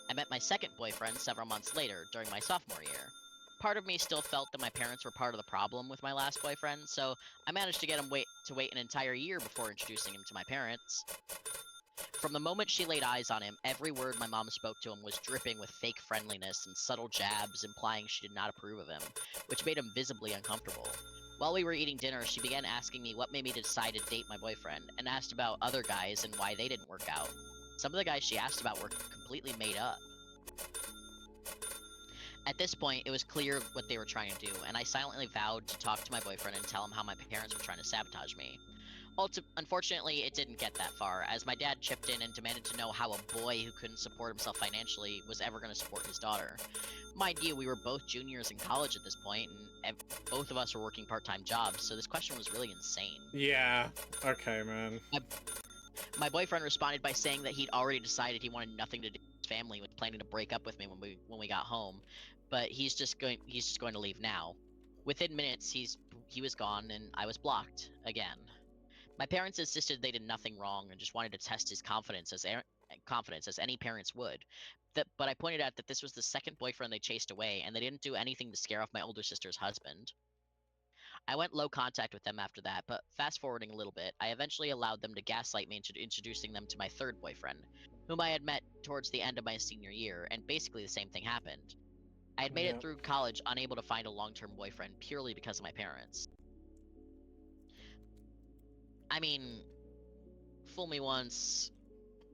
I met my second boyfriend several months later, during my sophomore year. Part of me still felt that my parents were part of the problem with my last boyfriend, so I managed to get him to wait an entire year before introducing him to my parents. From the moment she laid eyes on him, every word my mom spoke to him was dripping with fake friendliness and subtle jabs implying she did not approve of him, which made him visibly uncomfortable. While we were eating dinner, she began asking me what made me decide to date my boyfriend, and asked about other guys and why they didn't work out. Some of the guys she asked about were completely made up. At this point, it was clear what they were trying to do, and I silently vowed to talk to my boyfriend and tell him how my parents were trying to sabotage me. Unfortunately, it didn't get that far, as my dad chipped in and demanded to know how a boy who couldn't support himself financially was ever going to support his daughter. Mind you, we were both juniors in college at this point, and both of us were working part-time jobs, so this question was really insane. Yeah. Okay, man. My boyfriend responded by saying that he'd already decided he wanted nothing to do with his family, was planning to break up with me when we got home, but he's just going to leave now. Within minutes, he was gone, and I was blocked again. My parents insisted they did nothing wrong and just wanted to test his confidence as any parents would. But I pointed out that this was the second boyfriend they chased away, and they didn't do anything to scare off my older sister's husband. I went low contact with them after that, but fast forwarding a little bit, I eventually allowed them to gaslight me into introducing them to my third boyfriend, whom I had met towards the end of my senior year, and basically the same thing happened. I had made Yep. it through college unable to find a long-term boyfriend purely because of my parents. I mean, fool me once,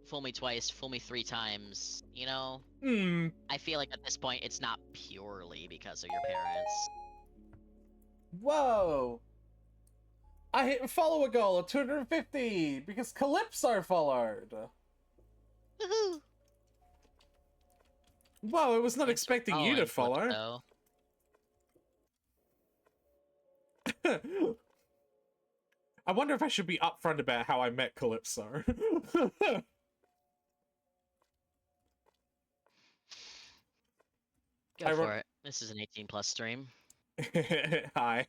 fool me twice, fool me 3 times, you know? Hmm. I feel like at this point it's not purely because of your parents. Whoa. I hit follower goal of 250 because Calypso followed. Woohoo! Whoa, I was not Thanks for expecting you to following, follow. Calypso. I wonder if I should be upfront about how I met Calypso. Go I for it. This is an 18+ stream. Hi.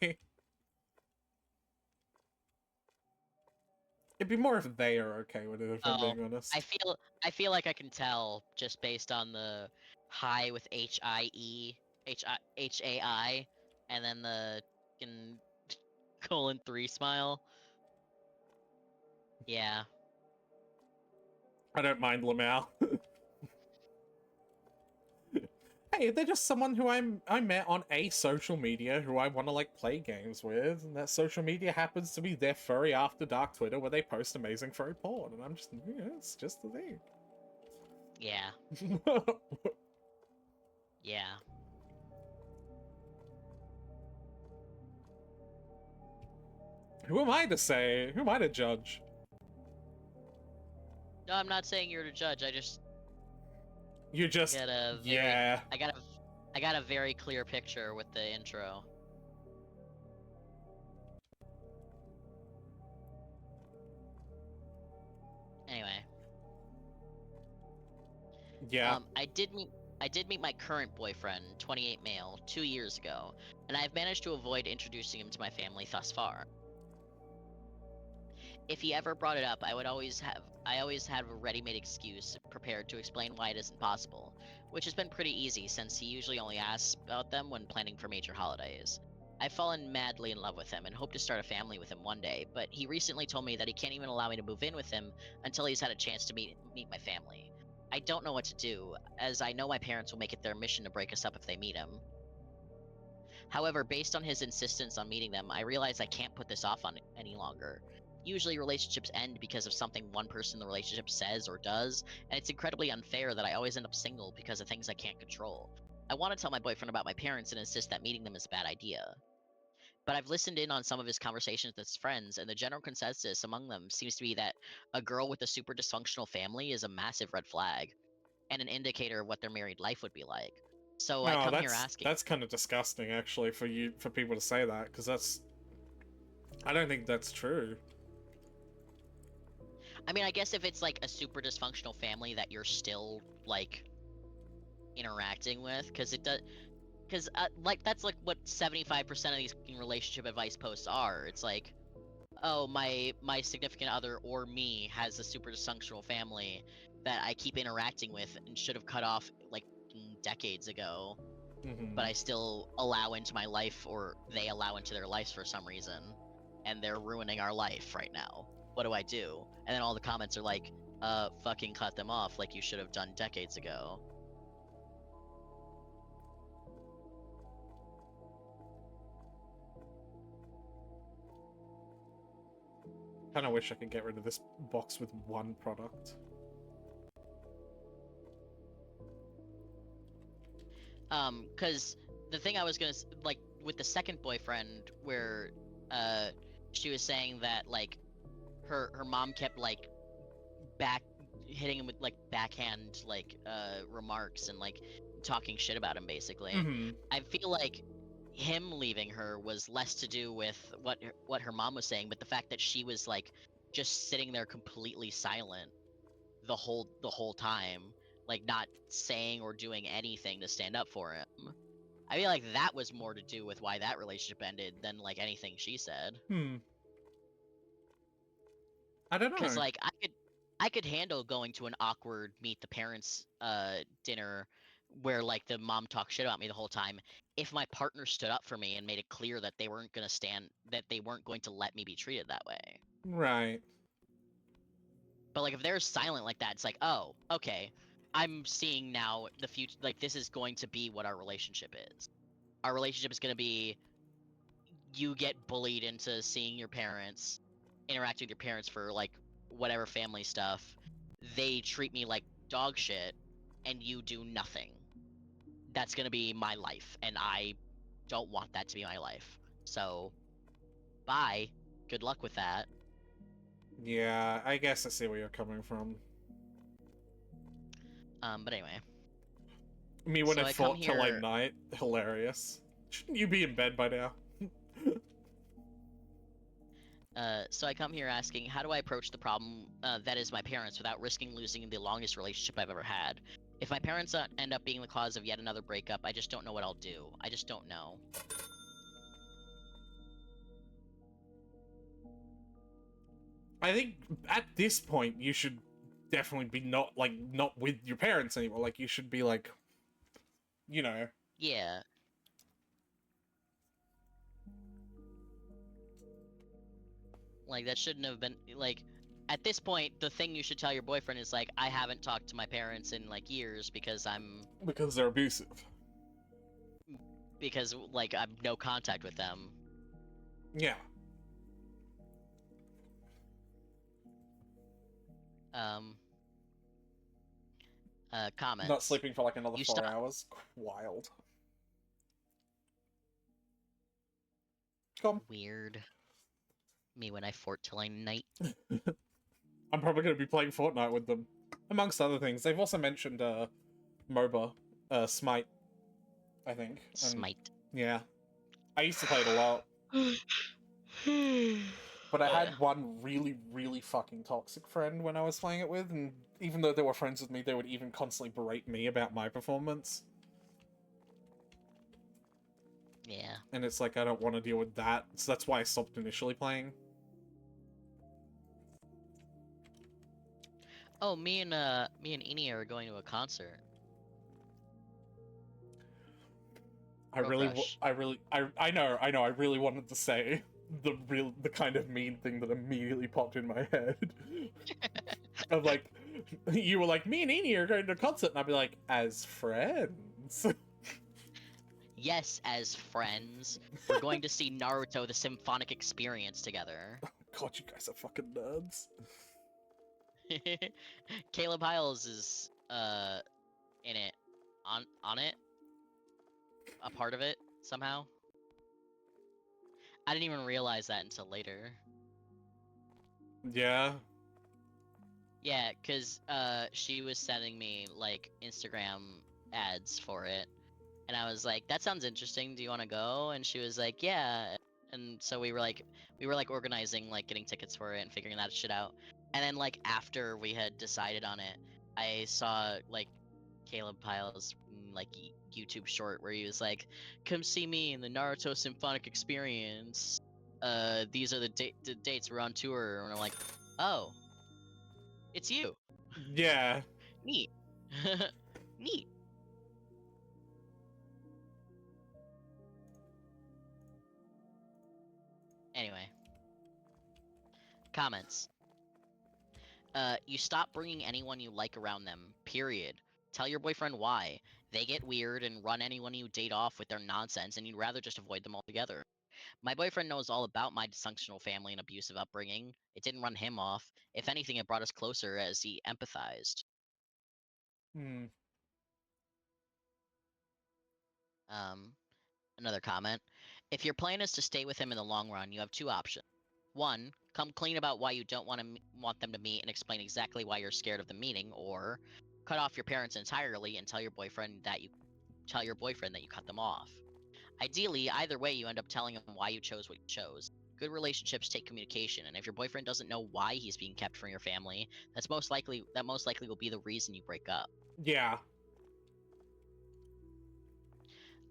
It'd be more if they are okay with it, if I'm Oh, being honest. I feel like I can tell just based on the high with H-A-I, and then the fucking :3 smile. Yeah. I don't mind Lamau. Hey, they're just someone who I met on a social media who I want to like play games with, and that social media happens to be their furry after dark Twitter where they post amazing furry porn, and I'm just, yeah, it's just the thing. Yeah. Yeah. Who am I to say? Who am I to judge? No, I'm not saying you're to judge. I just You just, get a very, yeah. I got a very clear picture with the intro. Anyway. Yeah. I did meet my current boyfriend, 28 male, 2 years ago, and I've managed to avoid introducing him to my family thus far. If he ever brought it up, I always have a ready-made excuse prepared to explain why it isn't possible, which has been pretty easy since he usually only asks about them when planning for major holidays. I've fallen madly in love with him and hope to start a family with him one day, but he recently told me that he can't even allow me to move in with him until he's had a chance to meet my family. I don't know what to do, as I know my parents will make it their mission to break us up if they meet him. However, based on his insistence on meeting them, I realize I can't put this off on any longer. Usually relationships end because of something one person in the relationship says or does, and it's incredibly unfair that I always end up single because of things I can't control. I want to tell my boyfriend about my parents and insist that meeting them is a bad idea. But I've listened in on some of his conversations with his friends, and the general consensus among them seems to be that a girl with a super dysfunctional family is a massive red flag, and an indicator of what their married life would be like. So I No, come here asking. that's kind of disgusting, actually, for people to say that, because I don't think that's true. I mean, I guess if it's like a super dysfunctional family that you're still like interacting with, because it does, because like that's like what 75% of these relationship advice posts are. It's like, oh, my significant other or me has a super dysfunctional family that I keep interacting with and should have cut off like decades ago, but I still allow into my life, or they allow into their lives for some reason, and they're ruining our life right now. What do I do? And then all the comments are like, fucking cut them off like you should have done decades ago. Kind of wish I could get rid of this box with one product. Because the thing I was gonna like with the second boyfriend, where she was saying that like her mom kept like hitting him with like backhand like remarks and like talking shit about him basically. I feel like him leaving her was less to do with what her mom was saying, but the fact that she was like just sitting there completely silent the whole time, like not saying or doing anything to stand up for him. I feel like that was more to do with why that relationship ended than like anything she said. I don't know. Because like I could handle going to an awkward meet the parents dinner where like the mom talked shit about me the whole time if my partner stood up for me and made it clear that they weren't going to let me be treated that way. Right. But like if they're silent like that, it's like, oh, okay, I'm seeing now the future. Like this is going to be what our relationship is. Our relationship is going to be you get bullied into seeing your parents, interact with your parents for like whatever family stuff. They treat me like dog shit, and you do nothing. That's going to be my life, and I don't want that to be my life. So, bye. Good luck with that. Yeah, I guess I see where you're coming from. But anyway. Me when So it fought till like night. Hilarious. Shouldn't you be in bed by now? So I come here asking, how do I approach the problem that is my parents without risking losing the longest relationship I've ever had? If my parents end up being the cause of yet another breakup, I just don't know what I'll do. I just don't know. I think at this point you should definitely be not with your parents anymore. Like you should be like, you know. Yeah. Like that shouldn't have been like. At this point, the thing you should tell your boyfriend is like, I haven't talked to my parents in like years because Because they're abusive. like I've no contact with them. Yeah. Comments. Not sleeping for like another You 4 stop- hours. Wild. Come. Weird. Me when I fort till I night. I'm probably going to be playing Fortnite with them, amongst other things. They've also mentioned MOBA, Smite, I think. And, Smite. yeah. I used to play it a lot. But I had one really, really fucking toxic friend when I was playing it with, and even though they were friends with me, they would even constantly berate me about my performance. Yeah. And it's like, I don't want to deal with that, so that's why I stopped initially playing. Oh, me and Eni are going to a concert. I Girl really, crush. I know, I really wanted to say the kind of mean thing that immediately popped in my head. Of like, you were like, me and Eni are going to a concert, and I'd be like, as friends. Yes, as friends. We're going to see Naruto the Symphonic Experience together. God, you guys are fucking nerds. Caleb Hiles is in it. On it? A part of it somehow? I didn't even realize that until later. Yeah. Yeah, cause she was sending me like Instagram ads for it. And I was like, that sounds interesting. Do you want to go? And she was like, yeah. And so we were like organizing, like getting tickets for it and figuring that shit out. And then like after we had decided on it, I saw like Caleb Piles like YouTube short where he was like, come see me in the Naruto Symphonic Experience. These are the dates we're on tour. And I'm like, oh, it's you. Yeah. Neat. Neat. Anyway. Comments. You stop bringing anyone you like around them, period. Tell your boyfriend why. They get weird and run anyone you date off with their nonsense, and you'd rather just avoid them altogether. My boyfriend knows all about my dysfunctional family and abusive upbringing. It didn't run him off. If anything, it brought us closer as he empathized. Hmm. Another comment. If your plan is to stay with him in the long run, you have two options. One, come clean about why you don't want them to meet and explain exactly why you're scared of the meeting, or cut off your parents entirely and tell your boyfriend that you cut them off. Ideally, either way, you end up telling him why you chose what you chose. Good relationships take communication, and if your boyfriend doesn't know why he's being kept from your family, that most likely will be the reason you break up. Yeah.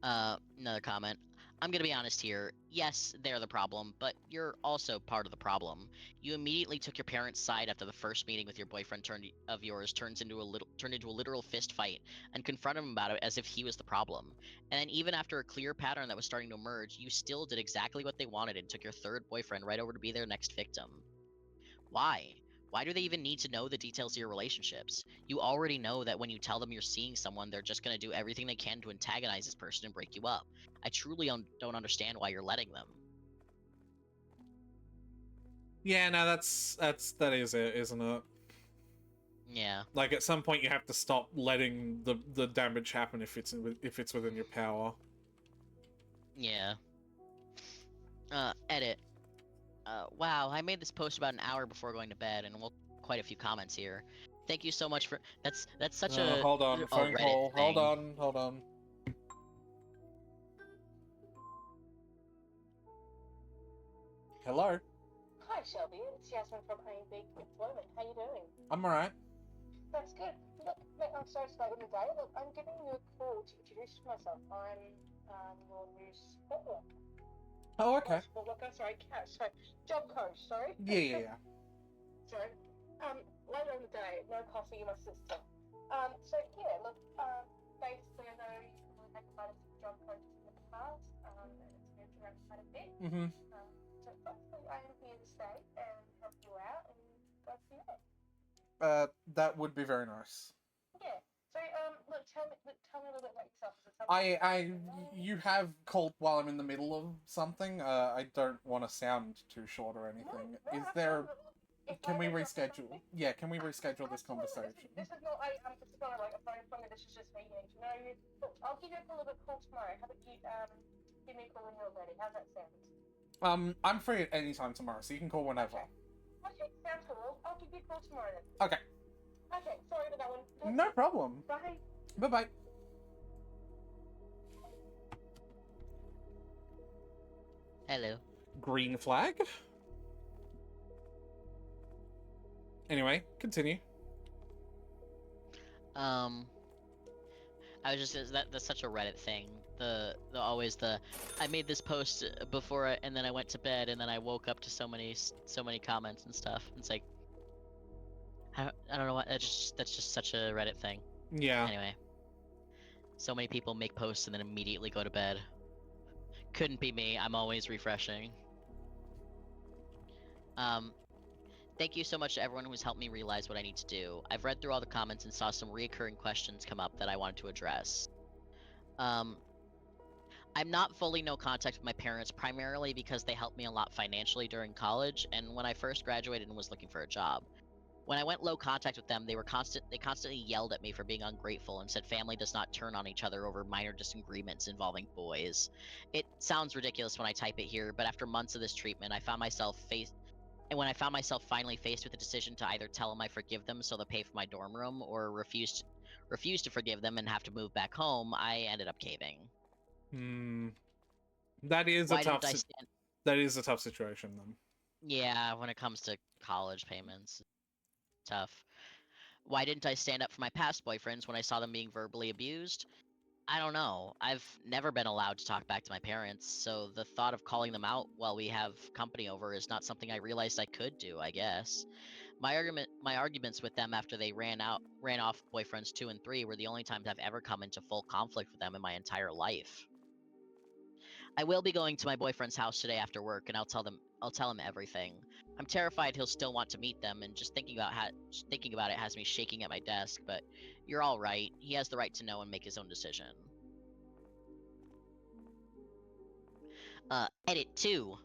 Another comment. I'm gonna be honest here. Yes, they're the problem, but you're also part of the problem. You immediately took your parents' side after the first meeting with your boyfriend turned into a literal fist fight, and confronted him about it as if he was the problem. And then even after a clear pattern that was starting to emerge, you still did exactly what they wanted and took your third boyfriend right over to be their next victim. Why? Why do they even need to know the details of your relationships? You already know that when you tell them you're seeing someone, they're just going to do everything they can to antagonize this person and break you up. I truly don't understand why you're letting them. Yeah, no, that is it, isn't it? Yeah. Like at some point you have to stop letting the damage happen if it's within your power. Yeah. Edit. Wow, I made this post about an hour before going to bed, and quite a few comments here. Thank you so much for that's such a Hold on, phone Reddit call. thing. Hold on. Hello. Hi Shelby, it's Jasmine from A&B Employment. How you doing? I'm alright. That's good. Look, mate, I'm sorry to start in the day. Look, I'm giving you a call to introduce myself. I'm your new support worker. Oh, okay. Support worker, sorry, sorry, job coach, sorry. Yeah. sorry. Later in the day, no coffee, my sister. So yeah, look, basically I know you've had quite a few job coaches in the past, and it's moved around quite a bit. Mm-hmm. So basically I am here to stay and help you out and go from there. That would be very nice. Yeah. So look, tell me a little bit about yourself. Is it something You have called while I'm in the middle of something. I don't want to sound too short or anything. Is there? Can we reschedule? Yeah, can we reschedule this conversation? This is not this is not like a phone appointment. This is just me getting to know you. Look, I'll give you a call a little bit call tomorrow. How about you give me a call when you're ready? How's that sound? I'm free at any time tomorrow, so you can call whenever. Okay, sounds cool. I'll give you a call tomorrow then. Okay. Okay, sorry about that one. No problem. Bye. Bye bye. Hello. Green flag. Anyway, continue. I was just that's such a Reddit thing. The I made this post before and then I went to bed and then I woke up to so many comments and stuff. It's like I don't know what that's just such a Reddit thing. Yeah. Anyway, so many people make posts and then immediately go to bed. Couldn't be me. I'm always refreshing. Thank you so much to everyone who's helped me realize what I need to do. I've read through all the comments and saw some reoccurring questions come up that I wanted to address. I'm not fully no contact with my parents primarily because they helped me a lot financially during college and when I first graduated and was looking for a job. When I went low contact with them, they constantly yelled at me for being ungrateful and said family does not turn on each other over minor disagreements involving boys. It sounds ridiculous when I type it here, but after months of this treatment, when I found myself finally faced with the decision to either tell them I forgive them so they'll pay for my dorm room or refuse to forgive them and have to move back home, I ended up caving. That is that is a tough situation then. Yeah, when it comes to college payments. Tough. Why didn't I stand up for my past boyfriends when I saw them being verbally abused? I don't know. I've never been allowed to talk back to my parents, so the thought of calling them out while we have company over is not something I realized I could do, I guess. My arguments with them after they ran off boyfriends 2 and 3 were the only times I've ever come into full conflict with them in my entire life. I will be going to my boyfriend's house today after work and I'll tell him everything. I'm terrified he'll still want to meet them and just thinking about it has me shaking at my desk, but you're all right. He has the right to know and make his own decision. Edit 2.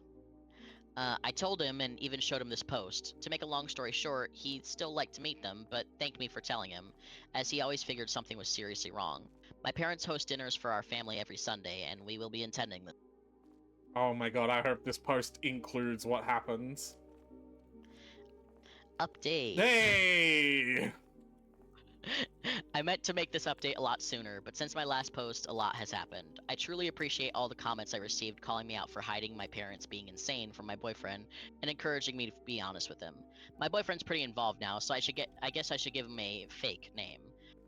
I told him and even showed him this post. To make a long story short, he'd still like to meet them, but thanked me for telling him, as he always figured something was seriously wrong. My parents host dinners for our family every Sunday, and we will be attending them. Oh my god, I hope this post includes what happens. Update. Hey! I meant to make this update a lot sooner, but since my last post, a lot has happened. I truly appreciate all the comments I received calling me out for hiding my parents being insane from my boyfriend and encouraging me to be honest with him. My boyfriend's pretty involved now, so I guess I should give him a fake name.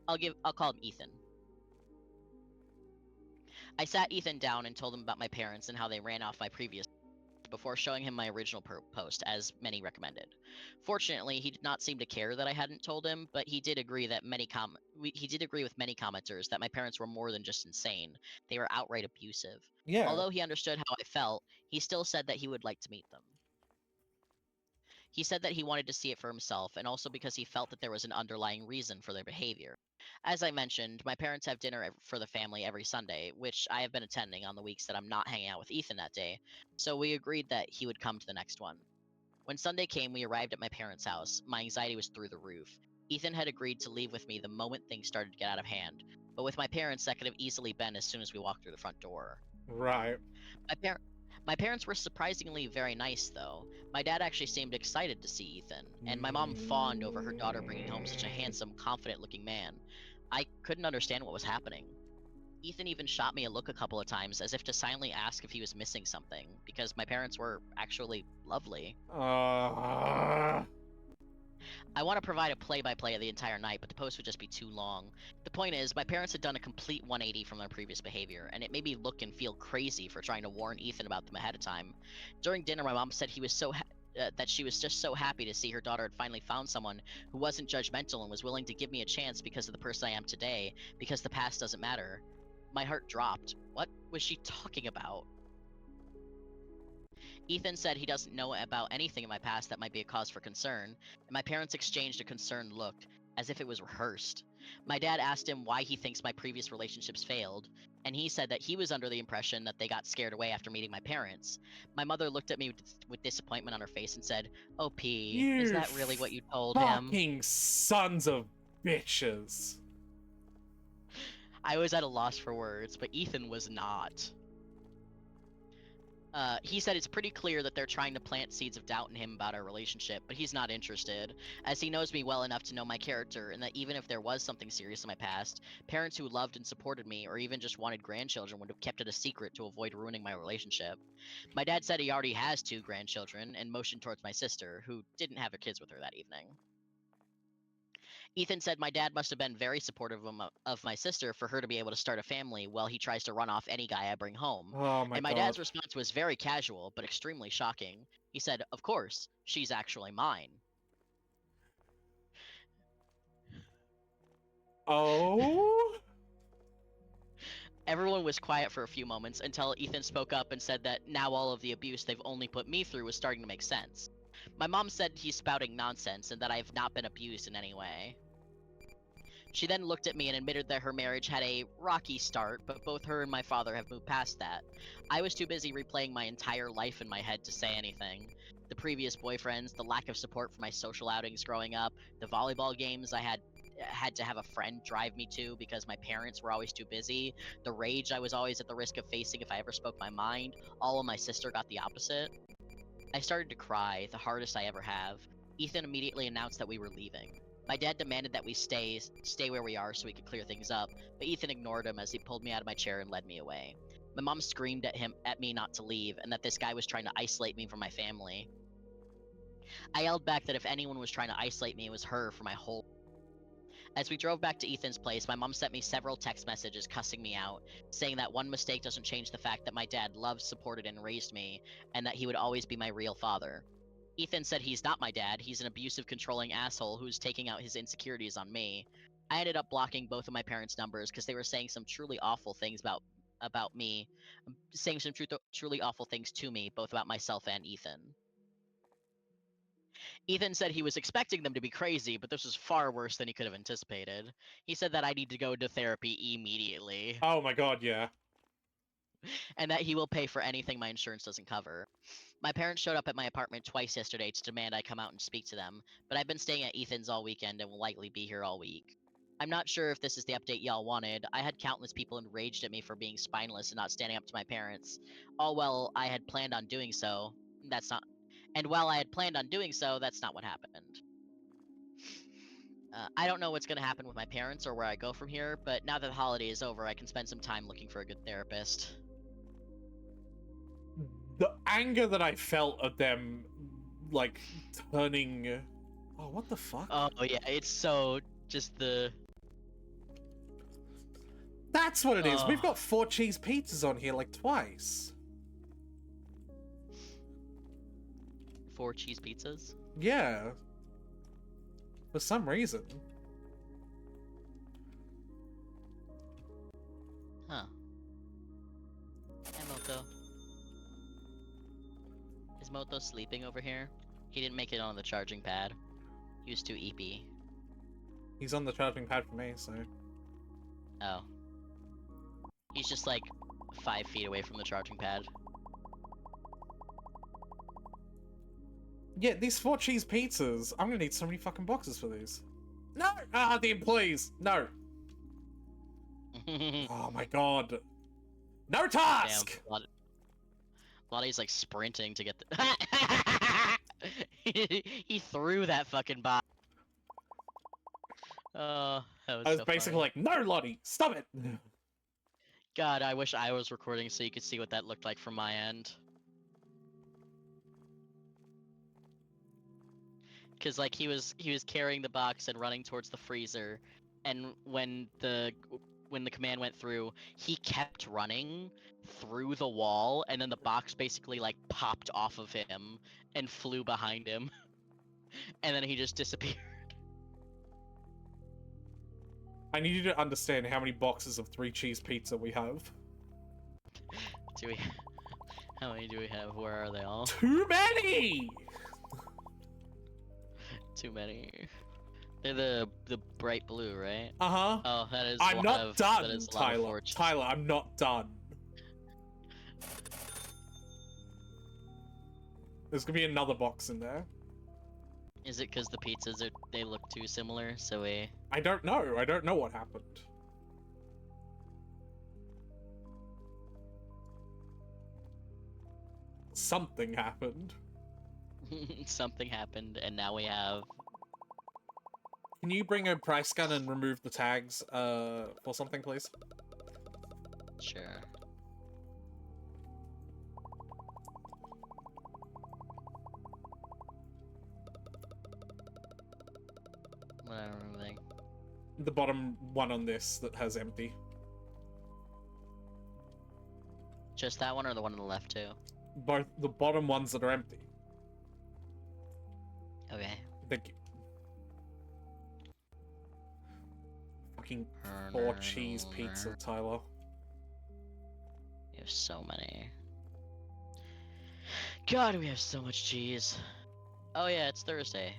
I'll call him Ethan. I sat Ethan down and told him about my parents and how they ran off my previous before showing him my original post, as many recommended. Fortunately, he did not seem to care that I hadn't told him, but he did agree with many commenters that my parents were more than just insane. They were outright abusive. Yeah. Although he understood how I felt, he still said that he would like to meet them. He said that he wanted to see it for himself, and also because he felt that there was an underlying reason for their behavior. As I mentioned, my parents have dinner for the family every Sunday, which I have been attending on the weeks that I'm not hanging out with Ethan that day, so we agreed that he would come to the next one. When Sunday came, we arrived at my parents' house. My anxiety was through the roof. Ethan had agreed to leave with me the moment things started to get out of hand, but with my parents, that could have easily been as soon as we walked through the front door. Right. My parents were surprisingly very nice, though. My dad actually seemed excited to see Ethan, and my mom fawned over her daughter bringing home such a handsome, confident-looking man. I couldn't understand what was happening. Ethan even shot me a look a couple of times, as if to silently ask if he was missing something, because my parents were actually lovely. I want to provide a play-by-play of the entire night, but the post would just be too long. The point is, my parents had done a complete 180 from their previous behavior, and it made me look and feel crazy for trying to warn Ethan about them ahead of time. During dinner, my mom said he was so that she was just so happy to see her daughter had finally found someone who wasn't judgmental and was willing to give me a chance because of the person I am today, because the past doesn't matter. My heart dropped. What was she talking about? Ethan said he doesn't know about anything in my past that might be a cause for concern, and my parents exchanged a concerned look, as if it was rehearsed. My dad asked him why he thinks my previous relationships failed, and he said that he was under the impression that they got scared away after meeting my parents. My mother looked at me with disappointment on her face and said, "Oh, P, is that really what you told him?" Fucking sons of bitches. I was at a loss for words, but Ethan was not. He said it's pretty clear that they're trying to plant seeds of doubt in him about our relationship, but he's not interested, as he knows me well enough to know my character, and that even if there was something serious in my past, parents who loved and supported me, or even just wanted grandchildren, would have kept it a secret to avoid ruining my relationship. My dad said he already has 2 grandchildren, and motioned towards my sister, who didn't have her kids with her that evening. Ethan said my dad must have been very supportive of my sister for her to be able to start a family while he tries to run off any guy I bring home. Oh my And my god. dad's response was very casual, but extremely shocking. He said, "Of course, she's actually mine." Oh? Everyone was quiet for a few moments until Ethan spoke up and said that now all of the abuse they've only put me through was starting to make sense. My mom said he's spouting nonsense and that I have not been abused in any way. She then looked at me and admitted that her marriage had a rocky start, but both her and my father have moved past that. I was too busy replaying my entire life in my head to say anything. The previous boyfriends, the lack of support for my social outings growing up, the volleyball games I had to have a friend drive me to because my parents were always too busy, the rage I was always at the risk of facing if I ever spoke my mind, all of my sister got the opposite. I started to cry, the hardest I ever have. Ethan immediately announced that we were leaving. My dad demanded that we stay where we are so we could clear things up, but Ethan ignored him as he pulled me out of my chair and led me away. My mom screamed at me not to leave, and that this guy was trying to isolate me from my family. I yelled back that if anyone was trying to isolate me, it was her for my whole. As we drove back to Ethan's place, my mom sent me several text messages cussing me out, saying that one mistake doesn't change the fact that my dad loved, supported, and raised me, and that he would always be my real father. Ethan said he's not my dad, he's an abusive, controlling asshole who's taking out his insecurities on me. I ended up blocking both of my parents' numbers because they were saying some truly awful things about me, saying some truly awful things to me, both about myself and Ethan. Ethan said he was expecting them to be crazy, but this was far worse than he could have anticipated. He said that I need to go to therapy immediately, Oh my god, yeah. and that he will pay for anything my insurance doesn't cover. My parents showed up at my apartment twice yesterday to demand I come out and speak to them, but I've been staying at Ethan's all weekend and will likely be here all week. I'm not sure if this is the update y'all wanted. I had countless people enraged at me for being spineless and not standing up to my parents. All while I had planned on doing so, that's not what happened. I don't know what's going to happen with my parents or where I go from here, but now that the holiday is over, I can spend some time looking for a good therapist. The anger that I felt at them, like, turning... Oh, what the fuck? Oh, yeah, it's so just the... That's what it is. We've Oh. got 4 cheese pizzas on here, like, twice. 4 cheese pizzas? Yeah. For some reason. Huh. Hi, Moto. Is Moto sleeping over here? He didn't make it on the charging pad. He was too EP. He's on the charging pad for me, so... Oh. He's just like 5 feet away from the charging pad. Yeah, these 4 cheese pizzas. I'm gonna need so many fucking boxes for these. No! Ah, the employees! No! Oh my god. No task! Damn, Lottie's like sprinting to get the... He threw that fucking box. Oh, that was I was so basically funny. like, no, Lottie! Stop it! God, I wish I was recording so you could see what that looked like from my end. Cause like he was carrying the box and running towards the freezer, and when when the command went through, he kept running through the wall, and then the box basically like popped off of him and flew behind him, and then he just disappeared. I need you to understand how many boxes of 3-cheese pizza we have. Do we? How many do we have? Where are they all? Too many! Too many. They're the bright blue, right? Uh-huh. Oh, that is. I'm a lot not of, done, that is a lot of Tyler. fortune. Tyler, I'm not done. There's gonna be another box in there. Is it because the pizzas they look too similar? So we. I don't know. I don't know what happened. Something happened. Something happened, and now we have. Can you bring a price gun and remove the tags for something, please? Sure. Whatever thing. The bottom one on this that has empty. Just that one, or the one on the left too? Both the bottom ones that are empty. Okay. Thank you. Fucking 4-cheese pizza, Tyler. We have so many. God, we have so much cheese. Oh yeah, it's Thursday.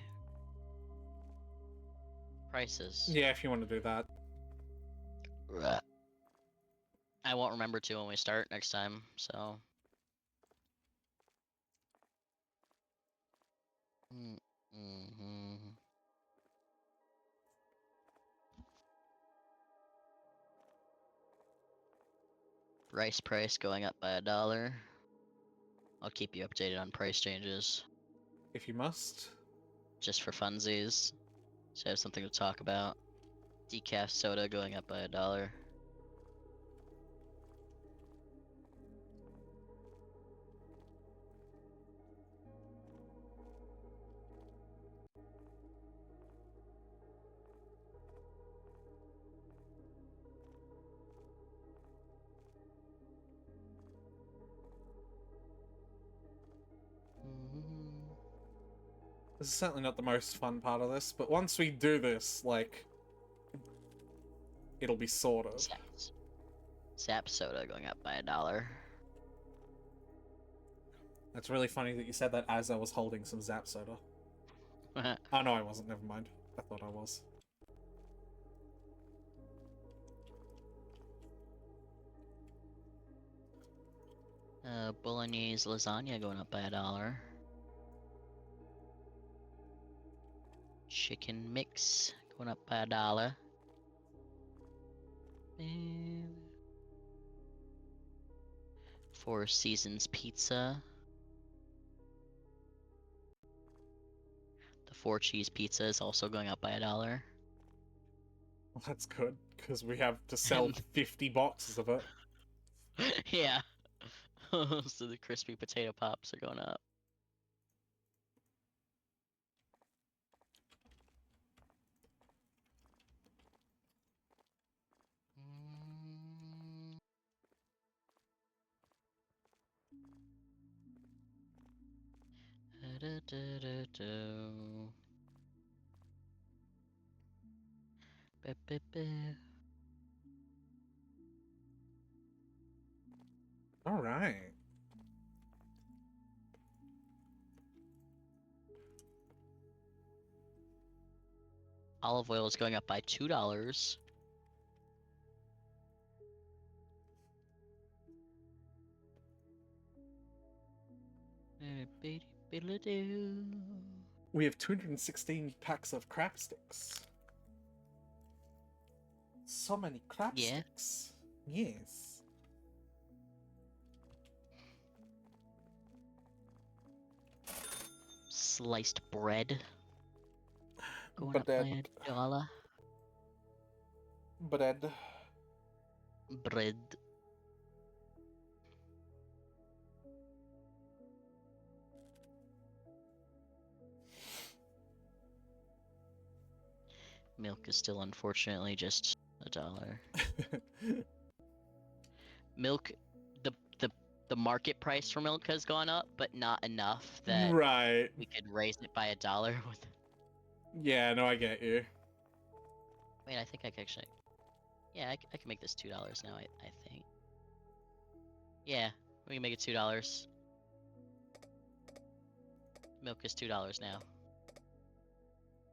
Prices. Yeah, if you want to do that. Blech. I won't remember to when we start next time, so. Mm-hmm. Rice price going up by $1. I'll keep you updated on price changes, If you must. just for funsies, so I have something to talk about. Decaf soda going up by $1. This is certainly not the most fun part of this, but once we do this, like, it'll be sorted. Zap soda going up by $1. It's really funny that you said that as I was holding some Zap soda. Oh no, I wasn't. Never mind. I thought I was. Bolognese lasagna going up by $1. Chicken mix going up by $1. And Four Seasons pizza. The 4-cheese pizza is also going up by $1. Well, that's good, because we have to sell 50 boxes of it. Yeah. So the crispy potato pops are going up. All right. Olive oil is going up by $2. We have 216 packs of crab sticks. So many crab Yeah. sticks. Yes. Sliced bread going But up by then- $1. Bread. Bread. Milk is still unfortunately just $1. $1. Milk, the market price for milk has gone up, but not enough that Right. we could raise it by $1 with. Yeah, no, I get you. Wait, I think I can actually. Yeah, I can make this $2 now. I think. Yeah, we can make it $2. Milk is $2 now.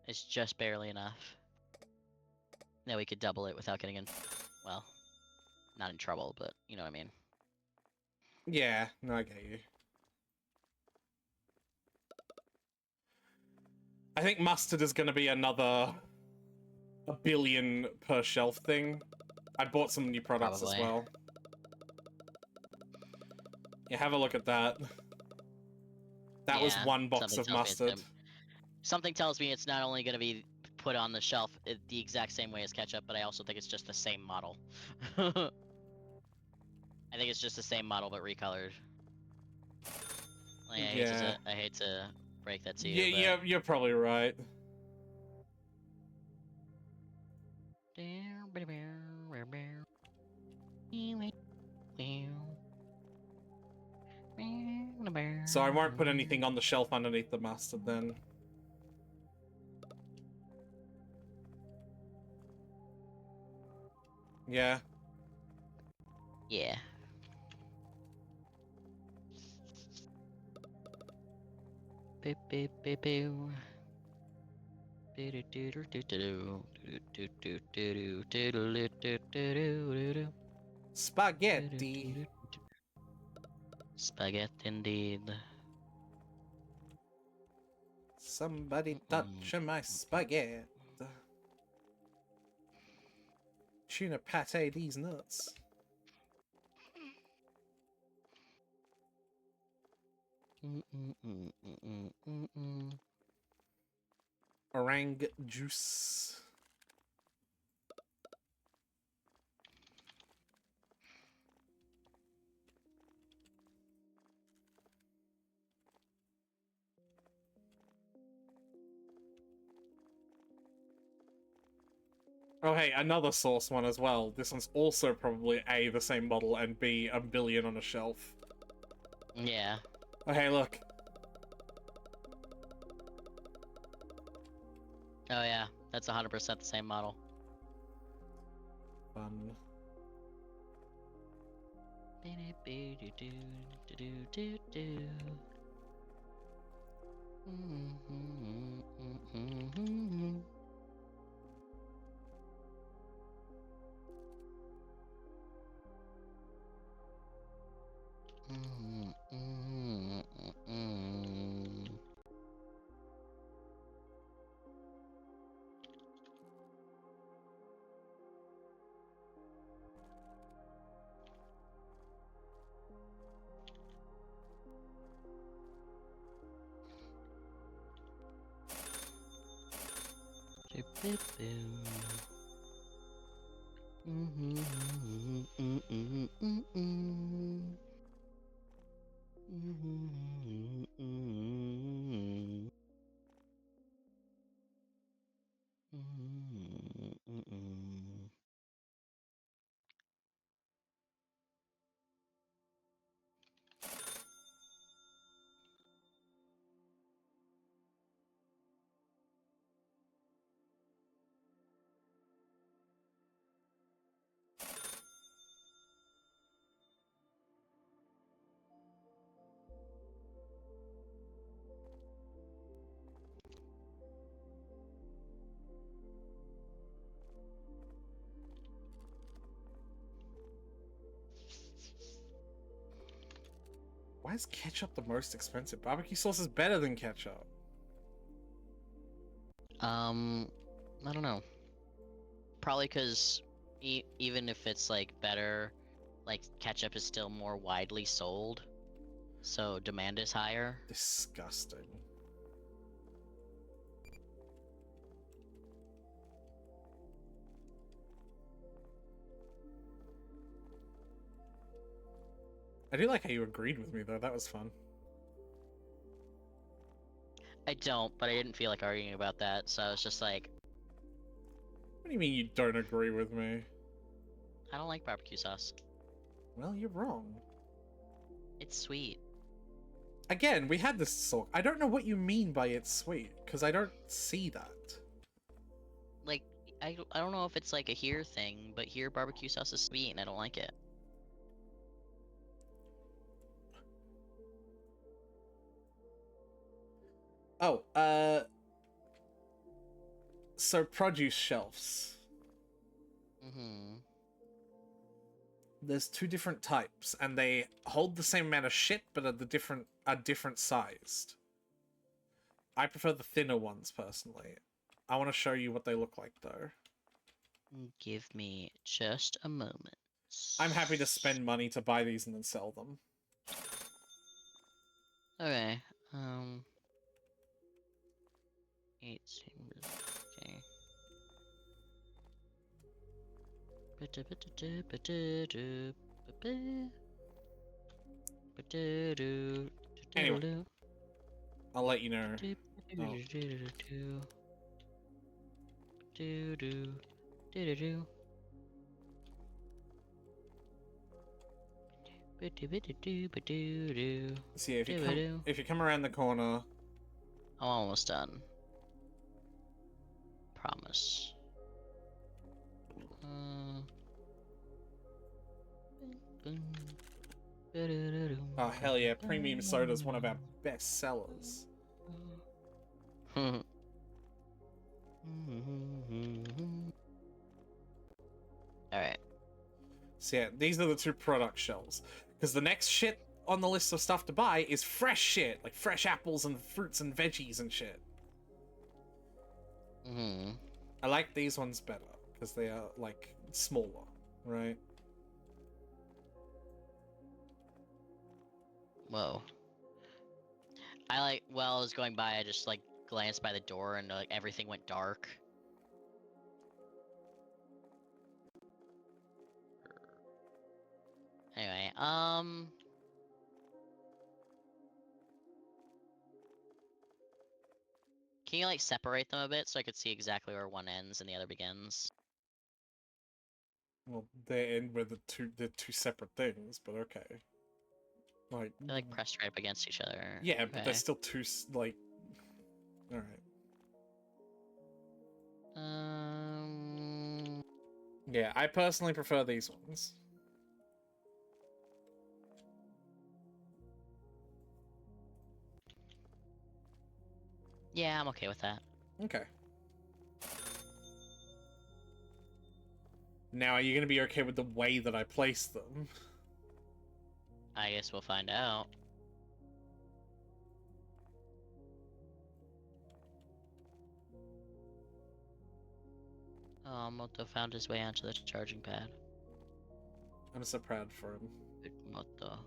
It's just barely enough. Now we could double it without getting in. Well, not in trouble, but you know what I mean. Yeah, no, I get you. I think mustard is going to be another $1 billion per shelf thing. I bought some new products as Probably. well. Yeah, have a look at that. That was Yeah, 1 box something of tells me it's mustard. Something tells me it's not only going to be put on the shelf the exact same way as ketchup, but I also think it's just the same model. I think it's just the same model but recolored. Like, Yeah. I hate to break that to Yeah, you, yeah, you're probably right. So I won't put anything on the shelf underneath the mustard then. Yeah. Yeah. Beep beep beep boo. Spaghetti. Spaghetti indeed. Somebody touch my spaghetti. Tuna pate these nuts. Orang juice. Oh hey, another sauce one as well. This one's also probably A, the same model, and B, $1 billion on a shelf. Yeah. Oh hey, look. Oh yeah, that's 100% the same model. Fun. Why is ketchup the most expensive? Barbecue sauce is better than ketchup. I don't know. Probably because even if it's like better, like ketchup is still more widely sold, so demand is higher. Disgusting. I do like how you agreed with me though, that was fun. I don't, but I didn't feel like arguing about that, so I was just like, What do you mean you don't agree with me? I don't like barbecue sauce. Well, you're wrong. It's sweet. Again, we had this talk. I don't know what you mean by it's sweet, because I don't see that. Like, I don't know if it's like a here thing, but here barbecue sauce is sweet and I don't like it. Oh, so produce shelves. Mm-hmm. There's two different types, and they hold the same amount of shit, but are different sized. I prefer the thinner ones, personally. I want to show you what they look like, though. Give me just a moment. I'm happy to spend money to buy these and then sell them. Okay. 18. Okay. Anyway. I'll let you know. See, if you come around the corner, I'm almost done. Promise. oh hell yeah, premium soda is one of our best sellers. Alright. So yeah, these are the two product shelves. Because the next shit on the list of stuff to buy is fresh shit, like fresh apples and fruits and veggies and shit. I like these ones better, because they are, like, smaller, right? Whoa. While I was going by, I just, like, glanced by the door and, like, everything went dark. Anyway, can you, like, separate them a bit so I could see exactly where one ends and the other begins? Well, they end with they're two separate things, but okay. Like, They're, like, pressed right up against each other. yeah, but they're Okay. still two, like... Alright. Yeah, I personally prefer these ones. Yeah, I'm okay with that. Okay. Now, are you going to be okay with the way that I place them? I guess we'll find out. Oh, Moto found his way onto the charging pad. I'm so proud for him. Good Moto.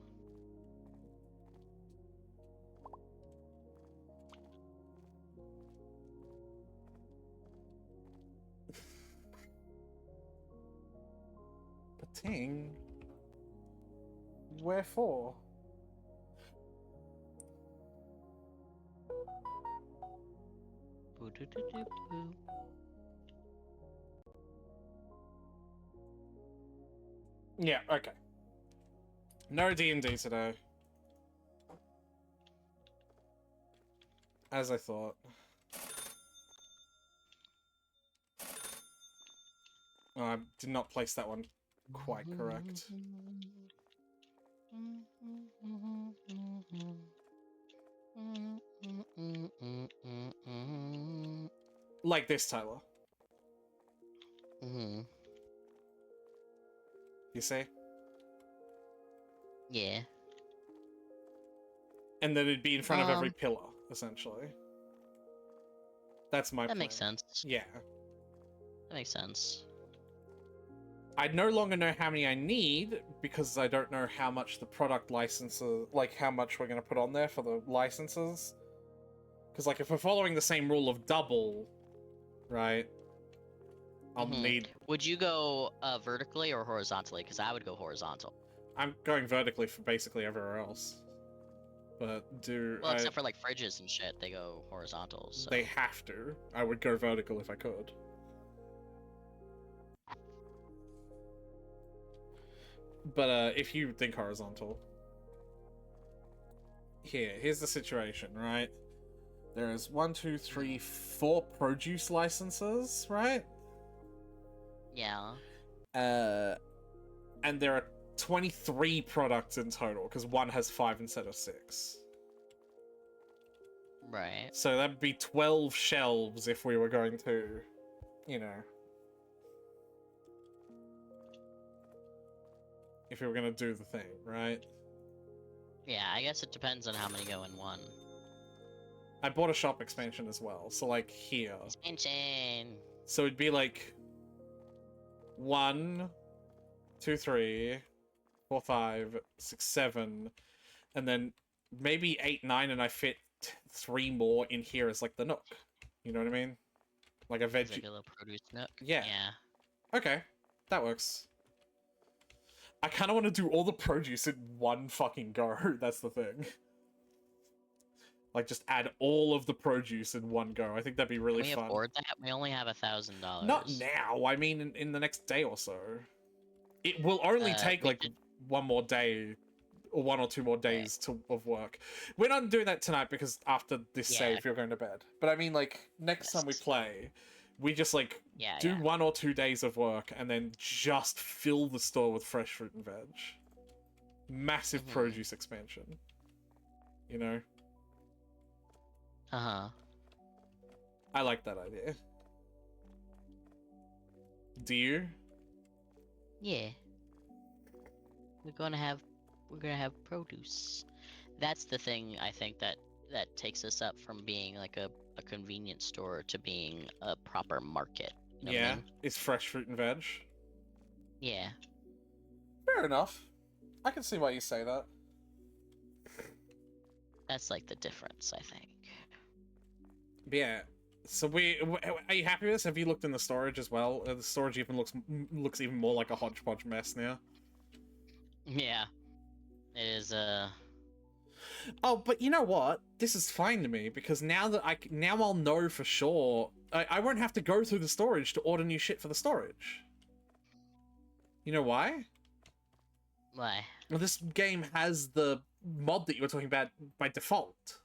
Pating? Wherefore? Boo-doo-doo-doo-doo. Yeah, okay. No D&D today. As I thought. Oh, I did not place that one quite correct. Like this, Tyler. You see? Yeah. And then it'd be in front of every pillar, essentially. That's my That plan. makes sense. Yeah. That makes sense. I no longer know how many I need, because I don't know how much the product licenses, like how much we're going to put on there for the licenses. Because, like, if we're following the same rule of double, right, I'll need... Would you go vertically or horizontally? Because I would go horizontal. I'm going vertically for basically everywhere else. But Well, except for, like, fridges and shit, they go horizontal, so... They have to. I would go vertical if I could. But if you think horizontal, here's the situation, right? There is 1, 2, 3, 4 produce licenses, right? Yeah. And there are 23 products in total because one has 5 instead of 6. Right. So that'd be 12 shelves if we were going to, you know, if we were going to do the thing, right? Yeah, I guess it depends on how many go in one. I bought a shop expansion as well, so like here. Expansion. So it'd be like 1, 2, 3, 4, 5, 6, 7, and then maybe 8, 9, and I fit 3 more in here as like the nook. You know what I mean? Like a It's veggie. like a little produce nook. Yeah. Yeah. Okay, that works. I kind of want to do all the produce in one fucking go. That's the thing. Like, just add all of the produce in one go. I think that'd be really Can we fun. afford that? We only have $1,000. Not now. I mean, in the next day or so. It will only take we like could- one more day, or 1 or 2 more days of work. We're not doing that tonight because after this Yeah. save, you're going to bed. But I mean, like, next time we Yes. play, we just like Yeah, do yeah. 1 or 2 days of work and then just fill the store with fresh fruit and veg. Massive Mhm. produce expansion. You know? Uh-huh. I like that idea. Do you? Yeah. We're gonna have produce. That's the thing I think that takes us up from being like a convenience store to being a proper market. You know what I Yeah. mean? It's fresh fruit and veg. Yeah. Fair enough. I can see why you say that. That's like the difference, I think. But yeah. So are you happy with this? Have you looked in the storage as well? The storage even looks even more like a hodgepodge mess now. Yeah. It is Oh, but you know what? This is fine to me because now I'll know for sure. I won't have to go through the storage to order new shit for the storage. You know why? why? Well, this game has the mod that you were talking about by default.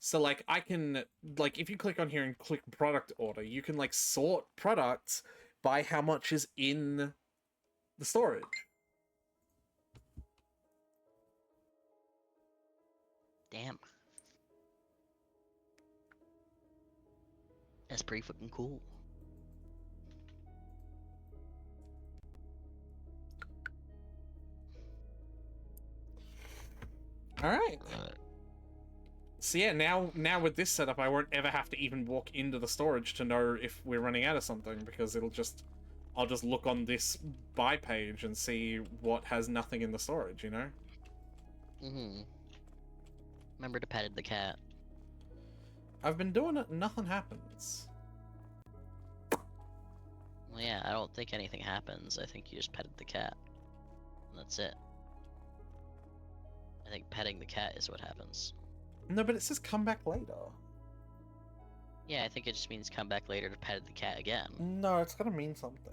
So like I can like if you click on here and click product order, you can like sort products by how much is in the storage. Damn. That's pretty fucking cool. All right. So yeah, now with this setup, I won't ever have to even walk into the storage to know if we're running out of something because I'll just look on this buy page and see what has nothing in the storage, you know? Mm-hmm. Remember to pet the cat. I've been doing it and nothing happens. Well, yeah, I don't think anything happens. I think you just petted the cat. And that's it. I think petting the cat is what happens. No, but it says come back later. Yeah, I think it just means come back later to pet the cat again. No, it's gotta mean something.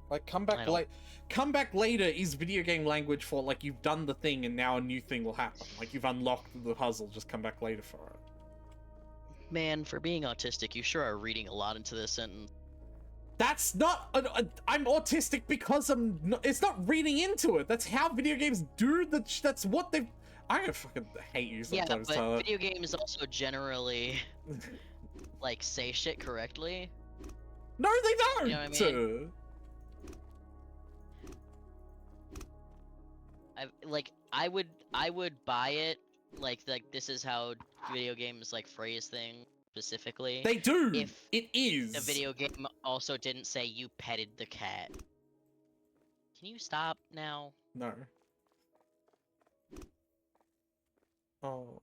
Like come back I don't- late. Come back later is video game language for like you've done the thing and now a new thing will happen. Like you've unlocked the puzzle, just come back later for it. Man, for being autistic, you sure are reading a lot into this sentence. That's not. I'm autistic because it's not reading into it. That's how video games do. That's what they. I'm gonna fucking hate you Yeah, sometimes, but Tyler. video games also generally, like, say shit correctly. No, they don't. You know what I mean? I would buy it. Like this is how video games like phrase things specifically. They do. If it is. the video game also didn't say you petted the cat. Can you stop now? No. Oh.